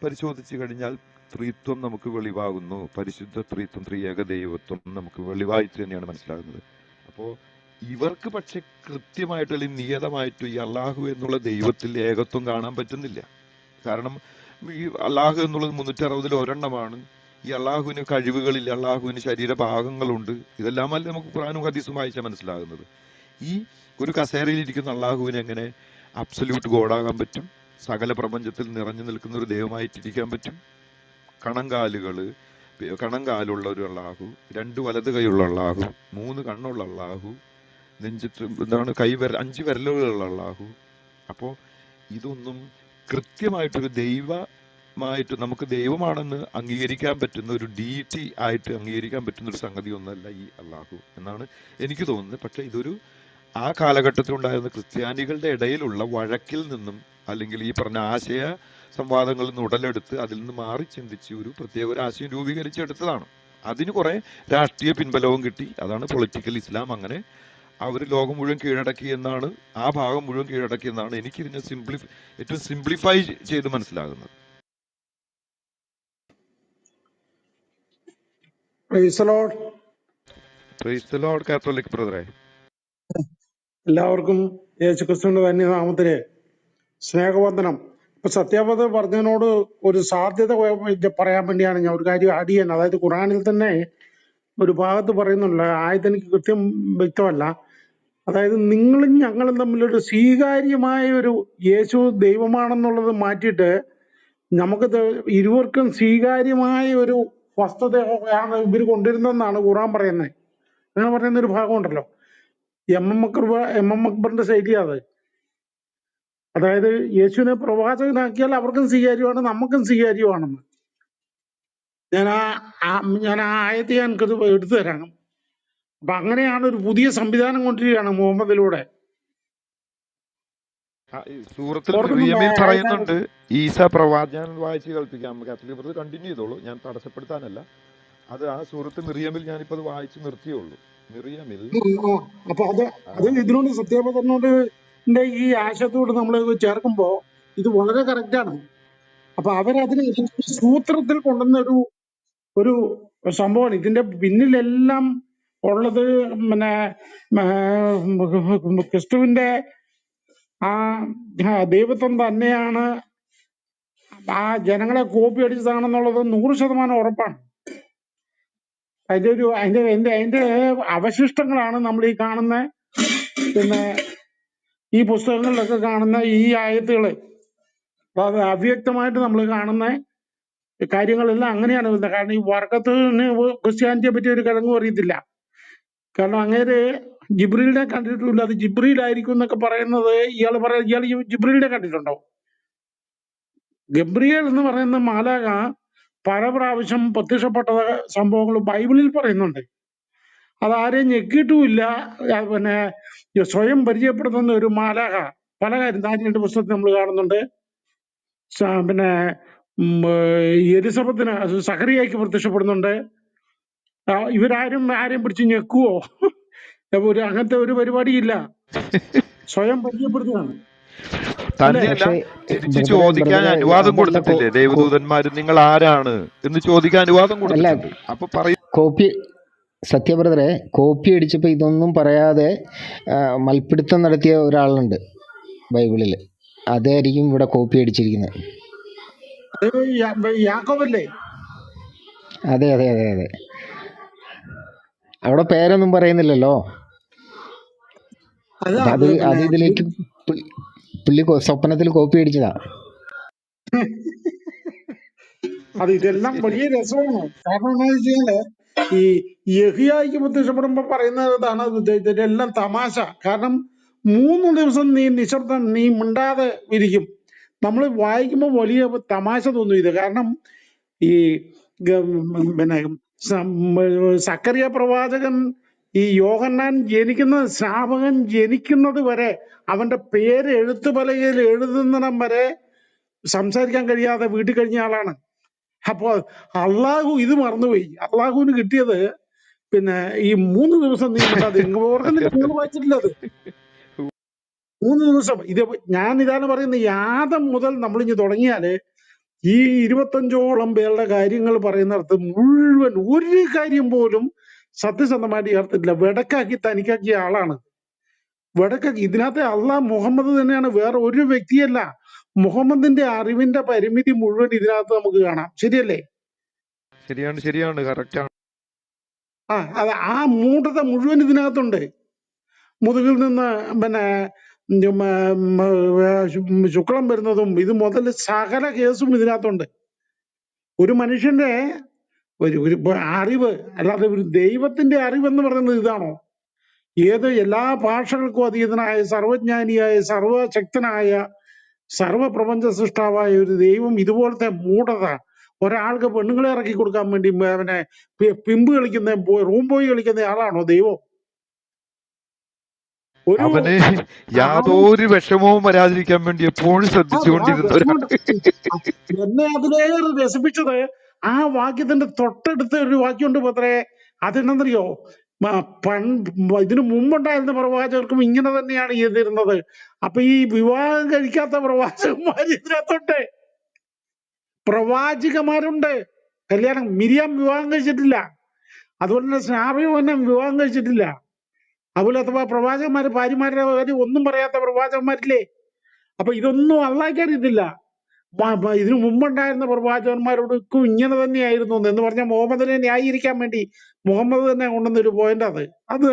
പരിശോധിച്ചു കഴിഞ്ഞാൽ ത്രിത്വം നമുക്ക് വെളിവാകുന്നു. പരിശുദ്ധ ത്രിത്വം, ത്രിയേക ദൈവത്വം നമുക്ക് വെളിവായിട്ട് തന്നെയാണ് മനസ്സിലാകുന്നത്. അപ്പോൾ ഇവർക്ക് പക്ഷെ കൃത്യമായിട്ട് അല്ലെങ്കിൽ നിയതമായിട്ട് ഈ അള്ളാഹു എന്നുള്ള ദൈവത്തിൽ ഏകത്വം കാണാൻ പറ്റുന്നില്ല. കാരണം ഈ അള്ളാഹു എന്നുള്ളത് 360 ഒരെണ്ണമാണ്. ഈ അള്ളാഹുവിന് കഴിവുകളില്ല, അള്ളാഹുവിന് ശരീരഭാഗങ്ങളുണ്ട്. ഇതെല്ലാമല്ല നമുക്ക് ഖുർആനും ഹദീസും വായിച്ചാൽ മനസ്സിലാകുന്നത്. ഈ ഒരു കസേരയിൽ ഇരിക്കുന്ന അള്ളാഹുവിന് എങ്ങനെ അബ്സല്യൂട്ട് ഗോഡാകാൻ പറ്റും? സകല പ്രപഞ്ചത്തിൽ നിറഞ്ഞു നിൽക്കുന്ന ഒരു ദൈവമായിട്ടിരിക്കാൻ പറ്റും? കണങ്കാലുള്ള ഒരു അള്ളാഹു, 2 വലത് കൈയുള്ള അള്ളാഹു, 3 കണ്ണുള്ള അള്ളാഹു, നെഞ്ചത്ത് 5 വിരലുകളുള്ള അള്ളാഹു. അപ്പോൾ ഇതൊന്നും കൃത്യമായിട്ടൊരു ദൈവമായിട്ട് നമുക്ക് ദൈവമാണെന്ന് അംഗീകരിക്കാൻ പറ്റുന്ന ഒരു ഡീറ്റി ആയിട്ട് അംഗീകരിക്കാൻ പറ്റുന്ന ഒരു സംഗതി ഒന്നല്ല ഈ അള്ളാഹു എന്നാണ് എനിക്ക് തോന്നുന്നത്. പക്ഷെ ഇതൊരു ആ കാലഘട്ടത്തിലുണ്ടായിരുന്ന ക്രിസ്ത്യാനികളുടെ ഇടയിലുള്ള വഴക്കിൽ നിന്നും അല്ലെങ്കിൽ ഈ പറഞ്ഞ ആശയ സംവാദങ്ങളിൽ നിന്ന് ഉടലെടുത്ത് അതിൽ നിന്ന് മാറി ചിന്തിച്ച് ഒരു പ്രത്യേക ഒരു ആശയം രൂപീകരിച്ചെടുത്തതാണ്. അതിന് കുറെ രാഷ്ട്രീയ പിൻബലവും കിട്ടി. അതാണ് പൊളിറ്റിക്കൽ ഇസ്ലാം. അങ്ങനെ അവർ ലോകം മുഴുവൻ കീഴടക്കി എന്നാണ്, ആ ഭാഗം മുഴുവൻ കീഴടക്കി എന്നാണ് എനിക്കിതിനെ ഏറ്റവും സിംപ്ലിഫൈ ചെയ്ത് മനസ്സിലാകുന്നത്. Praise the Lord. Praise the Lord Catholic ബ്രദറെ. എല്ലാവർക്കും യേശുക്രിസ്തുവിന്റെ ധന്യനാമത്തില് സ്നേഹവന്ദനം. ഇപ്പൊ സത്യാവത പറഞ്ഞതിനോട് ഒരു സാധ്യത പറയാൻ വേണ്ടിയാണ് ഞാൻ ഒരു കാര്യം ആഡ് ചെയ്യാൻ. അതായത് ഖുറാനിൽ തന്നെ ഒരു ഭാഗത്ത് പറയുന്നുണ്ട്, ആയതെനിക്ക് കൃത്യം വ്യക്തമല്ല. അതായത് നിങ്ങളും ഞങ്ങളും തമ്മിലൊരു സ്വീകാര്യമായ ഒരു യേശു ദൈവമാണെന്നുള്ളത് മാറ്റിയിട്ട് നമുക്ക് ഇരുവർക്കും സ്വീകാര്യമായ ഒരു വസ്തുതയാണ് ഇവർ കൊണ്ടുവരുന്നതെന്നാണ് ഖുറാൻ പറയുന്നത്. അങ്ങനെ പറയുന്ന ഒരു ഭാഗമുണ്ടല്ലോ, എം എം അക്ബറിന്റെ ശൈലി അത്. അതായത് യേശുവിനെ പ്രവാചകനാക്കിയാൽ അവർക്കും സ്വീകാര്യമാണ്, നമുക്കും സ്വീകാര്യമാണെന്ന്. ഞാൻ ആ ആയത്തെ എനിക്കത് എടുത്തു തരാം. അപ്പൊ അങ്ങനെയാണ് ഒരു പുതിയ സംവിധാനം കൊണ്ടുവരികയാണ് മുഹമ്മദിലൂടെ. സൂറത്തിൽ ഓർക്കുന്നുണ്ടോ മിറിയമിൽ ആ ആയത്ത്? പറയുന്നുണ്ട് ഈസ പ്രവാചകൻ. വായിച്ച് കേൾപ്പിക്കാം, കാത്തോലിക് ബ്രദർ കണ്ടിന്യൂ ചെയ്തോളൂ, ഞാൻ തടസ്സപ്പെടുത്താനല്ല. അത് ആ സൂറത്ത് മിറിയമിൽ ഞാനിപ്പോ അത് വായിച്ച് നിർത്തിയുള്ളൂ. മിറിയമിൽ അപ്പൊ അത് ഇതിനോട് സത്യാപതനോട് ഈ ആശയത്തോട് നമ്മൾ ചേർക്കുമ്പോ ഇത് വളരെ കറക്റ്റാണ്. അപ്പൊ അവരതിന് സൂത്രത്തിൽ കൊണ്ടുവന്ന ഒരു സംഭവമാണ്. ഇതിന്റെ പിന്നിലെല്ലാം ഉള്ളത് പിന്നെ ക്രിസ്തുവിന്റെ ആ ദൈവത്വം തന്നെയാണ്, ആ ജനങ്ങളെ കോപ്പി അടിച്ചതാണെന്നുള്ളത് 100% ഉറപ്പാണ്. അതിന്റെ അവശിഷ്ടങ്ങളാണ് നമ്മൾ ഈ കാണുന്ന, പിന്നെ ഈ പുസ്തകങ്ങളിലൊക്കെ കാണുന്ന ഈ ആയത്തുകള്. അപ്പൊ അവ്യക്തമായിട്ട് നമ്മൾ കാണുന്ന കാര്യങ്ങളെല്ലാം അങ്ങനെയാണ് വരുന്നത്. കാരണം ഈ വർഗത്തിന് ക്രിസ്ത്യാനിറ്റിയെ പറ്റി ഒരു കിഴങ്ങും അറിയത്തില്ല. കാരണം അങ്ങേര് ജിബ്രീലിനെ കണ്ടിട്ടില്ല. അത് ജിബ്രീലായിരിക്കും എന്നൊക്കെ പറയുന്നത് ഇയാൾ ജിബ്രീലിനെ കണ്ടിട്ടുണ്ടോ? ഗബ്രിയേൽ എന്ന് പറയുന്ന മാലാക പല പ്രാവശ്യം പ്രത്യക്ഷപ്പെട്ട സംഭവങ്ങൾ ബൈബിളിൽ പറയുന്നുണ്ട്. അതാരെയും ഞെക്കിയിട്ടുമില്ല. പിന്നെ സ്വയം പരിചയപ്പെടുത്തുന്ന ഒരു മാലാക പല കാര്യം ദാനിയേലിന്റെ പുസ്തകത്തിൽ നമ്മൾ കാണുന്നുണ്ട്. പിന്നെ എലിസബത്തിന് സഖറിയായിക്ക് പ്രത്യക്ഷപ്പെടുന്നുണ്ട്. ഇവരാരും ആരെയും പിടിച്ച് ഞെക്കുവോ? അങ്ങനത്തെ ഒരു പരിപാടിയില്ല. സ്വയം പരിചയപ്പെടുത്തുകയാണ് അല്ലേ? തന്നെയല്ല, പക്ഷേ തിരിച്ചു ബ്രദറെ ചോദിക്കാൻ ബ്രദറെ അനുവാദം അതല്ല കൊടുത്തിട്ടില്ലേ ദേവദൂതന്മാര്, നിങ്ങൾ ആരാണ് എന്ന് ചോദിക്കാൻ അനുവാദം അല്ല കൊടുത്തിട്ടുണ്ട്. അപ്പൊ പറയും. കോപ്പി സത്യബ്രദറെ കോപ്പി അടിച്ചപ്പോൾ ഇതൊന്നും പറയാതെ മൽപ്പിടുത്തം നടത്തിയ ഒരാളുണ്ട് ബൈബിളിൽ. അതായിരിക്കും ഇവിടെ കോപ്പി അടിച്ചിരിക്കുന്നത്. അത് യാക്കോബല്ലേ? അതെ അതെ അതെ അതെ. അവിടെ പേരൊന്നും പറയുന്നില്ലല്ലോ. അല്ല അപ്പൊ അത് അത് ഇതിലേക്ക് പുള്ളി സ്വപ്നത്തിൽ കോപ്പി അടിച്ചതാ. അത് ഇതെല്ലാം വലിയ രസമാണ്. കാരണം എന്താ വെച്ചാല് ഈ യഹിയായിക്ക് പ്രത്യക്ഷപ്പെടുമ്പോ പറയുന്നതാണ് ഇതെല്ലാം തമാശ. കാരണം 3 ദിവസം നീ നിശബ്ദം, നീ മിണ്ടാതെ ഇരിക്കും. നമ്മൾ വായിക്കുമ്പോൾ വലിയ തമാശ തോന്നും ഇത്. കാരണം ഈ പിന്നെ സക്കറിയ പ്രവാചകൻ, ഈ യോഹന്നാൻ സ്നാപകൻ ജനിക്കുന്നത് വരെ, അവന്റെ പേര് എഴുത്തുപലകയിൽ എഴുതുന്നിടം വരെ സംസാരിക്കാൻ കഴിയാതെ വീട്ടിൽ കഴിഞ്ഞ ആളാണ്. അപ്പോ അള്ളാഹു ഇത് മറന്നുപോയി. അള്ളാഹുവിന് കിട്ടിയത് പിന്നെ ഈ 3 ദിവസം നീ മിണ്ടാതെ. ഓർക്കുന്നില്ല? നിങ്ങൾ വായിച്ചിട്ടില്ല അത്? 3 ദിവസം. ഞാൻ ഇതാണ് പറയുന്നത്. ഈ ആദം മുതൽ നമ്മളിഞ്ഞ് തുടങ്ങിയാല് ഈ 25ഓളം പേരുടെ കാര്യങ്ങൾ പറയുന്നിടത്ത് മുഴുവൻ ഒരു കാര്യം പോലും സത്യസന്ധമായിട്ട് ചേർത്തിട്ടില്ല. വെടക്കാക്കി തനിക്കാക്കിയ ആളാണ്. വെടക്കാക്കി. ഇതിനകത്ത് അള്ളാഹ് മുഹമ്മദ് തന്നെയാണ്, വേറെ ഒരു വ്യക്തിയല്ല. മുഹമ്മദിന്റെ അറിവിന്റെ പരിമിതി മുഴുവൻ ഇതിനകത്ത് നമുക്ക് കാണാം. ശരിയല്ലേ? ശരിയാണ്, കറക്റ്റ് ആണ്. അത് ആ മൂഢത മുഴുവൻ ഇതിനകത്തുണ്ട്. മുതുകിൽ നിന്ന് പിന്നെ ശുക്ലം വരുന്നതും ഇത് മുതൽ സകല കേസും ഇതിനകത്തുണ്ട്. ഒരു മനുഷ്യന്റെ ഒരു അറിവ്, അല്ലാതെ ഒരു ദൈവത്തിന്റെ അറിവെന്ന് പറയുന്നത് ഇതാണോ? എല്ലാ ഭാഷകൾക്കും അതീതനായ, സർവജ്ഞാനിയായ, സർവശക്തനായ, സർവപ്രപഞ്ച സൃഷ്ടാവായ ഒരു ദൈവം ഇതുപോലത്തെ മൂഢത ഒരാൾക്ക് പെണ്ണുങ്ങളെ ഇറക്കി കൊടുക്കാൻ വേണ്ടി പിന്നെ പിമ്പ് കളിക്കുന്ന, റൂം ബോയ് കളിക്കുന്ന ആളാണോ ദൈവം? ഒരു അവന് യാതൊരു വിഷമവും വരാതിരിക്കാൻ വേണ്ടി എപ്പോഴും ശ്രദ്ധിച്ചുകൊണ്ടിരുന്ന ഒരാൾ. എന്നെ അതിലേറെ രസിപ്പിച്ചത് ആ വാക്യത്തിന്റെ തൊട്ടടുത്ത ഒരു വാക്യമുണ്ട് പത്രേ. അതെന്നറിയോ? ഇതിനു മുമ്പുണ്ടായിരുന്ന പ്രവാചകർക്കും ഇങ്ങനെ തന്നെയാണ് ചെയ്തിരുന്നത്. അപ്പൊ ഈ വിവാഹം കഴിക്കാത്ത പ്രവാചകന്മാർ ഇതിനകത്തുണ്ട്, പ്രവാചികമാരുണ്ട്. കല്യാണം മിരിയാം വിവാഹം കഴിച്ചിട്ടില്ല. അതുപോലെ തന്നെ സ്നാപയോഹന്നാൻ വിവാഹം കഴിച്ചിട്ടില്ല. അതുപോലെ അഥവാ പ്രവാചകന്മാര് ഭാര്യമാരുടെ കാര്യം ഒന്നും പറയാത്ത പ്രവാചകന്മാരില്ലേ? അപ്പൊ ഇതൊന്നും അള്ളാഹ്ക്ക് അറിയത്തില്ല. ഇതിനു മുമ്പുണ്ടായിരുന്ന പ്രവാചകന്മാരോടൊക്കെ ഇങ്ങനെ തന്നെയായിരുന്നു എന്ന് പറഞ്ഞാൽ മുഹമ്മദിനെ ന്യായീകരിക്കാൻ വേണ്ടി മുഹമ്മദ് തന്നെ കൊണ്ടുവന്നൊരു പോയിന്റ് അത്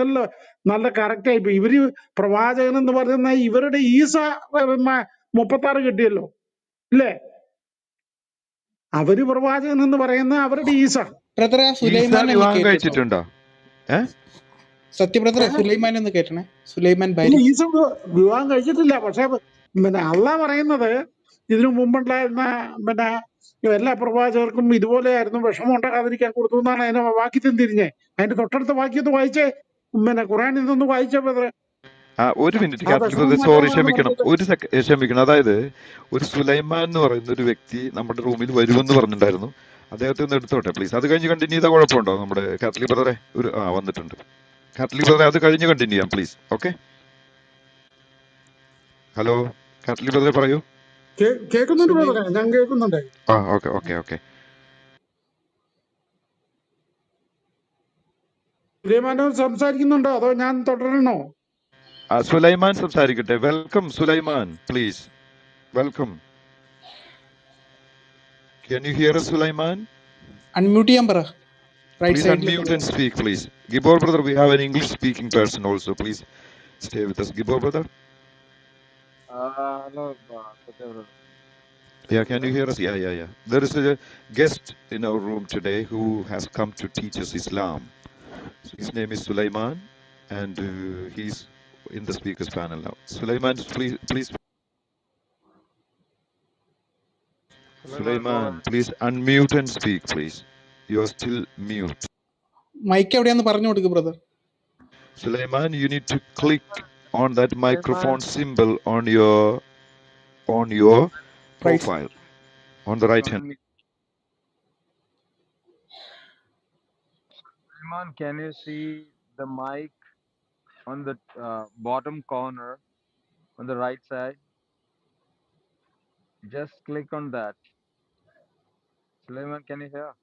നല്ല കറക്റ്റായി. ഇപ്പൊ ഇവര് പ്രവാചകൻ എന്ന് പറയുന്ന ഇവരുടെ ഈസ 36 കിട്ടിയല്ലോ, ഇല്ലേ? അവര് പ്രവാചകൻ എന്ന് പറയുന്ന അവരുടെ ഈസ. ബ്രദറെ ആ ഈസ സുലൈമാൻ ഒന്ന് വിവാഹം കേട്ടോ. കഴിച്ചിട്ടുണ്ടോ? സത്യബ്രദറെ സുലൈമാൻ ഒന്ന് കേട്ടണേ. സുലൈമാൻ ഇല്ല, ഭാര്യ. ഈസ വിവാഹം കഴിച്ചിട്ടില്ല. പക്ഷെ പിന്നെ അള്ളാഹ് പറയുന്നത് ഇതിനു മുമ്പുണ്ടായിരുന്ന പിന്നെ എല്ലാ പ്രവാചകർക്കും ഇതുപോലെയായിരുന്നു, വിഷമം ഉണ്ടാകാതിരിക്കാൻ കൊടുത്തു എന്നാണ് അതിനെ വാക്യത്തിൽ തിരിഞ്ഞേ. അതിന്റെ തൊട്ടടുത്ത വാക്യത്ത് വായിച്ചേ, പിന്നെ ഖുറാനിൽ നിന്ന് വായിച്ച ഒരു മിനിറ്റ് ആ കാത്തലിക് വിഷമം ബ്രദർ, സോറി, മാറ്റാനാണ് ക്ഷമിക്കണം, പറഞ്ഞത്. ക്ഷമിക്കണം. അതായത് ഒരു സുലൈമാൻ എന്ന് പറയുന്ന ഒരു വ്യക്തി നമ്മുടെ റൂമിൽ വരുമെന്ന് പറഞ്ഞിട്ടുണ്ടായിരുന്നു. അദ്ദേഹത്തെ ഒന്ന് എടുത്തോട്ടെ പ്ലീസ്. അത് കഴിഞ്ഞ് കണ്ടിന്യൂ ചെയ്താൽ കുഴപ്പമുണ്ടോ? നമ്മുടെ കാത്തലിക് ബ്രദറെ വന്നിട്ടുണ്ട്. കാത്തലിക് ബ്രദറെ അത് കഴിഞ്ഞ് കണ്ടിന്യൂ ചെയ്യാം പ്ലീസ്. ഓക്കെ, ഹലോ കാത്തലിക് ബ്രദറെ പറയൂ. കേൾക്കുന്നുണ്ട് ബ്രദറെ, ഞാൻ കേൾക്കുന്നുണ്ട്. ഓക്കെ. സുലൈമാനോ സംസാരിക്കുന്നുണ്ടോ അതോ ഞാൻ തുടരണോ? സുലൈമാൻ സംസാരിക്കട്ടെ. Welcome Sulaiman, please welcome. Can you hear us, Sulaiman? Unmute ചെയ്യാൻ പറ. റൈറ്റ് Please സൈഡിലേക്ക്. unmute and speak, please. Gibor brother, we have an English-speaking person also. Please stay with us, Gibor brother. Hello, brother. Yeah, can you hear us? Yeah. There is a guest in our room today who has come to teach us Islam. So his name is Sulaiman, and he's in the speakers panel now. Sulaiman, please. Sulaiman, please unmute and speak, please. You are still mute. Mic എവിടെയാന്ന് പറഞ്ഞു കൊടുക്ക് brother. Sulaiman, you need to click on that microphone symbol on your profile on the right hand. Suleiman, can you see the mic on the bottom corner on the right side? Just click on that. Suleiman, can you hear?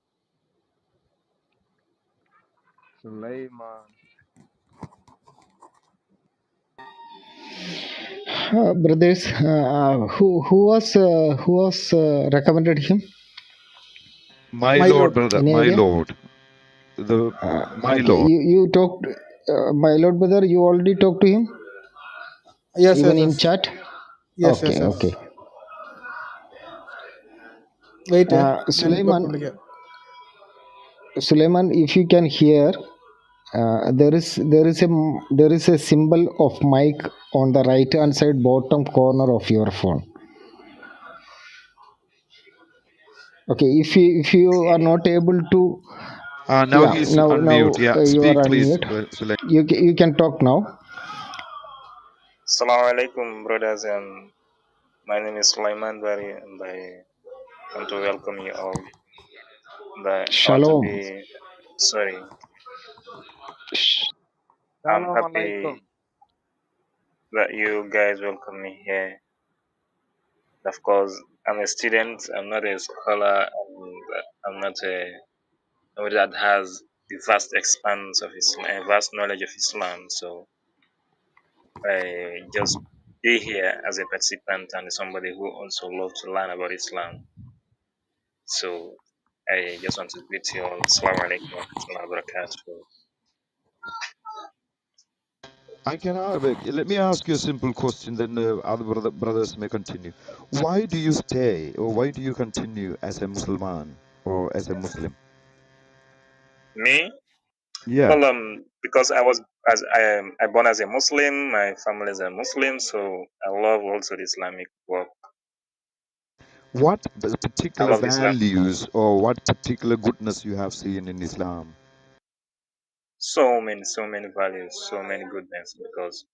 Suleiman. Brothers, who was recommended him? My My lord, lord. brother, Any my idea? lord, my Okay, lord. you talked, my lord brother. You already talked to him, Yes, even yes, in yes. chat. Yes, yes, Okay, yes. okay. Wait, ഞാനിപ്പോ Suleiman, വിളിക്കാം. Suleiman, if you can hear, there is a symbol of mic on the right hand side bottom corner of your phone. Okay, if you are not able to, Now yeah, he's now unmute. Yeah, you are speak, please, unmute. Sulaiman. You can talk now. Assalamu alaikum, brothers, and my name is Sulaiman Bari, and I want to welcome you all. And I want to Shalom. be sorry. I'm Shalom alaikum. happy that you guys welcome me here. Of course, I'm a student. I'm not a scholar. I'm not somebody that has the vast expanse of Islam, vast knowledge of Islam. So I just be here as a participant and somebody who also loves to learn about Islam. So I just want to greet you all. Assalamu alaikum wa rahmatullahi wa barakatuh. Let me ask you a simple question, then other brothers may continue. Why do you stay, or why do you continue as a Muslim or as a Muslim? Me? Yeah. Well, because I was as I born as a Muslim, my family is a Muslim, so I love also the Islamic work. What I particular love the Islam. values or what particular goodness you have seen in Islam? So many values, so many goodness. Because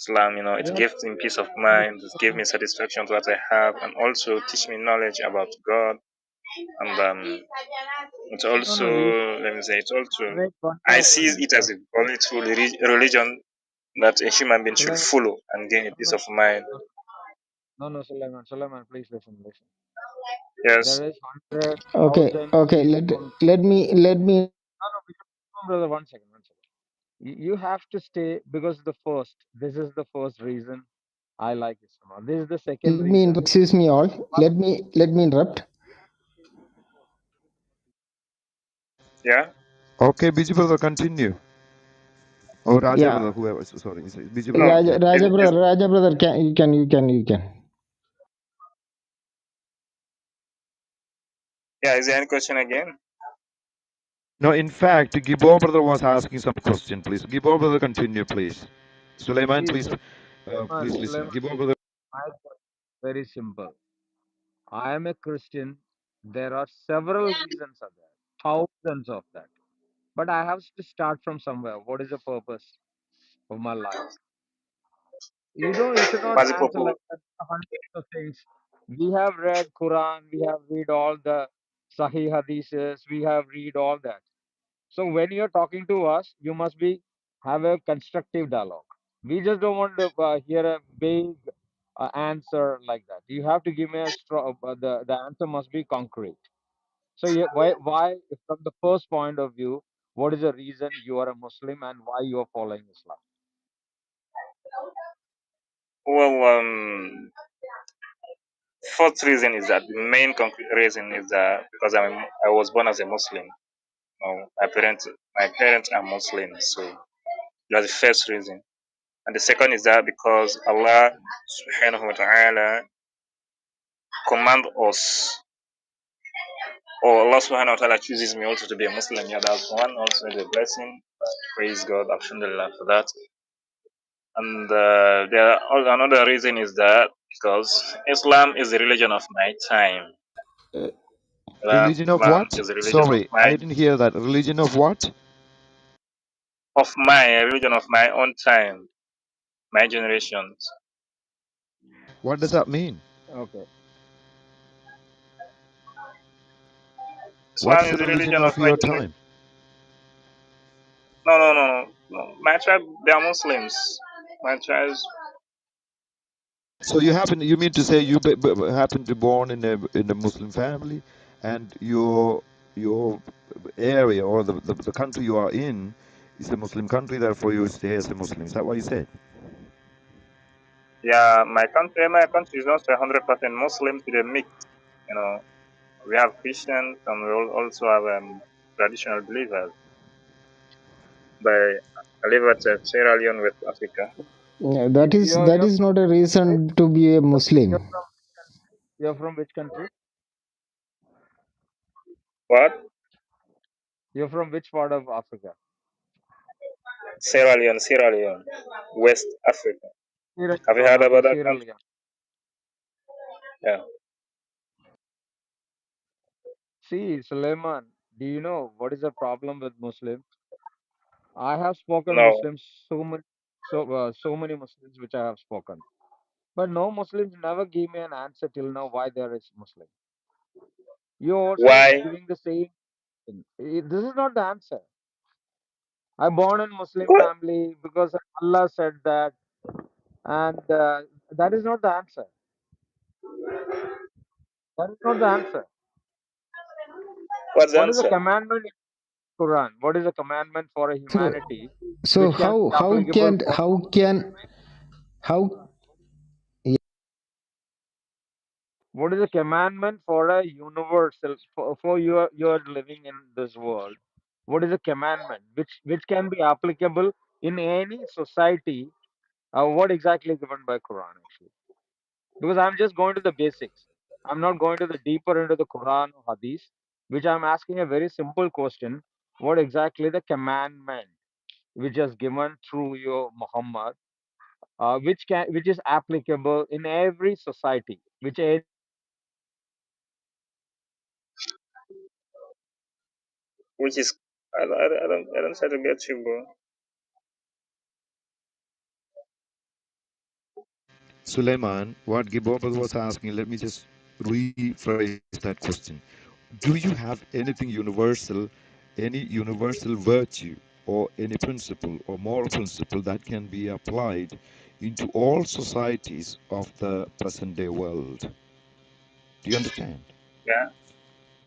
Islam, it What gives me peace of mind, it gives me satisfaction to what I have, and also teach me knowledge about God. And it's no, also, no, you let me say, it's also, wait one I see second. it as a only true religion that a human being should Suleiman, follow and gain a no, peace no, of mind. no, Suleiman. Suleiman, please listen. Yes. There is Okay, 100,000 okay. on. Let me. No, brother, one second. You have to stay because this is the first reason I like Islam. This is the second Let me reason. excuse me all. But Let me interrupt. Yeah. Okay, Biji brother, continue. Or Raja Yeah, brother, whoever. Sorry, Biji No. brother. Yeah. Raja brother, you can. Yeah. Is there any question again? No, in fact, Gibor brother was asking some question, please. Gibor brother, continue, please. Sulaiman, please, please listen. Suleiman, Gibor brother. very simple. I am a Christian. There are several reasons of that, thousands of that. But I have to start from somewhere. What is the purpose of my life? You should not What's the answer purpose? like that. Hundreds of things. We have read Quran. We have read all the Sahih Hadiths. We have read all that. So when you're talking to us, you must have a constructive dialogue. We just don't want to hear a vague answer like that. You have to give me a straw. The answer must be concrete. So why from the first point of view, what is the reason you are a Muslim and why you are following Islam? Well, fourth reason is that the main concrete reason is that because I was born as a Muslim. My parents are Muslims, so that's the first reason. And the second is that because Allah Subhanahu wa Taala command us, or Allah Subhanahu wa Taala chooses me also to be a Muslim. Yeah, that's one also is a blessing. Praise God, Alhamdulillah for that. And another reason is that because Islam is the religion of my time. Religion of Islam what? is the religion Sorry, I didn't hear that. Religion of what? of my religion of my own time, my generations. What does that mean? Okay. Islam What's is the the religion religion of of my your generation. time? No, no, no, no. No. My tribe, they are Muslims. My tribe, So you mean to say you happen to born in a Muslim family, and your area or the country you are in is a Muslim country, therefore you stay as a Muslim. Is that what you said? yeah, my country is not 100% Muslim to the mix. You know, we have Christians and we also have traditional believers. But I live at Sierra Leone, West Africa. Yeah, that You're is from not a right? reason to be a You're Muslim. from you're from which country? What? You're from which part of Africa? Sierra Leone, West Africa. Sierra Have you Leone. heard Okay, about that Sierra country? Leone. Yeah. See, Suleiman, do you know what is the problem with Muslims? I have spoken No. Muslims so many Muslims which I have spoken, but no Muslims never give me an answer till now why there is Muslim. You're also Why? giving the same thing. This is not the answer. I'm born in Muslim What? family because Allah said that, and that is not the answer. That is not the answer. What's the What is the answer? commandment in Quran? What is the commandment for a So humanity so which can how be applicable for how what is the commandment for a universal for you're living in this world? What is the commandment which can be applicable in any society? What exactly is given by Quran actually? Because I'm just going to the basics. I'm not going to the deeper into the Quran or Hadith, which I'm asking a very simple question. What exactly the commandment which is given through your Muhammad, which is applicable in every society, Which is I don't try to get you, bro. Suleiman, what Gibobel was asking, let me just rephrase that question. Do you have anything universal, any universal virtue or any principle or moral principle that can be applied into all societies of the present day world? Do you understand? Yeah.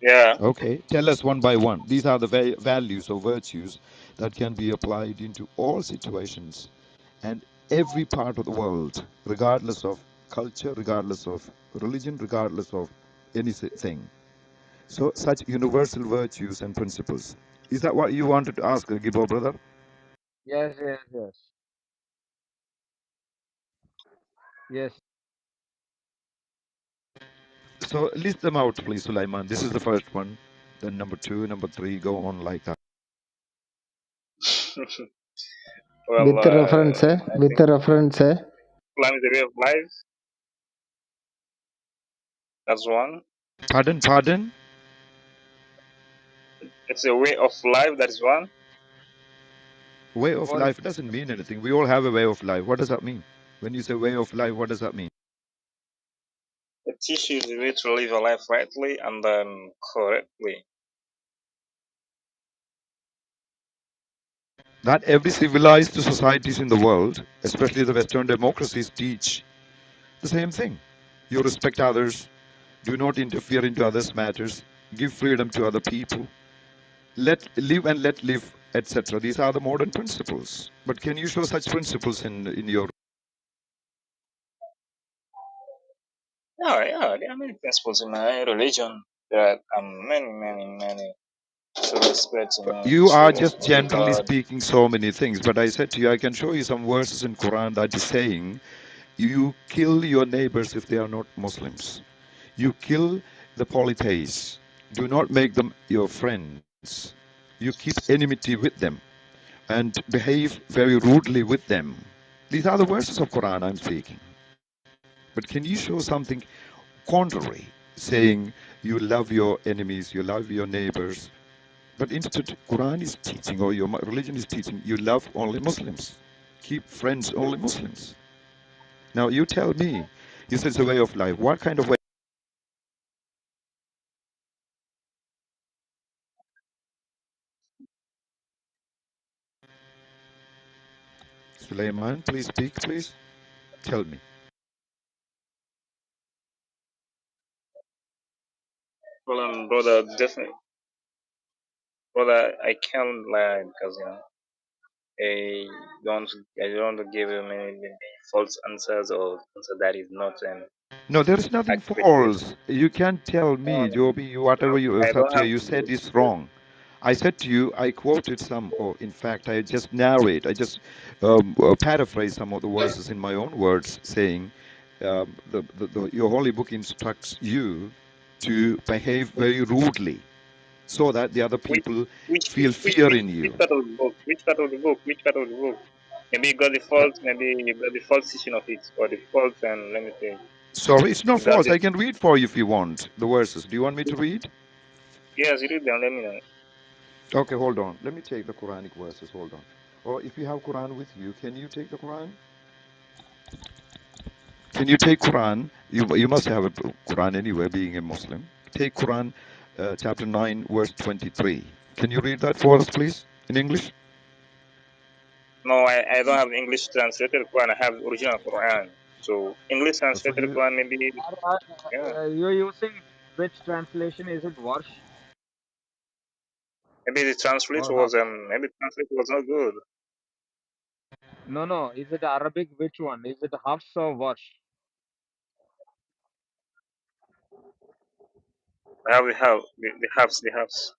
Yeah. Okay, tell us one by one. These are the values or virtues that can be applied into all situations and every part of the world, regardless of culture, regardless of religion, regardless of anything. So, such universal virtues and principles. Is that what you wanted to ask, Gibo brother? yes, yes, yes, yes. So, list them out, please, Sulaiman. This is the first one. Then number two, number three, go on like that. Well, with the reference I with think the reference Islam is a way of life. That's one. Pardon, pardon? It's a way of life. That is one. Way of What is life doesn't mean anything. We all have a way of life. What does that mean? When you say way of life, what does that mean? It teaches you the way to live your life rightly and correctly. That every civilized societies in the world, especially the Western democracies, teach the same thing. You respect others, do not interfere into others' matters, give freedom to other people, let live and let live, etc. These are the modern principles. But can you show such principles in your Yeah, yeah. There are many principles in my religion. There are many to respect, you to are just obey generally God. speaking so many things, but I said to you, I can show you some verses in Quran that is saying you kill your neighbors if they are not Muslims. You kill the polytheists. Do not make them your friends. You keep enmity with them and behave very rudely with them. These are the verses of Quran I'm speaking. But can you show something contrary, saying you love your enemies, you love your neighbors? But instead, Quran is teaching, or your religion is teaching, you love only Muslims. Keep friends only Muslims. Now you tell me, you said it's a way of life. What kind of way? Suleiman, please speak, please. Tell me. Well, brother, definitely, brother, I can't lie because I don't, I don't want to give him any false answers or answer that is not No, there is nothing accurate. false. You can't tell me, Joby, whatever you, I don't Satya, have you to. said is wrong. I said to you, I quoted some, or in fact, I just narrate, I just paraphrase some of the verses in my own words, saying your holy book instructs you to behave very rudely so that the other Which, people which, feel fear in which you. part of the book? Which part of the book? Which part of the book? Maybe you got the Uh, fault. Maybe you got the false teaching of it, or the false. And let me say, Sorry, it's not you got false. it. I can read for you if you want the verses. Do you want me to read? Yes, you did. Then let me know. Okay, hold on. Let me take the Quranic verses. Hold on. Or if you have Quran with you, can you take the Quran? Can you take Quran? You must have a Quran anyway, being a Muslim. Take Quran, chapter 9, verse 23. Can you read that for us, please, in English? No, I don't have English translated Quran. I have original Quran. So English So translated you, Quran, maybe. Yeah, You're using which translation? Is it Warsh maybe the translate or was Hafs? maybe the translate was not good. No, no. Is it Arabic? Which one? Is it Hafs or Warsh? I have the house.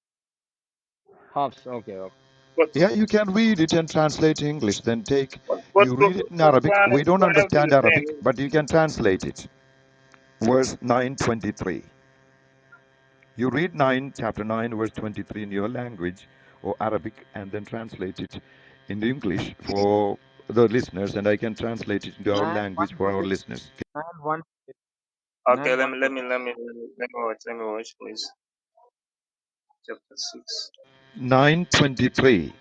Hafs. Okay, okay. But yeah, you can read it and translate to English. Then take, but but, you but, read it in but Arabic. Quran, We don't Quran everything understand the Arabic, same. but you can translate it. Verse 923. You read 9, chapter 9, verse 23 in your language or Arabic and then translate it into English for the listeners, and I can translate it into our Nine one language for our twenty. listeners. 9:123. Okay, Nine let one me let me twenty. let me let me watch. Let me watch, please. Chapter 6. 923.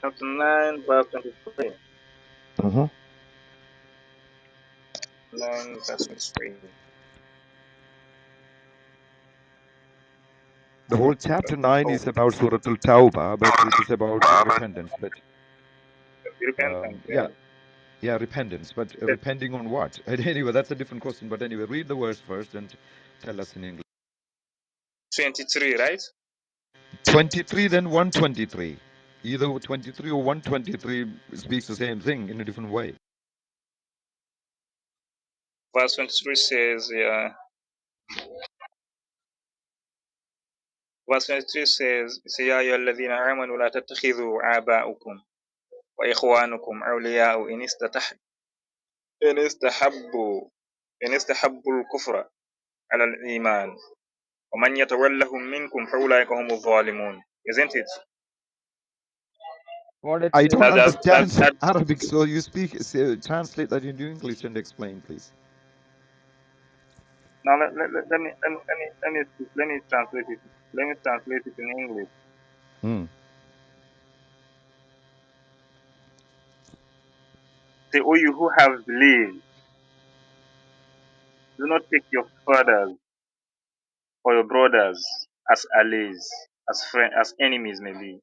Chapter 9, verse 23. Uh-huh. 9, verse 23. The whole chapter 9 is about Surah Al-Tawbah, but it is about repentance. But Repentance, yeah, yeah. yeah, repentance. But That's repenting on what? Anyway, that's a different question. But anyway, read the verse first and tell us in English. 23, right? 23, then 123. Either 23 or 123 speaks the same thing in a different way. Verse 23 says, yeah. Verse 23 says, يا أيها الذين آمنوا لا تتخذوا آباءكم وإخوانكم أولياء إن استحبوا إن استحبوا الكفر على الإيمان ومن يتولهم منكم فأولئك هم الظالمون. Isn't it? What it I says? don't That understand that. Arabic, so you speak, translate that into English and explain, please. Now let me translate it. Let me translate it in English. Hmm. Say, O you who have believed, do not take your fathers or your brothers as allies, as friends, as enemies maybe.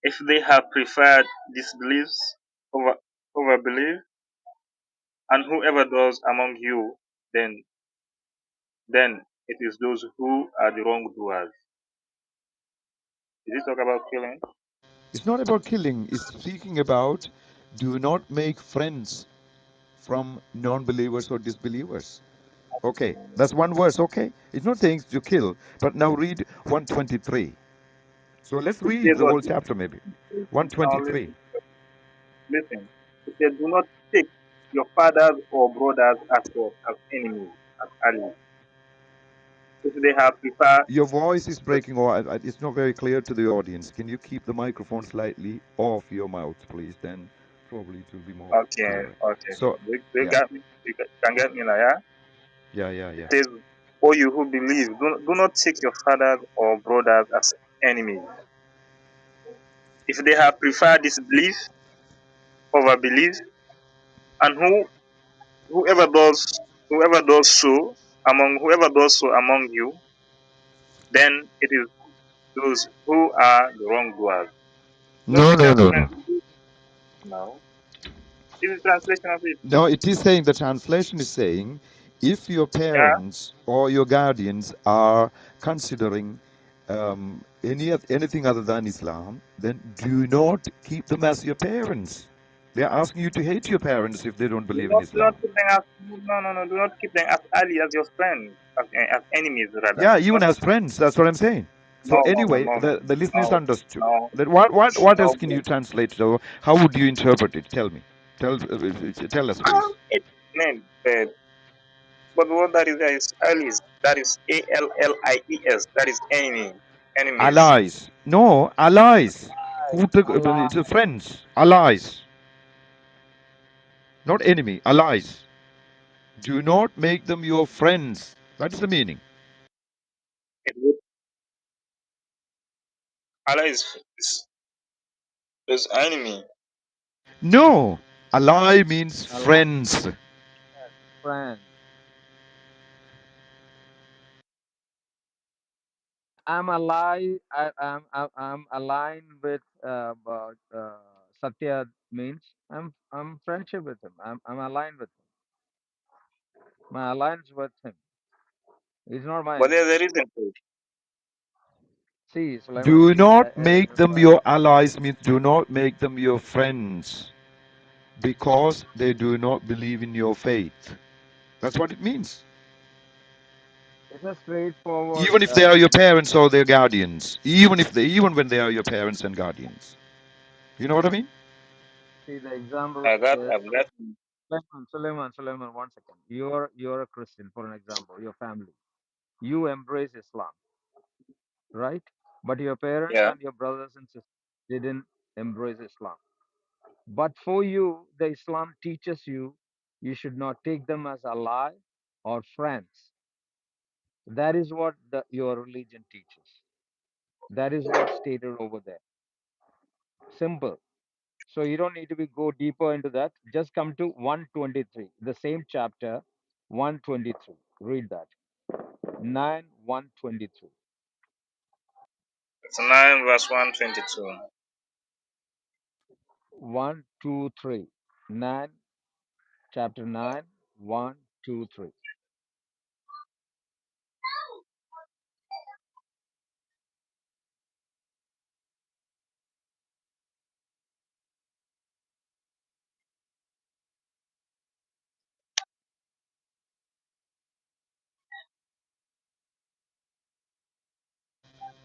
If they have preferred disbeliefs over belief, and whoever does among you, then then it is those who are the wrongdoers. Is it talk about killing? It's not about killing, it's speaking about do not make friends from non believers or disbelievers. Okay, that's one verse, okay? It's not saying to kill, but now read 123. So let's It read says the what? whole chapter maybe. Now 123. listen. It says, do not take your fathers or brothers as what? As enemies, as allies. If they have preferred, Your voice is breaking, or it's not very clear to the audience. Can you keep the microphone slightly off your mouth, please? Then probably it will be more okay, clearer. okay. So, They yeah, got me. You can get me now, yeah? yeah, yeah, It yeah. says, O you who believe, do not take your fathers or brothers as enemies. If they have preferred disbelief over belief, and whoever does so among you, then it is those who are the wrongdoers. Don't No, make no, sense, no, no. man? No, this is translation of it. No, it is saying, the translation is saying, if your Yeah, parents or your guardians are considering anything other than Islam, then do not keep them as your parents. They are asking you to hate your parents if they don't believe in do not Islam. keep them as no. Do not keep them as ally as your friends, as enemies rather. Yeah, Do even not as friends. That's what I'm saying. So anyway, the listeners no, understood. no, That what else no, can bro. you translate? So how would you interpret it? Tell me. Tell us, please. It man, but what that is there is allies. That is ALLIES. That is enemies. Allies. No, allies. Allah. It's friends. Allies. Not enemy. Allies. Do not make them your friends. That is the meaning. Allah is enemy. No. Ally means Allah. friends. Friend. I'm alive. I'm aligned with Satya means I'm friendship with him. I'm aligned with him. My alliance with him. He's not my But there's enemy. a reason for it. See, Sulaiman. Do See, not make them your allies means do not make them your friends because they do not believe in your faith. That's what it means. it's a straightforward. Even if they are your parents or their guardians. Even when they are your parents and guardians. You know what I mean? See, the example I got, is I've got. Sulaiman. 1 second. You're a Christian, for an example. Your family. You embrace Islam, right? But your parents Yeah. and your brothers and sisters didn't embrace Islam. But for you, the Islam teaches you should not take them as ally or friends. That is what your religion teaches. That is what's stated over there. Simple. So you don't need to go deeper into that. Just come to 123, the same chapter, 123. Read that. 9 123. It's 9 verse 122. 1 2 3. 9, chapter 9, 1 2 3.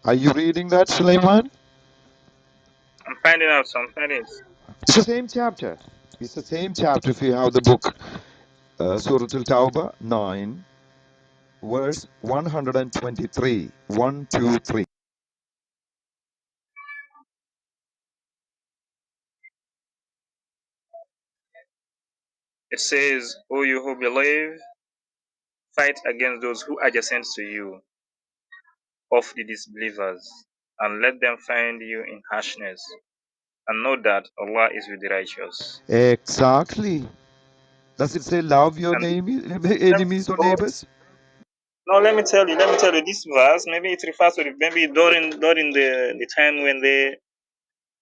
Are you reading that, Suleiman? I'm finding out some things. It's the same chapter. It's the same chapter if you have the book. Surah Al-Tawbah 9, verse 123. 1, 2, 3. It says, O you who believe, fight against those who are adjacent to you of the disbelievers, and let them find you in harshness. And know that Allah is with the righteous. Exactly. Does it say love your And enemies or neighbors? no, let me tell you this verse, maybe it refers to maybe during the time when they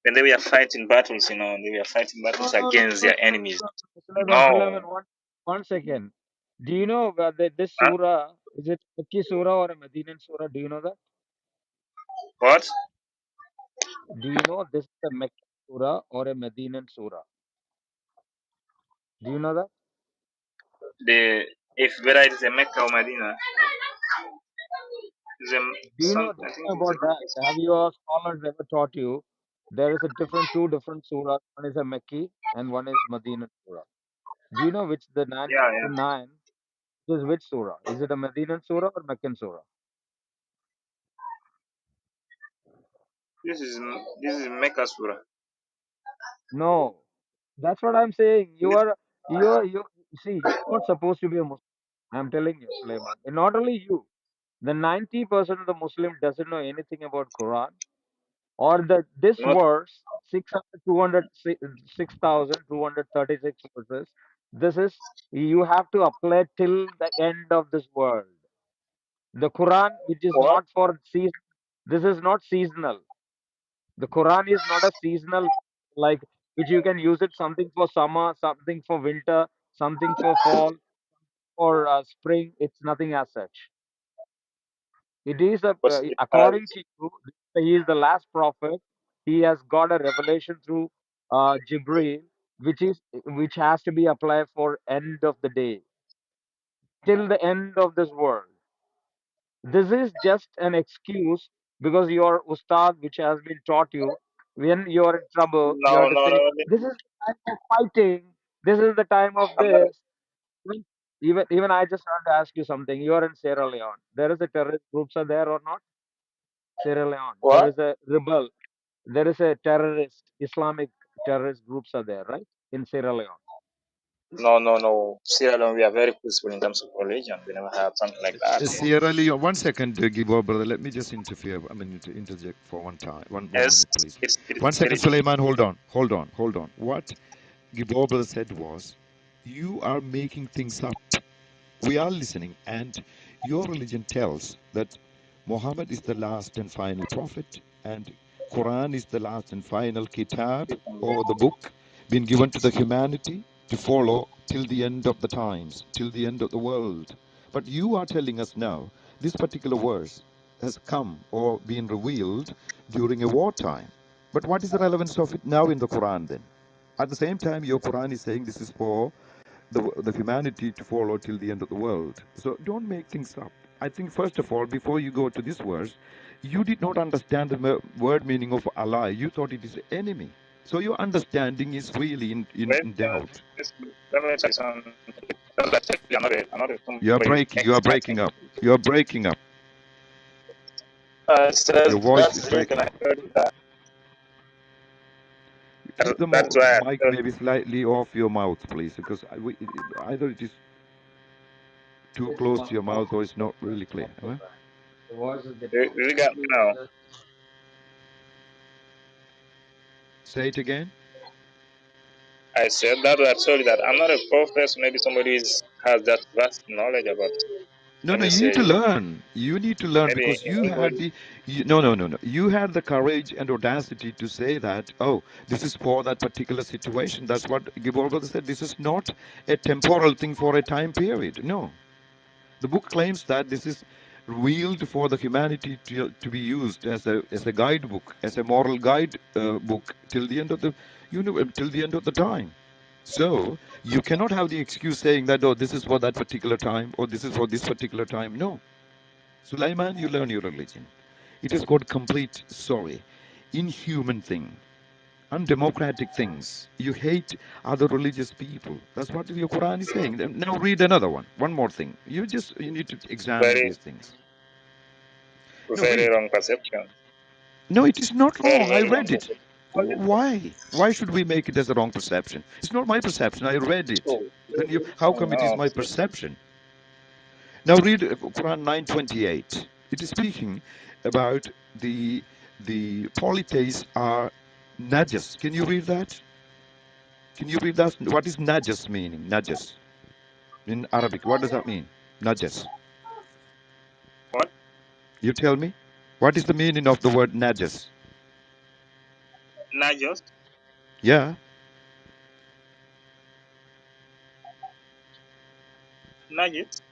were fighting battles, they were fighting battles against their enemies. Sulaiman, No. 1 second. Do you know this Huh? surah, is it Makki surah or a Medinan surah? Do you know that? What? Do you know this is a Makki surah or a Medinan surah? Do you know that? If whether it is a Mecca or Medina, is a Do you some know, do I you think know it's about that? Have your scholars ever taught you there is a two different surahs? One is a Makki and one is Medinan surah. Do you know which the 9 yeah. to 9 is which surah? Is it a Medinan surah or Meccan surah? This is Mecca Surah. No. That's what I'm saying. Is it? You see, you're not supposed to be a Muslim. I'm telling you, Sulaiman. And not only you, the 90% of the Muslim doesn't know anything about Quran or this Not verse, 6,236 verses. This is, you have to apply till the end of this world. The Quran, which is what? not for season, this is not seasonal. The Quran is not a seasonal, like which you can use it something for summer, something for winter, something for fall or spring. It's nothing as such. It is but it according has to you, he is the last prophet. He has got a revelation through Jibreel, which has to be applied for end of the day till the end of this world. This is just an excuse because your ustad, which has been taught you, when you are in trouble, you have no, to no, no. say, "This is the time of fighting. This is the time of I'm not. this." Even even I just want to ask you something. You are in Sierra Leone. There is a terrorist groups are there or not? Sierra Leone. There What? is a rebel. There is a terrorist, Islamic terrorist groups are there, right? In Sierra Leone. No, no, no. Sierra Leone, we are very peaceful in terms of religion. We never have something like that. Sierra Leone, 1 second, Gibor, brother. Let me just interfere. I mean, interject for one time. One Yes, minute, please. it is 1 second, very peaceful. Suleiman. Hold on. What Gibor brother said was, you are making things up. We are listening, and your religion tells that Muhammad is the last and final prophet, and Quran is the last and final kitab, or the book, been given to the humanity to follow till the end of the times, till the end of the world. But you are telling us now, this particular verse has come or been revealed during a wartime. But what is the relevance of it now in the Quran then? At the same time, your Quran is saying this is for the humanity to follow till the end of the world. So don't make things up. I think, first of all, before you go to this verse, you did not understand the word meaning of Allah. You thought it is enemy. So your understanding is really Let, in doubt. let me tell you something. That's actually another You are somebody who breaking. You thinks are that breaking up. You are breaking up. says Your voice that's is the reason breaking I up. told you that. Keep the That's why I mic told maybe slightly off your mouth, please, because either it is too It's close to your mouth or it's not muffled, really clear. Huh? right? The voice is getting you, muffled. you got me now. Say it again. I said that I told you that I'm not a prophet. So maybe somebody has that vast knowledge about. No, Let no, me you need to say learn. You need to learn maybe because in you had English. the, no. You had the courage and audacity to say that, oh, this is for that particular situation. That's what Gibor brother said. This is not a temporal thing for a time period. No. The book claims that this is revealed for the humanity to be used as a guidebook, as a moral guide book till the end of the till the end of the time. So you cannot have the excuse saying that, oh, this is for that particular time or this is for this particular time. No. Sulaiman, you learn your religion. It has got complete, sorry, inhuman thing, undemocratic things. You hate other religious people. That's what your Quran is saying. Now read another one. One more thing. You need to examine Very, these things. No, very read. wrong perception. No, it is not Very, wrong. I very wrong read it. perception. Why? Why should we make it as a wrong perception? It's not my perception. I read it. Oh, Then how come it is no. my perception? Now read Quran 9:28. It is speaking about the polytheists are najas. Can you read that? Can you read that? What is najas meaning? Najas in Arabic. What does that mean? Najas. What? You tell me. What is the meaning of the word najas? Not just, Yeah. not just.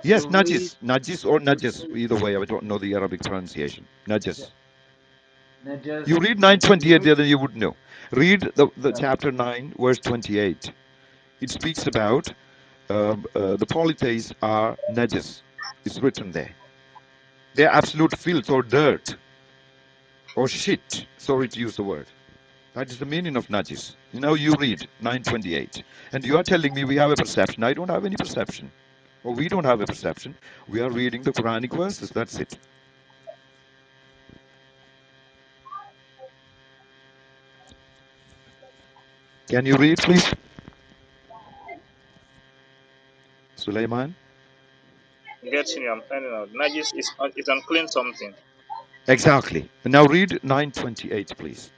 Yes, Read najis. Najis or najas. Either way, I don't know the Arabic pronunciation. Najas. Najas. Najas. You read You 9:28 read. there, then you would know. Read the Yeah. chapter 9, verse 28. It speaks about the polytheists are najas. It's written there. They're absolute filth or dirt or shit. Sorry to use the word. That is the meaning of najis. Now you read 9:28, and you are telling me we have a perception. I don't have any perception, or we don't have a perception. We are reading the Quranic verses. That's it. Can you read, please, Sulaiman? Getting you, I'm finding out. Najis is it's unclean something. Exactly. Now read 9:28, please.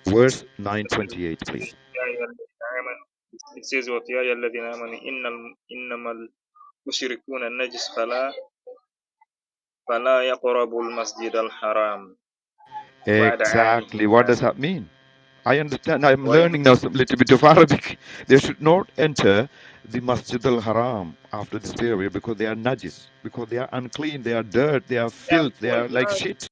Verse 9:28, please. يا أيها الذين آمنوا It says what يا أيها الذين آمنوا إنما المشركون النجس فلا يقربوا المسجد الحرام. بعد عام Exactly. What does that mean? I understand. I'm learning now some little bit of Arabic. They should not enter the Masjid al-Haram after this period because they are najis, because they are unclean, they are dirt, they are yeah, filth, they are like shit.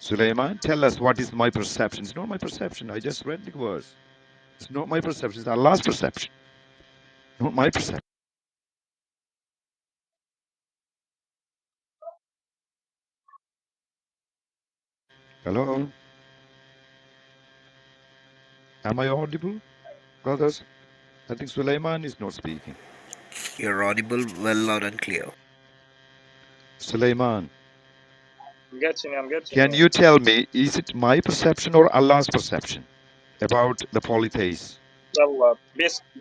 Sulaiman, tell us what is my perception. It's not my perception. I just read the verse. It's not my perception. It's Allah's perception, not my perception. Hello? Am I audible, brothers? I think Sulaiman is not speaking. You're audible, well, loud and clear. Sulaiman, I'm getting can you. you tell me, is it my perception or Allah's perception about the polytheist? Well,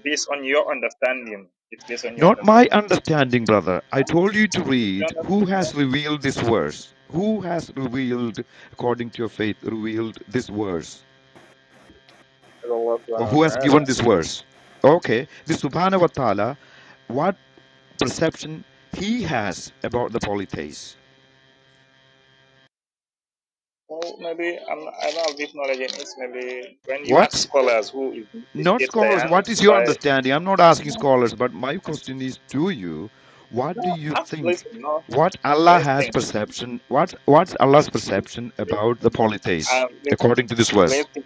based on your understanding, it's based on your Not my understanding. understanding, brother. I told you to You read who understand? has revealed this verse. Who has revealed, according to your faith, revealed this verse? Allah Or subhanahu wa who has ta'ala. given this verse? Okay, the Subhanahu wa Ta'ala, what perception he has about the polytheists? Well, maybe I don't have deep knowledge in it. Maybe when you ask What? scholars who is Not it scholars. What is your by understanding? I'm not asking scholars, but my question is to you. What do no, you think? listen, no, What Allah has listen, perception? What's Allah's perception about the polytheists, listen, according to this verse? listen,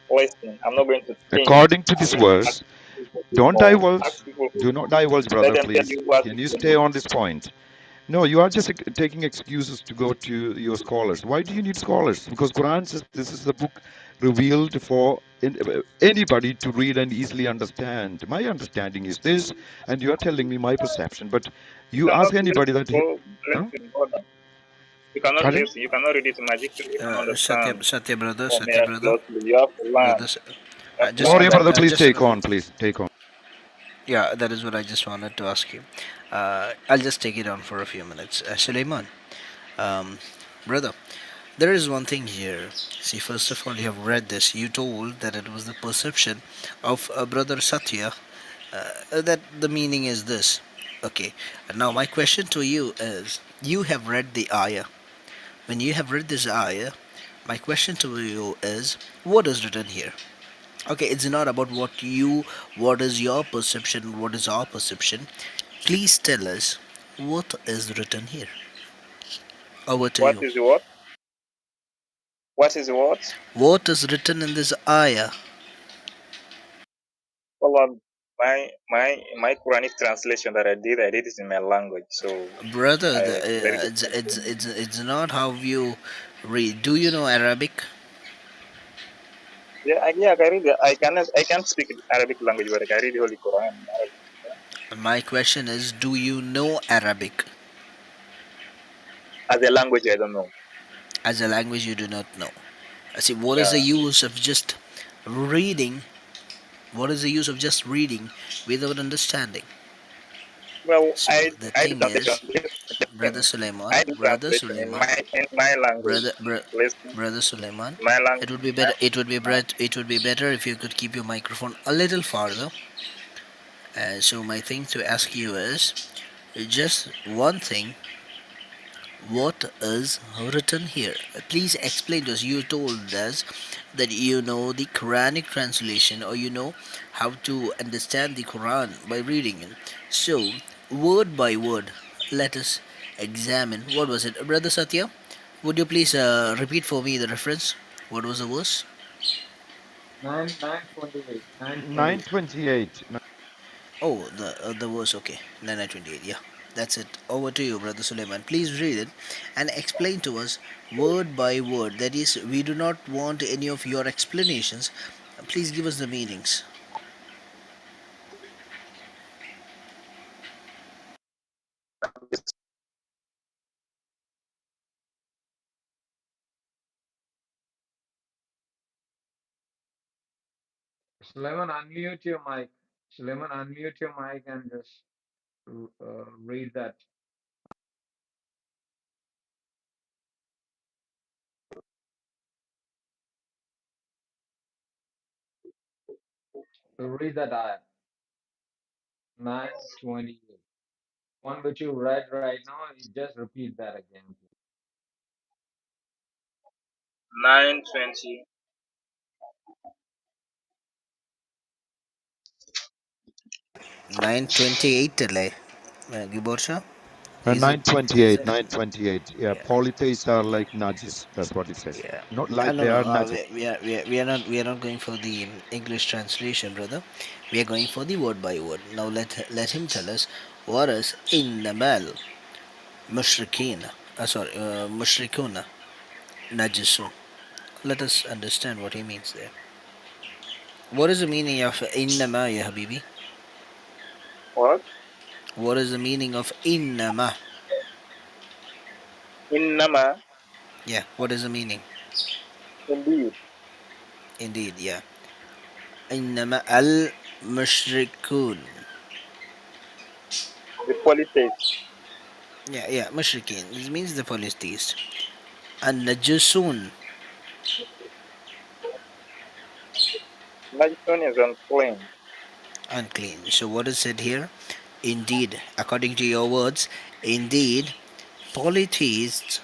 listen. I'm not going to think. According to I'm this going to ask verse, people who don't know. Ask divulge. people who Do not know. divulge, Let brother, them tell please. you what Can is you the stay book. on this point? No, you are just taking excuses to go to your scholars. Why do you need scholars? Because Quran says this is a book revealed for anybody to read and easily understand. My understanding is this, and you are telling me my perception. But You you cannot ask anybody listen. that, Oh, huh? listen, hold on. You cannot Pardon? listen. You cannot read it magically and understand Satya brother, or Satya brother, miraculously. You have to learn. brother. You have to Just learn Gloria, wanted, by brother, please just take on. Please take on. yeah, that is what I just wanted to ask you. I'll just take it on for a few minutes. Suleiman, um, brother, there is one thing here. See, first of all, you have read this. You told that it was the perception of brother Satya. That the meaning is this. Okay. Now my question to you is: you have read the ayah. When you have read this ayah, my question to you is: what is written here? Okay, it's not about what is your perception, what is our perception. Please tell us what is written here. Over to what you. is the what? What is the what? What is written in this ayah? Well, my Quranic translation that I did it in my language, so Brother, it's very difficult for me. it's not how you read. Do you know Arabic? Yeah, I can read. I can speak Arabic language, but I can read the Holy Quran in Arabic. My question is, do you know Arabic? As a language, I don't know. As a language, you do not know. See, what is Yeah. the use of just reading? What is the use of just reading without understanding? Well, So the I do thing translation. is, Brother Suleiman, I do translation in my language. brother, br- Listen, brother Suleiman, my language. it would be better. It would be better if you could keep your microphone a little farther. So my thing to ask you is just one thing. What is written here? Please explain to us. You told us that you know the Quranic translation, or you know how to understand the Quran by reading it. So, word by word, let us examine. What was it? Brother Satya, would you please repeat for me the reference? What was the verse? 928. 928. 928. Oh, the verse. Okay, 9928. Yeah, that's it. Over to you, Brother Suleiman. Please read it and explain to us word by word. That is, we do not want any of your explanations. Please give us the meanings. Suleiman, unmute your mic. Suleiman, unmute your mic and just read that. Read that ayah. 9:28. One which you read right now, you just repeat that again. 9:20. 9:28 അല്ലേ ഗിബോർഷ? Is it? Is 928, it? 928. Yeah, Yeah. polytheists are like najis. That's what it says. Yeah. Not like No, they no. are najis. We are not going for the English translation, brother. We are going for the word by word. Now let him tell us what is innamal mushrikeen. Sorry, mushrikuna najisun. Let us understand what he means there. What is the meaning of innama, ya habibi? What? What is the meaning of innama? Innama. Yeah. What is the meaning? Indeed. Indeed, yeah. Innama al mushrikun. The polytheist. Yeah, mushrikeen. This means the polytheist. And najisun, Najisun is unclean. unclean. So what is said here? Indeed, according to your words, indeed, polytheists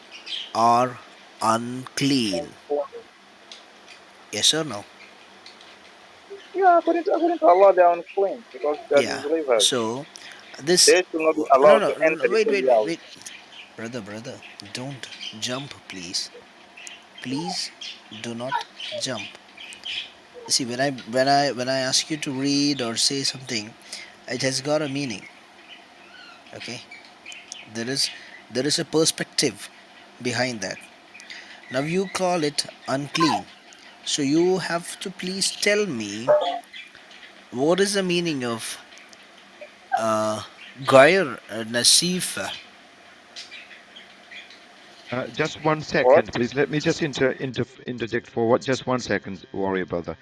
are unclean. Yes or no? Yeah, according to Allah, they are unclean because they are Yeah. disbelievers. So this. They should not be No, allowed no, to no, enter no, the wait, holy wait, wait, house. wait. Brother, don't jump, please. Please do not jump. See, when I ask you to read or say something, it has got a meaning. Okay, there is a perspective behind that. Now you call it unclean, so you have to please tell me what is the meaning of gair nasifa. Just 1 second, What? please. Let me just interject for just 1 second, warrior brother.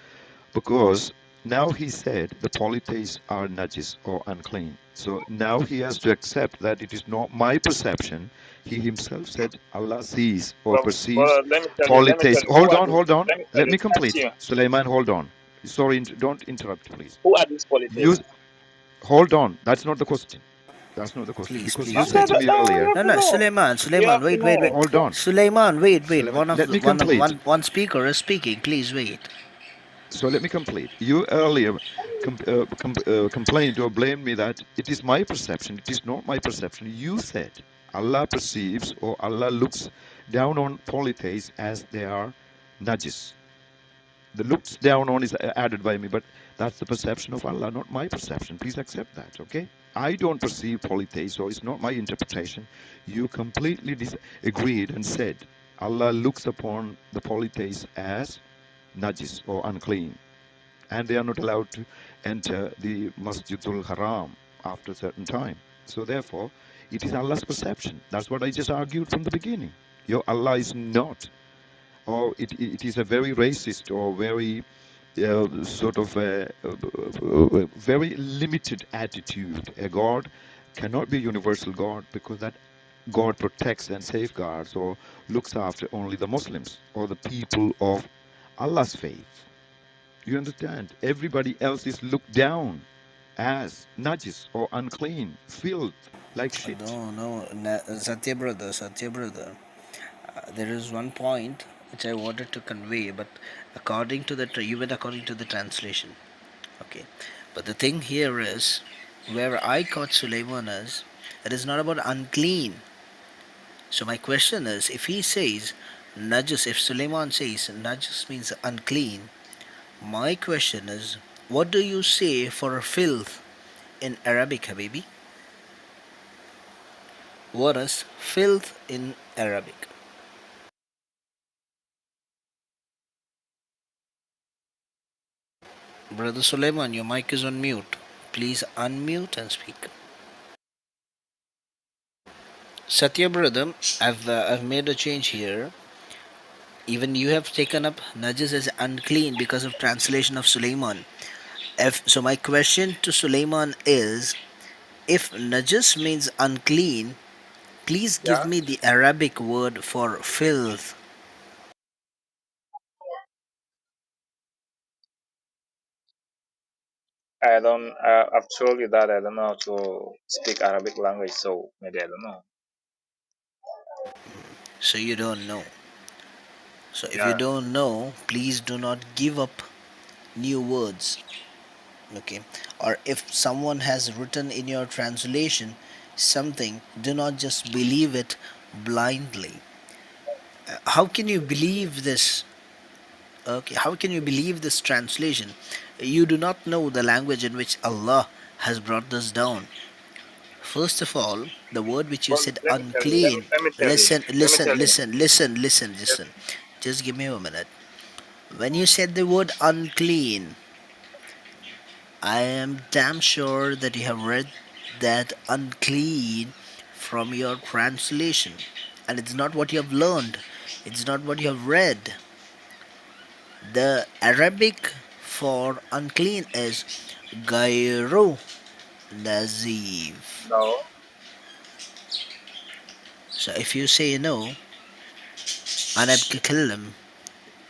Because now he said the polytheists are najis or unclean. So now he has to accept that it is not my perception. He himself said Allah sees or perceives But let me tell you. Let me tell polytheists. you. Who Hold are on, these? hold on. Let me tell Let you. me Ask complete. you. Suleiman, hold on. Sorry, don't interrupt, please. Who are these You polytheists? hold on. That's not the question. That's not the question. Please, Because you please said wait. to me You earlier, have No, to no, know. Suleiman, You Suleiman, have to wait. know. hold on. Suleiman, wait. Suleiman, One of let the, me one of complete. one speaker is speaking. Please wait. So let me complete. You earlier complained or blamed me that it is my perception. It is not my perception. You said Allah perceives or Allah looks down on polytheists as they are najis. The looks down on is added by me, but that's the perception of Allah, not my perception. Please accept that, okay? I don't perceive polytheists, so it's not my interpretation. You completely agreed and said Allah looks upon the polytheists as najis or unclean, and they are not allowed to enter the Masjidul Haram after a certain time. So therefore, it is Allah's perception. That's what I just argued from the beginning. Your Allah is not, or it is a very racist or very sort of a very limited attitude. A God cannot be a universal God because that God protects and safeguards or looks after only the Muslims or the people of Allah's faith. You understand? Everybody else is looked down as najis or unclean, filth, like shit. No, Satya brother. There is one point which I wanted to convey, but according to you went according to the translation. Okay, but the thing here is where I caught Suleiman is it is not about unclean. So my question is, if he says najis, if Suleiman says najis means unclean, my question is, what do you say for filth in Arabic, Habibi? What is filth in Arabic? Brother Suleiman, your mic is on mute. Please unmute and speak. Satya brother, I've made a change here. Even you have taken up najis as unclean because of translation of Suleiman. So my question to Suleiman is, if najis means unclean, please give Yeah. me the Arabic word for filth. I don't. I've told you that I don't know how to speak Arabic language, so maybe I don't know. So you don't know. So if you Yeah. don't know, please do not give up new words. Okay, or if someone has written in your translation something, do not just believe it blindly. How can you believe this? Okay, how can you believe this translation? You do not know the language in which Allah has brought this down. First of all, the word which you But said let me tell you. unclean. Let me tell you. Listen, Let me listen, tell you. listen, listen, listen, Yes. listen. Just give me a minute. When you said the word unclean, I am damn sure that you have read that unclean from your translation. And it's not what you have learned, it's not what you have read. The Arabic for unclean is Gairu Nazif. No. So if you say no, أنا بتكلم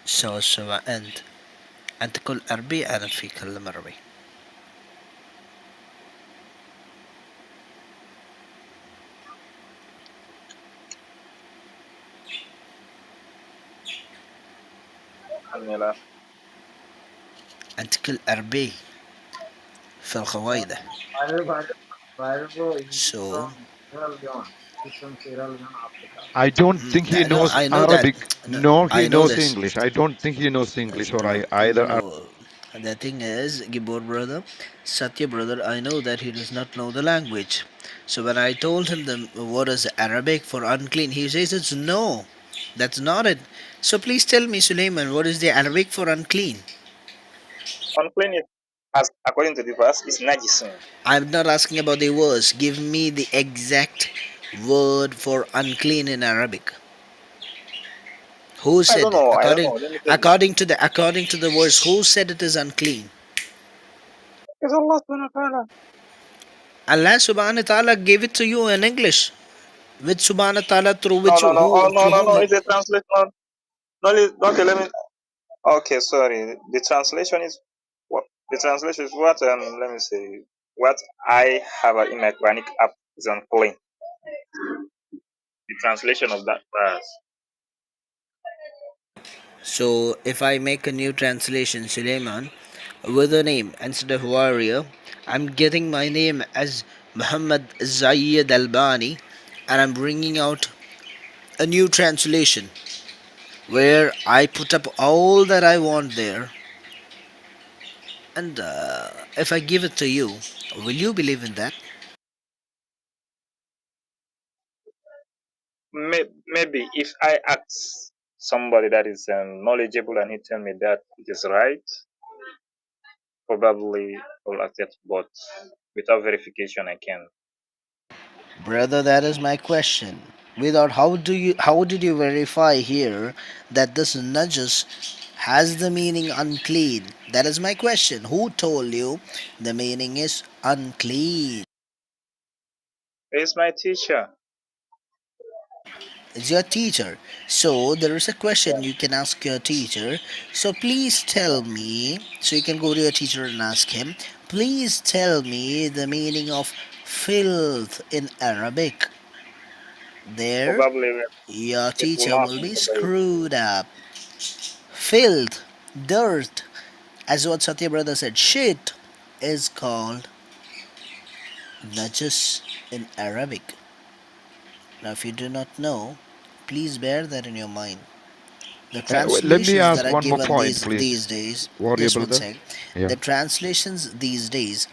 سواء أنت تقول عربي أنا في كلم عربي. Anila. أنت تقول عربي في القواعد. Bro, he's So from Sierra Leone. He's from Sierra Leone, Africa. I don't think he no, knows I know that. Arabic, No, nor he I know knows this. English. I don't think he knows English or No, either. no. The thing is, Gibor brother, Satya brother, I know that he does not know the language. So when I told him what is Arabic for unclean, he says it's no. That's not it. So please tell me, Suleiman, what is the Arabic for unclean? Unclean is, as according to the verse, is najisun. I'm not asking about the words. Give me the exact word for unclean in Arabic. Who I don't said know. I don't according know. Let me tell you. according to the words? Who said it is unclean? It's Allah subhanahu wa ta'ala. Allah subhanahu wa ta'ala gave it to you in English. With subhanahu wa ta'ala through No, which no, no. Oh, who no, through no, whom no. It's a translation. No, okay, let me. Okay, sorry. The translation is what? The translation is what? Let me see. What I have in my Quranic app is unclean. The translation of that verse. so if I make a new translation Suleiman with a name instead of warrior, I'm getting my name as Muhammad Zayyad Albani and I'm bringing out a new translation where I put up all that I want there and if I give it to you, will you believe in that? Maybe if I ask somebody that is knowledgeable and he tell me that it is right, probably I'll accept. But without verification, I can. Brother, that is my question. Without how did you verify here that this najas has the meaning unclean? That is my question. Who told you the meaning is unclean? He's my teacher. It's your teacher. So there is a question you can ask your teacher. So please tell me, so you can go to your teacher and ask him, please tell me the meaning of filth in Arabic. There, Probably your it will teacher not will be remember it. screwed up. Filth, dirt, as what Satya brother said, shit is called najas in Arabic. Now, if you do not know, please bear that in your mind. The Let me translations that ask are one more given point, these please, days, warrior just one brother. sec, Yeah. the translations these days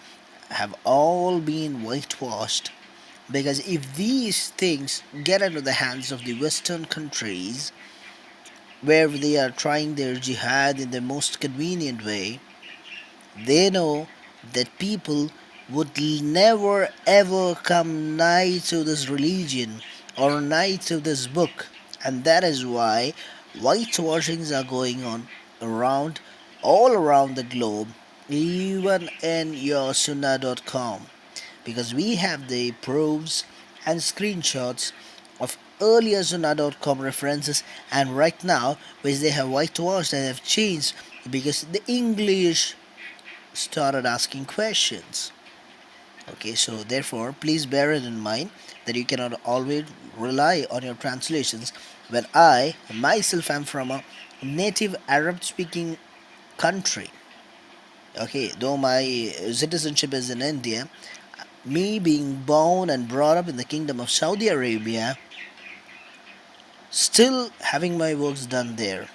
have all been whitewashed because if these things get into the hands of the Western countries where they are trying their jihad in the most convenient way, they know that people would never ever come nigh to this religion or nigh to this book, and that is why whitewashings are going on around all around the globe, even in your sunnah.com, because we have the proofs and screenshots of earlier sunnah.com references and right now which they have whitewashed and have changed because the English started asking questions. Okay, so therefore, please bear it in mind that you cannot always rely on your translations. When I myself am from a native Arab speaking country, okay, though my citizenship is in India, me being born and brought up in the kingdom of Saudi Arabia, still having my works done there,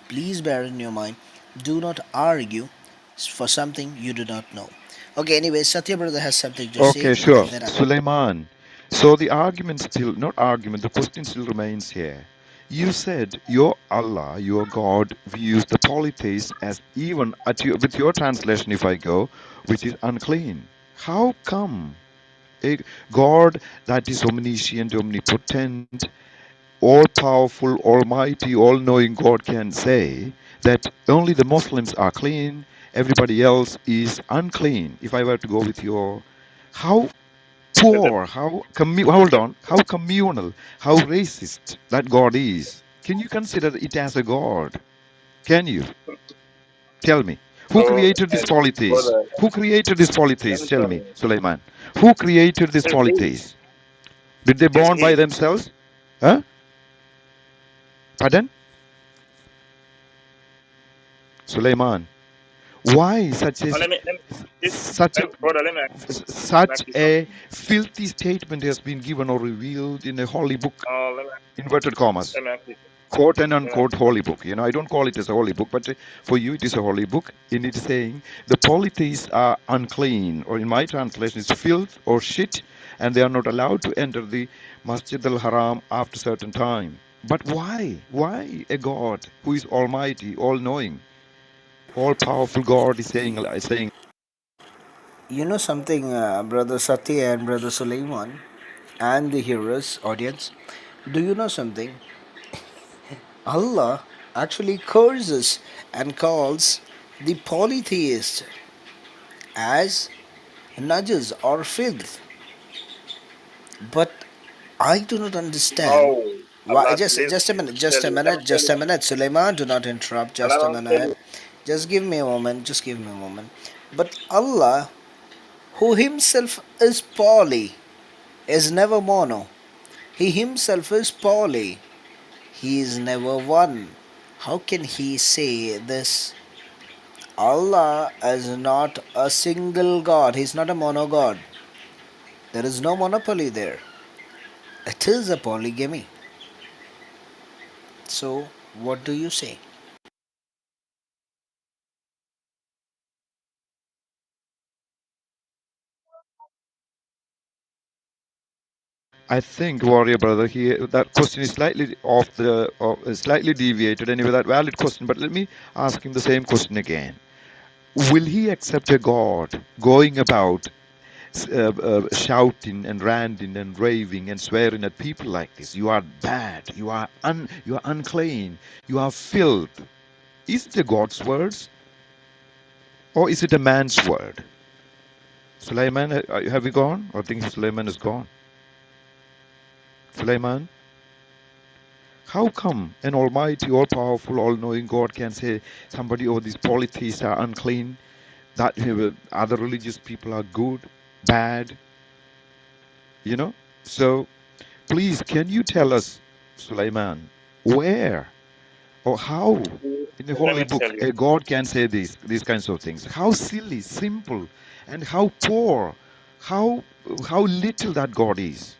please bear in your mind, do not argue for something you do not know. Okay, anyway, Satya brother has something to say, Okay, and sure. then Suleiman. So the argument still, not argument, the question still remains here. You said your Allah, your God, views the polytheists as even, with your translation, if I go, which is unclean. How come a God that is omniscient, omnipotent, all powerful, almighty, all knowing God can say that only the Muslims are clean, everybody else is unclean? If I were to go with your, how poor, hold on, how communal, how racist that God is. Can you consider it as a God? Can you? Tell me. Who So, created this polytheist? brother, Who created this let polytheist? me Tell tell me, you, Suleiman. Who created this it's he, polytheist? Did they it's born by he. themselves? Huh? Pardon? Suleiman. Why Oh, this, such a brother, let me such ask you a something. filthy statement has been given or revealed in a holy book, Let me, inverted commas, let me ask you, quote and let me ask unquote you holy something. book? You know, I don't call it as a holy book, but for you it is a holy book. And it's saying the polytheists are unclean, or in my translation, it's filth or shit, and they are not allowed to enter the Masjid al-Haram after certain time. But why? Why a God who is almighty, all-knowing, all-powerful God is saying? you know something, brother Satya and brother Suleiman, and the hearers, audience. Do you know something? Allah actually curses and calls the polytheist as najas or filth. But I do not understand No, I'm why. not Just a listening. minute, just a Let me minute, tell just you, a minute. Suleiman, do not interrupt. and I Just a don't tell minute. you. Just give me a moment. Just give me a moment. But Allah, who Himself is poly, is never mono. He Himself is poly. He is never one. How can He say this? Allah is not a single God. He's not a mono God. There is no monopoly there. It is a polygamy. So, what do you say? I think, warrior brother, here that question is slightly slightly deviated. Anyway, that valid question. But let me ask him the same question again. Will he accept a God going about shouting and ranting and raving and swearing at people like this? You are bad. You are unclean. You are filth. Is it a God's words or is it a man's word? Sulaiman, have you gone? I think Sulaiman is gone. Sulaiman. How come an almighty, all powerful, all knowing God can say somebody or these polytheists are unclean, that other religious people are good, bad, you know? So please, can you tell us, Sulaiman, where or how in the Let holy me book tell you. a God can say these kinds of things? How silly, simple, and how poor, how how little that God is.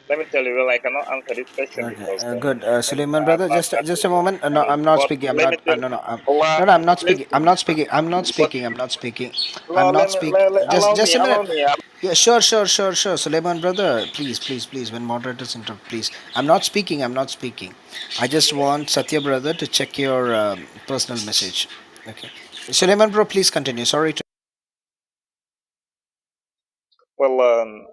Let me tell you. Well, I cannot answer this question Okay, because good. then Suleiman, I've brother, not just started a yet. moment. No, I'm not But speaking. I'm let me not. tell No, you. no. Allah, No, no. I'm not speaking. I'm listen. not speaking. I'm not But speaking. I'm not speaking. no, I'm not speaking. Just a allow minute. me. Yeah, sure. Suleiman, brother, please. When moderators interrupt, please. I'm not speaking. I'm not speaking. I just want Satya, brother, to check your personal message. Okay. Suleiman, bro, please continue. Sorry to. Well,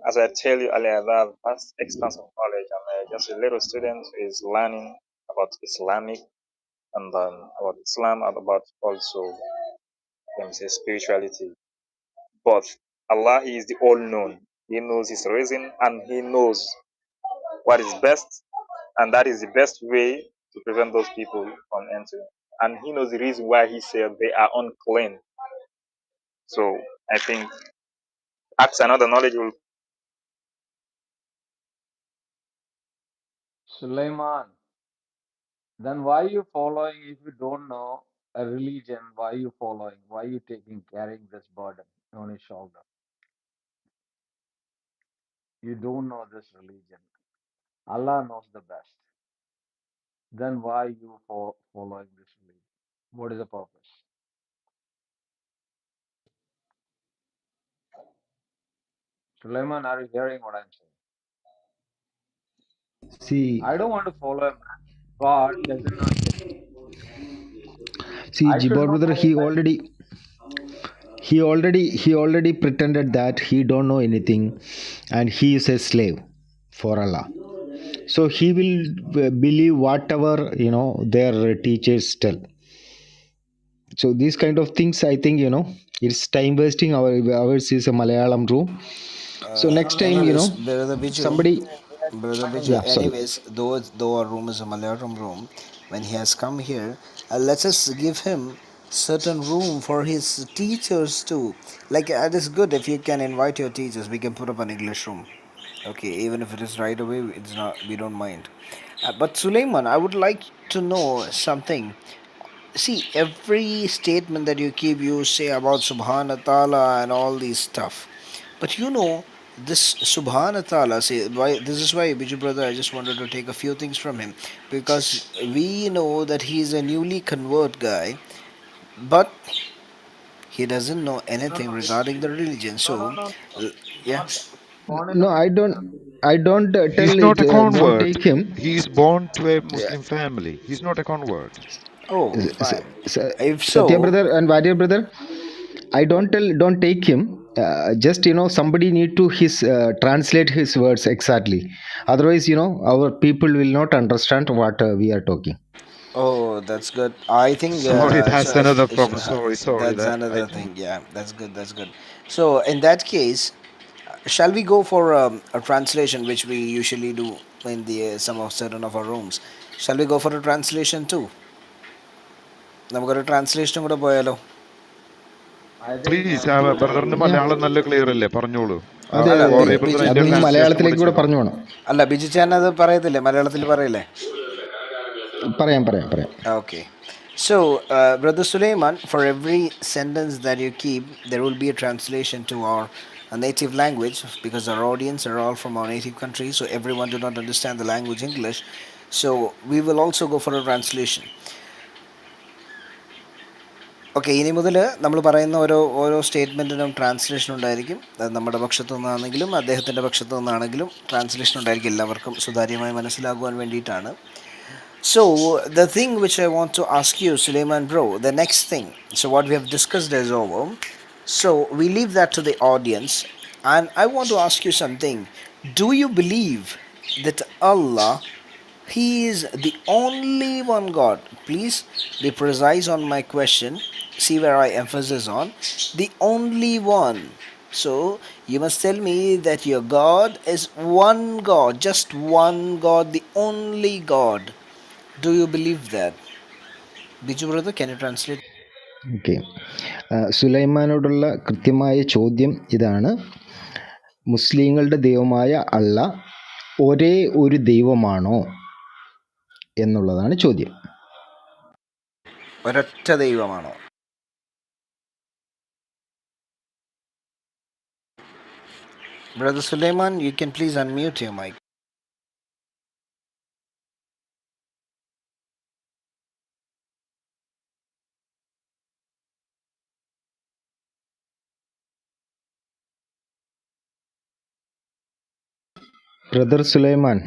as I tell you earlier, I have vast expanse of knowledge. I'm just a little student who is learning about Islamic and about Islam and about also, let me say, spirituality. But Allah is the all-known. He knows His reason and He knows what is best, and that is the best way to prevent those people from entering. and he knows the reason why he said they are unclean. So I think that's another knowledgeable. Suleiman, then why you following if you don't know a religion? Why you following? Why you carrying this burden on your shoulder? You don't know this religion. Allah knows the best. Then why you following this religion? What is the purpose? Suleiman, are you hearing what I'm saying? See, I don't want to follow a man. God doesn't know anything. see, I should Jibor not brother, follow man. he already pretended that he don't know anything, and he is a slave for Allah. So he will believe whatever their teachers tell. So these kind of things, I think it's time wasting. Ours is a Malayalam room. So next time, Anyways, brother Biju, somebody. brother Biju. Yeah, sorry. Anyways, though our room is a Malayalam room, when he has come here, let us give him certain room for his teachers too. Like that is good if you can invite your teachers. We can put up an English room. Okay, even if it is right away, it's not. We don't mind. But Suleiman, I would like to know something. See, every statement that you keep, you say about Subhana Ta'ala and all these stuff. But this Subhana Ta'ala, say, why, this is why, Biju brother, I just wanted to take a few things from him. Because we know that he is a newly convert guy, but he doesn't know No, anything no, regarding the religion. no, no, So, no. yeah. Not born in No, a I don't. I don't He's tell not it. a Don't convert. take him. He's born to a Muslim family. He's not a convert. Oh, S- fine. s- If Satya so, brother and Varya brother. I don't tell. Don't take him. Just somebody need to his translate his words exactly. Otherwise, our people will not understand what we are talking. oh, that's good. I think Sorry, that's another so, problem. Sorry. that's That I another think thing. Yeah, that's good. That's good. So in that case, shall we go for a translation, which we usually do in the some of certain of our rooms? Shall we go for a translation too? നമുക്കൊരു ട്രാൻസ്ലേഷനും കൂടെ പോയാലോ? I think please ബ്രദറിന് Yeah. Malayalam നല്ല clear അല്ലേ, പറഞ്ഞോളൂ. അതെ അല്ല അതെ അതെ. വാറിയ ബ്രദർ അത് അതിന്റെ നിങ്ങൾ ട്രാൻസ്ലേഷൻ കൂടെ മലയാളത്തിലേക്ക് കൂടെ ചെയ്തോളൂ. പറഞ്ഞു വേണം. അല്ല, ബിജു ചാൻ അത് പറയത്തില്ലേ, മലയാളത്തിൽ പറയില്ലേ? പറയാം. Okay. So, Brother Suleiman, for every sentence that you keep, there will be a translation to our native language, because our audience are all from our native country, so everyone do not understand the language English. So, we will also go for a translation. Okay, ഇനി മുതൽ നമ്മൾ പറയുന്ന ഓരോ സ്റ്റേറ്റ്മെൻറ്റിനും translation ഉണ്ടായിരിക്കും. അത് നമ്മുടെ പക്ഷത്തു നിന്നാണെങ്കിലും അദ്ദേഹത്തിൻ്റെ പക്ഷത്തു നിന്നാണെങ്കിലും ട്രാൻസ്ലേഷൻ ഉണ്ടായിരിക്കും, എല്ലാവർക്കും സുതാര്യമായി മനസ്സിലാകുവാൻ വേണ്ടിയിട്ടാണ്. So, the thing which I want to ask you, Suleiman bro, the next thing, so what we have discussed is over. So, we leave that to the audience. And I want to ask you something. Do you believe that Allah, He is the only one God? Please be precise on my question. See where I emphasize on. The only one. So, you must tell me that your God is one God, just one God, the only God. Do you believe that? Biju brother, can you translate? Okay. സുലൈമാനോടുള്ള കൃത്യമായ ചോദ്യം ഇതാണ്. മുസ്ലിങ്ങളുടെ ദൈവമായ അല്ല ഒരേ ഒരു ദൈവമാണോ എന്നുള്ളതാണ് ചോദ്യം. ഒരൊറ്റ ദൈവമാണോ? Brother Suleiman, you can please unmute your mic. Brother Sulaiman,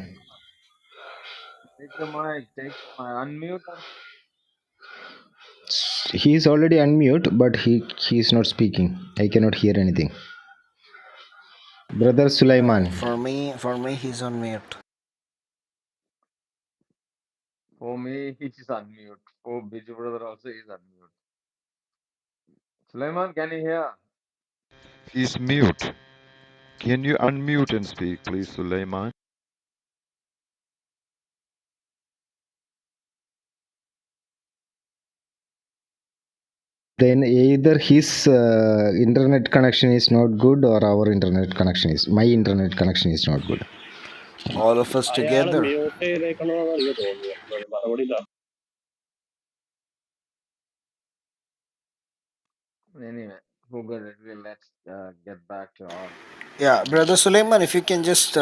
take the mic, unmute and he is already unmute, but he is not speaking. I cannot hear anything. Brother Sulaiman. For me, he's on mute. for me, he's unmute. For Biju brother also is unmute. Suleiman, can you hear? He's mute. Can you unmute and speak, please, Suleiman? then either his internet connection is not good or our internet connection is, my internet connection is not good. All of us അയാള് together. Mute ചെയ്തേക്കണമെന്നാണ് എനിക്ക് തോന്നുന്നത്. മറുപടി ഇല്ല. Anyway, Google it. Let's get back to our. Yeah, Brother Suleiman, if you can just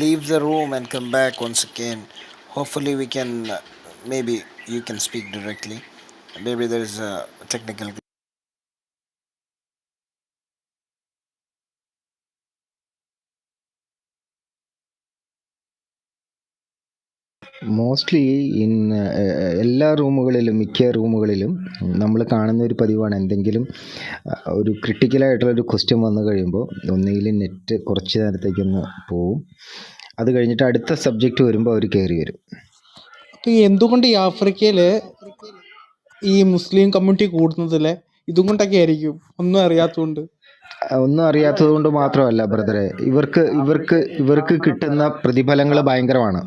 leave the room and come back once again, hopefully we can, maybe you can speak directly. Maybe there is a technical. Mostly in എല്ലാ റൂമുകളിലും, മിക്ക റൂമുകളിലും നമ്മൾ കാണുന്ന ഒരു പതിവാണ്. എന്തെങ്കിലും ഒരു ക്രിട്ടിക്കലായിട്ടുള്ളൊരു question വന്നു കഴിയുമ്പോൾ ഒന്നുകിൽ നെറ്റ് കുറച്ച് നേരത്തേക്കൊന്ന് പോവും, അത് കഴിഞ്ഞിട്ട് അടുത്ത സബ്ജക്റ്റ് വരുമ്പോൾ അവർ കയറി വരും. അപ്പൊ എന്തുകൊണ്ട് ഈ ആഫ്രിക്കയില് ഈ മുസ്ലിം കമ്മ്യൂണിറ്റി കൂടുന്നതിലെ ഇതും കൊണ്ടൊക്കെ ആയിരിക്കും, ഒന്നും അറിയാത്തതുകൊണ്ട്. ഒന്നും അറിയാത്തത് കൊണ്ട് മാത്രമല്ല ബ്രദറെ, ഇവർക്ക് കിട്ടുന്ന പ്രതിഫലങ്ങൾ ഭയങ്കരമാണ്.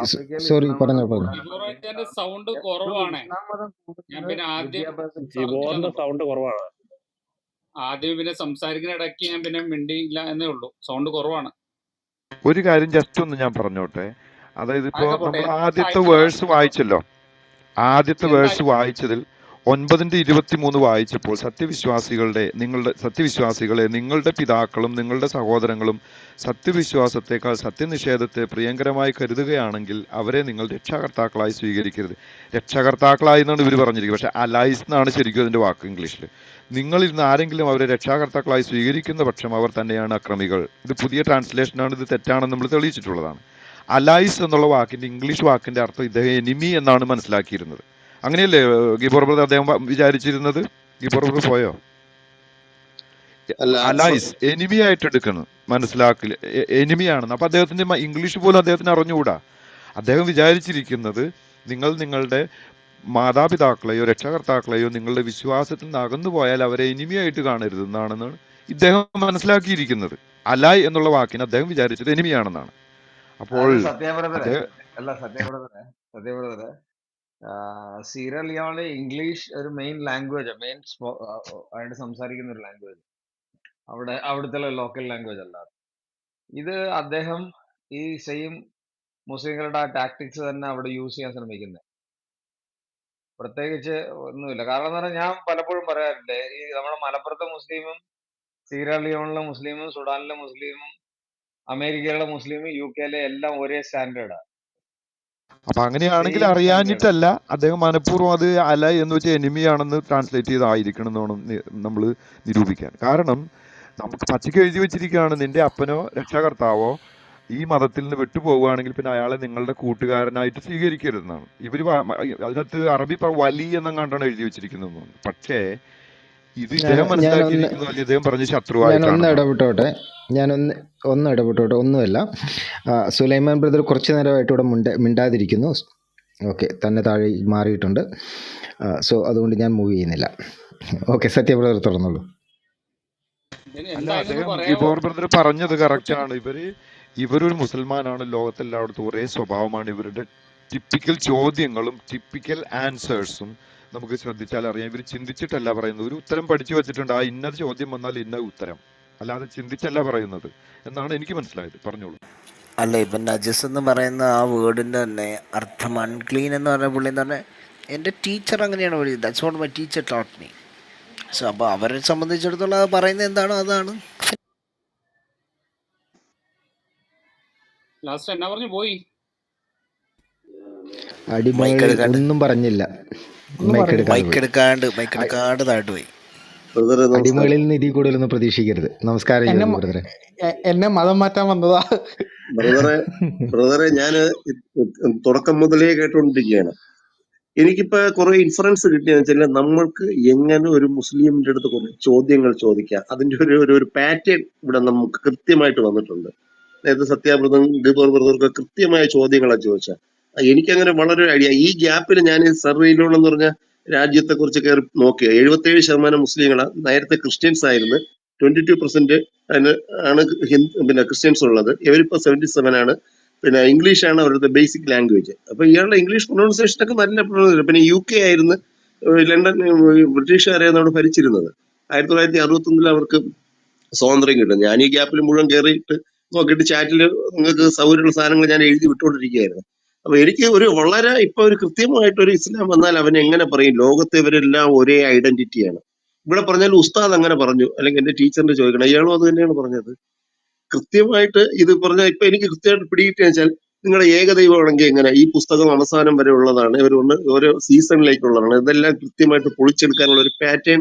ആഫ്രിക്കയിൽ സോറി, ഇസ്ലാം പറഞ്ഞു മതം പറഞ്ഞു. ജിബോറന്റെ സൗണ്ട് കുറവാണ്. ഇസ്ലാം മതം ഞാൻ കൂടുന്നത് പിന്നെ ആദ്യം വിദ്യാഭ്യാസത്തിൽ ജിബോറിന്റെ സൗണ്ട് കുറവാണ്. പിന്നെ സംസാരിക്കുന്ന ഇടയ്ക്ക് ഞാൻ പിന്നെ മിണ്ടിയില്ല എന്നേ ഉള്ളൂ. സൗണ്ട് കുറവാണ്. ഒരു കാര്യം ജസ്റ്റ് ഒന്ന് ഞാൻ പറഞ്ഞോട്ടെ. അതായത് ഇപ്പോ അതൊക്കെ പോട്ടെ. നമ്മൾ എന്താ ആദ്യത്തെ ആയിട്ടുള്ള വേഴ്സ് വായിച്ചല്ലോ, ആദ്യത്തെ വേഴ്സ് വായിച്ചതിൽ 9:23 വായിച്ചപ്പോൾ സത്യവിശ്വാസികളെ നിങ്ങളുടെ പിതാക്കളും നിങ്ങളുടെ സഹോദരങ്ങളും സത്യവിശ്വാസത്തെക്കാൾ സത്യനിഷേധത്തെ പ്രിയങ്കരമായി കരുതുകയാണെങ്കിൽ അവരെ നിങ്ങൾ രക്ഷാകർത്താക്കളായി സ്വീകരിക്കരുത്. രക്ഷാകർത്താക്കളായി എന്നാണ് ഇവർ പറഞ്ഞിരിക്കുന്നത്, പക്ഷെ അലൈസ് എന്നാണ് ശരിക്കും അതിന്റെ വാക്ക് ഇംഗ്ലീഷിൽ. നിങ്ങളിൽ നിന്ന് ആരെങ്കിലും അവരെ രക്ഷാകർത്താക്കളായി സ്വീകരിക്കുന്ന പക്ഷം അവർ തന്നെയാണ് അക്രമികൾ. ഇത് പുതിയ ട്രാൻസ്ലേഷനാണ്, ഇത് തെറ്റാണെന്ന് നമ്മൾ തെളിയിച്ചിട്ടുള്ളതാണ്. അലൈസ് എന്നുള്ള വാക്കിന്റെ ഇംഗ്ലീഷ് വാക്കിന്റെ അർത്ഥം ഇദ്ദേഹം എനിമി എന്നാണ് മനസ്സിലാക്കിയിരുന്നത്. അങ്ങനെയല്ലേ ഗിബോർ ബ്രദർ അദ്ദേഹം വിചാരിച്ചിരുന്നത്? ഗിബോർ ബ്രദർ പോയോ? അല്ല, അലൈസ് എനിമി ആയിട്ട് എടുക്കണം, മനസ്സിലാക്കില്ല, എനിമിയാണെന്ന്. അപ്പൊ അദ്ദേഹത്തിന്റെ ഇംഗ്ലീഷ് പോലും അദ്ദേഹത്തിന് അറിഞ്ഞുകൂടാ. അദ്ദേഹം വിചാരിച്ചിരിക്കുന്നത് നിങ്ങൾ നിങ്ങളുടെ മാതാപിതാക്കളെയോ രക്ഷാകർത്താക്കളെയോ നിങ്ങളുടെ വിശ്വാസത്തിൽ നിന്ന് അകന്നു പോയാൽ അവരെ എനിമിയായിട്ട് കാണരുത് എന്നാണെന്നാണ് ഇദ്ദേഹം മനസ്സിലാക്കിയിരിക്കുന്നത്. അലായ് എന്നുള്ള വാക്കിന് അദ്ദേഹം വിചാരിച്ചത് എനിമിയാണെന്നാണ്. അപ്പോൾ സത്യബ്രതരെ അദ്ദേഹം സീറലിയോണിലെ ഇംഗ്ലീഷ് ഒരു മെയിൻ ലാംഗ്വേജ്, ആയിട്ട് സംസാരിക്കുന്ന ഒരു ലാംഗ്വേജ്, അവിടുത്തെ ലോക്കൽ ലാംഗ്വേജ് അല്ലാതെ. ഇത് അദ്ദേഹം ഈ സെയിം മുസ്ലിങ്ങളുടെ ആ ടാക്ടിക്സ് തന്നെ അവിടെ യൂസ് ചെയ്യാൻ ശ്രമിക്കുന്നത്. പ്രത്യേകിച്ച് ഒന്നുമില്ല. കാരണം എന്ന് പറഞ്ഞാൽ ഞാൻ പലപ്പോഴും പറയാറില്ലേ, ഈ നമ്മുടെ മലപ്പുറത്തെ മുസ്ലിമും സീറലിയോണിലെ മുസ്ലിമും സുഡാനിലെ മുസ്ലിമും അമേരിക്കയിലെ മുസ്ലിമും UK എല്ലാം ഒരേ സ്റ്റാൻഡേർഡാണ്. അപ്പൊ അങ്ങനെയാണെങ്കിൽ സെയിം സ്റ്റാൻഡേർഡ്. അറിയാഞ്ഞിട്ടല്ല, അദ്ദേഹം മനഃപൂർവ്വം അത് അല എന്ന് വെച്ചാൽ എനിമിയാണെന്ന് ട്രാൻസ്ലേറ്റ് ചെയ്തായിരിക്കണം എന്നാണ് നമ്മൾ നിരൂപിക്കാൻ. കാരണം നമുക്ക് പച്ചയ്ക്ക് എഴുതി വെച്ചിരിക്കുകയാണ്, നിന്റെ അപ്പനോ രക്ഷാകർത്താവോ ഈ മതത്തിൽ നിന്ന് വിട്ടുപോവുകയാണെങ്കിൽ പിന്നെ അയാളെ നിങ്ങളുടെ കൂട്ടുകാരനായിട്ട് സ്വീകരിക്കരുതെന്നാണ്. അതിനകത്ത് അറബി വലി എന്നങ്ങാണ്ടാണ് എഴുതി വെച്ചിരിക്കുന്നത്. പക്ഷേ ഇത് ഇദ്ദേഹം മനസ്സിലാക്കിയിരിക്കുന്നു, അല്ലെങ്കിൽ ഇദ്ദേഹം പറഞ്ഞ ശത്രുവായിട്ടാണ്. ഞാനൊന്ന് ഇടപെട്ടോട്ടെ. ഒന്നുമല്ല, സുലൈമാൻ ബ്രദർ കുറച്ച് നേരമായിട്ട് ഇവിടെ മിണ്ടാതിരിക്കുന്നു. ഓക്കെ, തന്നെ താഴെ മാറിയിട്ടുണ്ട്. സോ അതുകൊണ്ട് ഞാൻ മൂവ് ചെയ്യുന്നില്ല. ഓക്കെ, സത്യ ബ്രദർ തുറന്നുള്ളൂ. അല്ല, അദ്ദേഹം ഗിബോർ ബ്രദർ പറഞ്ഞത് കറക്റ്റാണ്. ഇവരൊരു മുസൽമാനാണ്, ലോകത്തെല്ലായിടത്തും ഒരേ സ്വഭാവമാണ്. ഇവരുടെ ടിപ്പിക്കൽ ചോദ്യങ്ങളും ടിപ്പിക്കൽ ആൻസേഴ്സും നമുക്ക് ശ്രദ്ധിച്ചാൽ അറിയാം. ഇവർ ചിന്തിച്ചിട്ടല്ല പറയുന്നത്, ഒരു ഉത്തരം പഠിച്ചു വെച്ചിട്ടുണ്ട്, ആ ഇന്നത് ചോദ്യം വന്നാൽ ഇന്ന ഉത്തരം, അല്ലാതെ ചിന്തിച്ചല്ല പറയുന്നത് എന്നാണ് എനിക്ക് മനസ്സിലായത്. പറഞ്ഞോളൂ. അല്ല, ഇപ്പം നജസ് എന്ന് പറയുന്ന ആ വേർഡിൻ്റെ തന്നെ അർത്ഥം അൺക്ലീൻ എന്ന് പറഞ്ഞ പുള്ളി എന്ന് പറഞ്ഞാൽ എൻ്റെ ടീച്ചർ അങ്ങനെയാണ് പറയുന്നത്. That's what my teacher taught me. So അപ്പോൾ അവരെ സംബന്ധിച്ചിടത്തോളം അത് പറയുന്നത് എന്താണോ അതാണ്. ലാസ്റ്റ് എന്നാ പറഞ്ഞു പോയി? ഒന്നും പറഞ്ഞില്ല. മൈക്കെടുക്കാണ്ട് താഴ്ത്തു പോയി. അടിമകളിൽ നിന്ന് ഇതിൽ കൂടുതലൊന്നും പ്രതീക്ഷിക്കരുത്. നമസ്കാരം ബ്രദറെ. എന്നെ മതം മാറ്റാൻ വന്നതാ ബ്രദറെ. ഞാന് തുടക്കം മുതലേ കേട്ടോണ്ടിരിക്കുകയാണ്. എനിക്കിപ്പോ കുറെ ഇൻഫറൻസ് കിട്ടിയെന്ന് വെച്ചാൽ നമ്മൾക്ക് എങ്ങനെ ഒരു മുസ്ലിമിന്റെ അടുത്ത് കുറെ ചോദ്യങ്ങൾ ചോദിക്കാം, അതിന്റെ ഒരു പാറ്റേൺ ഇവിടെ നമുക്ക് കൃത്യമായിട്ട് വന്നിട്ടുണ്ട്. നേരത്തെ സത്യാബ്രതം ഗിബോർ ബ്രദർക്ക് കൃത്യമായ ചോദ്യങ്ങളാണ് ചോദിച്ചാൽ എനിക്കങ്ങനെ വളരെ ഐഡിയ. ഈ ഗ്യാപ്പിൽ ഞാൻ സർവേയിലോണെന്ന് പറഞ്ഞ രാജ്യത്തെ കുറിച്ച് കയറി നോക്കിയ 77% മുസ്ലിങ്ങളാണ്. നേരത്തെ ക്രിസ്ത്യൻസ് ആയിരുന്നു. 22% ആണ് പിന്നെ ക്രിസ്ത്യൻസ് ഉള്ളത്. ഇവരിപ്പോ 77 ആണ്. പിന്നെ ഇംഗ്ലീഷാണ് അവരുടെ ബേസിക് ലാംഗ്വേജ്. അപ്പൊ ഇയാളുടെ ഇംഗ്ലീഷ് പ്രൊണൗൺസിയേഷൻ ഒക്കെ നല്ല പ്രൊണൗൺസിയേഷൻ. പിന്നെ UK ആയിരുന്നു ലണ്ടൻ ബ്രിട്ടീഷുകാരെയാണ് അവിടെ ഭരിച്ചിരുന്നത്. 1961 അവർക്ക് സ്വാതന്ത്ര്യം കിട്ടും. ഞാൻ ഈ ഗ്യാപ്പിൽ മുഴുവൻ കയറിയിട്ട് നോക്കിയിട്ട് ചാറ്റിൽ നിങ്ങൾക്ക് സൗകര്യമുള്ള സാധനങ്ങൾ ഞാൻ എഴുതി വിട്ടുകൊണ്ടിരിക്കുകയായിരുന്നു. അപ്പൊ എനിക്ക് ഒരു വളരെ ഇപ്പൊ ഒരു കൃത്യമായിട്ട് ഒരു ഇസ്ലാം വന്നാൽ അവൻ എങ്ങനെ പറയും ലോകത്തെ ഇവരെല്ലാം ഒരേ ഐഡന്റിറ്റിയാണ്. ഇവിടെ പറഞ്ഞാൽ ഉസ്താദ് അങ്ങനെ പറഞ്ഞു, അല്ലെങ്കിൽ എന്റെ ടീച്ചറിന്റെ ചോദിക്കണം, ഇയാളും അത് തന്നെയാണ് പറഞ്ഞത്. കൃത്യമായിട്ട് ഇത് പറഞ്ഞാൽ ഇപ്പൊ എനിക്ക് കൃത്യമായിട്ട് പിടികിട്ടിയെന്ന് വെച്ചാൽ നിങ്ങളുടെ ഏകദൈവമാണെങ്കിൽ എങ്ങനെ ഈ പുസ്തകം അവസാനം വരെ ഉള്ളതാണ്, ഇവർ ഓരോ സീസണിലേക്കുള്ളതാണ്, ഇതെല്ലാം കൃത്യമായിട്ട് പൊളിച്ചെടുക്കാനുള്ള ഒരു പാറ്റേൺ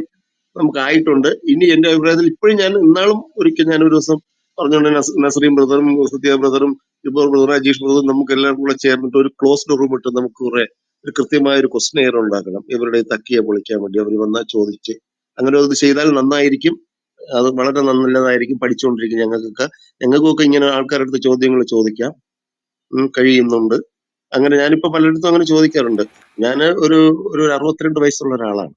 നമുക്കായിട്ടുണ്ട്. ഇനി എന്റെ അഭിപ്രായത്തിൽ ഇപ്പോഴും ഞാൻ ഇന്നാളും ഒരിക്കൽ ഞാൻ ഒരു ദിവസം പറഞ്ഞുകൊണ്ട് നസറീം ബ്രദറും സത്യ ബ്രദറും ഇബോർ ബ്രദറും അജീഷ് ബ്രദറും നമുക്ക് എല്ലാവർക്കും കൂടെ ചേർന്നിട്ട് ഒരു ക്ലോസ്ഡ് റൂം ഇട്ട് നമുക്ക് കുറെ ഒരു കൃത്യമായ ഒരു ക്വസ്റ്റൻ എയർ ഉണ്ടാക്കണം ഇവരുടെ ഈ തക്കിയെ പൊളിക്കാൻ വേണ്ടി. അവർ വന്നാൽ ചോദിച്ച് അങ്ങനെ അത് ചെയ്താൽ നന്നായിരിക്കും. അത് വളരെ നല്ലതായിരിക്കും. പഠിച്ചുകൊണ്ടിരിക്കും ഞങ്ങൾക്കൊക്കെ ഇങ്ങനെ ആൾക്കാരുടെ അടുത്ത് ചോദ്യങ്ങൾ ചോദിക്കാം കഴിയുന്നുണ്ട്. അങ്ങനെ ഞാനിപ്പോ പലയിടത്തും അങ്ങനെ ചോദിക്കാറുണ്ട്. ഞാൻ ഒരു ഒരു 62 വയസ്സുള്ള ഒരാളാണ്.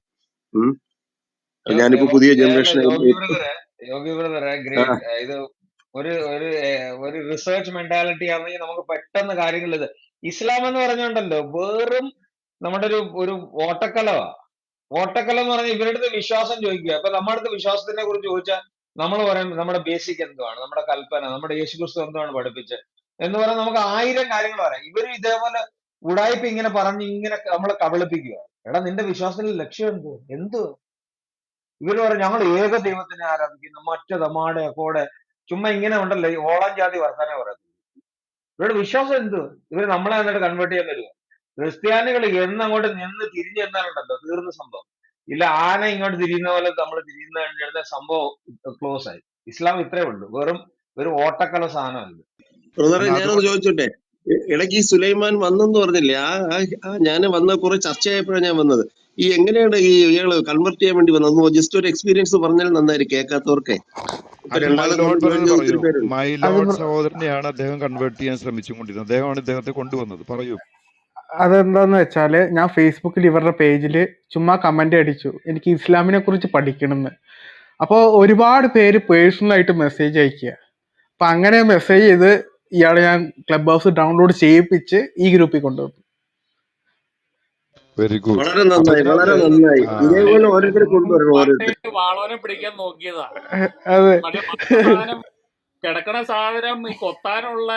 ഞാനിപ്പോ പുതിയ ജനറേഷൻ യോഗി ബ്രദറെ ഗ്രേറ്റ്. ഇത് ഒരു ഒരു ഒരു റിസർച്ച് മെന്റാലിറ്റി ആണെങ്കിൽ നമുക്ക് പെട്ടെന്ന് കാര്യങ്ങൾ ഇത് ഇസ്ലാം എന്ന് പറഞ്ഞുകൊണ്ടല്ലോ വെറും നമ്മുടെ ഒരു ഓട്ടക്കലവാ. ഓട്ടക്കലം എന്ന് പറഞ്ഞാൽ ഇവരുടെ അടുത്ത് വിശ്വാസം ചോദിക്കുക. അപ്പൊ നമ്മുടെ അടുത്ത് വിശ്വാസത്തിനെ കുറിച്ച് ചോദിച്ചാൽ നമ്മൾ പറയും നമ്മുടെ ബേസിക് എന്തുവാണ്, നമ്മുടെ കൽപ്പന, നമ്മുടെ യേശുക്രിസ്തു എന്താണ് പഠിപ്പിച്ചത് എന്ന് പറഞ്ഞാൽ നമുക്ക് 1000 കാര്യങ്ങൾ പറയാം. ഇവരും ഇതേപോലെ ഉടായ്പ ഇങ്ങനെ പറഞ്ഞ് ഇങ്ങനെ നമ്മളെ കബളിപ്പിക്കുക. എടാ നിന്റെ വിശ്വാസത്തിന്റെ ലക്ഷ്യം എന്ത്? ഇവര് പറയും ഞങ്ങൾ ഏക ദൈവത്തിനെ ആരാധിക്കുന്നു, മറ്റേത് മാടെ കോടെ ചുമ്മാ ഇങ്ങനെ ഉണ്ടല്ലോ ഈ ഓളം ജാതി വർത്താനം പറയുന്നത്. ഇവരുടെ വിശ്വാസം എന്ത്? ഇവര് നമ്മളെ എന്നിട്ട് കൺവേർട്ട് ചെയ്യാൻ തരുമോ? ക്രിസ്ത്യാനികൾ എന്നങ്ങോട്ട് നിന്ന് തിരിഞ്ഞു എന്നാലുണ്ടല്ലോ തീർന്ന സംഭവം. ഇല്ല ആന ഇങ്ങോട്ട് തിരിയുന്ന പോലെ നമ്മൾ തിരിയുന്ന സംഭവം ക്ലോസ് ആയി. ഇസ്ലാം ഇത്രേ ഉള്ളൂ, വെറും ഒരു ഓട്ടക്കല സാധനമല്ല. ബ്രദറെ ഞാനൊന്ന് ചോദിച്ചോട്ടെ, ഇടയ്ക്ക് ഈ സുലൈമാൻ വന്നെന്ന് പറഞ്ഞില്ലേ, ഞാൻ വന്ന കുറെ ചർച്ചയായപ്പോഴാണ് ഞാൻ വന്നത്. ഈ എങ്ങനെയാണ് ഈ ഇയാള് കൺവെർട്ട് ചെയ്യാൻ വേണ്ടി വന്നത്? ജസ്റ്റ് ഒരു എക്സ്പീരിയൻസ് പറഞ്ഞാൽ നന്നായിരിക്കും കേൾക്കാത്തവർക്കെ. ഇപ്പൊ അത് രണ്ടാമത് മൈലോഡ് ബ്രദർ ഒത്തിരി പറയൂ. പേരുണ്ട്. മൈലോഡ് സഹോദരനെയാണ് അദ്ദേഹം കൺവേർട്ട് ചെയ്യാൻ ശ്രമിച്ചുകൊണ്ടിരുന്നത്. അദ്ദേഹമാണ് ഇദ്ദേഹത്തെ കൊണ്ടുവന്നത്. പറയൂ. അതെന്താന്ന് വെച്ചാല് ഞാൻ ഫേസ്ബുക്കിൽ ഇവരുടെ പേജിൽ ചുമ്മാ കമന്റ് അടിച്ചു എനിക്ക് ഇസ്ലാമിനെ കുറിച്ച് പഠിക്കണമെന്ന്. അപ്പോൾ ഒരുപാട് പേര് പേഴ്സണൽ ആയിട്ട് മെസ്സേജ് അയക്കുക. അപ്പൊ അങ്ങനെ മെസ്സേജ് ചെയ്ത് ഇയാളെ ഞാൻ ക്ലബ് ഹൗസ് ഡൗൺലോഡ് ചെയ്യിപ്പിച്ച് ഈ ഗ്രൂപ്പിൽ കൊണ്ടുവന്നു. Very good. വളരെ അപ്പൊ നന്നായി, വളരെ ഇതിനകത്ത് നന്നായി. ഇതേപോലെ ഓരോരുത്തരെ കൊണ്ടുവരണം, ഓരോരുത്തർ. മണ്ടയിൽ വാളോനെ പിടിക്കാൻ നോക്കിയതാ. അതെ, മറ്റേ സാധനം കിടക്കണ സാധനം ഈ കൊത്താനുള്ള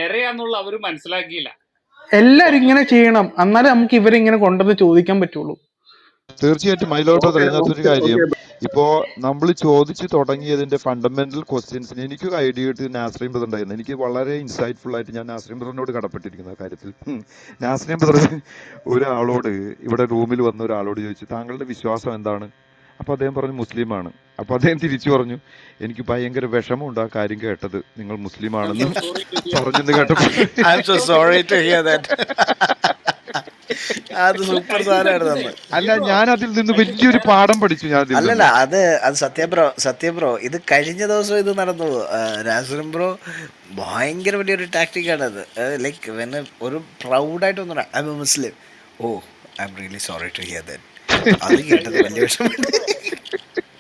ഇരയാന്നുള്ള അവര് മനസ്സിലാക്കിയില്ല. എല്ലാരും ഇങ്ങനെ ചെയ്യണം, എന്നാലേ നമുക്ക് ഇവരിങ്ങനെ കൊണ്ടുവന്ന് ചോദിക്കാൻ പറ്റുള്ളൂ. തീർച്ചയായിട്ടും മൈലോഡ് ബ്രദർ, ഓക്കെ ഇതിനകത്തൊരു ഓക്കെ കാര്യം, ഓക്കെ. ഇപ്പോ നമ്മൾ ചോദിച്ചു തുടങ്ങിയതിന്റെ ഫണ്ടമെന്റൽ ക്വസ്റ്റ്യൻസിന് എനിക്കൊരു ഐഡിയ കിട്ടി നാസ്രീം ബ്രദർ ഉണ്ടായിരുന്നു. എനിക്ക് വളരെ ഇൻസൈറ്റ്ഫുൾ ആയിട്ട് ഞാൻ നാസ്രീം ബ്രദറിനോട് കടപ്പെട്ടിരിക്കുന്ന കാര്യത്തിൽ. നാസ്രീം ബ്രദർ ഒരാളോട് ഇവിടെ റൂമിൽ വന്ന ഒരാളോട് ചോദിച്ചു താങ്കളുടെ വിശ്വാസം എന്താണ്? അപ്പോൾ അദ്ദേഹം പറഞ്ഞു മുസ്ലിമാണ്. അപ്പോൾ അദ്ദേഹം തിരിച്ചു പറഞ്ഞു എനിക്ക് ഭയങ്കര വിഷമമുണ്ട് ആ കാര്യം കേട്ടത്, നിങ്ങൾ മുസ്ലിമാണെന്ന് പറഞ്ഞെന്ന് കേട്ടപ്പോൾ. I'm so sorry to hear that. അത് സൂപ്പർ സാധനമായിരുന്നു. അല്ല ഞാൻ അതിൽ നിന്ന് വലിയൊരു പാഠം പഠിച്ചു. ഞാൻ അതിൽ അല്ലല്ല, നിന്ന് അത് സത്യം ബ്രോ ഇത് കഴിഞ്ഞ ദിവസം ഇത് നടന്നു. നാസറിൻ ബ്രോ ഭയങ്കര വലിയൊരു ടാക്ടിക്കാണത്. ലൈക്ക് വെന് ഒരു പ്രൗഡായിട്ട് ഒന്നും I am a Muslim, oh I am really sorry to hear that. അത് കേട്ടത് വലിയ വിഷമമുണ്ട്.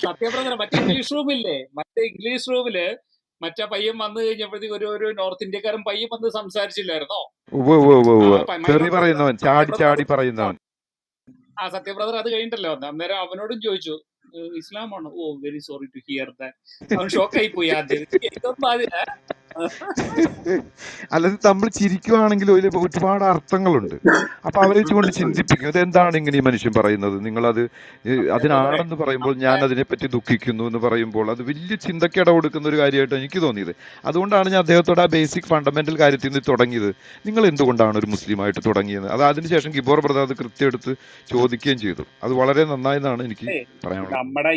സത്യപ്രദന മറ്റേ ഇംഗ്ലീഷ് റൂമില്ലേ, മറ്റേ ഇംഗ്ലീഷ് റൂമില് മറ്റേ പയ്യൻ വന്നു കഴിഞ്ഞപ്പോഴത്തേക്ക് ഒരു നോർത്ത് ഇന്ത്യക്കാരൻ പയ്യൻ വന്ന് സംസാരിച്ചില്ലായിരുന്നോ? തെറി പറയുന്നവൻ, ചാടി ചാടി പറയുന്നവൻ. ആ സത്യബ്രദർ അത് കഴിഞ്ഞിട്ടല്ലോ അന്നേരം അവനോടും ചോദിച്ചു ഇസ്ലാമാണ്. Oh very sorry to hear that. അവൻ ഷോക്കായി പോയി ആദ്യം. അല്ലാതെ നമ്മൾ ചിരിക്കുവാണെങ്കിൽ അതിൽ ഒരുപാട് അർത്ഥങ്ങളുണ്ട്. അപ്പൊ അവരെ കൊണ്ട് ചിന്തിപ്പിക്കും ഇതെന്താണ് ഇങ്ങനെ ഈ മനുഷ്യൻ പറയുന്നത്, നിങ്ങളത് അതിനാണെന്ന് പറയുമ്പോൾ ഞാൻ അതിനെപ്പറ്റി ദുഃഖിക്കുന്നു എന്ന് പറയുമ്പോൾ അത് വലിയ ചിന്തയ്ക്ക് ഇട കൊടുക്കുന്ന ഒരു കാര്യമായിട്ട് എനിക്ക് തോന്നിയത്. അതുകൊണ്ടാണ് ഞാൻ അദ്ദേഹത്തോട് ആ ബേസിക് ഫണ്ടമെന്റൽ കാര്യത്തിൽ നിന്ന് തുടങ്ങിയത്. നിങ്ങൾ എന്തുകൊണ്ടാണ് ഒരു മുസ്ലിമായിട്ട് തുടങ്ങിയത്? അത് അതിനുശേഷം ഗിബോർ ബ്രദർ അത് കൃത്യം എടുത്ത് ചോദിക്കുകയും ചെയ്തു. അത് വളരെ നന്നായെന്നാണ് എനിക്ക് പറയാനുള്ളത്. നമ്മുടെ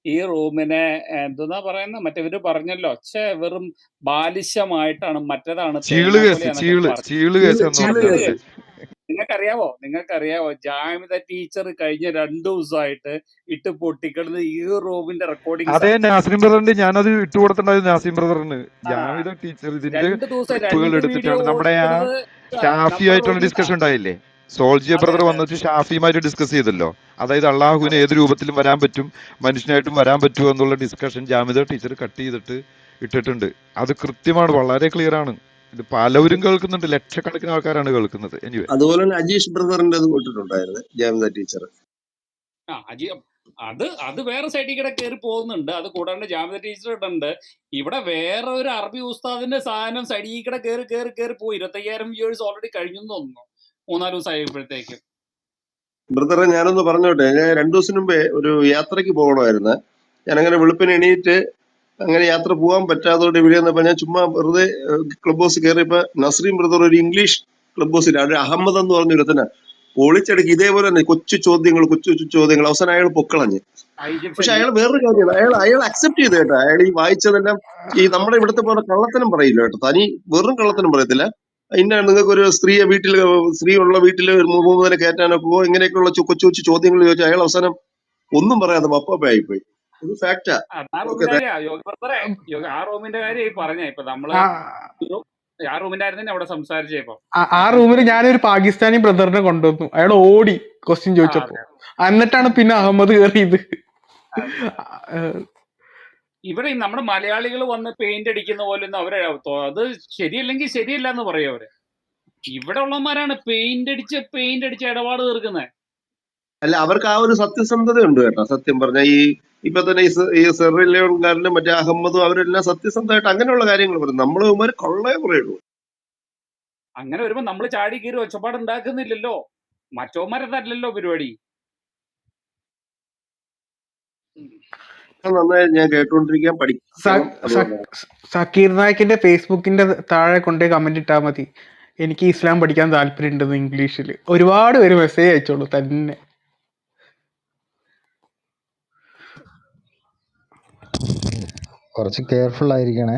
ഈ റൂമിനെ എന്തെന്നാ പറയുന്ന മറ്റവര് പറഞ്ഞല്ലോ, വെറും ബാലിശമായിട്ടാണ്, മറ്റേതാണ് നിങ്ങൾക്കറിയാവോ ജാമിദ ടീച്ചർ കഴിഞ്ഞ 2 ദിവസമായിട്ട് ഇട്ട് പൊട്ടിക്കുന്നത് ഈ റൂമിന്റെ റെക്കോർഡിംഗ്. അതെ നാസിം ബ്രദറിന്റെ ഞാനത് ഇട്ടുകൊടുത്തിട്ടുണ്ടായിരുന്നു. നാസിം ബ്രദറിന് ജാമിദ ടീച്ചർ ഇതിന്റെ ക്ലിപ്പുകൾ എടുത്തിട്ടാണ് നമ്മുടെ ആ ഷാഫി ആയിട്ടുള്ള ഡിസ്കഷൻ ഉണ്ടായില്ലേ, സോൾജിയ ബ്രദർ വന്നിട്ട് ഷാഫിയുമായിട്ട് ഡിസ്കസ് ചെയ്തല്ലോ. അതായത് അള്ളാഹുവിന് ഏത് രൂപത്തിലും വരാൻ പറ്റും, മനുഷ്യനായിട്ടും വരാൻ പറ്റുമോ എന്നുള്ള ഡിസ്കഷൻ ജാമിദ ടീച്ചർ കട്ട് ചെയ്തിട്ട് ഇട്ടിട്ടുണ്ട്. അത് കൃത്യമാണ്, വളരെ ക്ലിയർ ആണ്. ഇത് പലവരും കേൾക്കുന്നുണ്ട്, ലക്ഷക്കണക്കിന് ആൾക്കാരാണ് കേൾക്കുന്നത്. എനിവേ, അതുപോലെ തന്നെ അജീഷ് ബ്രദറിന്റെ അത് കേട്ടിട്ടുണ്ടായിരുന്നു, ജാമിദ ടീച്ചർ. ആ അജി അത് വേറെ സൈഡിൽ കൂടെ കയറി പോകുന്നുണ്ട്. അത് കൂടാണ്ട് ജാമ്യ ടീച്ചർ ഇടുന്നുണ്ട്. ഇവിടെ വേറെ ഒരു അറബി ഉസ്താദിന്റെ സാധനം സൈഡിൽ കൂടെ കയറി പോയി. 25,000 വ്യൂവേഴ്സ് ഓൾറെഡി കഴിഞ്ഞു തോന്നുന്നു 3-4 ദിവസം ആയപ്പോഴത്തേക്കും. ബ്രദറെ ഞാനൊന്ന് പറഞ്ഞോട്ടെ, ഞാൻ 2 ദിവസം മുമ്പേ ഒരു യാത്രക്ക് പോകണമായിരുന്നു. ഞാൻ അങ്ങനെ വെളുപ്പിന് എണീറ്റ് അങ്ങനെ യാത്ര പോകാൻ പറ്റാത്തതുകൊണ്ട് ഇവിടെ വന്നപ്പോ ഞാൻ ചുമ്മാ വെറുതെ ക്ലബ് ഹൗസ് കയറിയപ്പോ നസ്രീം ബ്രദർ ഒരു ഇംഗ്ലീഷ് ക്ലബ് ഹൗസിൽ ഒരു അഹമ്മദ് എന്ന് പറഞ്ഞ ഒരുത്തന പൊളിച്ചടുക്കി ഇതേപോലെ തന്നെ കൊച്ചു ചോദ്യങ്ങൾ അവസാനം അയാൾ പൊക്കളഞ്ഞ്. പക്ഷെ അയാൾ വേറൊരു കാര്യമാണ്, അയാൾ അക്സെപ്റ്റ് ചെയ്ത് കേട്ടോ. അയാൾ ഈ വായിച്ചതെല്ലാം ഈ നമ്മുടെ ഇവിടുത്തെ പോലെ കള്ളത്തനം പറയില്ല കേട്ടോ. തനി വെറും കള്ളത്തനം പറയത്തില്ല. ഇന്ന നിങ്ങൾക്ക് ഒരു സ്ത്രീയെ സ്ത്രീ ഉള്ള വീട്ടിൽ മുഹമ്മദിനെ കയറ്റാനൊക്കെ ഇങ്ങനെയൊക്കെയുള്ള കൊച്ചു കൊച്ചു ചോദ്യങ്ങൾ ചോദിച്ചാൽ അയാൾ അവസാനം ഒന്നും പറയാതെ വപ്പായിപ്പോയി. ഇത് ഫാക്റ്റാ. ആ ഓക്കെ. റൂമിന്റെ കാര്യ യോഗ ബ്രദറെ, ആ റൂമിന്റെ കാര്യം പറഞ്ഞ ഇപ്പൊ നമ്മള് ആ റൂമിന്റെ ആയിരുന്നു അവിടെ സംസാരിച്ചേ. ഇപ്പൊ ആ റൂമിൽ ഞാനൊരു പാകിസ്ഥാനി ബ്രദറിനെ കൊണ്ടുവന്നു. അയാൾ ഓടി ക്വസ്റ്റ്യൻ ചോദിച്ചപ്പോ. എന്നിട്ടാണ് പിന്നെ അഹമ്മദ് കയറിയത്. ഇവിടെ നമ്മുടെ മലയാളികൾ വന്ന് പെയിന്റ് അടിക്കുന്ന പോലെ ഒന്നും അവരെ അത് ശരിയല്ലെങ്കിൽ ശരിയല്ല എന്ന് പറയും അവര്. ഇവിടെ ഉള്ളമാരാണ് പെയിന്റ് അടിച്ച് ഇടപാട് തീർക്കുന്നത്. അല്ല, അവർക്ക് ആ ഒരു സത്യസന്ധത ഉണ്ട് കേട്ടോ. സത്യം പറഞ്ഞ ഇപ്പൊ തന്നെ ഈ സെറിലിയോൺകാരനും മറ്റേ അഹമ്മദും അവരെല്ലാം സത്യസന്ധമായിട്ട് അങ്ങനെയുള്ള കാര്യങ്ങൾ പറയും. നമ്മള് കൊള്ളേ പറയുള്ളൂ. അങ്ങനെ വരുമ്പോ നമ്മൾ ചാടി കീറി ഒച്ചപ്പാട് ഉണ്ടാക്കുന്നില്ലല്ലോ, മറ്റോമാരതല്ലല്ലോ പരിപാടി. നന്നായി ഞാൻ കേട്ടുകൊണ്ടിരിക്കാൻ പഠിക്കണം. അതുകൊണ്ടാണ്. സക്കീർ നായിക്കിന്റെ ഫേസ്ബുക്കിന്റെ താഴെ കൊണ്ടേ കമന്റ് ഇട്ടാ മതി, എനിക്ക് ഇസ്ലാം പഠിക്കാൻ താല്പര്യമുണ്ടെന്ന് ഇംഗ്ലീഷിൽ. ഒരുപാട് പേര് മെസ്സേജ് അയച്ചോളൂ തന്നെ. കുറച്ച് കെയർഫുൾ ആയിരിക്കണേ.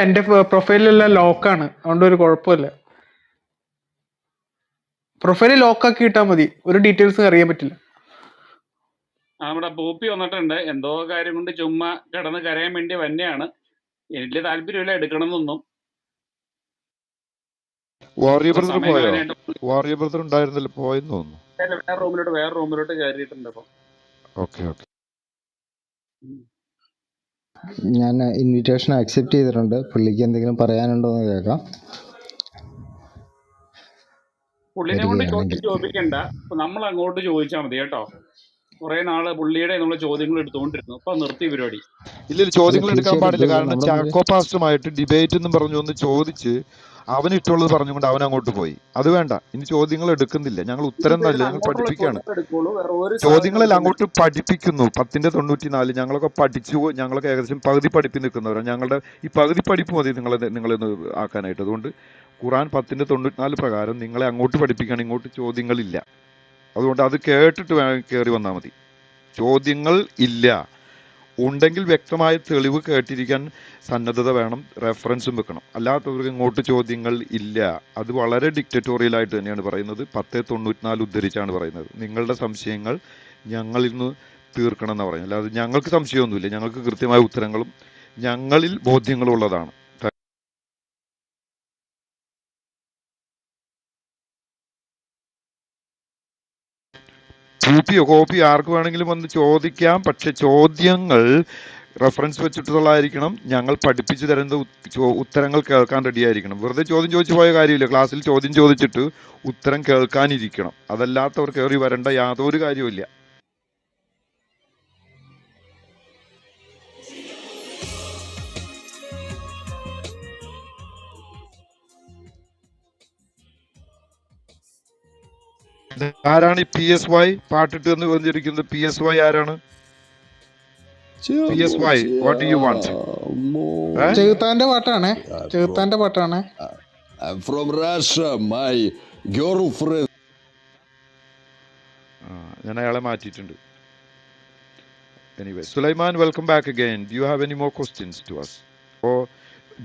എന്റെ പ്രൊഫൈലെല്ലാം ലോക്കാണ്, അതുകൊണ്ട് ഒരു കുഴപ്പമില്ല. പ്രൊഫൈല് ലോക്കാക്കി ഇട്ടാ മതി, ഒരു ഡീറ്റെയിൽസും അറിയാൻ പറ്റില്ല. നമ്മുടെ പൂപ്പി വന്നിട്ടുണ്ട്. എന്തോ കാര്യം കൊണ്ട് ചുമ്മാ കിടന്ന് കരയാൻ വേണ്ടി തന്നെയാണ്. എനിക്ക് താല്പര്യമില്ല എടുക്കണം എന്നൊന്നും. വാറിയ ബ്രദർ പോയോ? വാറിയ ബ്രദർ ഉണ്ടായിരുന്നല്ലോ, പോയെന്ന് തോന്നുന്നു. വേറെ റൂമിലോട്ട് കയറിയിട്ടുണ്ട് ഇപ്പൊ. ഓക്കെ. ഞാൻ ഇൻവിറ്റേഷൻ അക്സെപ്റ്റ് ചെയ്തിട്ടുണ്ട്. പുള്ളിക്ക് എന്തെങ്കിലും പറയാനുണ്ടോ എന്ന് കേൾക്കാം. പുള്ളിനെ കൊണ്ട് ചോദ്യം ചോദിക്കണ്ട, നമ്മൾ അങ്ങോട്ട് ചോദിച്ചാൽ മതി കേട്ടോ. കുറെ നാള് പുള്ളിയുടെ നമ്മൾ ചോദ്യങ്ങൾ എടുത്തുകൊണ്ടിരുന്നു, അപ്പൊ നിർത്തി പരിപാടി. ഇല്ല, ചോദ്യങ്ങൾ എടുക്കാൻ പാടില്ല. കാരണം ചാക്കോ പാസ്റ്ററുമായിട്ട് ഡിബേറ്റ് എന്നും പറഞ്ഞു ഒന്ന് ചോദിച്ച് അവന് ഇഷ്ടമുള്ളത് പറഞ്ഞുകൊണ്ട് അവൻ അങ്ങോട്ട് പോയി. അത് വേണ്ട, ഇനി ചോദ്യങ്ങൾ എടുക്കുന്നില്ല. ഞങ്ങൾ ഉത്തരം നല്ല ഞങ്ങൾ പഠിപ്പിക്കുകയാണ്. ചോദ്യങ്ങളെല്ലാം അങ്ങോട്ട് പഠിപ്പിക്കുന്നു. 10-94 ഞങ്ങളൊക്കെ പഠിച്ചു. ഞങ്ങളൊക്കെ ഏകദേശം പകുതി പഠിപ്പി നിൽക്കുന്നവരാണ്. ഞങ്ങളുടെ ഈ പകുതി പഠിപ്പ് മതി നിങ്ങളൊന്ന് ആക്കാനായിട്ട്. അതുകൊണ്ട് ഖുറാൻ 10-94 പ്രകാരം നിങ്ങളെ അങ്ങോട്ട് പഠിപ്പിക്കുകയാണ്. ഇങ്ങോട്ട് ചോദ്യങ്ങളില്ല. അതുകൊണ്ട് അത് കേട്ടിട്ട് കയറി വന്നാൽ മതി. ചോദ്യങ്ങൾ ഇല്ല. ഉണ്ടെങ്കിൽ വ്യക്തമായ തെളിവ് കേട്ടിരിക്കാൻ സന്നദ്ധത വേണം, റെഫറൻസും വെക്കണം. അല്ലാത്തവർക്ക് ഇങ്ങോട്ട് ചോദ്യങ്ങൾ ഇല്ല. അത് വളരെ ഡിക്റ്ററ്റോറിയലായിട്ട് തന്നെയാണ് പറയുന്നത്. 10-94 ഉദ്ധരിച്ചാണ് പറയുന്നത്. നിങ്ങളുടെ സംശയങ്ങൾ ഞങ്ങളിൽ നിന്ന് തീർക്കണം എന്നാണ് പറയുന്നത്. അല്ലാതെ ഞങ്ങൾക്ക് സംശയമൊന്നുമില്ല. ഞങ്ങൾക്ക് കൃത്യമായ ഉത്തരങ്ങളും ഞങ്ങളിൽ ബോധ്യങ്ങളും ഉള്ളതാണ്. കോപ്പി ആർക്ക് വേണമെങ്കിലും വന്ന് ചോദിക്കാം. പക്ഷെ ചോദ്യങ്ങൾ റെഫറൻസ് വെച്ചിട്ടുള്ളതായിരിക്കണം. ഞങ്ങൾ പഠിപ്പിച്ചു തരുന്ന ഉത്തരങ്ങൾ കേൾക്കാൻ റെഡിയായിരിക്കണം. വെറുതെ ചോദ്യം ചോദിച്ചു പോയ കാര്യമില്ല. ക്ലാസ്സിൽ ചോദ്യം ചോദിച്ചിട്ട് ഉത്തരം കേൾക്കാനിരിക്കണം. അതല്ലാത്തവർ കയറി വരേണ്ട യാതൊരു കാര്യമില്ല. ആരാണ് ഈ PSY പാട്ടിട്ട് എന്ന് വന്നിരിക്കുന്നത്? PSY ആരാണ്? PSY, what do you want? ചെകുത്താന്റെ പാട്ടാണ്, ചെകുത്താന്റെ പാട്ടാണ്. From Russia, my girlfriend. ഞാൻ അയാളെ മാറ്റിയിട്ടുണ്ട്. Anyway, Sulaiman, welcome back again. Do you have any more questions to us? Or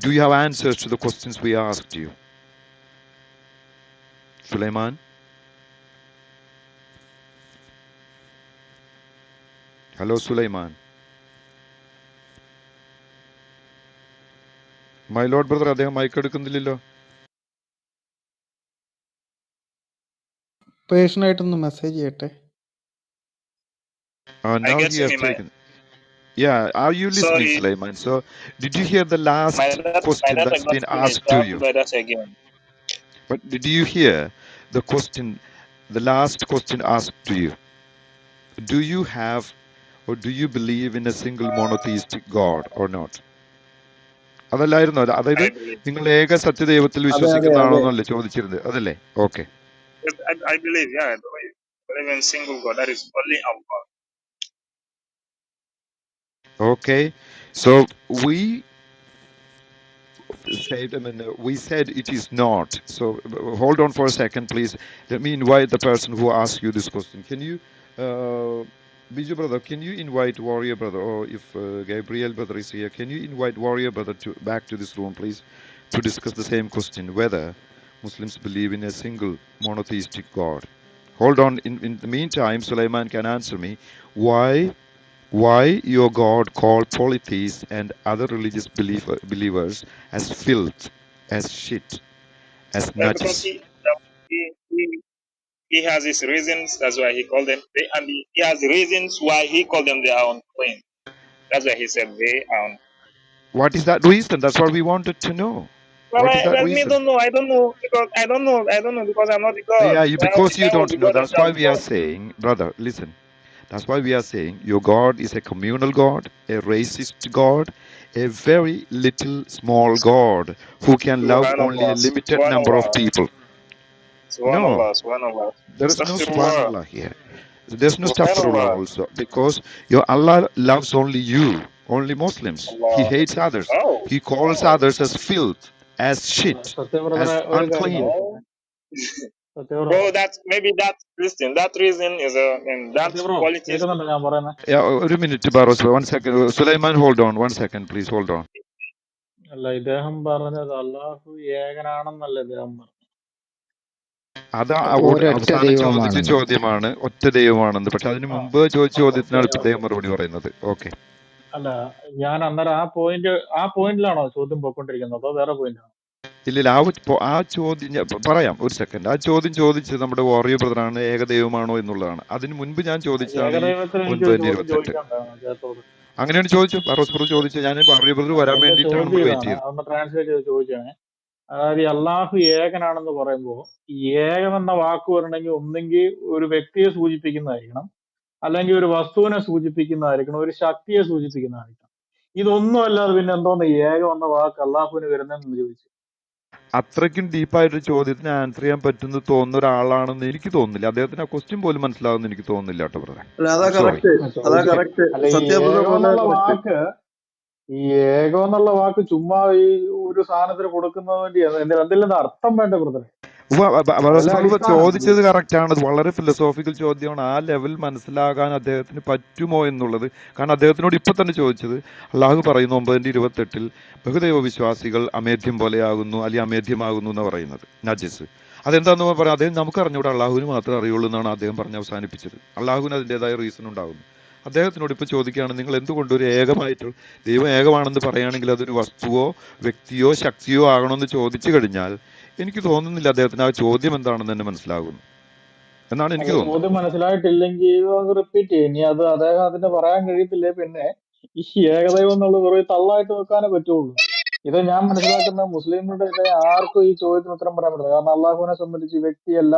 do you have answers to the questions we asked you? Sulaiman? Hello, Sulaiman. My lord brother, അദ്ദേഹം mic എടുക്കുന്നില്ലല്ലോ. പേഴ്സണായിട്ടൊന്ന് message ചെയ്യട്ടെ. Now he has taken. Yeah, are you So listening, Sulaiman? So, did you hear the my last my question data that's got been finished. asked I to have to you? buy data again. But did you hear the question, the last question asked to you? Do you have or do you believe in a single monotheistic God or not? അതല്ലായിരുന്നു അതായത് I believe. നിങ്ങൾ ഏക സത്യദൈവത്തിൽ അതെ അതെ വിശ്വസിക്കുന്ന ആണോ അതെ. എന്നല്ലേ ചോദിച്ചിരുന്നത്, അതല്ലേ? Okay. Yes, I believe. Yeah, I believe in single God. That is only our God. Okay, so we we said it is not. So hold on for a second, please. Let me invite the person who asked you this question. Can you, Biju brother, can you invite Warrior brother, or if Gabriel brother is here, can you invite Warrior brother back to this room, please, to discuss the same question, whether Muslims believe in a single monotheistic God. Hold on. In the meantime, Sulaiman can answer me why your God called polytheists and other religious believers as filth, as shit, as Because najis? he he he has his reasons. That's why he called them. And he has reasons why he called them their own clean. That's why he said they are. What is that reason? That's what we wanted to know. Well, What is that let me reason? don't know. I don't know because I don't know. I don't know because I'm not the God. Yeah, If because you I was don't the know. God, I That's should why have we are known. saying, brother, listen. That's why we are saying your God is a communal God, a racist God, a very little small God who can love only a Subhanallah, limited number of Subhanallah, people. No, Subhanallah, Subhanallah. there is no Astaghfirullah, subhanallah here. There's no astaghfirullah Subhanallah, also, because your Allah loves only you, only Muslims. He Allah. hates others. Oh, He calls oh, others as filth, as shit, സത്യപ്രദന as ഒരു കാര്യം unclean. ചോദിച്ചോട്ടെ? oh. സത്യപ്രദ Bro, that maybe that Christian. That reason is and that's സത്യപ്രോ politics. കേൾക്കുന്നുണ്ടോ ഞാൻ പറയുന്നത്? Yeah, ഒരു minute, Baros. 1 second. Sulaiman, hold on. 1 second, please. Hold on. അല്ല, ഇദ്ദേഹം പറഞ്ഞത് അള്ളാഹു ഏകനാണെന്നല്ല ഇദ്ദേഹം പറഞ്ഞത്. അത് ഒരൊറ്റ അവസാനം ചോദിച്ച ദൈവമാണെന്ന്. ചോദ്യമാണ് ഒറ്റ ദൈവമാണെന്ന്. പക്ഷെ അതിന് ആ മുമ്പ് ചോദിച്ച ഓക്കെ ചോദ്യത്തിനാണ് ഇപ്പൊ ഓക്കെ. അദ്ദേഹം മറുപടി പറയുന്നത്. ഓക്കെ. അല്ല, ഞാൻ അന്നേരം ആ പോയിന്റിലാണോ ചോദ്യം പോയിക്കൊണ്ടിരിക്കുന്നത്, അതോ വേറെ പോയിന്റാണോ? ഇല്ലില്ല, ആ ചോദ്യം പറയാം, ഒരു സെക്കൻഡ്. ആ ചോദ്യം ചോദിച്ചത് നമ്മുടെ വാറിയോ ബ്രദറാണ്, ഏകദൈവമാണോ എന്നുള്ളതാണ്. അതിന് മുൻപ് ഞാൻ ചോദിച്ചതാണ് ഈ ഏകദൈവത്തിന് എനിക്ക് ഒരു 9:28. ചോദിക്കാനുണ്ടായിരുന്നു അദ്ദേഹത്തോട്. അങ്ങനെയാണ് ചോദിച്ചു. ഫാറോസ് ബ്രദർ ചോദിച്ചു. ഞാൻ വാറിയോ ബ്രദർ വരാൻ എന്റെ വേണ്ടിയിട്ടാണ് ചോദ്യം നമ്മൾ വെയിറ്റ് ഇതാണ്, ചെയ്തത്. അതൊന്ന് ട്രാൻസ്ലേറ്റ് ചെയ്ത് ചോദിച്ചാണ്. അതായത് ഈ അള്ളാഹു ഏകനാണെന്ന് പറയുമ്പോൾ ഈ ഏകം എന്ന വാക്ക് വരണമെങ്കിൽ ഒന്നെങ്കിൽ ഒരു വ്യക്തിയെ സൂചിപ്പിക്കുന്നതായിരിക്കണം, അല്ലെങ്കിൽ ഒരു വസ്തുവിനെ സൂചിപ്പിക്കുന്നതായിരിക്കണം, ഒരു ശക്തിയെ സൂചിപ്പിക്കുന്നതായിരിക്കണം. ഇതൊന്നും അല്ലാതെ പിന്നെ എന്തോന്ന് ഈ ഏകം എന്ന വാക്ക് അള്ളാഹുവിന് വരുന്നതെന്ന് ചോദിച്ചു. അത്രയ്ക്കും ഡീപ്പായിട്ട് ചോദ്യത്തിന് ആൻസർ ചെയ്യാൻ പറ്റുന്ന തോന്നുന്ന ഒരാളാണെന്ന് എനിക്ക് തോന്നുന്നില്ല. അദ്ദേഹത്തിന് ആ ക്വസ്റ്റ്യൻ പോലും മനസ്സിലാവുമെന്ന് എനിക്ക് തോന്നുന്നില്ല കേട്ടോ ബ്രദറെ. അല്ല ഐ അതാ എം സോറി. കറക്റ്റ്, അതാ ചോദിച്ചേ. കറക്റ്റ്. അല്ല, ഈ സത്യബ്രത ഏകം പറഞ്ഞ എന്നുള്ള കറക്റ്റ്. വാക്ക് ഈ ഏകം എന്നുള്ള വാക്ക് ചുമ്മാ ഈ ഒരു സാധനത്തിന് കൊടുക്കുന്നത് വേണ്ടി എന്തെങ്കിലും അർത്ഥം വേണ്ട ബ്രദറെ? അതല്ല അടിസ്ഥാനം. ചോദിച്ചത് കറക്റ്റാണ്. അത് വളരെ ഫിലോസോഫിക്കൽ ചോദ്യമാണ്. ആ ലെവൽ മനസ്സിലാകാൻ അദ്ദേഹത്തിന് പറ്റുമോ എന്നുള്ളത്. കാരണം അദ്ദേഹത്തിനോട് ഇപ്പൊ തന്നെ ചോദിച്ചത്, അള്ളാഹു പറയുന്നു 9:28 ബഹുദൈവ വിശ്വാസികൾ അമേധ്യം പോലെയാകുന്നു, അല്ലെങ്കിൽ അമേധ്യമാകുന്നു എന്ന് പറയുന്നത്, നജസ്. അതെന്താന്ന് പറയാം, അദ്ദേഹം നമുക്ക് അറിഞ്ഞൂടെ, അള്ളാഹുവിന് മാത്രമേ അറിയുള്ളൂ എന്നാണ് അദ്ദേഹം പറഞ്ഞ് അവസാനിപ്പിച്ചത്. അള്ളാഹുവിന് അതിൻ്റെതായ റീസൺ ഉണ്ടാകുന്നു. അദ്ദേഹത്തിനോട് ഇപ്പോൾ ചോദിക്കുകയാണ്, നിങ്ങൾ എന്തുകൊണ്ട് ഒരു ഏകമായിട്ട് ദൈവം ഏകമാണെന്ന് പറയുകയാണെങ്കിൽ അതൊരു വസ്തുവോ വ്യക്തിയോ ശക്തിയോ ആകണമെന്ന് ചോദിച്ചു കഴിഞ്ഞാൽ എനിക്ക് തോന്നുന്നില്ല അദ്ദേഹത്തിന് ആ ചോദ്യം എന്താണെന്ന് തന്നെ മനസ്സിലാകുന്നു എന്നാണ് അല്ല, എനിക്ക് തോന്നുന്നത്. ചോദ്യം മനസ്സിലായിട്ടില്ലെങ്കിൽ റിപ്പീറ്റ് ചെയ്യും. ഇനി അത് അദ്ദേഹം അതിന് പറയാൻ കഴിയത്തില്ലേ പിന്നെ ഈ ഏകദൈവം എന്നുള്ളത് വെറുതെ തള്ളായിട്ട് വെക്കാനേ പറ്റുള്ളൂ. ഇത് ഞാൻ മനസ്സിലാക്കുന്ന മുസ്ലിങ്ങളുടെ ഇത് ആർക്കും ഈ ചോദ്യത്തിന് ഉത്തരം പറയാൻ പറ്റില്ല. കാരണം അള്ളാഹുവിനെ സംബന്ധിച്ച് വ്യക്തിയല്ല,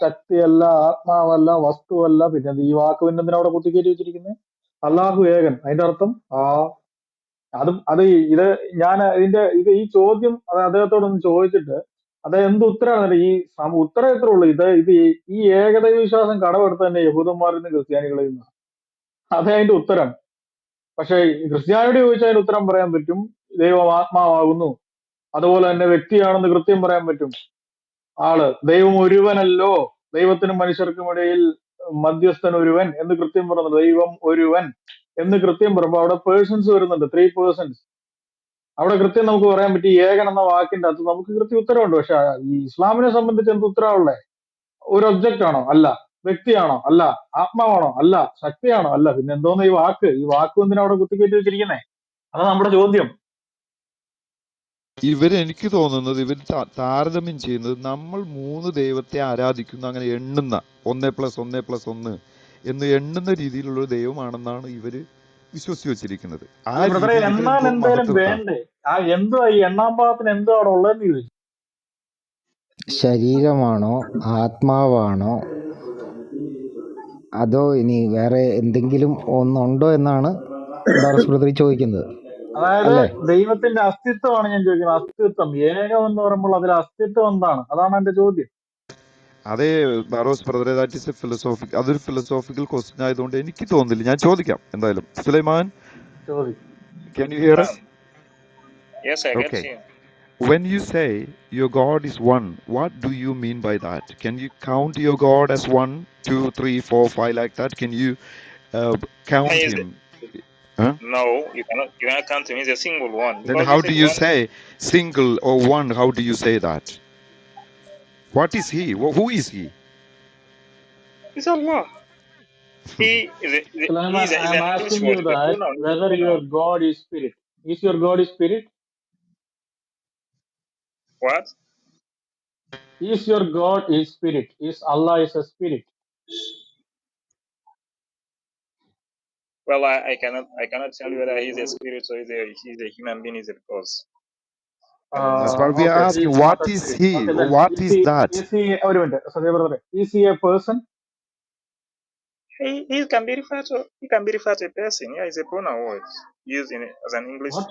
ശക്തിയല്ല, ആത്മാവല്ല, വസ്തുവല്ല, പിന്നെ ഈ വാക്ക് പിന്നെ എന്തിനാ അവിടെ കുത്തിക്കയറ്റി വെച്ചിരിക്കുന്നത്? അള്ളാഹു ഏകൻ, അതിന്റെ അർത്ഥം അത് ഇത് ഞാൻ ഈ ചോദ്യം അത് അദ്ദേഹത്തോടൊന്ന് ചോദിച്ചിട്ട് അദ്ദേഹം എന്ത് ഉത്തരമാണ് ഈ ഉത്തരം എത്ര ഉള്ളൂ? ഈ ഏകദൈവ വിശ്വാസം കടമെടുത്ത് തന്നെ യഹൂദന്മാരിൽ നിന്ന് ക്രിസ്ത്യാനികളിൽ നിന്ന്, അതേ അതിന്റെ ഉത്തരം. പക്ഷെ ക്രിസ്ത്യാനിയോട് ചോദിച്ചാൽ അതിന് ഉത്തരം പറയാൻ പറ്റും, ദൈവം ആത്മാവാകുന്നു. അതുപോലെ തന്നെ വ്യക്തിയാണെന്ന് കൃത്യം പറയാൻ പറ്റും. ദൈവം ഒരുവനല്ലോ, ദൈവത്തിനും മനുഷ്യർക്കും ഇടയിൽ മധ്യസ്ഥൻ ഒരുവൻ എന്ന് കൃത്യം പറയുന്നത്, ദൈവം ഒരുവൻ എന്ന് കൃത്യം പറയുമ്പോൾ അവിടെ പേഴ്സൺസ് വരുന്നുണ്ട്, 3 പേഴ്സൺസ്. അവിടെ കൃത്യം നമുക്ക് പറയാൻ പറ്റി ഏകൻ എന്ന വാക്കിന്റെ അകത്ത് നമുക്ക് കൃത്യം ഉത്തരവുണ്ട്. പക്ഷെ ഈ ഇസ്ലാമിനെ സംബന്ധിച്ച് എന്ത് ഉത്തരവുള്ളേ? ഒരു ഒബ്ജക്റ്റ് ആണോ? അല്ല. വ്യക്തിയാണോ? അല്ല. ആത്മാവാണോ? അല്ല. ശക്തിയാണോ? അല്ല. പിന്നെ എന്തോന്ന് ഈ വാക്ക് എന്തിനാ അവിടെ കുത്തിക്കയറ്റി വെച്ചിരിക്കുന്നേ? അതാണ് നമ്മുടെ ചോദ്യം. എനിക്ക് തോന്നുന്നത് ഇവർ താരതമ്യം ചെയ്യുന്നത്, നമ്മൾ 3 ദൈവത്തെ ആരാധിക്കുന്നു, അങ്ങനെ എണ്ണുന്ന 1+1+1 എന്ന് എണ്ണുന്ന രീതിയിലുള്ള ഒരു ദൈവമാണെന്നാണ് ഇവർ വിശ്വസിച്ച് വെച്ചിരിക്കുന്നത്. ആ അല്ല ബ്രദറെ, രീതിയിൽ എണ്ണാൻ ഇവരെന്തോ എന്തേലും മഹത്വം. വേണ്ടേ? ആ എന്തോ ഈ എണ്ണാൻ പാകത്തിന് എന്തോ അവിടെ ഉള്ളതെന്ന് ചോദിച്ചു. ശരീരമാണോ ആത്മാവാണോ അതോ ഇനി വേറെ എന്തെങ്കിലും ഒന്നുണ്ടോ എന്നാണ് ബാറസ് ബ്രദർ ചോദിക്കുന്നത്, അതായത് അല്ലേ? ദൈവത്തിന്റെ അസ്തിത്വമാണ് ഞാൻ ചോദിക്കുന്നത്. അസ്തിത്വം, ഏകം എന്ന് പറയുമ്പോൾ അതിൽ അസ്തിത്വം എന്താണ്? അതാണ് എന്റെ ചോദ്യം. അതേ ബാറോസ് ബ്രദറെ, ദാറ്റ് ഇസ് എ ഫിലോസോഫിക്, അതൊരു ഫിലോസോഫിക്കൽ ക്വസ്റ്റ്യൻ ആയതുകൊണ്ട് എനിക്ക് തോന്നുന്നില്ല. ഞാൻ ചോദിക്കാം എന്തായാലും. സുലൈമാൻ, ചോദിക്കും. can you hear us? Yes, I get Okay. you. When you say your God is one, what do you mean by that? Can you count your God as 1, 2, 3, 4, 5 like that? Can you count He is him? Huh? no, you cannot count him. He's a single one Then because how you do said you one say single or one? How do you say that? What is he? Who is he? is Allah. He is a, he Sulaiman, is I am an English asking word. you It's a that pronoun. It's a whether your pronoun. God is spirit. Is your God is spirit? What? Is your God is spirit? Is Allah is a spirit? Well, I cannot tell you whether he's a spirit or he's a human being. Is it because I don't know. That's what we are Okay, he asking. is not What a is spirit. he? Okay, then What is that? is he? Wait a minute, Sorry, brother. Is he a person? He can be referred to. He can be referred to a person. Yeah, it's a pronoun word used as an English. What?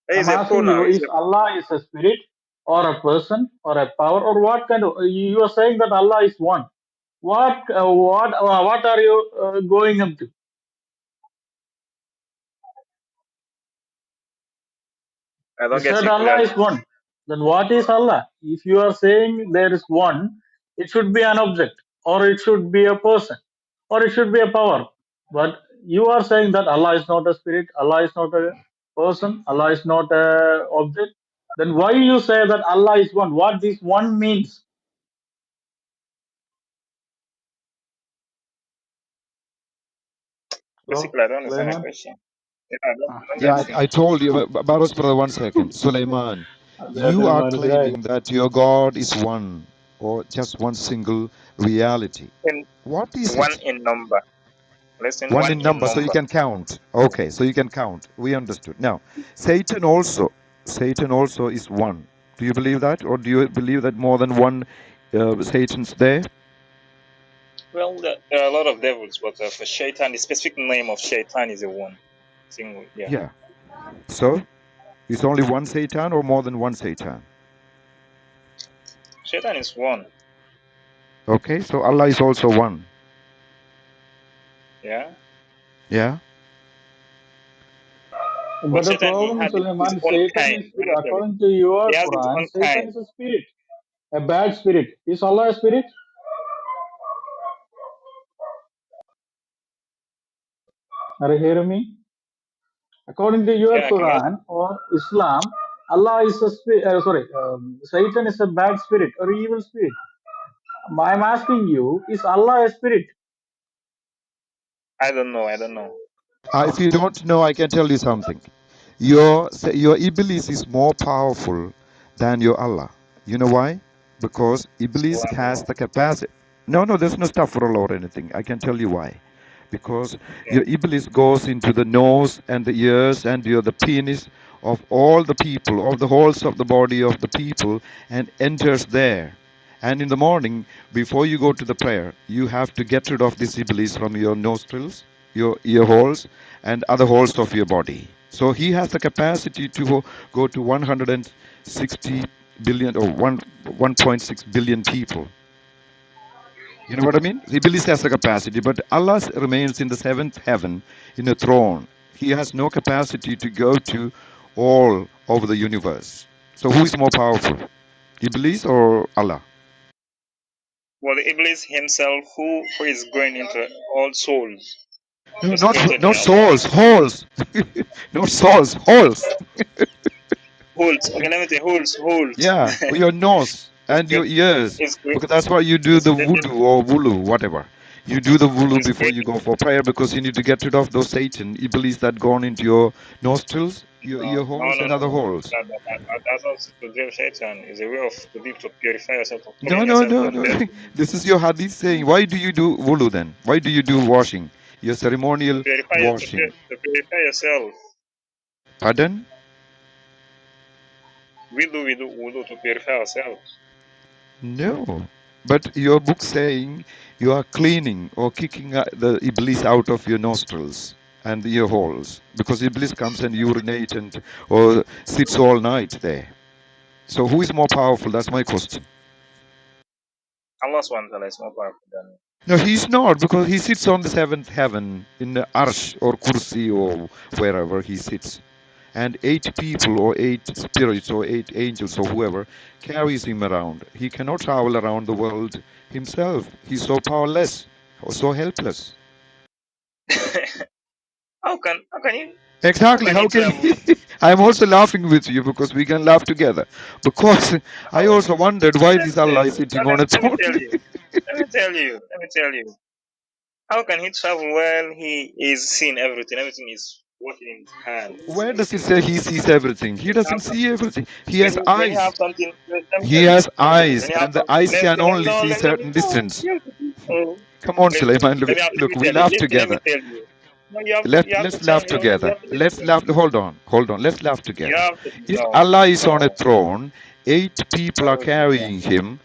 It's I'm a asking you: pronoun. It's is Allah is a spirit or a person or a power or what kind of? You are saying that Allah is one. What are you going up to? I You don't get said you Allah clearly. is one. Then what is Allah? If you are saying there is one, it should be an object, or it should be a person, or it should be a power. But you are saying that Allah is not a spirit, Allah is not a person, Allah is not a object. Then why you say that Allah is one? What this one means? Hello, Basically, I don't understand the Sulaiman. question. Yeah, I don't Yeah, get you. I told you, Baros brother, 1 second. Suleiman, you അദ്ദേഹത്തിന് are മനസ്സിലായില്ല. claiming that your God is one or just one single reality. In What is one it? in number. Listen, One one in in number, so you number. can count. Okay, so you can count. We understood. Now, Satan also is one. Do you believe that, or do you believe that more than one Satan's there? Well, there are a lot of devils, but for Shaitan, the specific name of Shaitan is a one. Single, yeah. Yeah. So, is only one Satan or more than one Satan? Shaitan is one. Okay, so Allah is also one. Yeah. Yeah. But But the Shaitan, problem, his Sulaiman, own Satan kind. is Let spirit. me tell you. According to your He has his Quran, own Satan kind. is a spirit, a bad spirit. Is Allah a spirit? Are you hearing me? According to your Yeah, I can get. Quran or Islam, Allah is a Satan is a bad spirit or evil spirit. I'm asking you, is Allah a spirit? I don't know. I don't know. If you don't know, I can tell you something. Your Iblis is more powerful than your Allah. You know why? Because Iblis has Subhanallah. the capacity. No, no, there's no stuff or anything. I can tell you why. Because Yeah. your Iblis goes into the nose and the ears and the penis of all the people, of the holes of the body of the people, and enters there. And in the morning, before you go to the prayer, you have to get rid of this Iblis from your nostrils, your ear holes, and other holes of your body. So he has the capacity to go to 160 billion or 1.6 billion people. You know what I mean? Iblis has the capacity, but Allah remains in the seventh heaven in a throne. He has no capacity to go to all over the universe. So who is more powerful, Iblis or Allah? Well, the Iblis himself, who is going into all souls, No, was created by not Allah. souls, holes. Not souls, holes. Holes. Okay, let me say holes. Holes. Yeah, your nose is and great. your ears. Is great. Because that's why you do Is the created. voodoo or vulu, whatever. You do the vulu Is before you created. go for prayer because you need to get rid of those Satan, Iblis that gone into your nostrils, your ear No, holes, no, and no, other no. holes. That's not to deal with Shaitan. Is a way of to purify yourself, to No, clean no, yourself no, from no. death. This is your hadith saying. Why do you do vulu then? Why do you do washing? your ceremonial washing. To purify yourself. Pardon? We do wudu to purify ourselves. No. But your book saying you are cleaning or kicking the Iblis out of your nostrils and the ear holes because Iblis comes and urinate and or sits all night there. So who is more powerful? That's my question. Allah SWT is more powerful than No, he's not because he sits on the seventh heaven in the Arsh or Kursi or wherever he sits. And 8 people or 8 spirits or 8 angels or whoever carries him around. He cannot travel around the world himself. He's so powerless or so helpless. how Exactly. can he How can travel? he? I'm also laughing with you because we can laugh together. Because I How? also wondered why this Allah is sitting on a Let me throne. tell you. Let me tell you. How can he travel while he is seeing everything? Everything is working in his hand. He's Where does it everything. say he sees everything? He When you doesn't have see something, everything. He has when you eyes. have something, let me He tell you. has Let me tell you. eyes, When you have and the something, eyes can only no, see let me certain no. distance. You have to do so. Come on, Listen. Suleiman. Let Look, me we tell you. laugh Listen. Let me together. tell you. No, you have to Let's tell laugh me. You together. have to Let's listen. laugh. Hold on. Let's laugh You together. have to If no, Allah is on a no. throne, 8 people are carrying him.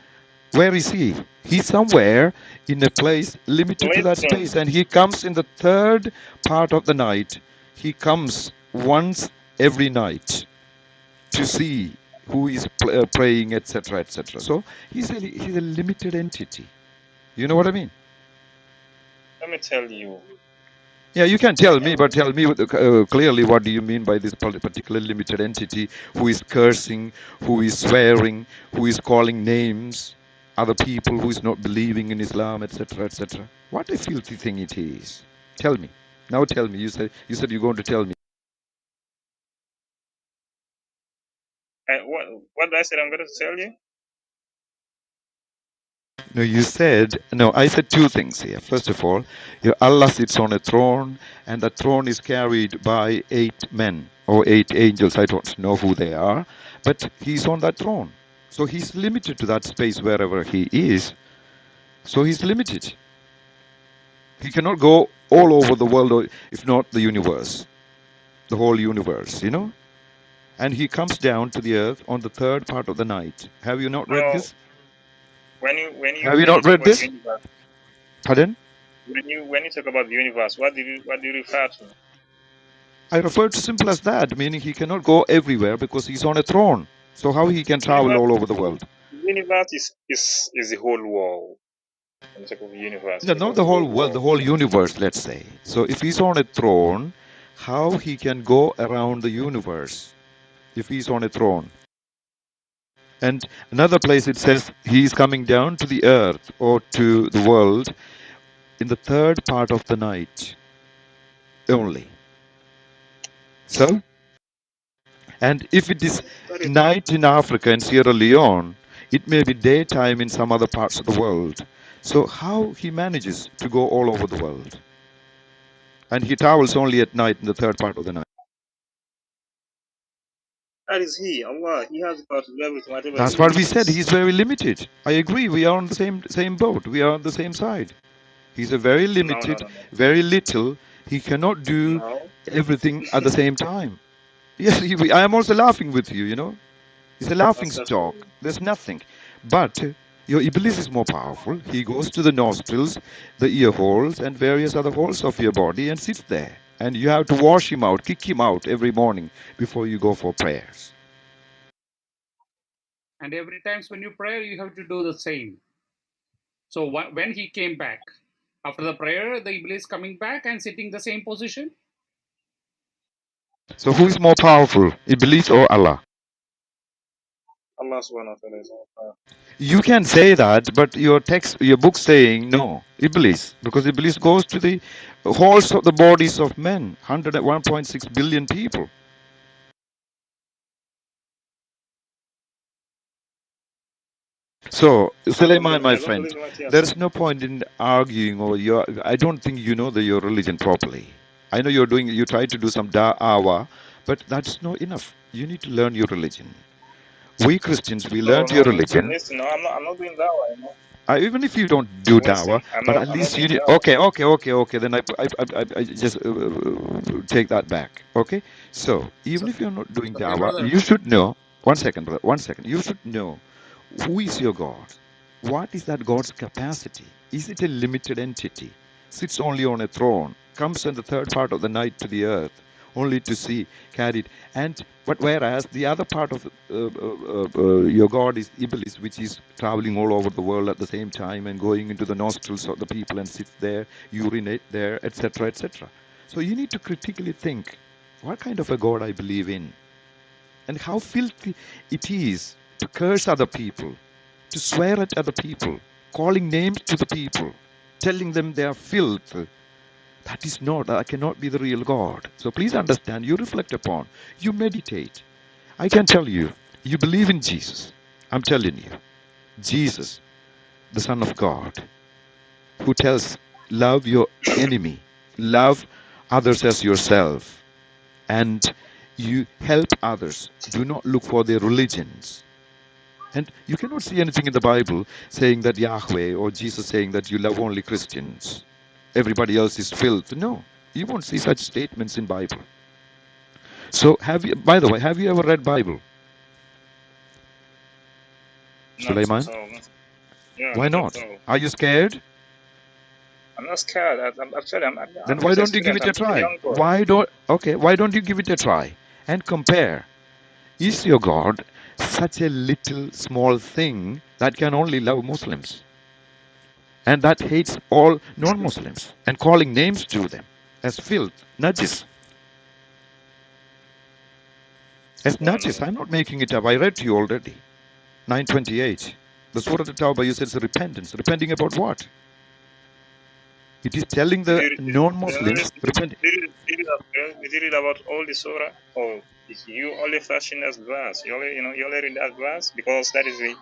Where is he? He's somewhere in a place limited to that Listen. space, and he comes in the third part of the night. He comes once every night to see who is praying, etc., etc. So he's a limited entity. You know what I mean? Let me tell you. Yeah, you can tell me, Whenever but tell me clearly what do you mean by this particular limited entity who is cursing, who is swearing, who is calling names, other people who is not believing in Islam, etc., etc. What a filthy thing it is. Tell me. Now tell me. You said you're going to tell me. what I said, I'm going to tell you. No, I said 2 things here. First of all, your Allah sits on a throne, and the throne is carried by 8 men or 8 angels. I don't know who they are, but he's on that throne. So he's limited to that space wherever he is. So he's limited. He cannot go all over the world, or if not the universe, the whole universe, you know? And he comes down to the earth on the third part of the night. Have you not read No, this? Have you when you not talk read about the this? universe, Pardon? when you talk about the universe, what do you refer to? I refer to simple as that, meaning he cannot go everywhere because he's on a throne. So how he can travel Universe, all over the world? universe is the whole world. When you talk of the universe, No, you talk not of the the whole whole world, the world. whole universe, let's say. So if he's on a throne, how he can go around the universe if he's on a throne? And another place it says he's coming down to the earth or to the world in the third part of the night only. So, and if it is That is night in Africa and Sierra Leone, it may be daytime in some other parts of the world. So how he manages to go all over the world? And he travels only at night in the third part of the night. he, Allah. He has the power to do everything, whatever That's he what we said. wishes. He's very limited. I agree. We are on the same boat. We are on the same side. He's a very No, no, limited, no, no, very little. He cannot do no. everything at the same time. Yes, I am also laughing with you, you know. It's a laughing That's stock. There's nothing. But your Iblis is more powerful. He goes to the nostrils, the ear holes, and various other holes of your body and sits there. And you have to wash him out, kick him out every morning before you go for prayers. And every times when you pray, you have to do the same. So when he came back, after the prayer, the Iblis coming back and sitting the same position. So who is more powerful, Iblis or Allah? Allah subhanahu wa ta'ala is more powerful. You can say that, but your book saying no, Iblis, because Iblis goes to the holes of the bodies of men, 101.6 billion people. So, Suleiman, my I don't friend, believe in what he has there said. is no point in arguing, or I don't think you know your religion properly. I know you try to do some da'wah, but that's not enough. You need to learn your religion. We Christians, we No, learned no, your listen, religion. listen. No, I'm not doing that one. Even if you don't do Listen, dawah, but at I'm not least you doing need, that. okay. Then I just take that back. Okay, so even if you're not doing Satya dawah, brother. you should know. One second, brother. 1 second. You should know who is your God. What is that God's capacity? Is it a limited entity? Sits only on a throne, comes in the third part of the night to the earth, only to see carried. And but whereas the other part of your God is Iblis, which is traveling all over the world at the same time and going into the nostrils of the people and sits there, urinate there, etc., etc. So you need to critically think, what kind of a God I believe in, and how filthy it is to curse other people, to swear at other people, calling names to the people, telling them they are filth. That cannot be the real God. So please understand, you reflect upon, you meditate. I can tell you, you believe in Jesus. I'm telling you, Jesus, the Son of God, who tells, love your enemy, love others as yourself, and you help others. Do not look for their religions. And you cannot see anything in the Bible saying that Yahweh or Jesus saying that you love only Christians. Everybody else is filth. No, you won't see such statements in Bible. So by the way, have you ever read Bible, Not Suleiman? at all. Yeah, Why not at not? all. Are you scared? I'm not scared. Actually, Then I'm why just a don't you give student. it a I'm still a try? young boy. Why don't you give it a try and compare? Is your God such a little small thing that can only love Muslims and that hates all non-Muslims and calling names to them as filth, najis, as najis? Subhanallah. I'm not making it up. I read to you already. 928. The Surah At-Tawbah, you said it's repentance. Repenting about what? It is telling Did the you non-Muslims, repent. did you read about all the surah, or is you only fashion as glass? You only read that glass because that is the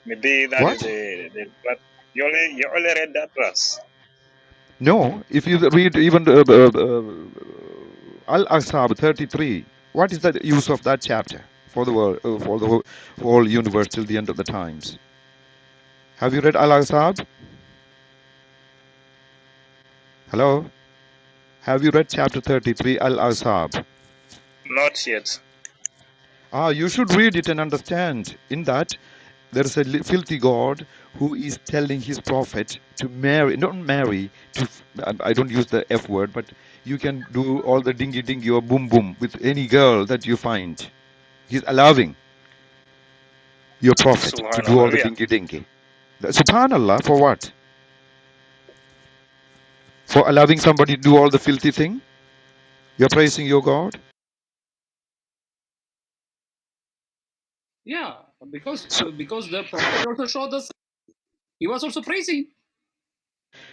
maybe that is What? the but you only read that verse. No, if you read even Al-Ahzab 33, what is the use of that chapter for the world, for the whole universe till the end of the times? Have you read Al-Ahzab? Hello? Have you read chapter 33, Al-Ahzab? Not yet. You should read it and understand. In that, there is a filthy God who is telling his prophet to marry, not marry, I don't use the F word, but you can do all the dingy dingy or boom boom with any girl that you find. He's allowing your prophet to do all Subhanallah. the Yeah. dingy dingy. Subhanallah, for what? For allowing somebody to do all the filthy thing? You're praising your God? Yeah, because So, because the prophet also showed us he was also praising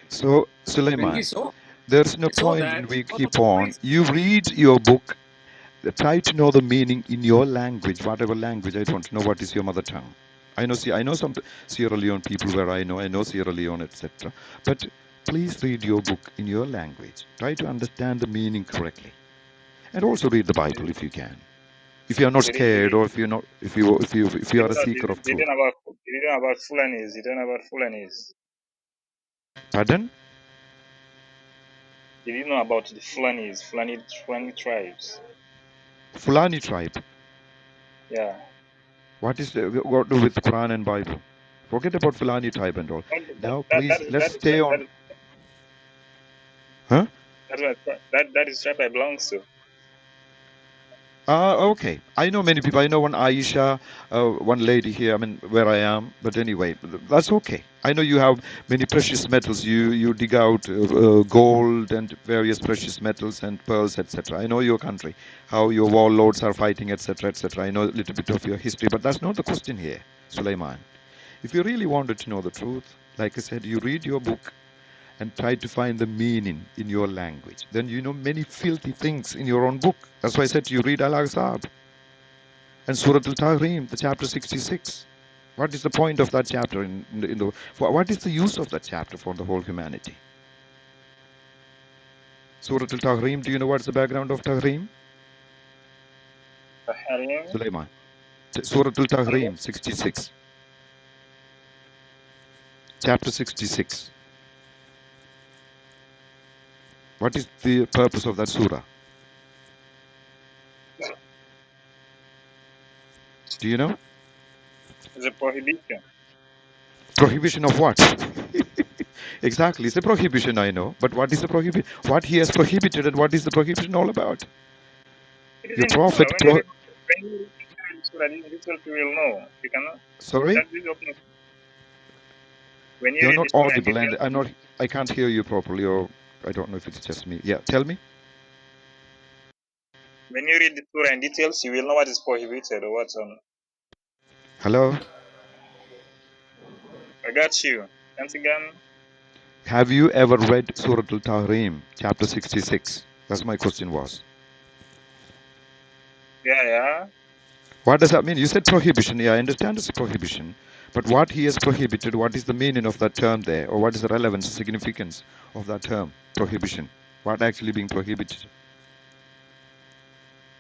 so when he Suleiman, saw there's no point in that we he was keep also on. praising. You read your book, try to know the meaning in your language, whatever language. I don't know what is your mother tongue. I know some Sierra Leone people where I know Sierra Leone, etc. But please read your book in your language. Try to understand the meaning correctly, and also read the Bible if you can. If you are not scared, or if you are a seeker of Did truth. you know about Fulanis? Did you know about Fulanis? Pardon? Did you know about the Fulanis? Fulani tribes. Fulani tribe. Yeah. What is got to do with Quran and Bible? Forget about Fulani tribe and all. Now, please, let's stay on. Huh? That is tribe I belongs to. Okay. I know many people. I know one Aisha, one lady here. I mean, where I am. But anyway, that's okay. I know you have many precious metals. You dig out gold and various precious metals and pearls, etc. I know your country, how your warlords are fighting, etc., etc. I know a little bit of your history, but that's not the question here, Suleiman. If you really wanted to know the truth, like I said, you read your book and try to find the meaning in your language. Then you know many filthy things in your own book. That's why I said to you, read Al-Ahzab and Surah Al-Tahrim, the chapter 66. What is the point of that chapter? What is the use of that chapter for the whole humanity? Surah Al-Tahrim, do you know what's the background of Tahrim? Tahrim. Sulaiman. Surah Al-Tahrim, 66. chapter 66. What is the purpose of that surah? Do you know? It's a prohibition. Prohibition of what? Exactly, it's a prohibition, I know. But what is the prohibition? What he has prohibited and what is the prohibition all about? It is Your in the surah. prophet When you read the surah, this itself you will know. You cannot. Sorry? That is open. When you You're read not the surah in audible detail, and I can't hear you properly, or I don't know if it's just me. Yeah, tell me. when you read the surah in details, you will know what is prohibited or what's on. Hello? I got you. Once again, Have you ever read Surah Al-Tahrim, chapter 66? That's my question was. yeah. What does that mean? You said prohibition. Yeah, I understand it's a prohibition. But what he has prohibited, what is the meaning of that term there? Or what is the relevance, significance of that term, prohibition? What actually being prohibited?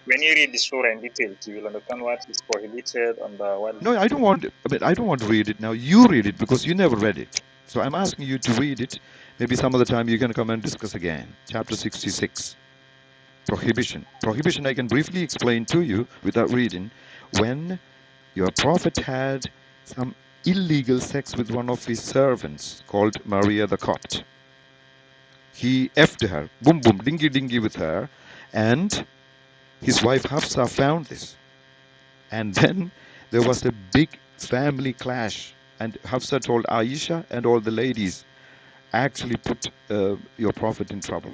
When you read the surah in details, you will understand what is prohibited and what. No, I don't want to read it now. You read it because you never read it. So I'm asking you to read it. Maybe some other time you can come and discuss again. Chapter 66. Prohibition. Prohibition I can briefly explain to you without reading. When your prophet had some illegal sex with one of his servants called Maria the Copt. He effed her, boom boom, dingy dingy with her, and his wife Hafsa found this. And then there was a big family clash. And Hafsa told Aisha and all the ladies, actually put your prophet in trouble.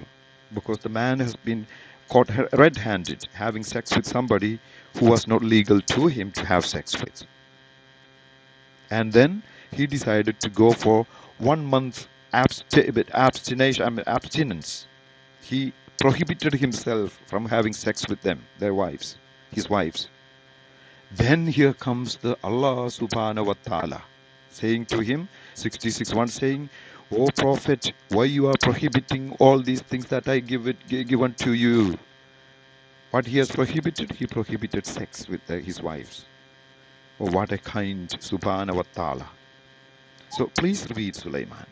Because the man has been caught red handed having sex with somebody who was not legal to him to have sex with. And then he decided to go for 1 month abstinence. He prohibited himself from having sex with them, their wives, his wives. Then here comes the Allah subhanahu wa ta'ala saying to him, 66:1 saying, O Prophet, why you are prohibiting all these things that I given to you? What he has prohibited? He prohibited sex with his wives. Oh, what a kind subhanahu wa ta'ala. So please read Sulaiman.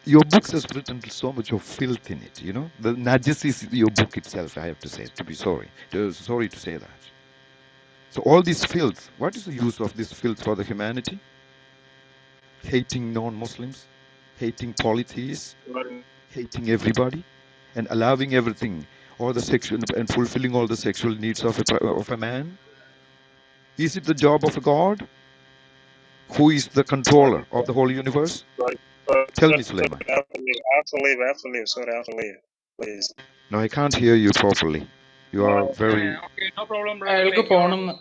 Your books has written so much of filth in it, you know. The najis is your book itself, I have to say, to be sorry. Sorry to say that. So all this filth, what is the use of this filth for the humanity? Hating non-Muslims, hating polytheists, hating everybody, and allowing everything, all the sexual and fulfilling all the sexual needs of a man. Is it the job of a God who is the controller of the whole universe? Tell me, Suleiman. I have to leave. Sorry, I have to leave. Please. No, I can't hear you properly. You are very. Okay, no problem, brother. അയാൾക്ക് Take your പോണെന്ന്.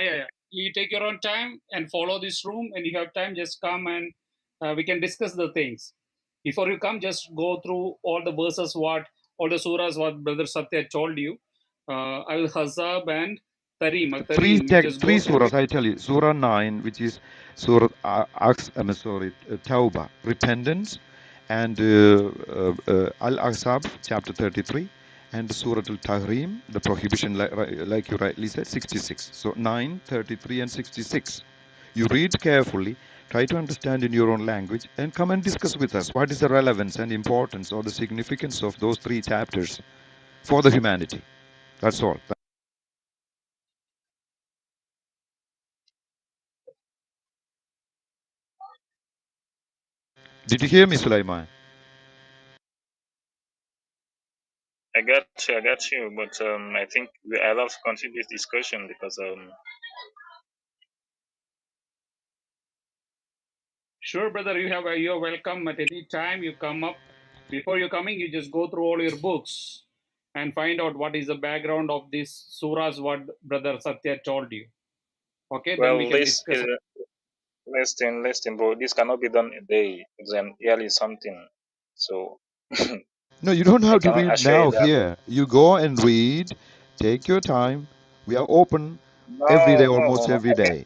yeah. You take your own time and follow this room, and you have time, just come and we can discuss the things. Before you come, just go through all the verses, all the surahs, what Brother Satya told you. Al Hazab and Tarim. You just go Three through surahs, it. I tell you. Surah 9, which is Surah Tawbah, repentance, and Al Ahzab, chapter 33, and Surah Al Tahrim, the prohibition, like you rightly said, 66. So 9, 33, and 66. You read carefully, try to understand in your own language, and come and discuss with us what is the relevance and importance or the significance of those three chapters for the humanity. That's all. Did you hear me, Sulaiman? I got you. But I think I love to continue this discussion because Sure, brother. You're welcome at any time. You come up. Before you coming, you just go through all your books and find out what is the background of these surahs. What Brother Satya told you. Okay, then we well, can discuss. listen, bro. This cannot be done a day. It's an yearly something. So No, you don't I have to cannot read assure you now that. here. You go and read. Take your time. We are open every day, almost No. every day.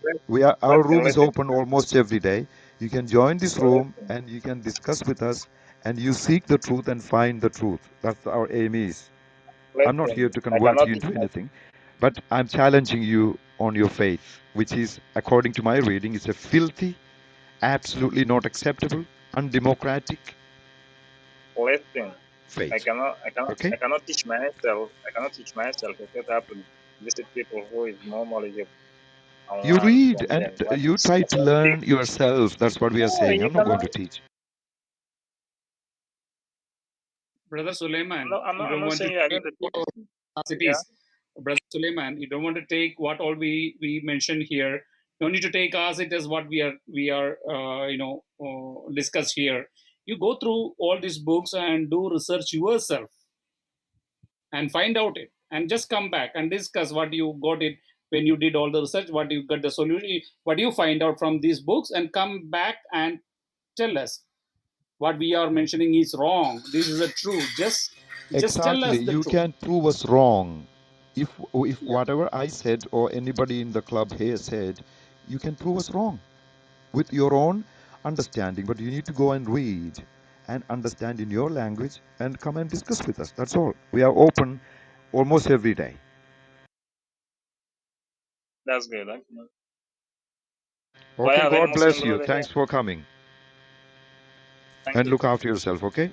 Our Listen, room is listen, open almost every day. You can join this room and you can discuss with us and you seek the truth and find the truth. That's our aim is. I'm not here listen. to I convert cannot. you into anything, but I'm challenging you on your faith, which is, according to my reading, is a filthy absolutely not acceptable, undemocratic Listen, I faith. cannot, I cannot, Okay? I cannot teach myself. I cannot teach myself. Except I have to visit people who is more knowledgeable and You learn read from and them. What you is try what to are the learn yourself. That's what we are No, saying. you I'm not going cannot. to teach. Brother Suleiman, I'm you not. I'm don't not want to saying you are going take to teach me. as it Yeah, is. Brother Suleiman, you don't want to take what all we mentioned here. You don't need to take as it as what we are discuss here. You go through all these books and do research yourself and find out it, and just come back and discuss what you got it when you did all the research, what you got the solution, what you find out from these books, and come back and tell us what we are mentioning is wrong. This is the truth. Just tell Exactly. us the You truth. can prove us wrong. If Yeah. whatever I said or anybody in the club here said, you can prove us wrong with your own understanding. But you need to go and read and understand in your language and come and discuss with us. That's all. We are open almost every day. that's good. Okay. Do I Okay, have any God Muslim bless you. brother here? Thanks for coming. Thank And you. look after yourself, okay?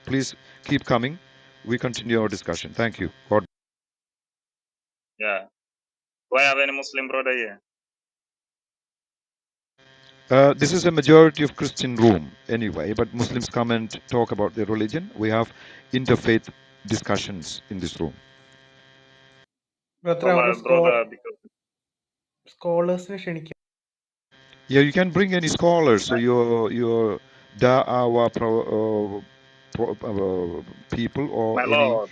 Please keep coming. We continue our discussion. Thank you. God. Yeah. Do I have any Muslim brother here? This is a majority of Christian room anyway, but Muslims come and talk about their religion. We have interfaith discussions in this room. ബ്രദറെ So my അവരുടെ brother, because സ്കോളേഴ്സിനെ ക്ഷണിക്കാം. Yeah, you can bring any scholars. So your da'awa people or my Lord,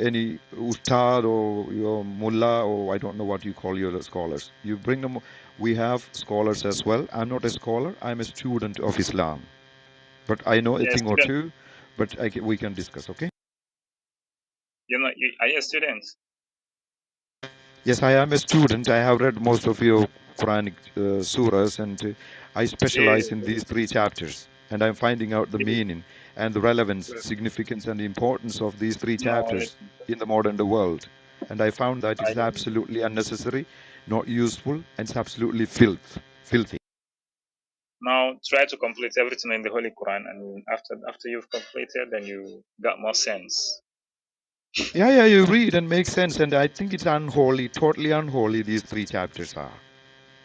any ustad or your mullah or I don't know what you call your scholars. You bring them. We have scholars as well. I'm not a scholar. I'm a student of Islam, but I know a you're a thing or student. two. But we can discuss. Okay. Are you a student? Yes, I am a student. I have read most of your Quranic surahs, and I specialize in Jesus. these three chapters. And I'm finding out the Jesus. meaning and the relevance, significance, and importance of these three No, chapters listen. in the modern world. And I found that it I is absolutely unnecessary, not useful, and it's absolutely filthy. now try to complete everything in the Holy Quran, and after you've completed, then you got more sense. Yeah, you read and make sense, and I think it's unholy, totally unholy. These three chapters are,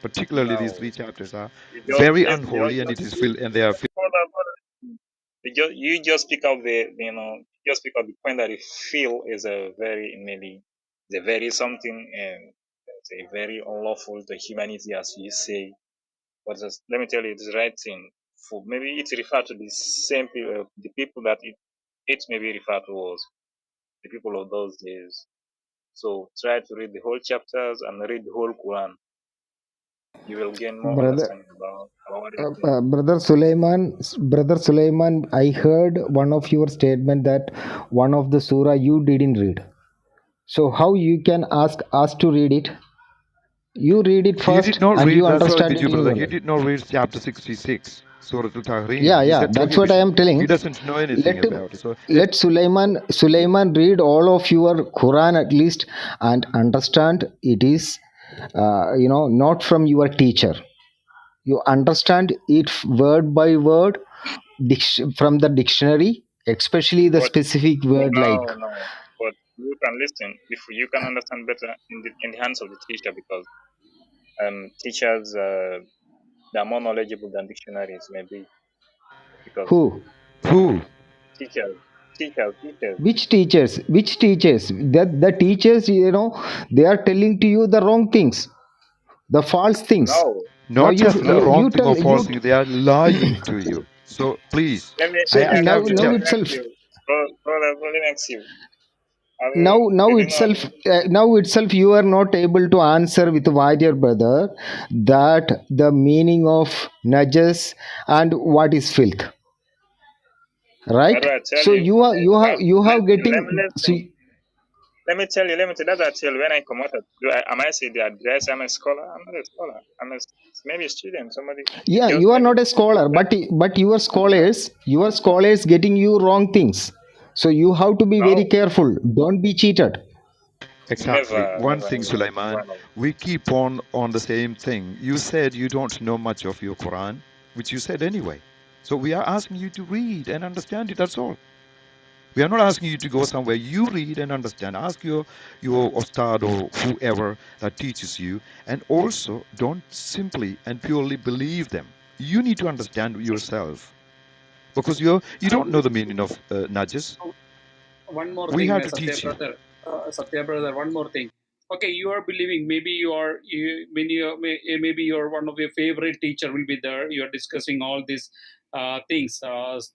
particularly these No, three chapters are you just very let you unholy, and it just is and they are. you just pick up just pick up the point that you feel is a very maybe the very something and it's a very unlawful to humanity as you say. But just, let me tell you, it's the right thing. For maybe it refer to the same people, the people that it maybe refer to as the people of those days. So try to read the whole chapters and read the whole Quran. You will gain more Brother, understanding about what it's saying. Brother Suleiman, I heard one of your statement that one of the surah you didn't read. So how you can ask us to read it? You read it He did first not and read, you that's why understand with it you, in brother. your He way. did not read chapter 66, Surah Al-Tahrim. Yeah, He yeah, said that's what I prohibition. am telling. He doesn't know anything Let him, about it. So let Suleiman read all of your Quran at least and understand it is, not from your teacher. You understand it word by word from the dictionary, especially the But specific word like no. But you can listen if you can understand better in the hands of the teacher because teachers they are more knowledgeable than dictionaries maybe because who, who? teachers teachers. which teachers, that the teachers, they are telling to you the wrong things, the false things. No, Now Not just no. wrong you thing tell or false you thing, they are lying to you. So please, so I now have to now tell. Let me ask itself you, let me ask you. now now Did you know? itself now itself you are not able to answer with warrior brother that the meaning of najas and what is filth, What do right? I tell So you? you have Let me getting, listen. Let me tell you. Let me tell. That's what I tell you. When I come out, am I say that? Did I say I'm a scholar? I'm not a scholar. Maybe a student. Somebody yeah, just you are maybe. not a scholar, but your scholars getting you wrong things, so you have to be very No, careful, don't be cheated. Exactly. never, One never, thing, never, Sulaiman, never. we keep on the same thing. You said you don't know much of your Quran. which you said anyway. So we are asking you to read and understand it, that's all. We are not asking you to go somewhere. You read and understand. Ask your ustad or whoever that teaches you. And also, don't simply and purely believe them. You need to understand yourself. Because you don't know the meaning of najas. One more We thing, have to teach you. Satya brother, one more thing. Okay, you are believing, maybe maybe you're one of your favorite teacher will be there. You're discussing all these things,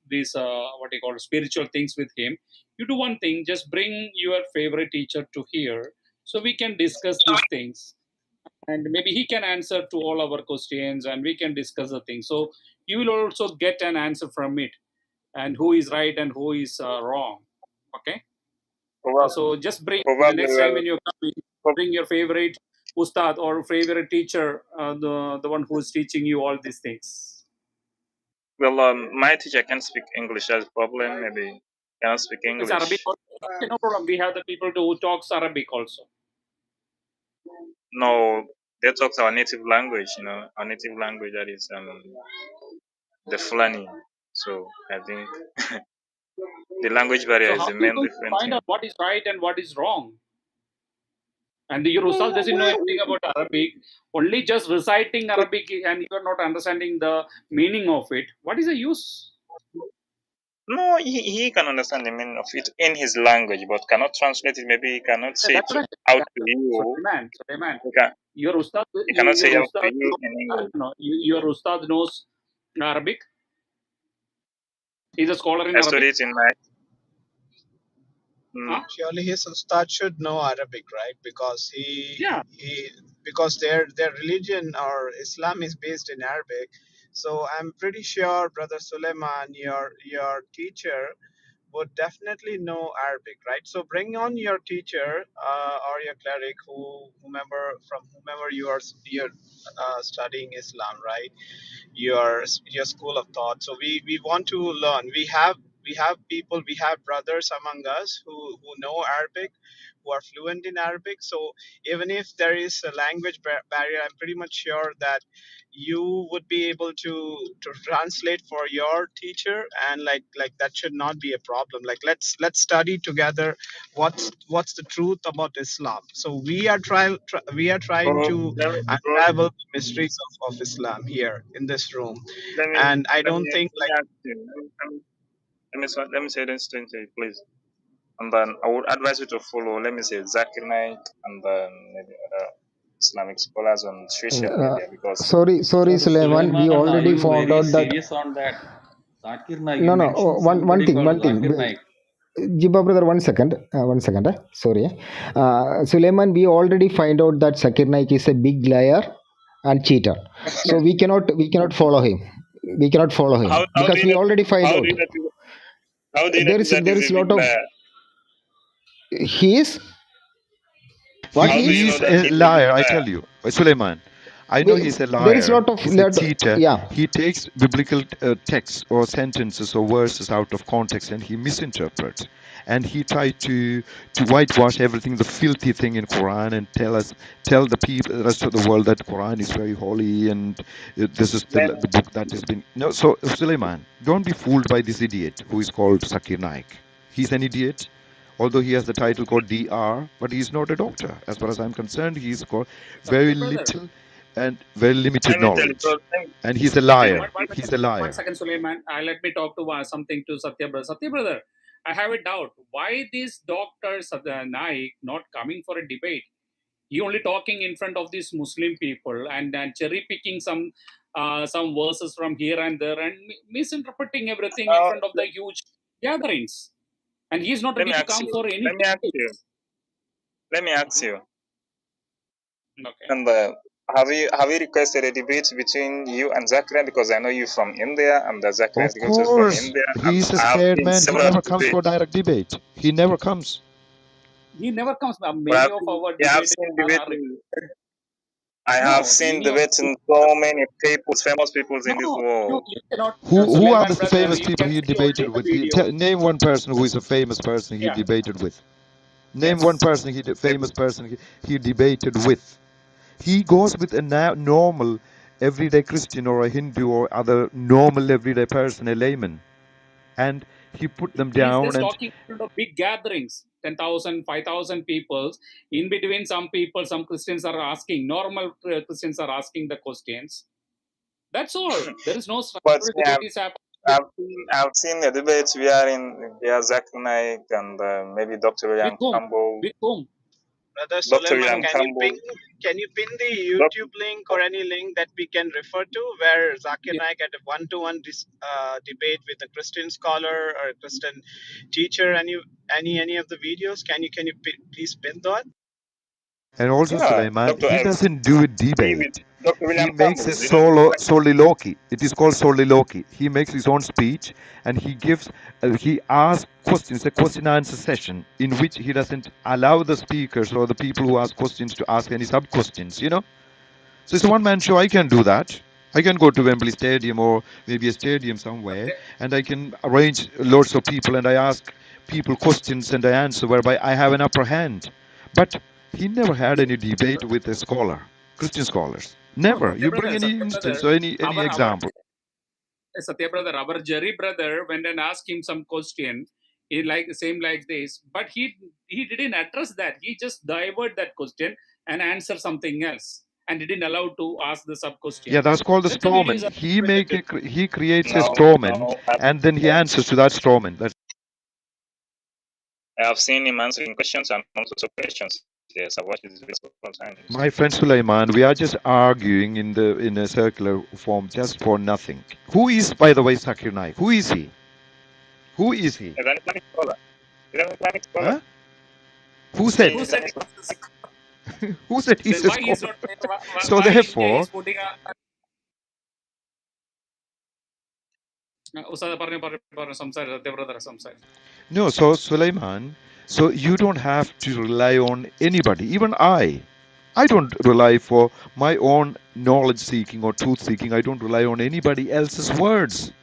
these what you call spiritual things with him. You do one thing, just bring your favorite teacher to here, so we can discuss these things, and maybe he can answer to all our questions, and we can discuss the thing. So you will also get an answer from it, and who is right and who is wrong. Okay. So just bring the Probably next time when will. you're coming, bring your favorite ustad or favorite teacher, the one who is teaching you all these things. Well, my teacher can speak English. That's a problem. Maybe cannot speak It's Arabic. English. Okay, no problem. We have the people who talks Arabic also. No, they talk our native language. Our native language, that is the Fulani. So I think the language barrier So is how the are you main going to different find thing. out what is right and what is wrong? And your ustad doesn't know anything about Arabic. Only just reciting Arabic, and you are not understanding the meaning of it. What is the use? No, he can understand the meaning of it in his language, but cannot translate it. Maybe he cannot say it That's what out I to you. Suleiman. He, can, Your ustad, he cannot say your out to ustad, you in English. no, your ustad knows Arabic. He's a scholar in I Arabic. studied it in my. Huh? Surely his ustad should know Arabic, right? Because Yeah. because their religion or Islam is based in Arabic. So I'm pretty sure, Brother Suleiman, your teacher would definitely know Arabic, right? So bring on your teacher or your cleric, whomever you're studying Islam, right? Your school of thought. So we want to learn. We have people, we have brothers among us who know Arabic, who are fluent in Arabic. So even if there is a language barrier, I'm pretty much sure that you would be able to translate for your teacher, and like that should not be a problem. Like let's study together what's the truth about Islam. So we are trying Bro, to bro, unravel the mysteries of Islam here in this room. let me And I let me don't think let me ask you. Let me say this thing to you, please. And then I would advise you to follow. Let me say Zakir Naik and then maybe other Islamic scholars on social Uh, media because sorry, Brother Suleiman. We Suleiman, are already you found very out that. serious on that? Zakir Naik, you No. mentioned One somebody thing. called Zakir Naik. Jiba brother, 1 second. 1 second. Sorry. Suleiman, we already find out that Zakir Naik is a big liar and cheater. So we cannot follow him. We cannot follow him how do because you we know already find how do out. you know how do you know that There is is a lot big of liar? he is what How he do you is. know He's that a he's a big liar, I liar? tell you. Suleiman, I know he's a There is liar. lot of He's a cheater. yeah. He takes biblical texts or sentences or verses out of context and he misinterprets. And he tried to whitewash everything, the filthy thing in Quran, and tell the people, the rest of the world that Quran is very holy and this is Then the book that has been. No, so Suleiman, don't be fooled by this idiot who is called Zakir Naik. He's an idiot, although he has the title called DR, but he's not a doctor. As far as I'm concerned, he's got very Satya brother. little and very limited let me tell you, bro. knowledge. And he's a Let me, liar. He's a One liar. second, Suleiman. Let me talk to something to Satya brother. Satya brother, I have a doubt. Why this doctor Satya Naik not coming for a debate? He only talking in front of these Muslim people and cherry picking some verses from here and there and misinterpreting everything in front of the huge gatherings. And he's not let ready me to ask come you. for any Let me ask you. debates. Let me ask you. Okay. And have you requested a debate between you and Zakran, because I know you from India and the Zakran Of is also from course, India, and he's a I have scared seen man. He several never comes for debates. direct debate. He never comes. He never comes. But Many of our I have debates seen are debates. I have no, seen many of debates in so many people's famous peoples in this no, world. you cannot, Who are Suleiman the brother, famous you people can he see only debated the with? video. Name one person who is a famous person he Yeah, debated with. Name one yes. person famous person he debated with. He goes with a normal everyday Christian or a Hindu or other normal everyday person, a layman, and he put them He's down just and talking in front of big gatherings, 10,000, 5,000 people. In between, some people, some Christians are asking, normal Christians are asking the questions. That's all. There is no But structural yeah, debate is happening. I've seen the debates we are in. Yeah, Zach Naik and maybe Dr. With William whom? Campbell. With whom? Brother Dr. With Suleiman, William whom? Campbell. can you pin the Doc, YouTube link or any link that we can refer to where Zakir Yeah. Naik had a one-to-one debate with a Christian scholar or a Christian teacher? Any of the videos? Please pin that? also yeah, Suleiman, Dr. he doesn't do a David, debate. Dr. He William makes Campbell. a Didn't soliloquy. It is called soliloquy. He makes his own speech and he asks questions, a question answer session in which he doesn't allow the speakers or the people who ask questions to ask any sub questions, you know? So it's a one man show. I can do that. I can go to Wembley Stadium or maybe a stadium somewhere and I can arrange loads of people and I ask people questions and I answer whereby I have an upper hand. But he never had any debate with a scholar, Christian scholars. No, Never. You bring any Satya instance brother, or any our example. Satya brother, our Jerry brother went and asked him some question. He like same like this, but he didn't address that. He just divert that question and answer something else, and didn't allow to ask the sub Yeah, question. that's called the That's the videos strawman. are circulated. He creates a No, strawman no. and then he answers to that strawman. That's I've seen him answering questions and also questions. Yes, I've watched his videos several times. my friend Sulaiman. We are just arguing in a circular form just for nothing. Who is, by the way, Zakir Naik? Who is he? Who is he? He's an Islamic scholar. He's an Islamic scholar. Huh? Who He's said? Who an said Islamic he scholar. was the sick? Who said he's Then a why he's scholar? not? So Why India therefore, is putting a? Usada parne samsar Satya brother samsar. no. So Sulaiman, so you don't have to rely on anybody. Even I don't rely for my own knowledge seeking or truth seeking. I don't rely on anybody else's words.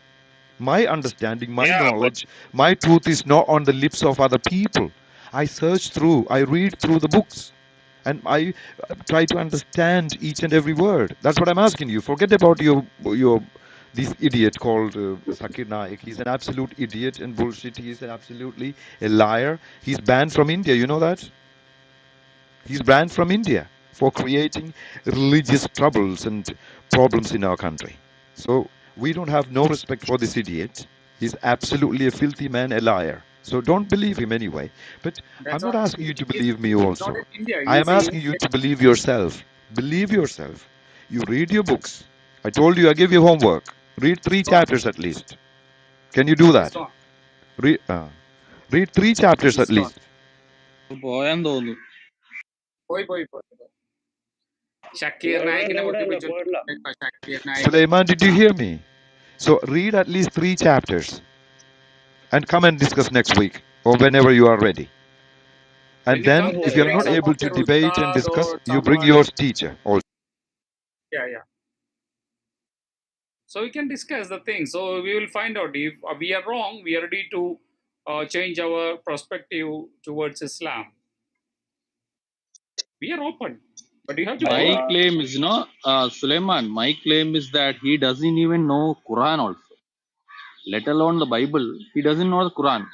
My understanding, my Yeah, but knowledge, my truth is not on the lips of other people. I search through, I read through the books, and I try to understand each and every word. That's what I'm asking you. Forget about your this idiot called Zakir Naik. He's an absolute idiot and bullshit. He's an absolutely a liar. He's banned from India. You know that? He's banned from India for creating religious troubles and problems in our country. So we don't have no respect for this idiot. He's absolutely a filthy man, a liar. So don't believe him anyway. But I'm That's not why asking you to he's believe me he's not also. in India. I He's am in asking you to believe yourself. Believe yourself. You read your books. I told you I give you homework. Read 3 Pakistan. chapters at least. Can you do that? Pakistan. Read, read 3 chapters at Pakistan. least. പോയെന്ന് തോന്നുന്നു. Boy. Shakir Naikine motivation. Shakir Naik. Suleiman, did you hear me? So read at least 3 chapters and come and discuss next week or whenever you are ready. When And you then, come, if just you are bring not some of able to your debate and ustad discuss, or you bring someone. your teacher also. Yeah. So we can discuss the thing. So we will find out if we are wrong. We are ready to change our perspective towards Islam. We are open, but you have to My prove. uh, claim is, Suleiman, my claim is that he doesn't even know Quran also, let alone the Bible. He doesn't know the Quran.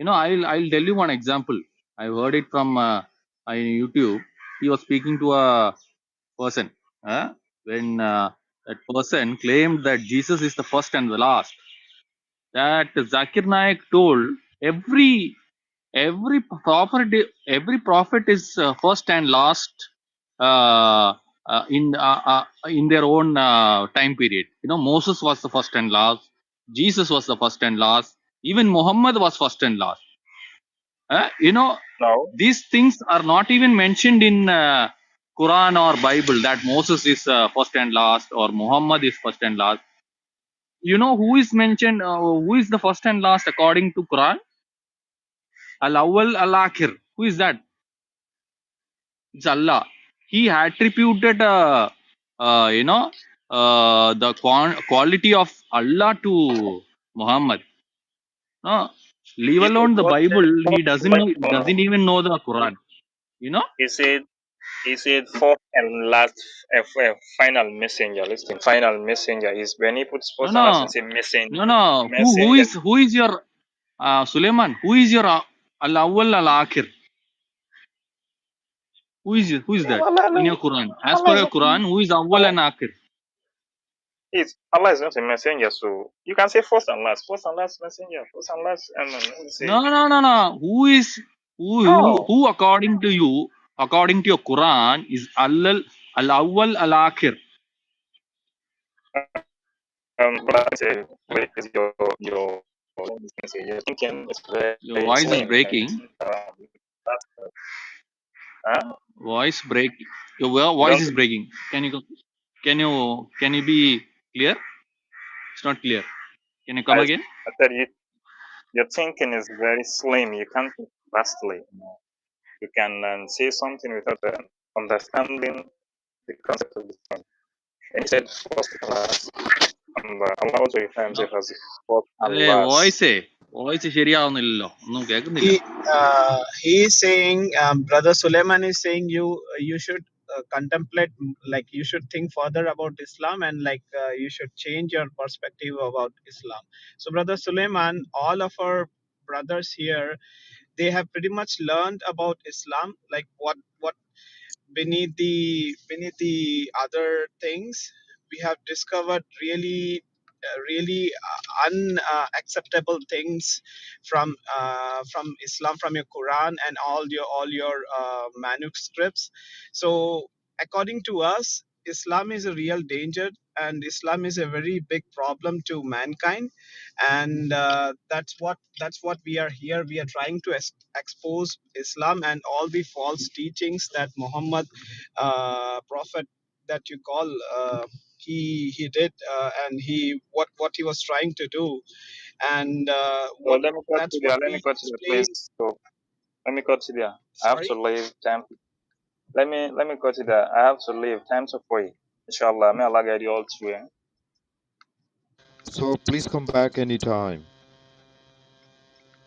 I'll tell you one example. I heard it from YouTube. He was speaking to a person. When that person claimed that Jesus is the first and the last, that Zakir Naik told every prophet is first and last uh, in their own time period. Moses was the first and last. Jesus was the first and last. Even Muhammad was first and last. Uh, you know, no. these things are not even mentioned in Quran or Bible, that Moses is first and last or Muhammad is first and last. Who is mentioned? Who is the first and last according to Quran? Al Awwal Al Akhir. Who is that? It's Allah. He attributed the quality of Allah to Muhammad. No, leave He said alone the God Bible. sent He Muhammad. doesn't even know the Quran. You know. He said. He said fourth and last, final messenger. Listen, final messenger is when he puts No, first and last and no, say no, no. messenger. Who is your Suleiman? Who is your al awwal al akhir? Who is that in your Quran? As per Allah is your not Quran, who is awwal Allah and akhir? Allah is not a messenger, so you can say first and last messenger, first and last. Let me say No, no, no, no. no. Who according to you, according to your Quran, is al awwal al akhir? But I say because your thinking is very, Your very voice is slim. breaking. That's, huh? Voice break. Your You voice don't. is breaking. Can you be clear? It's not clear. Can you come I again? I said your thinking is very slim. You can't think vastly. You can say something without understanding the concept of the thing. And he said first and last. And Allah also refers No. himself as first and അതെ last. Voice ശരിയാവുന്നില്ലല്ലോ ഒന്നും കേൾക്കുന്നില്ല. He is saying, Brother Suleiman is saying, you should contemplate, like you should think further about Islam, and like you should change your perspective about Islam. So Brother Suleiman, all of our brothers here, they have pretty much learned about Islam, like what beneath the other things we have discovered really unacceptable things from Islam, from your Quran and all your manuscripts. So according to us, Islam is a real danger, and Islam is a very big problem to mankind. And that's what we are here. We are trying to expose Islam and all the false teachings that Muhammad, prophet that you call, he did, and he what he was trying to do, and So what let me cut that's you what there. Let me we cut you there, explain. please. So let me cut you there. I have Sorry. to leave. Time. Let me cut you there. I have to leave. Time to pray. Inshallah, may Allah guide you all through. So please come back anytime.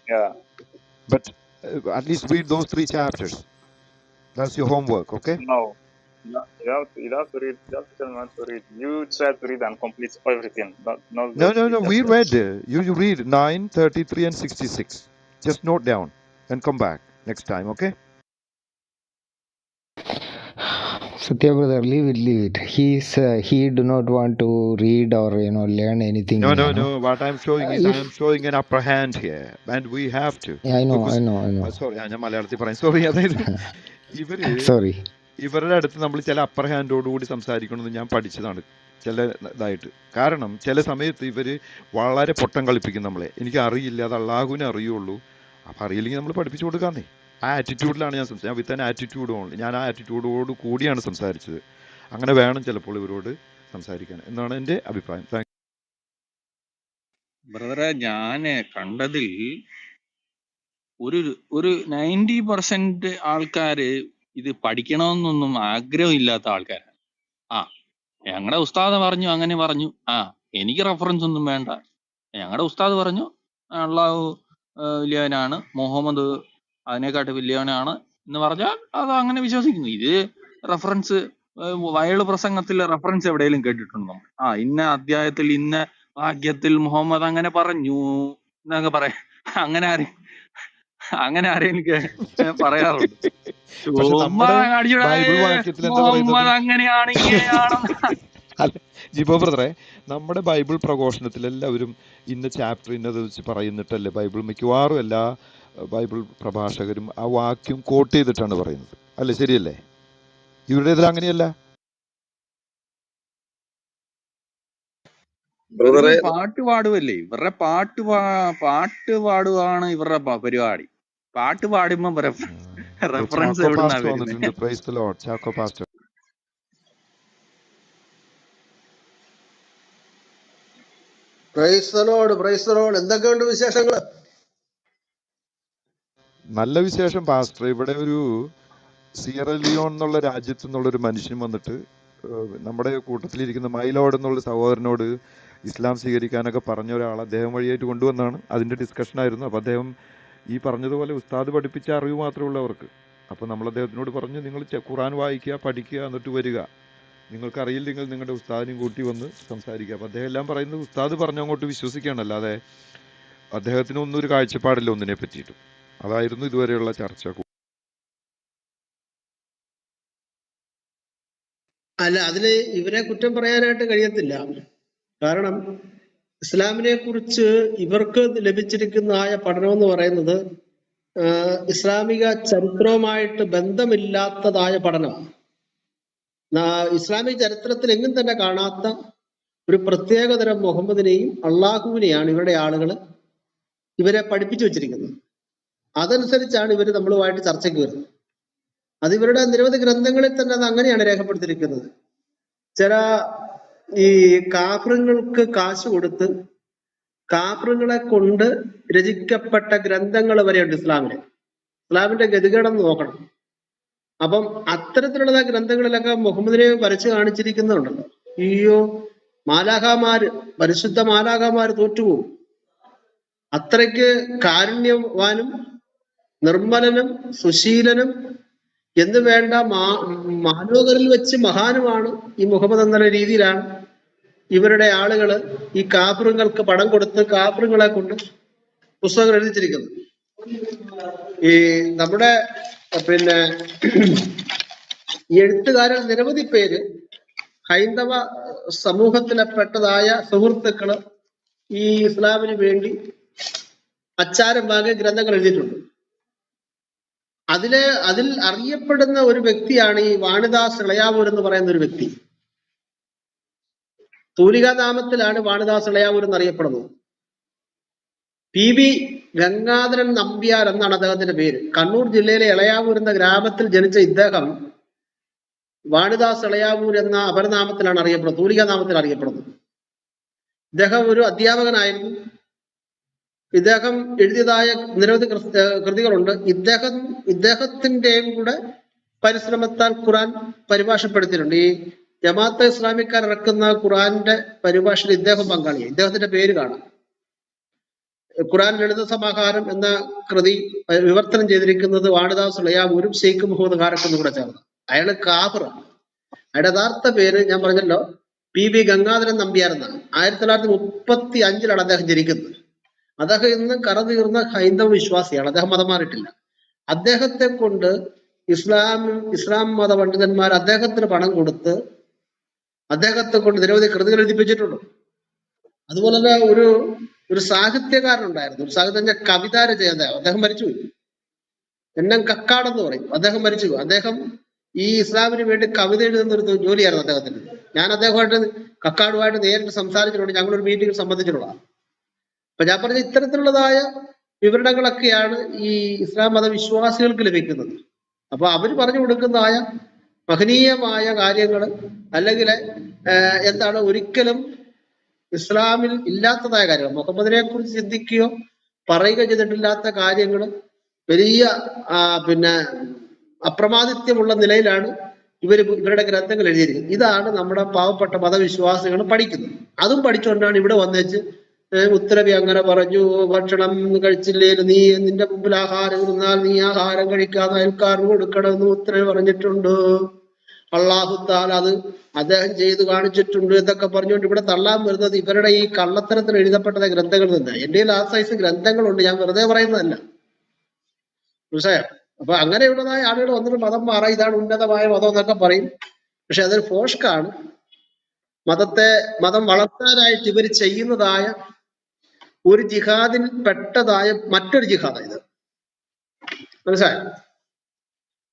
Yeah. But at least read those 3 chapters. That's your homework, okay? No. You have to read. You have to tell me what to read. You try to read and complete everything, not No, just no, the no. We chapters. read. You read 9, 33, and 66. Just note down and come back next time, okay? Satya brother, leave it, leave it. He do not want to read or learn No, anything. no, no. What I'm showing is I'm If showing an upper hand here, and we have to. yeah, I know, I Because, know, I know. sorry, ഞാൻ മലയാളത്തിൽ പറയാം. Sorry, അതായത് ഇവര് Sorry. ഇവരുടെ അടുത്ത് നമ്മൾ ചില upper ഹാൻഡോടുകൂടി സംസാരിക്കണമെന്ന് ഞാൻ പഠിച്ചതാണ് ചില ഇതായിട്ട്. കാരണം ചില സമയത്ത് ഇവർ വളരെ പൊട്ടം കളിപ്പിക്കും നമ്മളെ. എനിക്ക് അറിയില്ല, അത് അള്ളാഹുവിനെ അറിയുള്ളൂ. അപ്പം അറിയില്ലെങ്കിൽ നമ്മൾ പഠിപ്പിച്ചു കൊടുക്കാന്നേ. ആ ആറ്റിറ്റ്യൂഡിലാണ് ഞാൻ സംസാരിച്ചത്. With an attitude only. ഞാൻ ആ ആറ്റിറ്റ്യൂഡോട് കൂടിയാണ് സംസാരിച്ചത്. അങ്ങനെ വേണം ചിലപ്പോൾ ഇവരോട് സംസാരിക്കാൻ എന്നാണ് എൻ്റെ അഭിപ്രായം. ബ്രദറെ ഞാന് കണ്ടതിൽ ഒരു ഒരു 90% ആൾക്കാര് ഇത് പഠിക്കണമെന്നൊന്നും ആഗ്രഹമില്ലാത്ത ആൾക്കാരാ. ആ ഞങ്ങളുടെ ഉസ്താദ് പറഞ്ഞു അങ്ങനെ പറഞ്ഞു, എനിക്ക് റെഫറൻസ് ഒന്നും വേണ്ട, ഞങ്ങളുടെ ഉസ്താദ് പറഞ്ഞു അള്ളാഹു വലിയവനാണ്, മുഹമ്മദ് അതിനെക്കാട്ട് വലിയവനാണ് എന്ന് പറഞ്ഞാൽ അത് അങ്ങനെ വിശ്വസിക്കുന്നു. ഇത് റെഫറൻസ് വയല് പ്രസംഗത്തിൽ റെഫറൻസ് എവിടെയെങ്കിലും കേട്ടിട്ടുണ്ടോ? ഇന്ന അധ്യായത്തിൽ ഇന്ന വാക്യത്തിൽ മുഹമ്മദ് അങ്ങനെ പറഞ്ഞു എന്നൊക്കെ പറയാം. അങ്ങനെ അങ്ങനെ ആരെങ്കിലും പറയാറുണ്ട്? പക്ഷെ ചുമ്മാ നമ്മുടെ അടിച്ചുകൂടാ ബൈബിൾ വാക്യത്തിൽ എന്താ പറയുന്നത്? മുഹമ്മദ് അങ്ങനെയാണ് ഇങ്ങനെയാണെന്ന്. അല്ല ജിബോ ബ്രദറെ, നമ്മുടെ ബൈബിൾ പ്രഘോഷണത്തിൽ എല്ലാവരും ഇന്ന ചാപ്റ്റർ ഇന്നത് വെച്ച് പറയുന്നിട്ടല്ലേ ബൈബിൾ മിക്കവാറും എല്ലാ ബൈബിൾ പ്രഭാഷകരും ആ വാക്യം കോട്ട് ചെയ്തിട്ടാണ് പറയുന്നത്, അല്ലേ? ശരിയല്ലേ? ഇവരുടെ ഇതിൽ അങ്ങനെയല്ല. ഇവര് ബ്രദറെ പാട്ട് പാടുവല്ലേ, ഇവരുടെ പാട്ട് പാടുകയാണ് ഇവരുടെ പരിപാടി. പാട്ട് പാടുമ്പോ റെഫറൻസ് ചാക്കോ എവിടുന്നാ പാസ്റ്റർ വരുന്നത്? വന്നിട്ടുണ്ട്. Praise the Lord. Chacko pastor. Praise the Lord. എന്തൊക്കെയുണ്ട് വിശേഷങ്ങൾ? നല്ല വിശേഷം പാസ്റ്റർ. ഇവിടെ ഒരു സിയറ ലിയോൺ എന്നുള്ള രാജ്യത്തു നിന്നുള്ളൊരു മനുഷ്യൻ വന്നിട്ട് നമ്മുടെ കൂട്ടത്തിലിരിക്കുന്ന മൈലോഡ് എന്നുള്ള സഹോദരനോട് ഇസ്ലാം സ്വീകരിക്കാനൊക്കെ പറഞ്ഞ ഒരാൾ അദ്ദേഹം വഴിയായിട്ട് കൊണ്ടുവന്നാണ്. അതിൻ്റെ ഡിസ്കഷനായിരുന്നു. അപ്പോൾ അദ്ദേഹം ഈ പറഞ്ഞതുപോലെ ഉസ്താദ് പഠിപ്പിച്ച അറിവ് മാത്രമേ ഉള്ളൂ അവർക്ക്. അപ്പോൾ നമ്മൾ അദ്ദേഹത്തിനോട് പറഞ്ഞു, നിങ്ങൾ ഖുറാൻ വായിക്കുക, പഠിക്കുക, എന്നിട്ട് വരിക. നിങ്ങൾക്കറിയില്ലെങ്കിൽ നിങ്ങളുടെ ഉസ്താദിനെയും കൂട്ടി വന്ന് സംസാരിക്കുക. അപ്പോൾ അദ്ദേഹം എല്ലാം പറയുന്നത് ഉസ്താദ് പറഞ്ഞങ്ങോട്ട് വിശ്വസിക്കുകയാണ്, അല്ലാതെ അദ്ദേഹത്തിനൊന്നും ഒരു കാഴ്ചപ്പാടില്ല ഒന്നിനെ പറ്റിയിട്ടും. അതായിരുന്നു ഇതുവരെയുള്ള ചർച്ച. അല്ല, അതിന് ഇവരെ കുറ്റം പറയാനായിട്ട് കഴിയത്തില്ല. കാരണം ഇസ്ലാമിനെ കുറിച്ച് ഇവർക്ക് ലഭിച്ചിരിക്കുന്നതായ പഠനം എന്ന് പറയുന്നത് ഇസ്ലാമിക ചരിത്രവുമായിട്ട് ബന്ധമില്ലാത്തതായ പഠനമാണ്. ഇസ്ലാമിക ചരിത്രത്തിൽ എങ്ങും തന്നെ കാണാത്ത ഒരു പ്രത്യേകതരം മുഹമ്മദിനെയും അള്ളാഹുവിനെയാണ് ഇവരുടെ ആളുകൾ ഇവരെ പഠിപ്പിച്ചു വെച്ചിരിക്കുന്നത്. അതനുസരിച്ചാണ് ഇവർ നമ്മളുമായിട്ട് ചർച്ചയ്ക്ക് വരുന്നത്. അത് ഇവരുടെ നിരവധി ഗ്രന്ഥങ്ങളിൽ തന്നെ അത് അങ്ങനെയാണ് രേഖപ്പെടുത്തിയിരിക്കുന്നത്. ചില ഈ കാഫ്ര്യങ്ങൾക്ക് കാശ് കൊടുത്ത് കാഫ്ര്യങ്ങളെ കൊണ്ട് രചിക്കപ്പെട്ട ഗ്രന്ഥങ്ങൾ വരെയുണ്ട് ഇസ്ലാമിന്. ഇസ്ലാമിന്റെ ഗതികേടെന്ന് നോക്കണം. അപ്പം അത്തരത്തിലുള്ള ഗ്രന്ഥങ്ങളിലൊക്കെ മുഹമ്മദിനെ വരച്ചു കാണിച്ചിരിക്കുന്നുണ്ടല്ലോ. അയ്യോ, മാലാഖമാര്, പരിശുദ്ധ മാലാഖമാര് തോറ്റുപോകും. അത്രയ്ക്ക് കാരുണ്യവാനും നിർമ്മലനും സുശീലനും എന്ന് വേണ്ട മാലോകരിൽ വെച്ച് മഹാനുമാണ് ഈ മുഹമ്മദ് എന്ന രീതിയിലാണ് ഇവരുടെ ആളുകള് ഈ കാഫ്ര്യങ്ങൾക്ക് പണം കൊടുത്ത് കാഫ്ര്യങ്ങളെ കൊണ്ട് പുസ്തകങ്ങൾ എഴുതിച്ചിരിക്കുന്നത്. ഈ നമ്മുടെ പിന്നെ ഈ എഴുത്തുകാരിൽ നിരവധി പേര് ഹൈന്ദവ സമൂഹത്തിലെപ്പെട്ടതായ സുഹൃത്തുക്കള് ഈ ഇസ്ലാമിന് വേണ്ടി അച്ചാരം വാങ്ങിയ ഗ്രന്ഥങ്ങൾ എഴുതിയിട്ടുണ്ട്. അതിൽ അറിയപ്പെടുന്ന ഒരു വ്യക്തിയാണ് ഈ വാണിദാസ് ഇളയാവൂർ എന്ന് പറയുന്ന ഒരു വ്യക്തി. തൂലികാനാമത്തിലാണ് വാണിദാസ് ഇളയാവൂർ എന്നറിയപ്പെടുന്നത്. PV ഗംഗാധരൻ നമ്പ്യാർ എന്നാണ് അദ്ദേഹത്തിന്റെ പേര്. കണ്ണൂർ ജില്ലയിലെ ഇളയാവൂർ എന്ന ഗ്രാമത്തിൽ ജനിച്ച ഇദ്ദേഹം വാണിദാസ് ഇളയാവൂർ എന്ന അപരനാമത്തിലാണ് അറിയപ്പെടുന്നത്, തൂലികാനാമത്തിൽ അറിയപ്പെടുന്നത്. ഇദ്ദേഹം ഒരു അധ്യാപകനായിരുന്നു. ഇദ്ദേഹം എഴുതിയതായ നിരവധി കൃതികളുണ്ട്. ഇദ്ദേഹത്തിന്റെയും കൂടെ പരിശ്രമത്താൽ ഖുറാൻ പരിഭാഷപ്പെടുത്തിയിട്ടുണ്ട്. ഈ ജമാഅത്തെ ഇസ്ലാമിക്കാർ ഇറക്കുന്ന ഖുറാന്റെ പരിഭാഷയിൽ ഇദ്ദേഹം പങ്കാളിയാണ്. ഇദ്ദേഹത്തിന്റെ പേര് കാണാം. ഖുറാൻ ലളിത സമാഹാരം എന്ന കൃതി വിവർത്തനം ചെയ്തിരിക്കുന്നത് വാണിദാസ് ഇളയാവൂരും ഷെയ്ഖ് മുഹമ്മദ് ഖാരക്കും കൂടെ ചേർന്ന്. അയാള് കാഫിറാണ്. അയാളുടെ യഥാർത്ഥ പേര് ഞാൻ പറഞ്ഞല്ലോ, PV ഗംഗാധരൻ നമ്പ്യാർ എന്നാണ്. 1935 അദ്ദേഹം ജനിക്കുന്നത്. അദ്ദേഹം ഇന്ന് കറതീർന്ന ഹൈന്ദവ വിശ്വാസിയാണ്. അദ്ദേഹം മതം മാറിയിട്ടില്ല. അദ്ദേഹത്തെ കൊണ്ട് ഇസ്ലാം മത പണ്ഡിതന്മാർ അദ്ദേഹത്തിന് പണം കൊടുത്ത് അദ്ദേഹത്തെ കൊണ്ട് നിരവധി കൃതികൾ എഴുതിപ്പിച്ചിട്ടുണ്ട്. അതുപോലെ തന്നെ ഒരു സാഹിത്യകാരനുണ്ടായിരുന്നു. ഒരു സാഹിത്യ കവിതാ രചയിതാവ്. അദ്ദേഹം മരിച്ചുപോയി. കക്കാടെന്ന് പറയും. അദ്ദേഹം മരിച്ചുപോയി. അദ്ദേഹം ഈ ഇസ്ലാമിന് വേണ്ടി കവിത എഴുതുന്ന ഒരു ജോലിയായിരുന്നു അദ്ദേഹത്തിന്. ഞാൻ അദ്ദേഹമായിട്ട് കക്കാടുമായിട്ട് നേരിട്ട് സംസാരിച്ചിട്ടുണ്ട്. ഞങ്ങളൊരു മീറ്റിംഗ് സംബന്ധിച്ചിട്ടുള്ളതാണ്. അപ്പൊ ഞാൻ പറഞ്ഞ ഇത്തരത്തിലുള്ളതായ വിവരണങ്ങളൊക്കെയാണ് ഈ ഇസ്ലാം മതവിശ്വാസികൾക്ക് ലഭിക്കുന്നത്. അപ്പൊ അവർ പറഞ്ഞു കൊടുക്കുന്നതായ മഹനീയമായ കാര്യങ്ങൾ അല്ലെങ്കിൽ എന്താണ് ഒരിക്കലും ഇസ്ലാമിൽ ഇല്ലാത്തതായ കാര്യങ്ങൾ, മുഹമ്മദിനെ കുറിച്ച് ചിന്തിക്കുകയോ പറയുകയോ ചെയ്തിട്ടില്ലാത്ത കാര്യങ്ങൾ വലിയ പിന്നെ അപ്രമാദിത്യമുള്ള നിലയിലാണ് ഇവരുടെ ഗ്രന്ഥങ്ങൾ എഴുതിയിരിക്കുന്നത്. ഇതാണ് നമ്മുടെ പാവപ്പെട്ട മതവിശ്വാസികൾ പഠിക്കുന്നത്. അതും പഠിച്ചുകൊണ്ടാണ് ഇവിടെ വന്നേച്ച് ഉത്തരവി അങ്ങനെ പറഞ്ഞു, ഭക്ഷണം കഴിച്ചില്ലേലും നീ നിന്റെ മുമ്പിൽ ആഹാരം ഇരുന്നാൽ നീ ആഹാരം കഴിക്കാതെ അയൽക്കാരന് കൊടുക്കണമെന്ന് ഉത്തരവ് പറഞ്ഞിട്ടുണ്ട്. അള്ളാഹു താല അത് അദ്ദേഹം ചെയ്തു കാണിച്ചിട്ടുണ്ട് എന്നൊക്കെ പറഞ്ഞുകൊണ്ട് ഇവിടെ തള്ളാൻ വരുന്നത് ഇവരുടെ ഈ കള്ളത്തരത്തിൽ എഴുതപ്പെട്ട ഗ്രന്ഥങ്ങളിൽ നിന്ന്. എൻ്റെ ആ സൈസ് ഗ്രന്ഥങ്ങളുണ്ട്, ഞാൻ വെറുതെ പറയുന്നതല്ല. മനസ്സിലായോ? അപ്പൊ അങ്ങനെയുള്ളതായ ആളുകൾ വന്നിട്ട് മതം മാറാം, ഇതാണ് ഉന്നതമായ മതം എന്നൊക്കെ പറയും. പക്ഷെ അതൊരു ഫോഷ്കാണ്. മതം വളർത്താനായിട്ട് ഇവർ ചെയ്യുന്നതായ ഒരു ജിഹാദിൽ പെട്ടതായ മറ്റൊരു ജിഹാദായത്. മനസ്സിലായോ?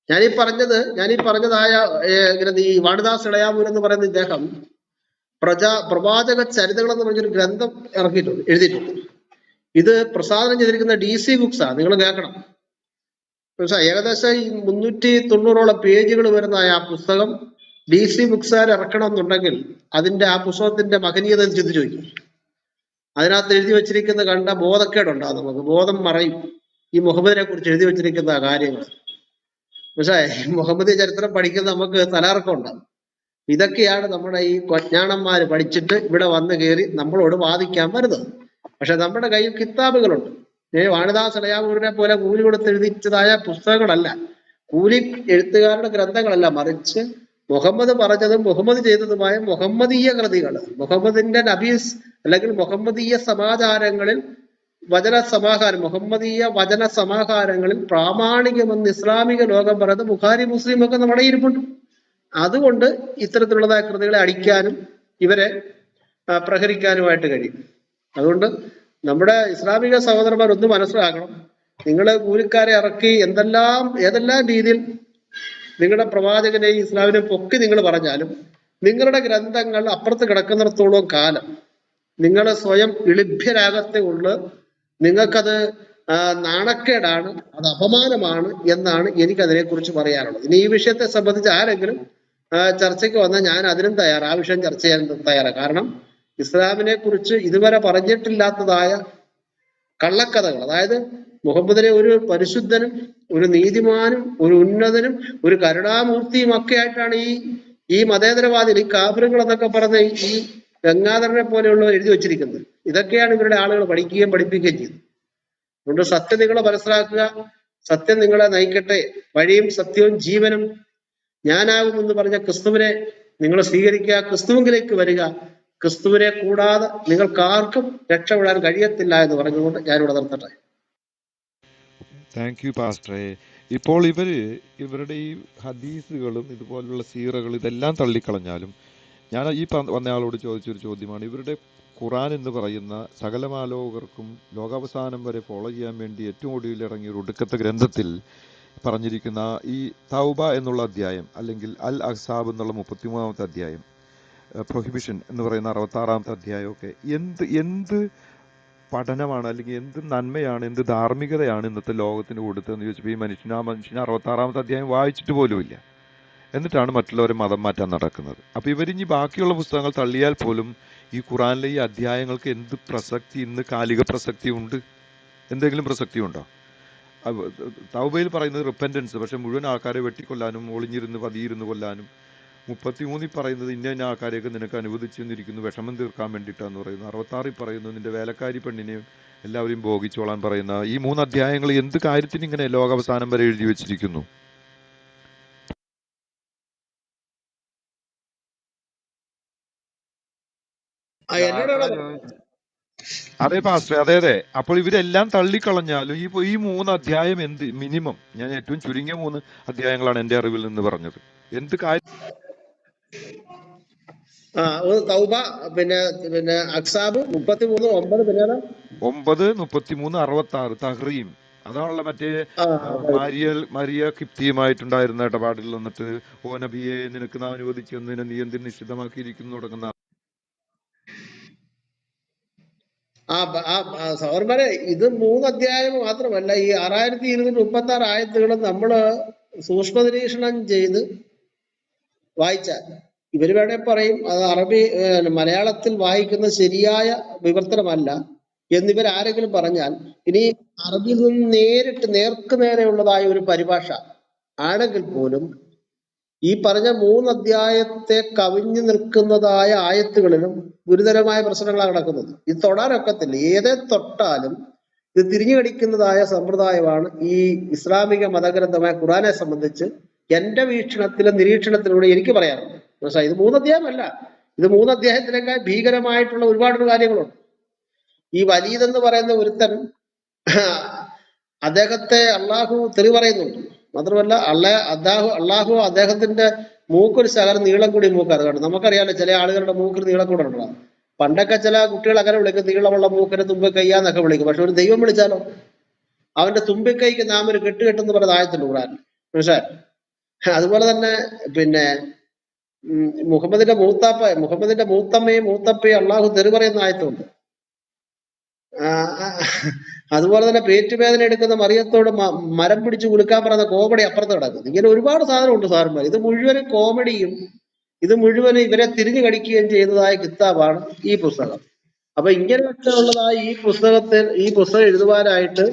ഞാനീ പറഞ്ഞതായ ഈ വാണിദാസ് ഇളയാവൂർ എന്ന് പറയുന്ന ഇദ്ദേഹം പ്രവാചക ചരിതകൾ എന്ന് പറഞ്ഞൊരു ഗ്രന്ഥം എഴുതിയിട്ടുണ്ട്. ഇത് പ്രസാദനം ചെയ്തിരിക്കുന്ന DC ബുക്സ് ആണ്. നിങ്ങൾ കേൾക്കണം. ഏകദേശം 390ഓളം പേജുകൾ വരുന്ന ആ പുസ്തകം DC ബുക്സുകാർ ഇറക്കണം എന്നുണ്ടെങ്കിൽ അതിന്റെ ആ പുസ്തകത്തിന്റെ മഹനീയത ചിന്തിച്ചു ചോദിക്കും. അതിനകത്ത് എഴുതി വെച്ചിരിക്കുന്ന കണ്ട ബോധക്കേടുണ്ടാകും. നമുക്ക് ബോധം മറയും ഈ മുഹമ്മദിനെ കുറിച്ച് എഴുതി വെച്ചിരിക്കുന്ന കാര്യങ്ങൾ. പക്ഷേ മുഹമ്മദ് ചരിത്രം പഠിക്കുന്ന നമുക്ക് തലകറക്കം ഉണ്ടാകും. ഇതൊക്കെയാണ് നമ്മുടെ ഈ കൊഞ്ഞാണന്മാര് പഠിച്ചിട്ട് ഇവിടെ വന്ന് കയറി നമ്മളോട് വാദിക്കാൻ വരുന്നത്. പക്ഷെ നമ്മുടെ കയ്യിൽ കിതാബുകളുണ്ട്. വാണിദാസ് ഇളയാവൂരിനെ പോലെ കൂലി കൊടുത്ത് എഴുതിച്ചതായ പുസ്തകങ്ങളല്ല. കൂലി എഴുത്തുകാരുടെ ഗ്രന്ഥങ്ങളല്ല, മറിച്ച് മുഹമ്മദ് പറഞ്ഞതും മുഹമ്മദ് ചെയ്തതുമായ മുഹമ്മദീയ കൃതികൾ, മുഹമ്മദിന്റെ നബീസ് അല്ലെങ്കിൽ മുഹമ്മദീയ സമാചാരങ്ങളിൽ വചന സമാഹാരം, മുഹമ്മദീയ വചന സമാഹാരങ്ങളിൽ പ്രാമാണികമെന്ന് ഇസ്ലാമിക ലോകം പറയുന്നത് ബുഖാരി മുസ്ലിം ഒക്കെ നമ്മുടെ ഇരിപ്പുണ്ട്. അതുകൊണ്ട് ഇത്തരത്തിലുള്ളതായ കൃതികളെ അടിക്കാനും ഇവരെ പ്രഹരിക്കാനുമായിട്ട് കഴിയും. അതുകൊണ്ട് നമ്മുടെ ഇസ്ലാമിക സഹോദരന്മാർ ഒന്ന് മനസ്സിലാക്കണം, നിങ്ങൾ കൂലിക്കാരെ ഇറക്കി ഏതെല്ലാം രീതിയിൽ നിങ്ങളുടെ പ്രവാചകനെയും ഇസ്ലാമിനെയും പൊക്കി നിങ്ങൾ പറഞ്ഞാലും നിങ്ങളുടെ ഗ്രന്ഥങ്ങൾ അപ്പുറത്ത് കിടക്കുന്നിടത്തോളം കാലം നിങ്ങൾ സ്വയം ഇളിഭ്യരാകത്തേ ഉള്ളു. നിങ്ങൾക്കത് നാണക്കേടാണ്, അത് അപമാനമാണ് എന്നാണ് എനിക്കതിനെക്കുറിച്ച് പറയാനുള്ളത്. ഇനി ഈ വിഷയത്തെ സംബന്ധിച്ച് ആരെങ്കിലും ചർച്ചയ്ക്ക് വന്നാൽ ഞാൻ അതിനും തയ്യാറാണ്, ആ വിഷയം ചർച്ച ചെയ്യാൻ തയ്യാറാണ്. കാരണം ഇസ്ലാമിനെ കുറിച്ച് ഇതുവരെ പറഞ്ഞിട്ടില്ലാത്തതായ കള്ളക്കഥകൾ, അതായത് മുഹമ്മദിനെ ഒരു പരിശുദ്ധനും ഒരു നീതിമാനും ഒരു ഉന്നതനും ഒരു കരുണാമൂർത്തിയും ഒക്കെ ആയിട്ടാണ് ഈ മതേതരവാദികൾ, ഈ കാഫിറുകൾ എന്നൊക്കെ പറഞ്ഞ ഈ ഗംഗാധരനെ പോലെയുള്ളവർ എഴുതി വെച്ചിരിക്കുന്നത്. ഇതൊക്കെയാണ് ഇവരുടെ ആളുകൾ പഠിക്കുകയും പഠിപ്പിക്കുകയും ചെയ്യുന്നത്. അതുകൊണ്ട് സത്യം നിങ്ങളെ മനസ്സിലാക്കുക, സത്യം നിങ്ങളെ നയിക്കട്ടെ. വഴിയും സത്യവും ജീവനും ഞാനാകുമെന്ന് പറഞ്ഞ ക്രിസ്തുവിനെ നിങ്ങൾ സ്വീകരിക്കുക, ക്രിസ്തുവിലേക്ക് വരിക. ക്രിസ്തുവിനെ കൂടാതെ നിങ്ങൾക്ക് ആർക്കും രക്ഷപ്പെടാൻ കഴിയത്തില്ല എന്ന് പറഞ്ഞുകൊണ്ട് ഞാനിവിടെ നിർത്തട്ടെ. താങ്ക് യു പാസ്റ്ററെ. ഇപ്പോൾ ഇവരുടെ ഈ ഹദീസുകളും ഇതുപോലുള്ള സീറകൾ ഇതെല്ലാം തള്ളിക്കളഞ്ഞാലും ഞാൻ ഈ വന്നയാളോട് ചോദിച്ചൊരു ചോദ്യമാണ്, ഇവരുടെ ഖുറാൻ എന്ന് പറയുന്ന സകലമാലോകർക്കും ലോകാവസാനം വരെ ഫോളോ ചെയ്യാൻ വേണ്ടി ഏറ്റവും ഒടുവിൽ ഇറങ്ങിയ ഒരു ഒടുക്കത്തെ ഗ്രന്ഥത്തിൽ പറഞ്ഞിരിക്കുന്ന ഈ തൗബ എന്നുള്ള അധ്യായം, അല്ലെങ്കിൽ അൽ അഹ്സാബ് എന്നുള്ള 33-ാമത്തെ അധ്യായം, പ്രൊഹിബിഷൻ എന്ന് പറയുന്ന 66-ാമത്തെ അധ്യായമൊക്കെ എന്ത് പഠനമാണ്, അല്ലെങ്കിൽ എന്ത് നന്മയാണ്, എന്ത് ധാർമ്മികതയാണ് ഇന്നത്തെ ലോകത്തിന് കൊടുത്തതെന്ന് ചോദിച്ചപ്പോൾ ഈ മനുഷ്യന് 66-ാമത്തെ അധ്യായം വായിച്ചിട്ട് പോലുമില്ല. എന്നിട്ടാണ് മറ്റുള്ളവരെ മതം മാറ്റാൻ നടക്കുന്നത്. അപ്പോൾ ഇവരിഞ്ഞി ബാക്കിയുള്ള പുസ്തകങ്ങൾ തള്ളിയാൽ പോലും ഈ ഖുറാനിലെ ഈ അധ്യായങ്ങൾക്ക് എന്ത് പ്രസക്തി, ഇന്ന് കാലിക പ്രസക്തി ഉണ്ട്? എന്തെങ്കിലും പ്രസക്തി ഉണ്ടോ? തൗബയിൽ പറയുന്നത് റിപ്പൻറ്റൻസ്, പക്ഷെ മുഴുവൻ ആൾക്കാരെ വെട്ടിക്കൊല്ലാനും ഒളിഞ്ഞിരുന്ന് പതിയിരുന്ന് കൊല്ലാനും, 33 പറയുന്നത് ഇന്ന ആൾക്കാരെയൊക്കെ നിനക്ക് അനുവദിച്ചെന്നിരിക്കുന്നു വിഷമം തീർക്കാൻ വേണ്ടിയിട്ടാന്ന് പറയുന്നു, 66 പറയുന്നു നിന്റെ വേലക്കാരി പെണ്ണിനെയും എല്ലാവരെയും ഭോഗിച്ചോളാൻ പറയുന്ന ഈ 3 അധ്യായങ്ങൾ എന്ത് കാര്യത്തിന് ഇങ്ങനെ ലോകാവസാനം വരെ എഴുതി വെച്ചിരിക്കുന്നു? അതെ പാസ്റ്റർ, അതെ. അപ്പോൾ ഇവരെല്ലാം തള്ളിക്കളഞ്ഞാലും ഈ 3 അധ്യായം എന്ത് മിനിമം, ഞാൻ ഏറ്റവും ചുരുങ്ങിയ 3 അധ്യായങ്ങളാണ് എൻ്റെ അറിവിൽ നിന്ന് പറഞ്ഞത്. എന്ത് കാര്യം? തൗബ, പിന്നെ അക്സാബ് 33, 9, പിന്നെ 9, 33, 66 തഹ്രീം. അതാണല്ലോ മറ്റേ മരിയ കിപ്തിയുമായിട്ടുണ്ടായിരുന്ന ഇടപാടിൽ വന്നിട്ട് ഓ നബിയെ നിനക്ക് നാം അനുവദിച്ചെന്നതിനെ നീ എന്തിന് നിശ്ചിതമാക്കിയിരിക്കുന്നു തുടങ്ങുന്ന. സഹോദരന്മാരെ, ഇത് 3 അധ്യായം മാത്രമല്ല, ഈ 6236 ആയത്തുകളും നമ്മള് സൂക്ഷ്മ നിരീക്ഷണം ചെയ്ത് വായിച്ചാൽ ഇവര് വേണേ പറയും അത് മലയാളത്തിൽ വായിക്കുന്ന ശരിയായ വിവർത്തനമല്ല എന്നിവരാരെങ്കിലും പറഞ്ഞാൽ, ഇനി അറബിയിൽ നിന്ന് നേരിട്ട് നേർക്കുനേരെയുള്ളതായ ഒരു പരിഭാഷ ആണെങ്കിൽ പോലും ഈ പറഞ്ഞ 3 അധ്യായത്തെ കവിഞ്ഞു നിൽക്കുന്നതായ ആയത്തുകളിലും ഗുരുതരമായ പ്രശ്നങ്ങളാണ് നടക്കുന്നത്. ഇത് തൊടാനൊക്കത്തില്ല. ഏതെ തൊട്ടാലും ഇത് തിരിഞ്ഞു കടിക്കുന്നതായ സമ്പ്രദായമാണ് ഈ ഇസ്ലാമിക മതഗ്രന്ഥമായ ഖുറാനെ സംബന്ധിച്ച് എന്റെ വീക്ഷണത്തിലും നിരീക്ഷണത്തിലൂടെ എനിക്ക് പറയാനുള്ളത്. മനസ്സിലായി? ഇത് 3 അധ്യായമല്ല, ഇത് 3 അധ്യായത്തിനേക്കാൾ ഭീകരമായിട്ടുള്ള ഒരുപാട് കാര്യങ്ങളുണ്ട്. ഈ വലീദ് എന്ന് പറയുന്ന ഒരുത്തൻ, അദ്ദേഹത്തെ അള്ളാഹു തെറി പറയുന്നുണ്ട്. മാത്രമല്ല അള്ളാഹു അദ്ദേഹത്തിന്റെ മൂക്കൊരു ശകലം നീളം കൂടി മൂക്കാണ്. കാരണം നമുക്കറിയാമല്ലോ ചില ആളുകളുടെ മൂക്കിന് നീളം കൂടെ ഉണ്ടാകും. പണ്ടൊക്കെ ചില കുട്ടികൾ അങ്ങനെ വിളിക്കും, നീളമുള്ള മൂക്കിന് തുമ്പിക്കയ്യാന്നൊക്കെ വിളിക്കും. പക്ഷെ ഒരു ദൈവം വിളിച്ചാലോ, അവന്റെ തുമ്പിക്കൈക്ക് നാം ഒരു കെട്ടുകെട്ടെന്ന് പറയുന്ന ആയത്തുണ്ട് ഖുർആനിൽ. മനസ്സിലായി? അതുപോലെ തന്നെ പിന്നെ മുഹമ്മദിന്റെ മൂത്തമ്മയും മൂത്തപ്പയും അള്ളാഹു തെറി പറയുന്ന ആയത്തുണ്ട്. അതുപോലെ തന്നെ പേറ്റുവേദന എടുക്കുന്ന മറിയത്തോട് മരം പിടിച്ചു കുലുക്കാൻ പറയുന്ന കോമഡി അപ്പുറത്ത് കിടക്കുന്നു. ഇങ്ങനെ ഒരുപാട് സാധനമുണ്ട് സാറന്മാർ. ഇത് മുഴുവനും കോമഡിയും ഇത് മുഴുവനും ഇവരെ തിരിഞ്ഞു കടിക്കുകയും ചെയ്യുന്നതായ കിതാബാണ് ഈ പുസ്തകം. അപ്പൊ ഇങ്ങനെയൊക്കെ ഉള്ളതായ ഈ പുസ്തകം എഴുതുവാനായിട്ട്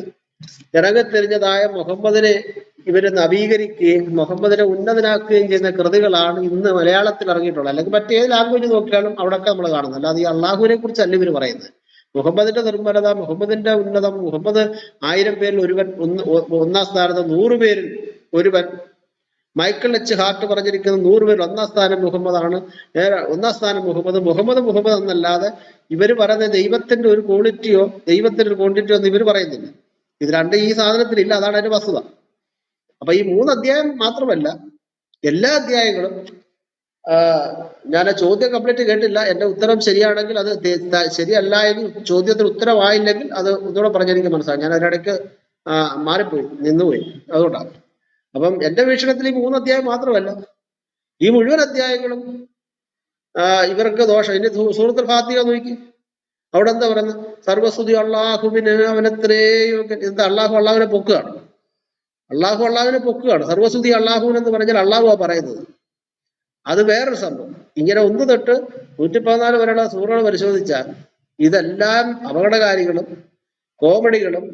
ഇറങ്ങിത്തിരിഞ്ഞതായ മുഹമ്മദിനെ ഇവര് നവീകരിക്കുകയും മുഹമ്മദിനെ ഉന്നതനാക്കുകയും ചെയ്യുന്ന കൃതികളാണ് ഇന്ന് മലയാളത്തിൽ ഇറങ്ങിയിട്ടുള്ളത്. അല്ലെങ്കിൽ മറ്റേത് ലാംഗ്വേജ് നോക്കിയാലും അവിടെയൊക്കെ നമ്മൾ കാണുന്നത്. അല്ലാതെ ഈ അള്ളാഹുവിനെ കുറിച്ചല്ല ഇവർ പറയുന്നത്. മുഹമ്മദിന്റെ നിർമ്മലത, മുഹമ്മദിന്റെ ഉന്നതം, മുഹമ്മദ് 1000 പേരിൽ ഒന്നാം സ്ഥാനത്ത് 100 പേരിൽ ഒരുവൻ മൈക്കിൾ എച്ച് ഹാർട്ട് പറഞ്ഞിരിക്കുന്നത് 100 പേരിൽ ഒന്നാം സ്ഥാനം മുഹമ്മദാണ്. ഒന്നാം സ്ഥാനം മുഹമ്മദ് മുഹമ്മദ് മുഹമ്മദ് എന്നല്ലാതെ ഇവര് പറയുന്ന ദൈവത്തിന്റെ ഒരു ക്വാളിറ്റിയോ ദൈവത്തിന്റെ ഒരു ക്വാണ്ടിറ്റിയോ ഒന്നും ഇവര് പറയുന്നില്ല. ഇത് രണ്ട് ഈ സാധനത്തിലില്ല. അതാണ് അതിന്റെ വസ്തുത. അപ്പൊ ഈ 3 അധ്യായം മാത്രമല്ല, എല്ലാ അധ്യായങ്ങളും ഞാൻ ചോദ്യം കംപ്ലീറ്റ് കേട്ടില്ല. എന്റെ ഉത്തരം ശരിയാണെങ്കിൽ അത് ശരിയല്ല എങ്കിൽ ചോദ്യത്തിന് ഉത്തരവായില്ലെങ്കിൽ അത് ഒന്നുകൂടെ പറഞ്ഞെനിക്ക് മനസ്സിലായി. ഞാൻ അതിനിടയ്ക്ക് മാറിപ്പോയി, നിന്നുപോയി. അതുകൊണ്ടാണ്. അപ്പം എന്റെ വീക്ഷണത്തിൽ ഈ 3 അധ്യായം മാത്രമല്ല, ഈ മുഴുവൻ അധ്യായങ്ങളും ഇവർക്ക് ദോഷം. ഇനി സൂറത്തുൽ ഫാത്തിഹ നോക്കി, അവിടെ എന്താ പറയുന്നത്? സർവസ്തുതി അള്ളാഹുവിന്, അവനെത്രയോ. എന്താ അള്ളാഹുവിനെ പൊക്കുകയാണ്. അള്ളാഹുവിനെ പൊക്കുകയാണ്. സർവസ്തുതി അള്ളാഹുവിന് എന്ന് പറഞ്ഞാൽ അള്ളാഹുവാ പറയുന്നത്. അത് വേറൊരു സംഭവം. ഇങ്ങനെ 1 തൊട്ട് 114 വരെയുള്ള സൂറകൾ പരിശോധിച്ചാൽ ഇതെല്ലാം അപകടകാരികളും കോമഡികളും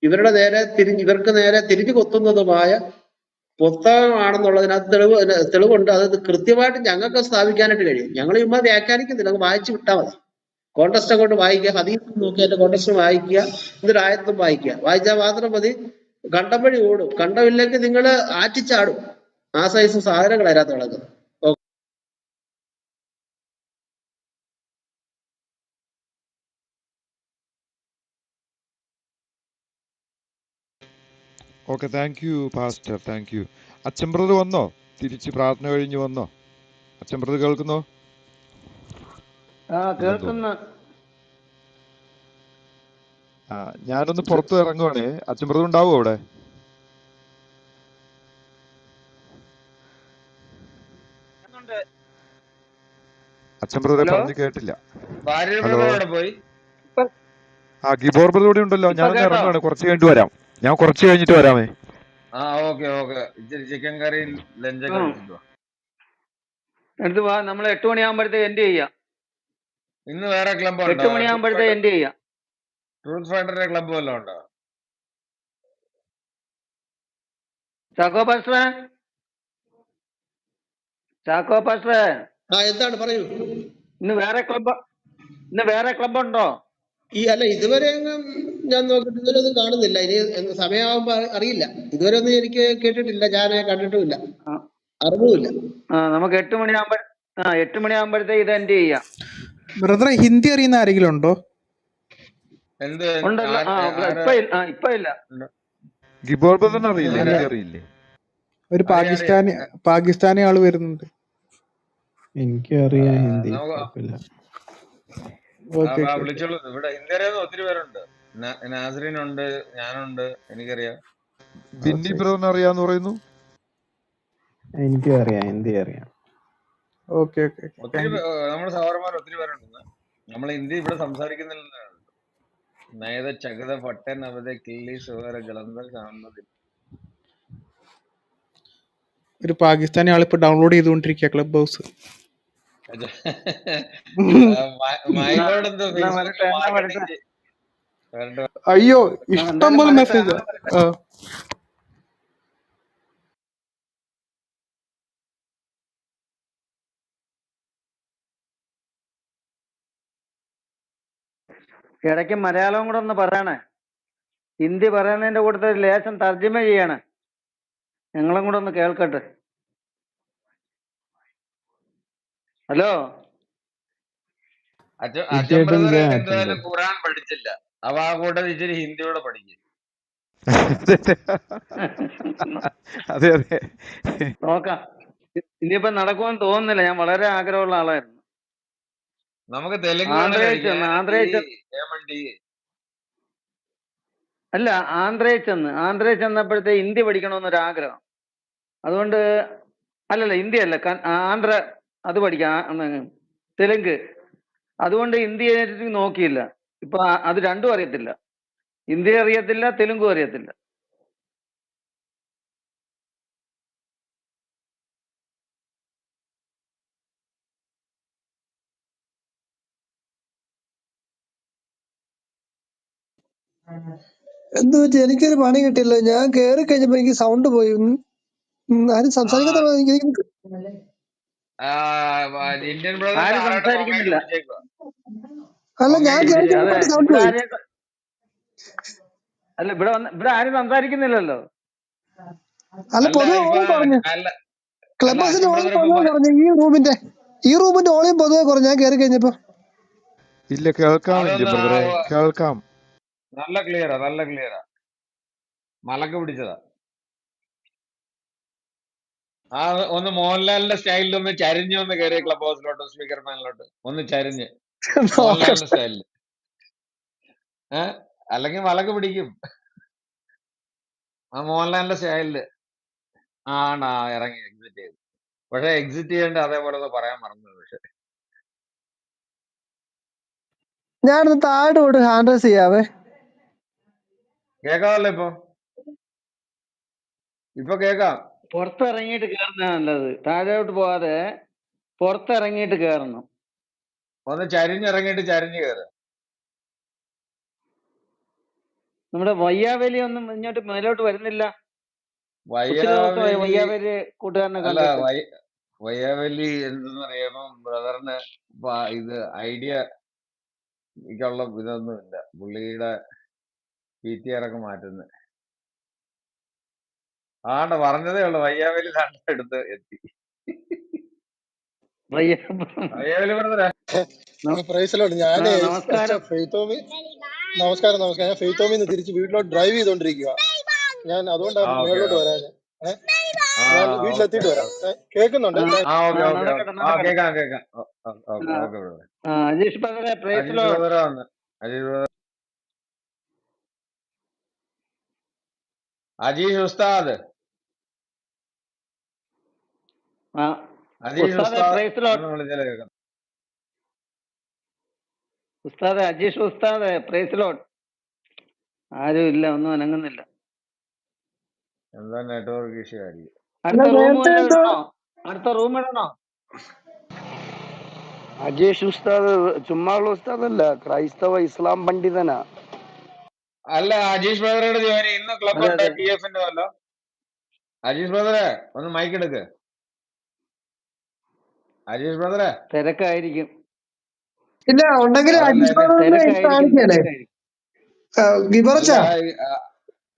ഇവർക്ക് നേരെ തിരിഞ്ഞു കൊത്തുന്നതുമായ പുസ്തകമാണെന്നുള്ളതിനകത്ത് തെളിവുണ്ട്. അത് കൃത്യമായിട്ട് ഞങ്ങൾക്ക് സ്ഥാപിക്കാനായിട്ട് കഴിയും. ഞങ്ങൾ ചുമ്മാ വ്യാഖ്യാനിക്കുന്നില്ല, അങ്ങ് വായിച്ചു വിട്ടാൽ മതി. കോണ്ടസ്റ്റ് അങ്ങോട്ട് വായിക്കുക, ഹദീസ് നോക്കി അതിന്റെ കോണ്ടസ്റ്റ് വായിക്കുക, എന്നിട്ട് ആയത്തും വായിക്കുക. വായിച്ചാൽ മാത്രം മതി. കണ്ടം വഴി ഓടും. കണ്ടമില്ലെങ്കിൽ നിങ്ങൾ ആറ്റിച്ചാടും. ആ സൈസ് സാധനങ്ങൾ അതിനകത്ത് കിടക്കുന്നത്. Okay, thank you pastor, thank you. അച്ഛൻ ബ്രദർ വന്നോ? തിരിച്ച് പ്രാർത്ഥന കഴിഞ്ഞ് വന്നോ? അച്ഛൻ ബ്രദർ കേൾക്കുന്നോ? ഇല്ലെന്ന് തോന്നുന്നു. ഞാനൊന്ന് പുറത്ത് ഇറങ്ങുവാണേ. അച്ഛൻ ബ്രദർ ഉണ്ടാവുമോ അവിടെ? അച്ഛൻ ബ്രദറെ ഹലോ, പറഞ്ഞ് കേട്ടില്ല. ഭാര്യ ഹലോ, ബ്രദർ അവിടെ പോയി? ഗിബോർ ബ്രദർ ഇവിടെ ഉണ്ടല്ലോ. ഇപ്പൊ ഞാനൊന്ന് കേട്ടോ? ഇറങ്ങുവാണ്, കുറച്ച് കഴിഞ്ഞിട്ട് വരാം. ഞാൻ കുറച്ച് കഴിഞ്ഞിട്ട് വരാമേ. Okay okay. ഇച്ചിരി ചിക്കൻ കറി ലഞ്ചൊക്കെ കഴിച്ചിട്ട് വാ. എടുത്ത് വാ. നമ്മൾ 8 മണിയാകുമ്പോഴത്തേക്ക് എൻഡ് ചെയ്യാം. ഇന്ന് വേറെ ക്ലബ് 8 ഉണ്ടോ? മണിയാകുമ്പോഴത്തേക്ക് എൻഡ് ചെയ്യാം. ട്രൂത്ത് ഫൈറ്ററിന്റെ ക്ലബ് വല്ലതും ഉണ്ടോ? ചാക്കോ പാസ്റ്ററെ, ചാക്കോ പാസ്റ്ററെ, എന്താണ് പറയൂ. ഇന്ന് വേറെ ക്ലബ് ഉണ്ടോ? അല്ല, ഇതുവരെ ഞാൻ നോക്കിയിട്ട് ഇതുവരെ ഒന്നും കാണുന്നില്ല. ഇനി സമയമാകുമ്പോ അറിയില്ല. ഇതുവരെ ഒന്നും എനിക്ക് കേട്ടിട്ടില്ല, ഞാൻ കണ്ടിട്ടുമില്ല, അറിവുമില്ല. നമുക്ക് 8 മണിയാകുമ്പോഴത്തേക്ക് ഇത് എൻഡ് ചെയ്യാം. ബ്രദറെ, ഹിന്ദി അറിയുന്ന ആരെങ്കിലും ഉണ്ടോ? എന്ത്? ഉണ്ടല്ലോ. ഇപ്പൊ ഇല്ല. ഗിബോർ ബ്രദറിന് അറിയില്ലേ? ഹിന്ദി അറിയില്ലേ? ഒരു പാകിസ്ഥാനി ആള് വരുന്നുണ്ട്. എനിക്കറിയാം ഹിന്ദി, കുഴപ്പമില്ല. വിളിച്ചോളൂ. ഇവിടെ ഹിന്ദി അറിയാവുന്ന ഒത്തിരി പേരുണ്ട്. നാസറിൻ ഉണ്ട്, ഞാനുണ്ട്, എനിക്കറിയാം. ബിന്നി ബ്രദറിന് അറിയാന്ന് പറയുന്നു. എനിക്കും അറിയാം, ഹിന്ദി അറിയാം. ഒത്തിരി നമ്മുടെ സഹോദരന്മാർ ഒത്തിരി പേരുണ്ട്. നമ്മൾ ഹിന്ദി ഇവിടെ സംസാരിക്കുന്നില്ല. നയത ചകത പട്ടൻ അവധ കിള്ളി സുഹര ജലന്ധർ കാണുന്നത്. ഒരു പാകിസ്ഥാനി ആളിപ്പോ ഡൗൺലോഡ് ചെയ്തുകൊണ്ടിരിക്കുക ക്ലബ് ഹൗസ്. മൈലോടെന്തോ ഫേസ്ബുക്കിൽ മാർക്കറ്റിംഗ്. അയ്യോ, ഇഷ്ടം പോലെ മെസ്സേജ്. ഇടയ്ക്ക് മലയാളം കൂടെ ഒന്ന് പറയണേ. ഹിന്ദി പറയുന്നതിന്റെ കൂട്ടത്തിൽ ലേശം തർജ്ജമ ചെയ്യണേ. ഞങ്ങളും കൂടെ ഒന്ന് കേൾക്കട്ടെ. ഹലോ, അച്ഛൻ ബ്രദർ എന്തായാലും ഖുറാൻ പഠിച്ചില്ല. അവ ആ കൂട്ടത്തിൽ ഇച്ചിരി ഹിന്ദിയോടെ പഠിക്കും. അതെ അതെ, നോക്കാം. ഇനിയിപ്പോ നടക്കുമെന്ന് തോന്നുന്നില്ല. ഞാൻ വളരെ ആഗ്രഹമുള്ള ആളായിരുന്നു. നമുക്ക് തെലുങ്ക് അല്ല, ആന്ധ്രയിൽ ചെന്നപ്പോഴത്തെ ഹിന്ദി പഠിക്കണമെന്നൊരാഗ്രഹം. അതുകൊണ്ട് അല്ലല്ല, ഹിന്ദി അല്ല, ആന്ധ്ര അത് പഠിക്കാം, തെലുങ്ക്. അതുകൊണ്ട് ഹിന്ദി നോക്കിയില്ല. ഇപ്പൊ അത് രണ്ടും അറിയത്തില്ല. ഹിന്ദി അറിയത്തില്ല, തെലുങ്കും അറിയത്തില്ല. എന്ത് പറ്റി? എനിക്കൊരു പണി കിട്ടില്ല. ഞാൻ കേറി കഴിഞ്ഞപ്പോ എനിക്ക് സൗണ്ട് പോയി. ആരും സംസാരിക്കാത്ത ഇന്ത്യൻ ബ്രദർ ആരും സംസാരിക്കുന്നില്ല. അല്ല, ഞാൻ കേറി കഴിഞ്ഞപ്പോ സൗണ്ട് പോയി. അല്ല, ഇവിടെ ആരും സംസാരിക്കുന്നില്ലല്ലോ. അല്ല അല്ല പൊതുവെ ഇപ്പൊ ഓളിയും കുറഞ്ഞു. അല്ല ക്ലബ് അല്ല ഹൗസിന്റെ അജി ഓളിയും ബ്രദർ ഇപ്പൊ പൊതുവെ കുറഞ്ഞു. ഈ റൂമിന്റെ ഓളിയും പൊതുവെ കുറഞ്ഞു ഞാൻ കയറി കഴിഞ്ഞപ്പോ. ഇല്ല, കേൾക്കാം എൻ്റെ അതൊന്ന് ബ്രദറെ, കേൾക്കാം. നല്ല ക്ലിയറാ, നല്ല ക്ലിയറാ. മലക്ക് പിടിച്ചതാ. ആ ഒന്ന് മോഹൻലാലിന്റെ സ്റ്റൈലിൽ ഒന്ന് ചരിഞ്ഞ് ഒന്ന് കയറിയ ക്ലബ് ഹൗസിലോട്ട്, സ്പീക്കർ പാനലിലോട്ട് ഒന്ന് ചരിഞ്ഞ് മോഹൻലാലിന്റെ നോക്കട്ടെ. സ്റ്റൈലിൽ. അല്ലെങ്കിൽ മലക്ക് പിടിക്കും. ആ മോഹൻലാലിന്റെ സ്റ്റൈലില് ആണ്ടാ ഇറങ്ങി എക്സിറ്റ് ചെയ്തു. പക്ഷെ എക്സിറ്റ് ചെയ്യേണ്ട അതേപോലെ ഒന്ന് പറയാൻ മറന്നു. പക്ഷെ ഞാനൊന്ന് താഴോട്ട് പോയിട്ട് ഹാൻഡ് റൈസ് ചെയ്യാവേ. കേക്കാമല്ലോ ഇപ്പൊ കേക്കാം. പുറത്തിറങ്ങിയിട്ട് കയറുന്ന നല്ലത്, താഴോട്ട് പോവാതെ പുറത്തിറങ്ങിയിട്ട് കയറണം. ഒന്ന് ചരിഞ്ഞിറങ്ങിയിട്ട് ചരിഞ്ഞ് കയറ്. നമ്മുടെ വയ്യാവേലി ഒന്നും ഇങ്ങോട്ട് മേലോട്ട് വരുന്നില്ല. ഒത്തിരി ദിവസമായി വയ്യാവേലി വയ്യാവേലി കൂട്ടുകാരനെ അല്ല കണ്ടിട്ട്. വയ്യാവേലി എന്തെന്നറിയാമോ ബ്രദറിന് ഇത് ഐഡിയ ക്കുള്ള ഇതൊന്നും ഇല്ല. പുള്ളിയുടെ PTR ഒക്കെ മാറ്റുന്നത് ആണ്ട പറഞ്ഞതേ ഉള്ളു. വയ്യാവേലി എടുത്ത് എത്തി. വയ്യാവേലി ബ്രദറെ. പ്രൈസലോട്ട്. ഞാനേ നമസ്കാരം. നമസ്കാരം. ഞാൻ ഫെയ്ത്തോമിന്ന് തിരിച്ച് വീട്ടിലോട്ട് ഡ്രൈവ് ചെയ്തോണ്ടിരിക്കുക. ഞാൻ അതുകൊണ്ടാണ് ഓക്കെ മേളിലോട്ട് വരാൻ. ഞാൻ ഓക്കെ വീട്ടിലെത്തിയിട്ട് വരാം. കേൾക്കുന്നുണ്ട്. ഓക്കെ ഓക്കെ നടക്കട്ടെ ആ നടക്കട്ടെ. കേക്കാം ഓക്കെ ബ്രദർ. അജീഷ് ബ്രദറെ പ്രൈസ് അജീഷ് ലോർഡ്. ബ്രദറെ വന്ന് അജീഷ് ഉസ്താദ് അജീഷ് ഉസ്താദെ ഉസ്താദ് പ്രൈസ് ലോർഡ്. എന്ന് വിളിച്ചാലേ കേൾക്കാം. ഉസ്താദെ അജീഷ് ഉസ്താദെ പ്രൈസ് ലോർഡ്. ആരും ഇല്ല, ഒന്നും അനങ്ങുന്നില്ല. എന്താ നെറ്റ്വർക്ക് ഇഷ്യൂ ആയിരിക്കും. അല്ല അടുത്ത റൂം നേരത്തെ വല്ലതും എന്തോ ഇടണോ? അടുത്ത റൂം ഇടണോ? അജേഷ് ഉസ്താദ് ചുമ്മാ ഉസ്താദല്ല, ക്രൈസ്തവ ഇസ്ലാം പണ്ഡിതനാ. അല്ല അജീഷ് ബ്രദറുടെ ജോലി ഇന്ന് ക്ലബ് അതെ ഉണ്ട് അതെ. TF-ന്റെ വല്ലോ. അജീഷ് ബ്രദറെ ഒന്ന് മൈക്ക് എടുക്ക്. അജീഷ് ബ്രദറെ. തിരക്കായിരിക്കും. ഇല്ല ഉണ്ടെങ്കിൽ അതല്ല അജീഷ് എന്നെ ബ്രദറിനെ കാണിക്കണേ. അല്ല ഗിബറച്ച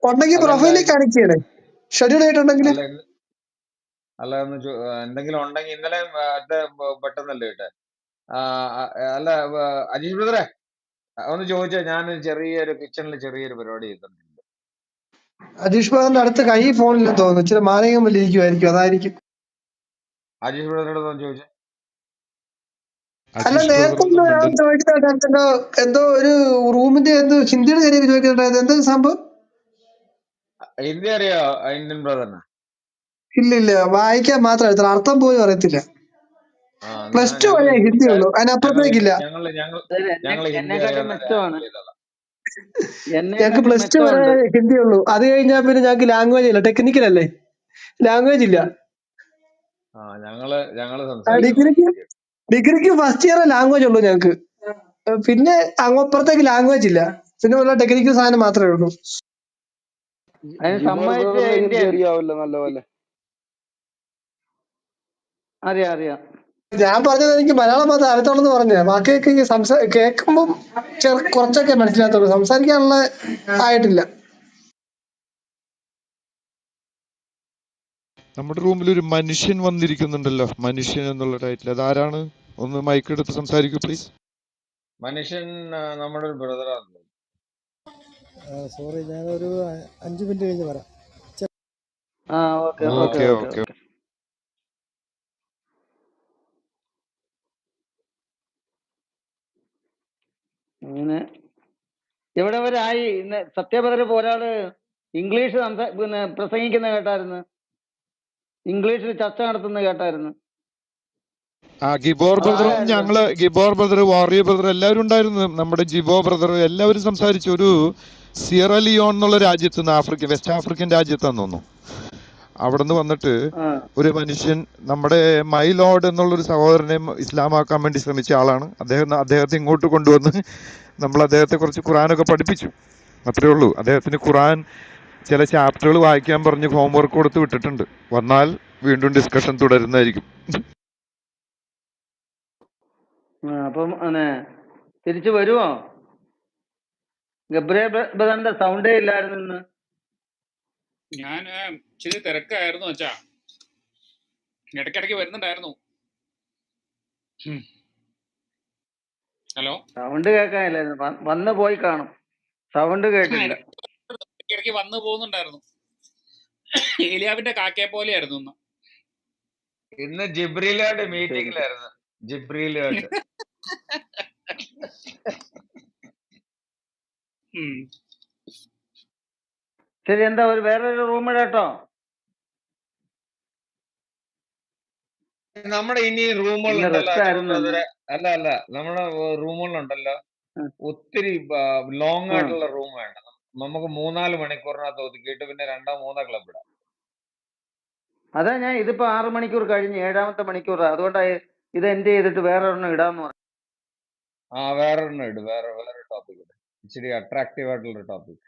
ഉണ്ടെങ്കിൽ അതല്ല പ്രൊഫൈലിൽ കാണിക്കണേ ഷെഡ്യൂൾ ആയിട്ടുണ്ടെങ്കിൽ. അല്ല അല്ല ഒന്ന് എന്തെങ്കിലും ഉണ്ടെങ്കിൽ ഇന്നലെ പെട്ടെന്നല്ലേ ഇട്ടെ. അല്ല അജീഷ് ബ്രദറെ ഒന്ന് ചോദിച്ചാ. ഞാൻ ചെറിയൊരു കിച്ചണിൽ ചെറിയൊരു പരിപാടി ചെയ്തിട്ടുണ്ട്. അജീഷ് ബ്രദറിന്റെ അടുത്ത് കൈ ഫോണില്ലെന്ന് തോന്നുന്നു. ഇച്ചിരി മാനേയം വല്ല ഇരിക്കുമായിരിക്കും, അതായിരിക്കും. അജീഷ് ബ്രദറിനോട് ഒന്ന് ചോദിച്ചാ. അല്ല അജീഷ് നേരത്തെ ബ്രദറൊന്നും ഒരാൾ മിണ്ടൽ. ചോദിക്കുന്നുണ്ടായിരുന്നല്ലോ, എന്തോ ഒരു റൂമിന്റെ എന്തോ ഹിന്ദിയുടെ കാര്യം ചോദിക്കുന്നുണ്ടായിരുന്നു. എന്തോ സംഭവം? ഹിന്ദി അറിയോ ഇന്ത്യൻ ബ്രദറിന്? ഇല്ലില്ല, വായിക്കാൻ മാത്രം അറിയത്തില്ല, അർത്ഥം പോലും അറിയത്തില്ല. +2 വരെ ഹിന്ദി ഉള്ളൂ, അതിനപ്പുറത്തേക്കില്ല. ഞങ്ങൾ ഹിന്ദി എന്നെക്കാട്ടും അറിയാവുന്ന മെച്ചമാണ്. ഞങ്ങക്ക് എന്നെക്കാട്ടും +2 വരെ മെച്ചമുണ്ട്. ഹിന്ദി ഉള്ളൂ. അത് കഴിഞ്ഞാൽ പിന്നെ ഞങ്ങക്ക് ലാംഗ്വേജ് ഇല്ല, ടെക്നിക്കൽ അല്ലേ, ലാംഗ്വേജ് ഇല്ല. ഞങ്ങള് സംസാരിക്കുന്നത് ഡിഗ്രിക്ക് ഹിന്ദി. ഡിഗ്രിക്ക് ഫസ്റ്റ് ഇയർ ലാംഗ്വേജ് ഉള്ളൂ ഞങ്ങക്ക്. പിന്നെ അങ്ങപ്പുറത്തേക്ക് ലാംഗ്വേജ് ഇല്ല. പിന്നെ ഉള്ള ടെക്നിക്കൽ സാധനം മാത്രമേ ഉള്ളൂ. അതിന് ജിബോർ സമ്മതിച്ച് ബ്രദറിന് ഹിന്ദി ഇന്ത്യൻ. അറിയാവല്ലോ നല്ലപോലെ. അറിയാം അറിയാം. ഞാൻ പറഞ്ഞത് എനിക്ക് മലയാളം മാത്രമേ അറിയത്തുള്ളൂ പറഞ്ഞേ. ബാക്കിയൊക്കെ ഈ കേൾക്കുമ്പം കുറച്ചൊക്കെ മനസ്സിലാകത്തുള്ളൂ, സംസാരിക്കാനുള്ള ആയിട്ടില്ല. നമ്മുടെ റൂമിൽ ഒരു മനുഷ്യൻ വന്നിരിക്കുന്നുണ്ടല്ലോ, മനുഷ്യൻ എന്നുള്ള ടൈറ്റിൽ. അതാരാണ്? ഒന്ന് മൈക്ക് എടുത്ത് സംസാരിക്കൂ പ്ലീസ്. മനുഷ്യൻ നമ്മുടെ ഒരു ബ്രദറാണ്. സോറി, ഞാനൊരു 5 മിനിറ്റ് കഴിഞ്ഞ് വരാം. Okay okay okay okay okay. Okay. അങ്ങനെ എവിടെ വരെ ആയി? ഇന്ന് സത്യഭദ്ര ഒരാള് ഇംഗ്ലീഷ് പിന്നെ പ്രസംഗിക്കുന്ന കേട്ടായിരുന്നു, ഇംഗ്ലീഷിൽ ചർച്ച നടത്തുന്ന കേട്ടായിരുന്നു. ഗിബോർ ബ്രദറും അതാരായിരുന്നു? ഞങ്ങള്, ഗിബോർ ബ്രദർ, വാറിയർ ബ്രദർ എല്ലാവരും ഉണ്ടായിരുന്നു. നമ്മുടെ ജിബോ ബ്രദർ എല്ലാവരും സംസാരിച്ചു. ഒരു സിയറ ലിയോൺ എന്നുള്ള രാജ്യത്ത് നിന്ന്, വെസ്റ്റ് ആഫ്രിക്കൻ രാജ്യത്താന്ന് തോന്നുന്നു. അവിടെ നിന്ന് വന്നിട്ട് ഒരു മനുഷ്യൻ, നമ്മുടെ മൈ ലോഡ് എന്നുള്ളൊരു സഹോദരനെ ഇസ്ലാമാക്കാൻ വേണ്ടി ശ്രമിച്ച ആളാണ്. അദ്ദേഹത്തെ ഇങ്ങോട്ട് കൊണ്ടുവന്ന് നമ്മൾ അദ്ദേഹത്തെ കുറച്ച് ഖുറാനൊക്കെ പഠിപ്പിച്ചു. അത്രേ ഉള്ളൂ. അദ്ദേഹത്തിന് ഖുറാൻ ചില ചാപ്റ്ററുകൾ വായിക്കാൻ പറഞ്ഞ് ഹോംവർക്ക് കൊടുത്ത് വിട്ടിട്ടുണ്ട്. വന്നാൽ വീണ്ടും ഡിസ്കഷൻ തുടരുന്നതായിരിക്കും. അപ്പം തിരിച്ചു വരുമോ? ഗബ്രിയേൽ ബ്രദറിന്റെ സൗണ്ടേ ഇല്ലായിരുന്നു ഇന്ന്. ഞാൻ ഇച്ചിരി തിരക്കായിരുന്നു വെച്ചാ, ഇടയ്ക്കിടയ്ക്ക് വരുന്നുണ്ടായിരുന്നു. ഹലോ, സൗണ്ട് കേൾക്കാനില്ലായിരുന്നു, വന്ന് പോയി കാണും, സൗണ്ട് കേട്ടില്ല. ഇടയ്ക്കിടയ്ക്ക് വന്നു പോകുന്നുണ്ടായിരുന്നു. ഏലിയാവിന്റെ കാക്കയെ പോലെയായിരുന്നു ഇന്ന്. ഇന്ന് ജിബ്രീലുമായിട്ട് ശരി. മീറ്റിംഗിലായിരുന്നു. ജിബ്രീലുമായിട്ട്. ശരി, എന്താ വേറൊരു റൂം ഇടട്ടോ? നമ്മുടെ ഇനി ഇന്ന് റൂമുകളുണ്ടല്ലോ റെസ്റ്റ് അജോ ആയിരുന്നു ഇന്ന്. ബ്രദറെ. അല്ല നമ്മുടെ റൂമുകളുണ്ടല്ലോ, ഒത്തിരി ലോങ് ആയിട്ടുള്ള റൂം വേണ്ട. നമുക്ക് 3-4 മണിക്കൂറിനകത്ത് ഒതുക്കിയിട്ട് പിന്നെ 2-3 ക്ലബ് ഇടാം. അതാ ഞാൻ ഇതിപ്പോ 6 മണിക്കൂർ കഴിഞ്ഞ് 7ാമത്തെ മണിക്കൂർ, അതുകൊണ്ടാണ് ഇത് എൻഡ് ചെയ്തിട്ട് വേറെ ഒരെണ്ണം ഇടാന്ന് പറഞ്ഞു. വേറൊരെണ്ണം ഇട്, വേറെ ടോപ്പിക് ഇട്, ഇച്ചിരി അട്രാക്റ്റീവ് ആയിട്ടുള്ള ടോപ്പിക്.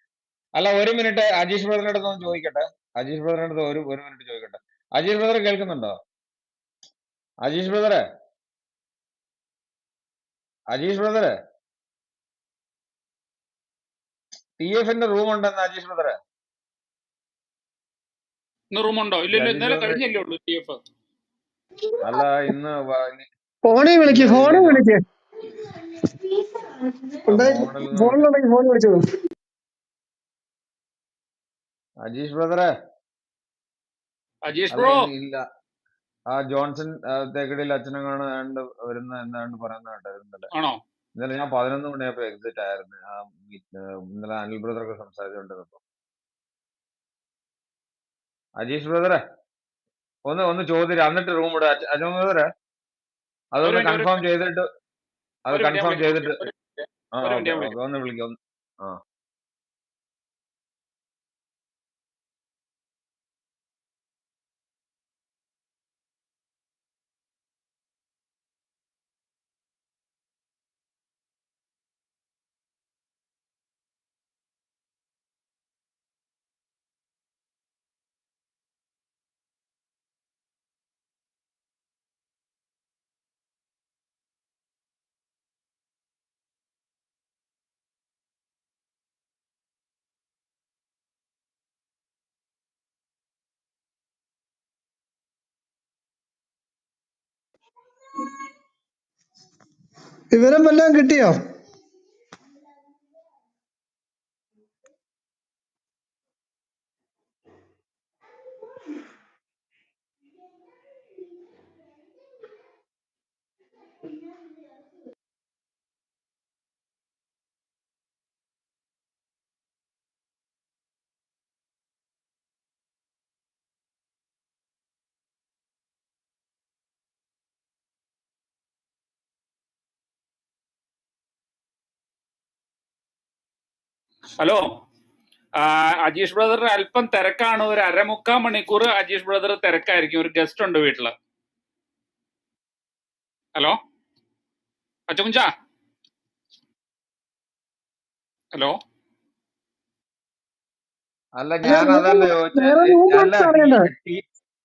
അല്ല, 1 മിനിറ്റ് അജീഷ് ബ്രദറിന്റെ അടുത്ത് ഒന്ന് ചോദിക്കട്ടെ. അജീഷ് ബ്രദറിന്റെ അടുത്ത് ഒരു മിനിറ്റ് ചോദിക്കട്ടെ. അജീഷ് ബ്രദർ കേൾക്കുന്നുണ്ടോ? അജീഷ് ബ്രദറെ, TF-ന്റെ റൂം ഉണ്ടെന്ന് അജീഷ് ബ്രദറെ. ഇന്ന് റൂമുണ്ടോ? ഇല്ലല്ലോ, അജീഷ് ഇന്നലെ ബ്രദർ കഴിഞ്ഞല്ലേ ഉള്ളൂ TF. അല്ല, ഇന്ന് ഫോണിൽ ഇല്ല വിളിക്ക്, ഇല്ല ഫോണിൽ വിളിക്ക്, ഫോണിൽ നിന്ന് വിളിച്ചു. ഫോണിലുണ്ടെങ്കിൽ ഫോൺ വിളിച്ചു. അജീഷ് ബ്രദറെ, അജീഷ് അല്ല ബ്രോ, ഇല്ല. ജോൺസൺ തേക്കടിയിൽ അച്ഛനെങ്ങാണ് വരുന്ന എന്താണ്ട് പറയുന്ന കേട്ടായിരുന്നു. ആണോ? ഇന്നലെ ഞാൻ 11 മണിയായപ്പോ എക്സിറ്റ് ആയിരുന്നു. ഇന്നലെ അനിൽ ബ്രദറൊക്കെ സംസാരിച്ചുകൊണ്ടിരുന്നപ്പോ. അജീഷ് ബ്രദറെ, ഒന്ന് ചോദ്യം എന്നിട്ട് റൂം ഇടുക. അജോ ബ്രദറെ, ഒരു അതൊന്ന് മിനിറ്റ്, കൺഫേം ചെയ്തിട്ട്, അത് ഒരു മിനിറ്റ് ഞാൻ കൺഫേം വിളിക്കാം. ചെയ്തിട്ട്. ഒരു മിനിറ്റ് ഓക്കെ ഞാൻ വിളിക്കാം. ഒന്ന് വിളിക്കാം. വിവരം വല്ലതും കിട്ടിയോ? ഹലോ, അജീഷ് ബ്രദർ അല്പം തിരക്കാണ്. ഒരു 1/4 മണിക്കൂർ അജീഷ് ബ്രദർ തിരക്കായിരിക്കും. ഒരു ഗസ്റ്റ് ഉണ്ട് വീട്ടില്. ഹലോ അച്ചുകുഞ്ച, ഹലോ. അല്ല, ഞാൻ ഞാൻ റൂം അതല്ല ചോദിച്ചേ. വേറെ റൂം അല്ല, അറിയണ്ടേ?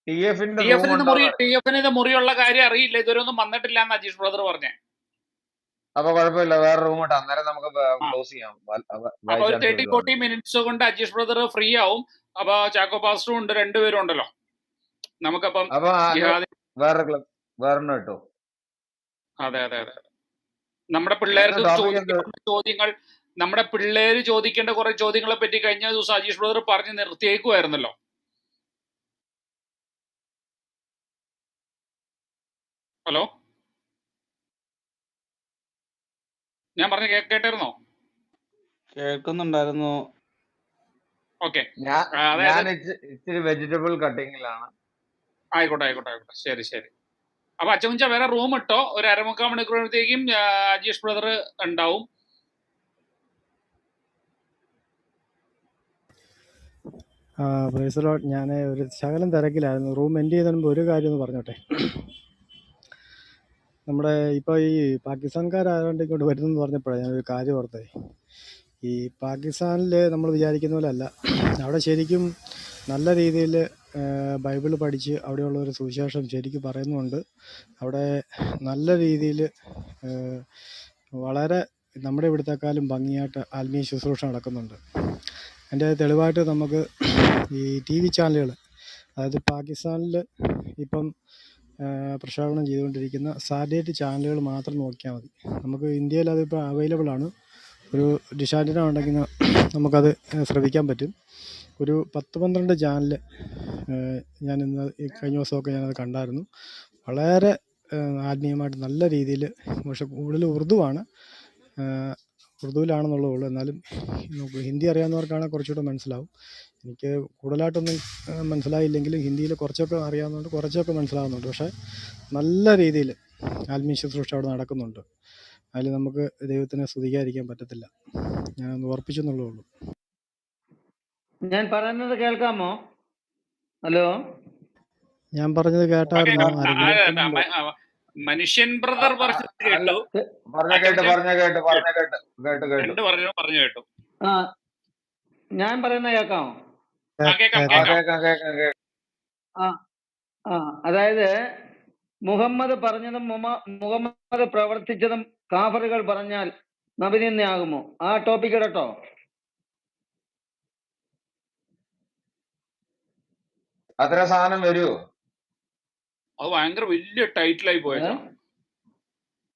TF-ന്റെ റൂം TF-ന് ഉണ്ടോന്ന്. TF-ന് മുറിയുള്ള കാര്യം അറിയില്ല, ഇതുവരെ ഒന്നും വന്നിട്ടില്ല എന്ന് അജീഷ് ബ്രദർ പറഞ്ഞേ. അപ്പൊ കുഴപ്പമില്ല, വേറെ റൂം ഇട്ട് അന്നേരം നമുക്ക് ക്ലോസ് ചെയ്യാം. അപ്പൊ ഒരു വായിച്ചാൻസ് 30-40 മിനിറ്റ്സ് കൊണ്ട് അജീഷ് ബ്രദർ ഫ്രീ ആവും. അപ്പൊ ചാക്കോ പാസ്റ്ററും ഉണ്ട്, രണ്ടുപേരും ഉണ്ടല്ലോ. നമുക്കപ്പം അപ്പൊ വേറെ ക്ലബ് വേറെ ഇട്ടോ. അതെ, നമ്മുടെ പിള്ളേർക്ക് ടോപ്പിക് എന്ത്? ചോദിക്കേണ്ട ചോദ്യങ്ങൾ, നമ്മുടെ പിള്ളേര് ചോദിക്കേണ്ട കുറെ ചോദ്യങ്ങളെ പറ്റി കഴിഞ്ഞ ദിവസം അജീഷ് ബ്രദർ പറഞ്ഞ് നിർത്തിയേക്കുമായിരുന്നല്ലോ. ഹലോ, ഞാൻ പറഞ്ഞ കേട്ടായിരുന്നോ? കേൾക്കുന്നുണ്ടായിരുന്നു. ഓക്കെ, ഞാൻ അതായത് ഇച്ചിരി വെജിറ്റബിൾ കട്ടിങ്ങിലാണ്. ആയിക്കോട്ടെ, ശരി. അപ്പൊ അച്ചമുഞ്ച വേറെ റൂം ഇട്ടോ, ഒരു 1/4 മണിക്കൂറത്തേക്കും അജീഷ് ബ്രദർ ഉണ്ടാവും. ഞാൻ ഒരു ശകലം തിരക്കിലായിരുന്നു. റൂം എൻഡ് ചെയ്യുന്നതിന് മുമ്പ് ഒരു കാര്യം ഒന്ന് പറഞ്ഞോട്ടെ. നമ്മുടെ ഇപ്പോൾ ഈ പാകിസ്ഥാൻകാരായതുകൊണ്ട് ഇങ്ങോട്ട് വരുന്നെന്ന് പറഞ്ഞപ്പോഴാണ് ഞാനൊരു കാര്യം ഓർത്തേ. ഈ പാകിസ്ഥാനിൽ നമ്മൾ വിചാരിക്കുന്ന പോലെ അല്ല. അവിടെ ശരിക്കും നല്ല രീതിയിൽ ബൈബിള് പഠിച്ച് അവിടെയുള്ള ഒരു സുവിശേഷം ശരിക്കും പറയുന്നുണ്ട്. അവിടെ നല്ല രീതിയിൽ വളരെ നമ്മുടെ ഇവിടുത്തെക്കാളും ഭംഗിയായിട്ട് ആത്മീയ ശുശ്രൂഷ നടക്കുന്നുണ്ട്. അതിൻ്റെ തെളിവായിട്ട് നമുക്ക് ഈ ടി വി ചാനലുകൾ, അതായത് പാകിസ്ഥാനിൽ ഇപ്പം പ്രക്ഷേപണം ചെയ്തുകൊണ്ടിരിക്കുന്ന സാറ്റലൈറ്റ് ചാനലുകൾ മാത്രം നോക്കിയാൽ മതി. നമുക്ക് ഇന്ത്യയിൽ അതിപ്പോൾ അവൈലബിൾ ആണ്. ഒരു ഡിഷ് ആൻറ്റിന ഉണ്ടെങ്കിൽ നമുക്കത് ശ്രവിക്കാൻ പറ്റും. ഒരു 10-12 ചാനൽ ഞാനിന്ന് കഴിഞ്ഞ ദിവസമൊക്കെ ഞാനത് കണ്ടായിരുന്നു. വളരെ ആത്മീയമായിട്ട് നല്ല രീതിയിൽ, പക്ഷെ കൂടുതൽ ഉറുദുവാണ്, ഉറുദുവിലാണെന്നുള്ളതേ ഉള്ളൂ. എന്നാലും നമുക്ക് ഹിന്ദി അറിയാവുന്നവർക്കാണെങ്കിൽ കുറച്ചുകൂടെ മനസ്സിലാവും. എനിക്ക് കൂടുതലായിട്ടൊന്നും മനസ്സിലായില്ലെങ്കിലും ഹിന്ദിയിൽ കുറച്ചൊക്കെ അറിയാവുന്നതുകൊണ്ട് കുറച്ചൊക്കെ മനസ്സിലാവുന്നുണ്ട്. പക്ഷേ നല്ല രീതിയിൽ ആത്മീയ ശുശ്രൂഷ അവിടെ നടക്കുന്നുണ്ട്. അതിൽ നമുക്ക് ദൈവത്തിനെ സ്തുതിക്കാതിരിക്കാൻ പറ്റത്തില്ല. ഞാനൊന്ന് ഓർപ്പിച്ചെന്നുള്ളേ ഉള്ളൂ. ഞാൻ പറയുന്നത് കേൾക്കാമോ? ഹലോ, ഞാൻ പറഞ്ഞത് കേട്ടായിരുന്നോ ആരെങ്കിലും? കേൾക്കുന്നുണ്ട്. മനുഷ്യൻ ബ്രദർ പറഞ്ഞത് അല്ല, കേട്ടു, പറഞ്ഞ കേട്ടു അച്ചോച്ചൻ പറഞ്ഞ കേട്ടു പറഞ്ഞ കേട്ടു കേട്ടു കേട്ടു. എന്ത് പറഞ്ഞു കേട്ടു. ആ ഞാൻ പറയുന്നത് കേൾക്കാമോ? കേക്കാം ആ കേക്കാം. കേക്കാം കേക്കാം കേക്കാം. ആ ആ അതായത് മുഹമ്മദ് പറഞ്ഞതും മുഹമ്മദ് പ്രവർത്തിച്ചതും കാഫറുകൾ പറഞ്ഞാൽ നബിനിന്ദയാകുമോ? ആ ടോപ്പിക് കേട്ടോ. അത്ര സാധനം വരുമോ? അത് ഭയങ്കര വലിയ ടൈറ്റിലായി പോയച്ചാ.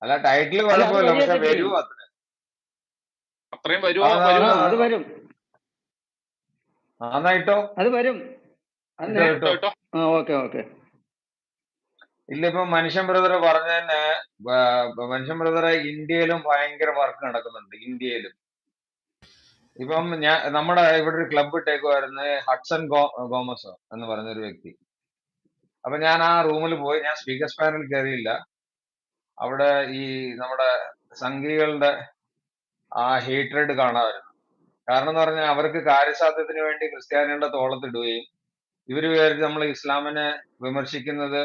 അല്ല, ടൈറ്റിൽ അല്ല, അത് കുഴപ്പമില്ല, പക്ഷെ വരികയൊക്കെ ചെയ്യും. വരുമോ? അത്രയും അത് വരും, ആന്നായിട്ടോ അത് വരും. ഇട്ടോ ഇട്ടോ ഇട്ടോ. ഇട്ടോ. Okay okay. ഇല്ല, ഇപ്പൊ മനുഷ്യൻ ബ്രദർ പറഞ്ഞതന്നെ, മനുഷ്യൻ ബ്രദറെ ഇന്ത്യയിലും ഭയങ്കര വർക്ക് നടക്കുന്നുണ്ട്. ഇന്ത്യയിലും ഇപ്പം നമ്മുടെ ഇവിടെ ഒരു ക്ലബ്ബ് ഇട്ടേക്കുമായിരുന്നു, ഹഡ്സൺ ഗോമസ് എന്ന് പറഞ്ഞൊരു വ്യക്തി. അപ്പൊ ഞാൻ ആ റൂമിൽ പോയി, ഞാൻ സ്പീക്കേഴ്സ് പാനൽ കയറിയില്ല. അവിടെ ഈ നമ്മുടെ സംഘികളുടെ ആ ഹേറ്റ്രഡ് കാണാമായിരുന്നു. കാരണം എന്ന് പറഞ്ഞാൽ അവർക്ക് കാര്യസാധ്യത്തിന് വേണ്ടി ക്രിസ്ത്യാനികളുടെ തോളത്തിടുകയും ഇവര് വിചാരിച്ച് നമ്മൾ ഇസ്ലാമിനെ വിമർശിക്കുന്നത്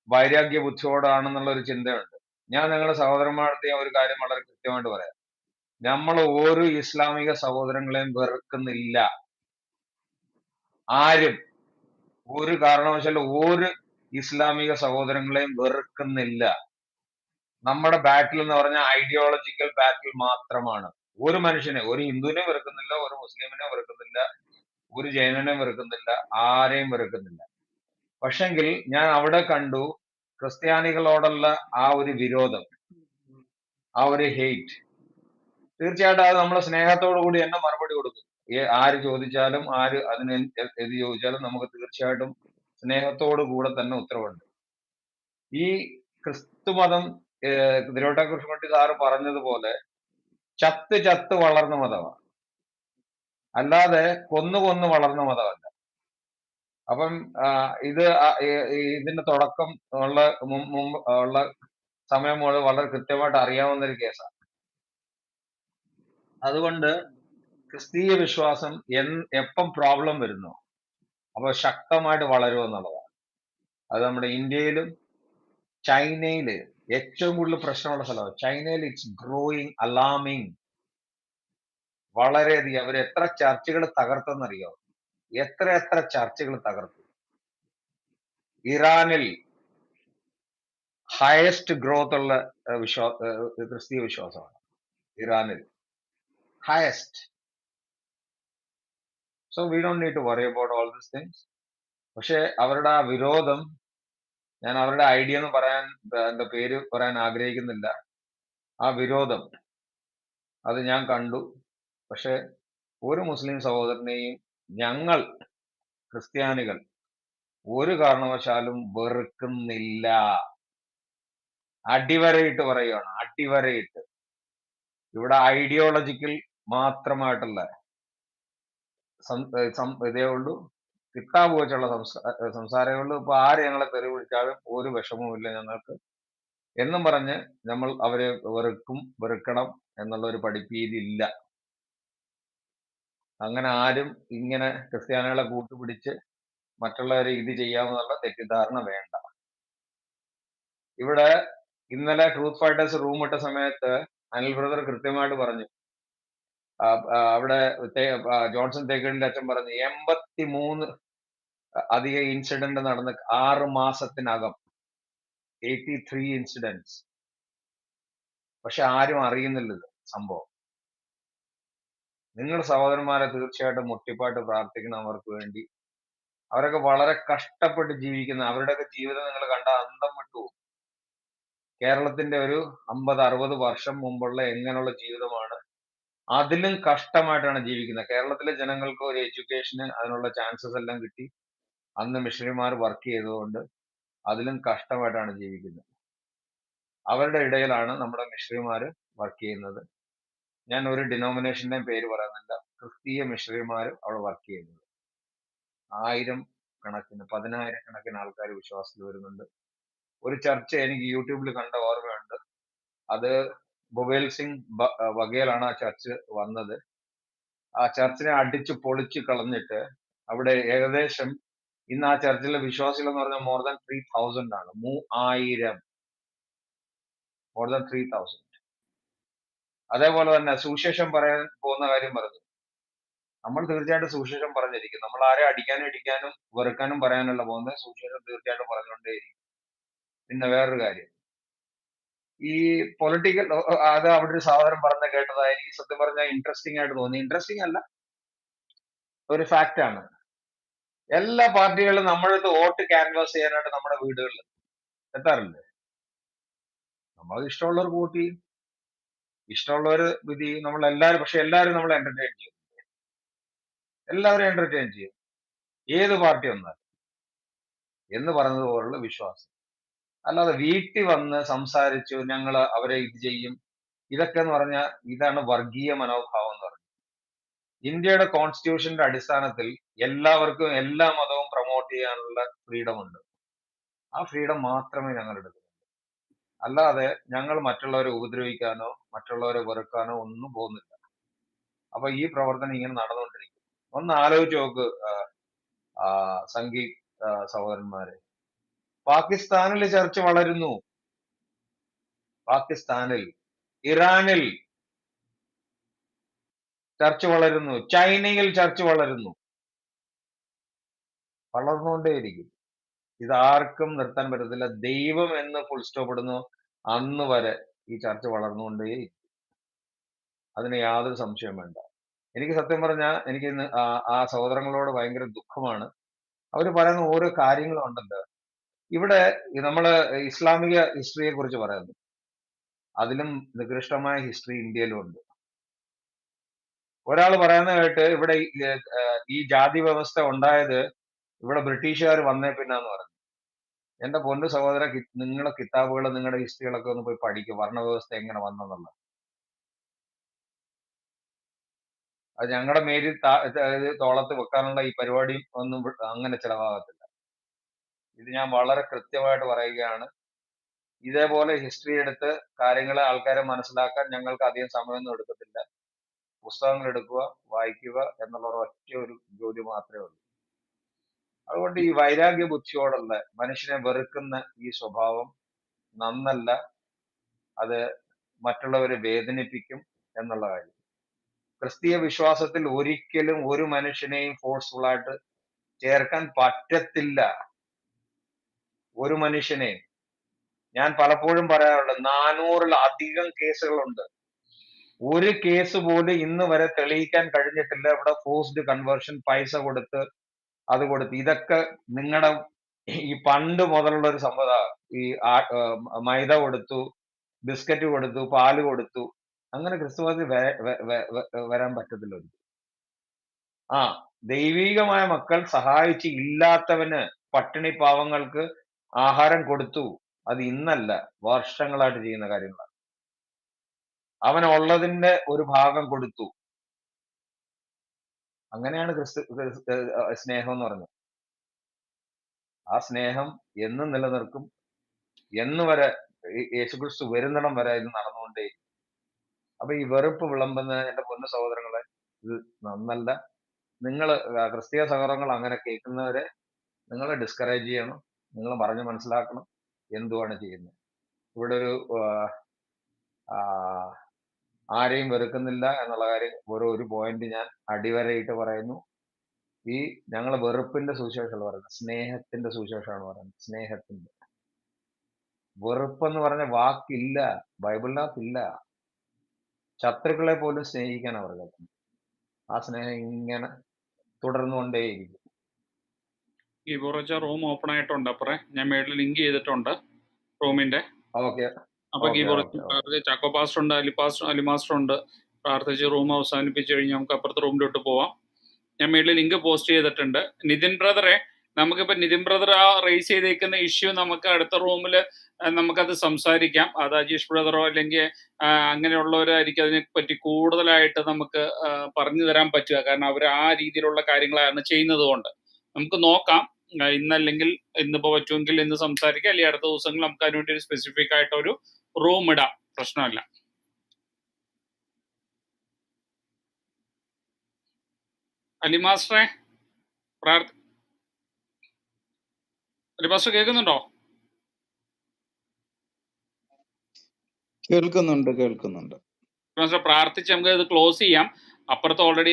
വൈരാഗ്യ ബുദ്ധിയോടാണെന്നുള്ള ഒരു ചിന്തയുണ്ട്. ഞാൻ നിങ്ങളുടെ സഹോദരന്മാരുടെ ഒരു കാര്യം വളരെ കൃത്യമായിട്ട് പറയാം. നമ്മൾ ഓരോ ഇസ്ലാമിക സഹോദരങ്ങളെയും വെറുക്കുന്നില്ല. ആരും ഒരു കാരണവശാലും ഒരു ഇസ്ലാമിക സഹോദരങ്ങളെയും വെറുക്കുന്നില്ല. നമ്മുടെ ബാറ്റിൽ എന്ന് പറഞ്ഞാൽ ഐഡിയോളജിക്കൽ ബാറ്റിൽ മാത്രമാണ്. ഒരു മനുഷ്യനെ, ഒരു ഹിന്ദുവിനെ വെറുക്കുന്നില്ല, ഒരു മുസ്ലിമിനെ വെറുക്കുന്നില്ല, ഒരു ജൈനനെ വെറുക്കുന്നില്ല, ആരെയും വെറുക്കുന്നില്ല. പക്ഷെങ്കിൽ ഞാൻ അവിടെ കണ്ടു ക്രിസ്ത്യാനികളോടുള്ള ആ ഒരു വിരോധം, ആ ഒരു ഹെയ്റ്റ്. തീർച്ചയായിട്ടും അത് നമ്മൾ സ്നേഹത്തോടു കൂടി തന്നെ മറുപടി കൊടുക്കും. ആര് ചോദിച്ചാലും, ആര് അതിന് എത് ചോദിച്ചാലും നമുക്ക് തീർച്ചയായിട്ടും സ്നേഹത്തോടു കൂടെ തന്നെ ഉത്തരവുണ്ട്. ഈ ക്രിസ്തുമതം തിരുവട്ടാകൃഷ്ണൻകുട്ടി സാറ് പറഞ്ഞതുപോലെ ചത്ത് വളർന്ന മതമാണ്, അല്ലാതെ കൊന്നു വളർന്ന മതമല്ല. അപ്പം ഇത് ഇതിന്റെ തുടക്കം മുമ്പ് ഉള്ള സമയം മുതൽ വളരെ കൃത്യമായിട്ട് അറിയാവുന്ന ഒരു കേസാണ്. അതുകൊണ്ട് ക്രിസ്തീയ വിശ്വാസം എപ്പം പ്രോബ്ലം വരുന്നു അപ്പൊ ശക്തമായിട്ട് വളരും എന്നുള്ളതാണ്. അത് നമ്മുടെ ഇന്ത്യയിലും ചൈനയില് ഏറ്റവും കൂടുതൽ പ്രശ്നമുള്ള സ്ഥലമാണ്. ചൈനയിൽ ഇറ്റ്സ് ഗ്രോയിങ് അലാമിങ്. വളരെയധികം. അവർ എത്ര ചർച്ചുകൾ തകർത്തെന്നറിയോ? എത്ര ചർച്ചുകൾ തകർത്തു. ഇറാനിൽ ഹയസ്റ്റ് ഗ്രോത്ത് ഉള്ള ക്രിസ്തീയ വിശ്വാസമാണ് ഇറാനിൽ, highest. So we don't need to worry about all these things. പക്ഷെ അവരുടെ ആ വിരോധം, ഞാൻ അവരുടെ ഐഡിയ എന്ന് പറയാൻ, എന്റെ പേര് പറയാൻ ആഗ്രഹിക്കുന്നില്ല. ആ വിരോധം അത് ഞാൻ കണ്ടു. പക്ഷെ ഒരു മുസ്ലിം സഹോദരനെയും ഞങ്ങൾ ക്രിസ്ത്യാനികൾ ഒരു കാരണവശാലും വെറുക്കുന്നില്ല. അടിവരയിട്ട് പറയുകയാണ്, അടിവരയിട്ട്. ഇവിടെ ഐഡിയോളജിക്കൽ മാത്രമായിട്ടുള്ള ഇതേ ഉള്ളൂ, കിതാബ് വെച്ചുള്ള സംസാരമേ ഉള്ളൂ. ഇപ്പൊ ആര് ഞങ്ങളെ തെറി വിളിച്ചാലും ഒരു വിഷമവും ഇല്ല ഞങ്ങൾക്ക് എന്നും പറഞ്ഞ് നമ്മൾ അവരെ വെറുക്കണം എന്നുള്ള ഒരു പഠിപ്പീരില്ല. അങ്ങനെ ആരും ഇങ്ങനെ ക്രിസ്ത്യാനികളെ കൂട്ടുപിടിച്ച് മറ്റുള്ളവരെ ഇത് ചെയ്യാമെന്നുള്ള തെറ്റിദ്ധാരണ വേണ്ട. ഇവിടെ ഇന്നലെ ട്രൂത്ത് ഫൈറ്റേഴ്സ് റൂം ഇട്ട സമയത്ത് അനിൽ ബ്രദർ കൃത്യമായിട്ട് പറഞ്ഞു, അവിടെ ജോൺസൺ തേക്കടിന്റെ അച്ഛൻ പറഞ്ഞു 83 അധിക ഇൻസിഡന്റ് നടന്ന് 6 മാസത്തിനകം, 83 ഇൻസിഡൻസ്. പക്ഷെ ആരും അറിയുന്നില്ല ഇത് സംഭവം. നിങ്ങൾ സഹോദരന്മാരെ തീർച്ചയായിട്ടും മുട്ടിപ്പാട്ട് പ്രാർത്ഥിക്കണം അവർക്ക് വേണ്ടി. അവരൊക്കെ വളരെ കഷ്ടപ്പെട്ട് ജീവിക്കുന്ന, അവരുടെയൊക്കെ ജീവിതം നിങ്ങൾ കണ്ട അന്തം വിട്ടു. കേരളത്തിന്റെ ഒരു 50-60 വർഷം മുമ്പുള്ള എങ്ങനെയുള്ള ജീവിതമാണ്, അതിലും കഷ്ടമായിട്ടാണ് ജീവിക്കുന്നത്. കേരളത്തിലെ ജനങ്ങൾക്ക് ഒരു എഡ്യൂക്കേഷന് അതിനുള്ള ചാൻസസ് എല്ലാം കിട്ടി. അന്ന് മിഷണറിമാർ വർക്ക് ചെയ്തതുകൊണ്ട് അതിലും കഷ്ടമായിട്ടാണ് ജീവിക്കുന്നത്. അവരുടെ ഇടയിലാണ് നമ്മുടെ മിഷണറിമാർ വർക്ക് ചെയ്യുന്നത്. ഞാൻ ഒരു ഡിനോമിനേഷന്റെയും പേര് പറയുന്നില്ല. ക്രിസ്തീയ മിഷണറിമാർ അവിടെ വർക്ക് ചെയ്യുന്നത്. 1000 കണക്കിന് 10,000 കണക്കിന് ആൾക്കാർ വിശ്വാസത്തിൽ വരുന്നുണ്ട്. ഒരു ചർച്ച എനിക്ക് യൂട്യൂബിൽ കണ്ട ഓർമ്മയുണ്ട്. അത് ഭുവേൽ സിംഗ് വഗേലാണ് ആ ചർച്ച് വന്നത്. ആ ചർച്ചിനെ അടിച്ചു പൊളിച്ചു കളഞ്ഞിട്ട് അവിടെ ഏകദേശം ഇന്ന് ആ ചർച്ചിലെ വിശ്വാസികൾ എന്ന് പറഞ്ഞാൽ മോർ ദാൻ 3000 ആണ്. 3000, മോർ ദാൻ 3000. അതേപോലെ തന്നെ സുവിശേഷം പറയാൻ പോകുന്ന കാര്യം പറഞ്ഞു. നമ്മൾ തീർച്ചയായിട്ടും സുവിശേഷം പറഞ്ഞിരിക്കും. നമ്മൾ ആരെ അടിക്കാനും ഇടിക്കാനും വെറുക്കാനും പറയാനല്ല പോകുന്നത്. സുവിശേഷം തീർച്ചയായിട്ടും പറഞ്ഞുകൊണ്ടേയിരിക്കും. പിന്നെ വേറൊരു കാര്യം, ഈ പൊളിറ്റിക്കൽ, അത് അവിടെ ഒരു സാധനം പറഞ്ഞ കേട്ടതാ, എനിക്ക് സത്യം പറഞ്ഞാൽ ഇൻട്രസ്റ്റിംഗ് ആയിട്ട് തോന്നി. ഇൻട്രസ്റ്റിംഗ് അല്ല, ഒരു ഫാക്റ്റ് ആണ്. എല്ലാ പാർട്ടികളും നമ്മളടുത്ത് വോട്ട് ക്യാൻവാസ് ചെയ്യാനായിട്ട് നമ്മുടെ വീടുകളിൽ എത്താറില്ല. നമ്മൾ ഇഷ്ടമുള്ളവർ വോട്ട് ചെയ്യും, ഇഷ്ടമുള്ളവർ വിധി ചെയ്യും. നമ്മൾ എല്ലാവരും, പക്ഷെ എല്ലാവരും നമ്മൾ എന്റർടൈൻ ചെയ്യും, എല്ലാവരും എന്റർടൈൻ ചെയ്യും. ഏത് പാർട്ടി വന്നാലും എന്ന് പറഞ്ഞതുപോലുള്ള വിശ്വാസം. അല്ലാതെ വീട്ടിൽ വന്ന് സംസാരിച്ചു ഞങ്ങൾ അവരെ ഇത് ചെയ്യും, ഇതൊക്കെ എന്ന് പറഞ്ഞാൽ ഇതാണ് വർഗീയ മനോഭാവം എന്ന് പറയുന്നത്. ഇന്ത്യയുടെ കോൺസ്റ്റിറ്റ്യൂഷന്റെ അടിസ്ഥാനത്തിൽ എല്ലാവർക്കും എല്ലാ മതവും പ്രൊമോട്ട് ചെയ്യാനുള്ള ഫ്രീഡം ഉണ്ട്. ആ ഫ്രീഡം മാത്രമേ ഞങ്ങൾ എടുക്കൂ. അല്ലാതെ ഞങ്ങൾ മറ്റുള്ളവരെ ഉപദ്രവിക്കാനോ മറ്റുള്ളവരെ വെറുക്കാനോ ഒന്നും പോകുന്നില്ല. അപ്പൊ ഈ പ്രവർത്തനം ഇങ്ങനെ നടന്നുകൊണ്ടിരിക്കും. ഒന്ന് ആലോചിച്ച് നോക്ക് സംഘി സഹോദരന്മാരെ, പാകിസ്ഥാനിൽ ചർച്ച വളരുന്നു, പാകിസ്ഥാനിൽ, ഇറാനിൽ ചർച്ച വളരുന്നു, ചൈനയിൽ ചർച്ച വളരുന്നു, വളർന്നുകൊണ്ടേയിരിക്കും. ഇതാർക്കും നിർത്താൻ പറ്റത്തില്ല. ദൈവം എന്ന് ഫുൾ സ്റ്റോപ്പ് ഇടുന്നു അന്ന് വരെ ഈ ചർച്ച വളർന്നുകൊണ്ടേയിരിക്കും. അതിന് യാതൊരു സംശയം വേണ്ട. എനിക്ക് സത്യം പറഞ്ഞാൽ എനിക്ക് ഇന്ന് ആ സഹോദരങ്ങളോട് ഭയങ്കര ദുഃഖമാണ്. അവർ പറയുന്ന ഓരോ കാര്യങ്ങളും ഉണ്ടല്ലോ. ഇവിടെ നമ്മള് ഇസ്ലാമിക ഹിസ്റ്ററിയെ കുറിച്ച് പറയുന്നു, അതിലും നികൃഷ്ടമായ ഹിസ്റ്ററി ഇന്ത്യയിലും ഉണ്ട്. ഒരാൾ പറയുന്ന കേട്ട് ഇവിടെ ഈ ജാതി വ്യവസ്ഥ ഉണ്ടായത് ഇവിടെ ബ്രിട്ടീഷുകാർ വന്നേ പിന്നാന്ന് പറഞ്ഞു. എന്റെ പൊന്നു സഹോദര, നിങ്ങളുടെ കിതാബുകൾ, നിങ്ങളുടെ ഹിസ്റ്ററികളൊക്കെ ഒന്ന് പോയി പഠിക്കും, വർണ്ണവ്യവസ്ഥ എങ്ങനെ വന്നെന്നുള്ളത്. അത് ഞങ്ങളുടെ മേലിൽ തോളത്ത് വെക്കാനുള്ള ഈ പരിപാടി ഒന്നും അങ്ങനെ ചെലവാകത്തില്ല. ഇത് ഞാൻ വളരെ കൃത്യമായിട്ട് പറയുകയാണ്. ഇതേപോലെ ഹിസ്റ്ററി എടുത്ത് കാര്യങ്ങളെ ആൾക്കാരെ മനസ്സിലാക്കാൻ ഞങ്ങൾക്ക് അധികം സമയമൊന്നും എടുക്കത്തില്ല. പുസ്തകങ്ങൾ എടുക്കുക, വായിക്കുക എന്നുള്ള ഒറ്റ ഒരു ജോലി മാത്രമേ ഉള്ളൂ. അതുകൊണ്ട് ഈ വൈരാഗ്യ ബുദ്ധിയോടുള്ള മനുഷ്യനെ വെറുക്കുന്ന ഈ സ്വഭാവം നന്നല്ല. അത് മറ്റുള്ളവരെ വേദനിപ്പിക്കും എന്നുള്ള കാര്യം. ക്രിസ്തീയ വിശ്വാസത്തിൽ ഒരിക്കലും ഒരു മനുഷ്യനെയും ഫോഴ്സ്ഫുൾ ആയിട്ട് ചേർക്കാൻ പറ്റത്തില്ല. ഒരു മനുഷ്യനെയും. ഞാൻ പലപ്പോഴും പറയാറുണ്ട്, 400-ലധികം കേസുകളുണ്ട്. ഒരു കേസ് പോലും ഇന്ന് വരെ തെളിയിക്കാൻ കഴിഞ്ഞിട്ടില്ല. ഇവിടെ ഫോഴ്സ്ഡ് കൺവേർഷൻ, പൈസ കൊടുത്ത്, അത് കൊടുത്ത്, ഇതൊക്കെ നിങ്ങളുടെ ഈ പണ്ട് മുതലുള്ള ഒരു സമ്പ്രദായം. ഈ മൈദ കൊടുത്തു, ബിസ്ക്കറ്റ് കൊടുത്തു, പാല് കൊടുത്തു, അങ്ങനെ ക്രിസ്തുമസിൽ വരാൻ പറ്റത്തില്ല. ആ ദൈവീകമായ മക്കൾ സഹായിച്ച് ഇല്ലാത്തവന്, പട്ടിണി പാവങ്ങൾക്ക് ആഹാരം കൊടുത്തു. അത് ഇന്നല്ല, വർഷങ്ങളായിട്ട് ചെയ്യുന്ന കാര്യങ്ങളാണ്. അവനുള്ളതിന്റെ ഒരു ഭാഗം കൊടുത്തു. അങ്ങനെയാണ് സ്നേഹം എന്ന് പറഞ്ഞത്. ആ സ്നേഹം എന്നും നിലനിൽക്കും, എന്ന് വരെ യേശുക്രിസ്തു വരുന്നിടം വരെ ഇത് നടന്നുകൊണ്ടേ. അപ്പൊ ഈ വെറുപ്പ് വിളമ്പുന്ന എന്റെ പൊന്നു സഹോദരങ്ങളെ, ഇത് നന്നല്ല. നിങ്ങൾ ക്രിസ്തീയ സഹോദരങ്ങൾ അങ്ങനെ കേൾക്കുന്നവരെ നിങ്ങൾ ഡിസ്കറേജ് ചെയ്യണം. നിങ്ങൾ പറഞ്ഞു മനസ്സിലാക്കണം എന്തുവാണ് ചെയ്യുന്നത്. ഇവിടെ ഒരു ആരെയും വെറുക്കുന്നില്ല എന്നുള്ള കാര്യം ഒരു പോയിന്റ് ഞാൻ അടിവരയിട്ട് പറയുന്നു. ഈ ഞങ്ങൾ വെറുപ്പിന്റെ സുവിശേഷമാണ് പറയുന്നത്, സ്നേഹത്തിന്റെ സുവിശേഷമാണ് പറയുന്നത്. സ്നേഹത്തിന്റെ. വെറുപ്പെന്ന് പറഞ്ഞ വാക്കില്ല, ബൈബിളിനകത്തില്ല. ശത്രുക്കളെ പോലും സ്നേഹിക്കാൻ അവർക്ക്. ആ സ്നേഹം ഇങ്ങനെ തുടർന്നുകൊണ്ടേയിരിക്കും. ഗീബോറച്ച റൂം ഓപ്പൺ ആയിട്ടുണ്ട്. അപ്പറേ ഞാൻ മേളിൽ ലിങ്ക് ചെയ്തിട്ടുണ്ട് റൂമിന്റെ. ഓക്കെ അപ്പൊ ഓക്കെ ഗീബോറച്ച ഓക്കെ ഓക്കെ പ്രാർത്ഥിച്ച്, ചാക്കോ പാസ്റ്റർ ഉണ്ട്, അലിമാസ്റ്റർ ഉണ്ട്, പ്രാർത്ഥിച്ച് റൂം അവസാനിപ്പിച്ച് കഴിഞ്ഞ് നമുക്ക് അപ്പുറത്തെ റൂമിലോട്ട് പോവാം. ഞാൻ മേളിൽ ലിങ്ക് പോസ്റ്റ് ചെയ്തിട്ടുണ്ട്. നിതിൻ ബ്രദറെ, നമുക്കിപ്പോൾ നിതിൻ ബ്രദർ ആ റേസ് ചെയ്തേക്കുന്ന ഇഷ്യൂ നമുക്ക് അടുത്ത റൂമിൽ നമുക്കത് സംസാരിക്കാം. അത് അജീഷ് ബ്രദറോ അല്ലെങ്കിൽ അങ്ങനെയുള്ളവരായിരിക്കും അതിനെ പറ്റി കൂടുതലായിട്ട് നമുക്ക് പറഞ്ഞു തരാൻ പറ്റുക. കാരണം അവർ ആ രീതിയിലുള്ള കാര്യങ്ങളാണ് ചെയ്യുന്നത് കൊണ്ട് നമുക്ക് നോക്കാം. ഇന്നല്ലെങ്കിൽ ഇന്നിപ്പോൾ പറ്റുമെങ്കിൽ ഇന്ന് സംസാരിക്കാം, അല്ലെങ്കിൽ അടുത്ത ദിവസങ്ങളിൽ നമുക്ക് അതിനുവേണ്ടി ഒരു സ്പെസിഫിക് ആയിട്ട് ഒരു റൂം ഇടാം. പ്രശ്നമല്ല. അലിമാസ്റ്ററെ അലിമാസ്റ്റർ കേൾക്കുന്നുണ്ടോ? കേൾക്കുന്നുണ്ട്. മാസ്റ്റർ പ്രാർത്ഥിച്ച് നമുക്ക് ഇത് ക്ലോസ് ചെയ്യാം. അപ്പുറത്ത് ഓൾറെഡി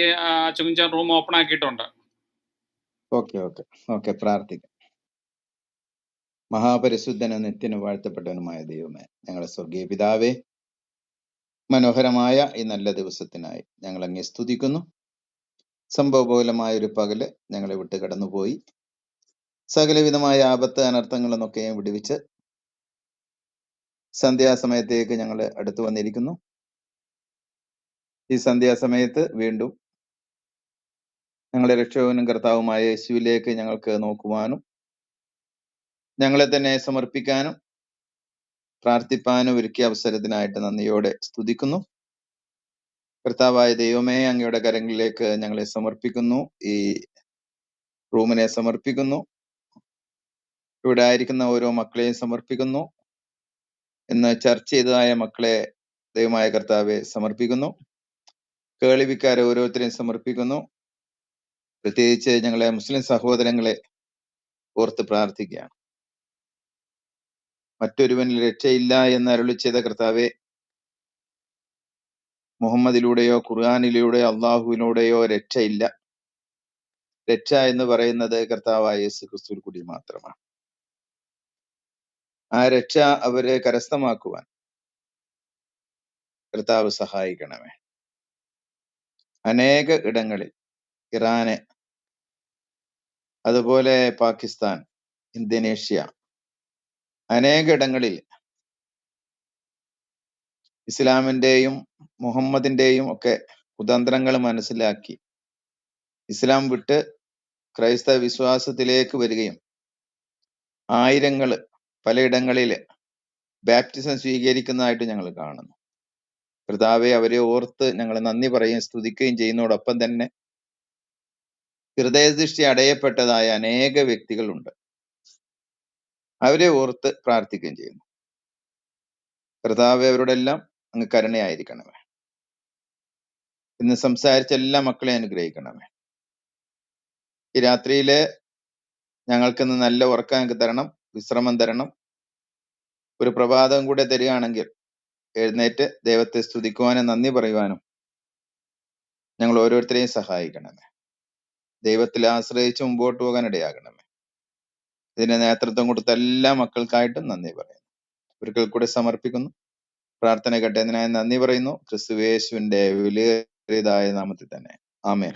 ചുങ്ങിച്ചാൻ റൂം ഓപ്പൺ ആക്കിയിട്ടുണ്ട്. ഓക്കെ, പ്രാർത്ഥിക്കാം. മഹാപരിശുദ്ധനും നിത്യനും വാഴ്ത്തപ്പെട്ടവനുമായ ദൈവമേ, ഞങ്ങളെ സ്വർഗീയ പിതാവേ, മനോഹരമായ ഈ നല്ല ദിവസത്തിനായി ഞങ്ങൾ അങ്ങേ സ്തുതിക്കുന്നു. സംഭവബഹുലമായ ഒരു പകല് ഞങ്ങളെ വിട്ട് കടന്നുപോയി. സകലവിധമായ ആപത്ത് അനർത്ഥങ്ങളിൽ നിന്നൊക്കെയും വിടുവിച്ച് സന്ധ്യാസമയത്തേക്ക് ഞങ്ങൾ അടുത്തു വന്നിരിക്കുന്നു. ഈ സന്ധ്യാസമയത്ത് വീണ്ടും ഞങ്ങളുടെ രക്ഷകനും കർത്താവുമായ യേശുവിലേക്ക് ഞങ്ങൾക്ക് നോക്കുവാനും ഞങ്ങളെ തന്നെ സമർപ്പിക്കാനും പ്രാർത്ഥിപ്പാനും ഒരുക്കിയ അവസരത്തിനായിട്ട് നന്ദിയോടെ സ്തുതിക്കുന്നു. കർത്താവായ ദൈവമേ, അങ്ങയുടെ കരങ്ങളിലേക്ക് ഞങ്ങളെ സമർപ്പിക്കുന്നു. ഈ റൂമിനെ സമർപ്പിക്കുന്നു. ഇവിടെ ആയിരിക്കുന്ന ഓരോ മക്കളെയും സമർപ്പിക്കുന്നു. ഇന്ന് ചർച്ച ചെയ്തതായ മക്കളെ ദൈവമായ കർത്താവെ സമർപ്പിക്കുന്നു. കേൾവിക്കാരെ ഓരോരുത്തരെയും സമർപ്പിക്കുന്നു. പ്രത്യേകിച്ച് ഞങ്ങളെ മുസ്ലിം സഹോദരങ്ങളെ ഓർത്ത് പ്രാർത്ഥിക്കുകയാണ്. മറ്റൊരുവനിൽ രക്ഷയില്ല എന്ന് അരുളി ചെയ്ത കർത്താവെ, മുഹമ്മദിലൂടെയോ ഖുർആനിലൂടെയോ അള്ളാഹുവിലൂടെയോ രക്ഷയില്ല. രക്ഷ എന്ന് പറയുന്നത് കർത്താവായ യേശു ക്രിസ്തുവിൽ കൂടി മാത്രമാണ്. ആ രക്ഷ അവരെ കരസ്ഥമാക്കുവാൻ കർത്താവ് സഹായിക്കണമേ. അനേക ഇടങ്ങളിൽ, ഇറാന്, അതുപോലെ പാകിസ്ഥാൻ, ഇന്തോനേഷ്യ, അനേക ഇടങ്ങളിൽ ഇസ്ലാമിന്റെയും മുഹമ്മദിന്റെയും ഒക്കെ കുതന്ത്രങ്ങൾ മനസ്സിലാക്കി ഇസ്ലാം വിട്ട് ക്രൈസ്തവ വിശ്വാസത്തിലേക്ക് വരികയും ആയിരങ്ങൾ പലയിടങ്ങളിൽ ബാപ്റ്റിസം സ്വീകരിക്കുന്നതായിട്ട് ഞങ്ങൾ കാണുന്നു. കർത്താവെ, അവരെ ഓർത്ത് ഞങ്ങൾ നന്ദി പറയുകയും സ്തുതിക്കുകയും ചെയ്യുന്നതോടൊപ്പം തന്നെ ഹൃദയദൃഷ്ടി അടയപ്പെട്ടതായ അനേക വ്യക്തികളുണ്ട്, അവരെ ഓർത്ത് പ്രാർത്ഥിക്കുകയും ചെയ്യുന്നു. കർത്താവെ, അവരോടെല്ലാം അങ്ങ് കരുണയായിരിക്കണമേ. ഇന്ന് സംസാരിച്ച എല്ലാ മക്കളെ അനുഗ്രഹിക്കണമേ. ഈ രാത്രിയില് ഞങ്ങൾക്കിന്ന് നല്ല ഉറക്കം ഞങ്ങൾക്ക് തരണം, വിശ്രമം തരണം. ഒരു പ്രഭാതം കൂടെ തരികയാണെങ്കിൽ എഴുന്നേറ്റ് ദൈവത്തെ സ്തുതിക്കുവാനും നന്ദി പറയുവാനും ഞങ്ങൾ ഓരോരുത്തരെയും സഹായിക്കണമേ. ദൈവത്തിൽ ആശ്രയിച്ച് മുമ്പോട്ട് പോകാൻ ഇടയാകണമേ. ഇതിന് നേതൃത്വം കൊടുത്ത എല്ലാ മക്കൾക്കായിട്ടും നന്ദി പറയുന്നു. ഒരിക്കൽ കൂടെ സമർപ്പിക്കുന്നു. പ്രാർത്ഥന കേട്ടതിനായി നന്ദി പറയുന്നു. ക്രിസ്തുയേശുവിന്റെ വിലയേറിയതായ നാമത്തിൽ തന്നെ. ആമേൻ.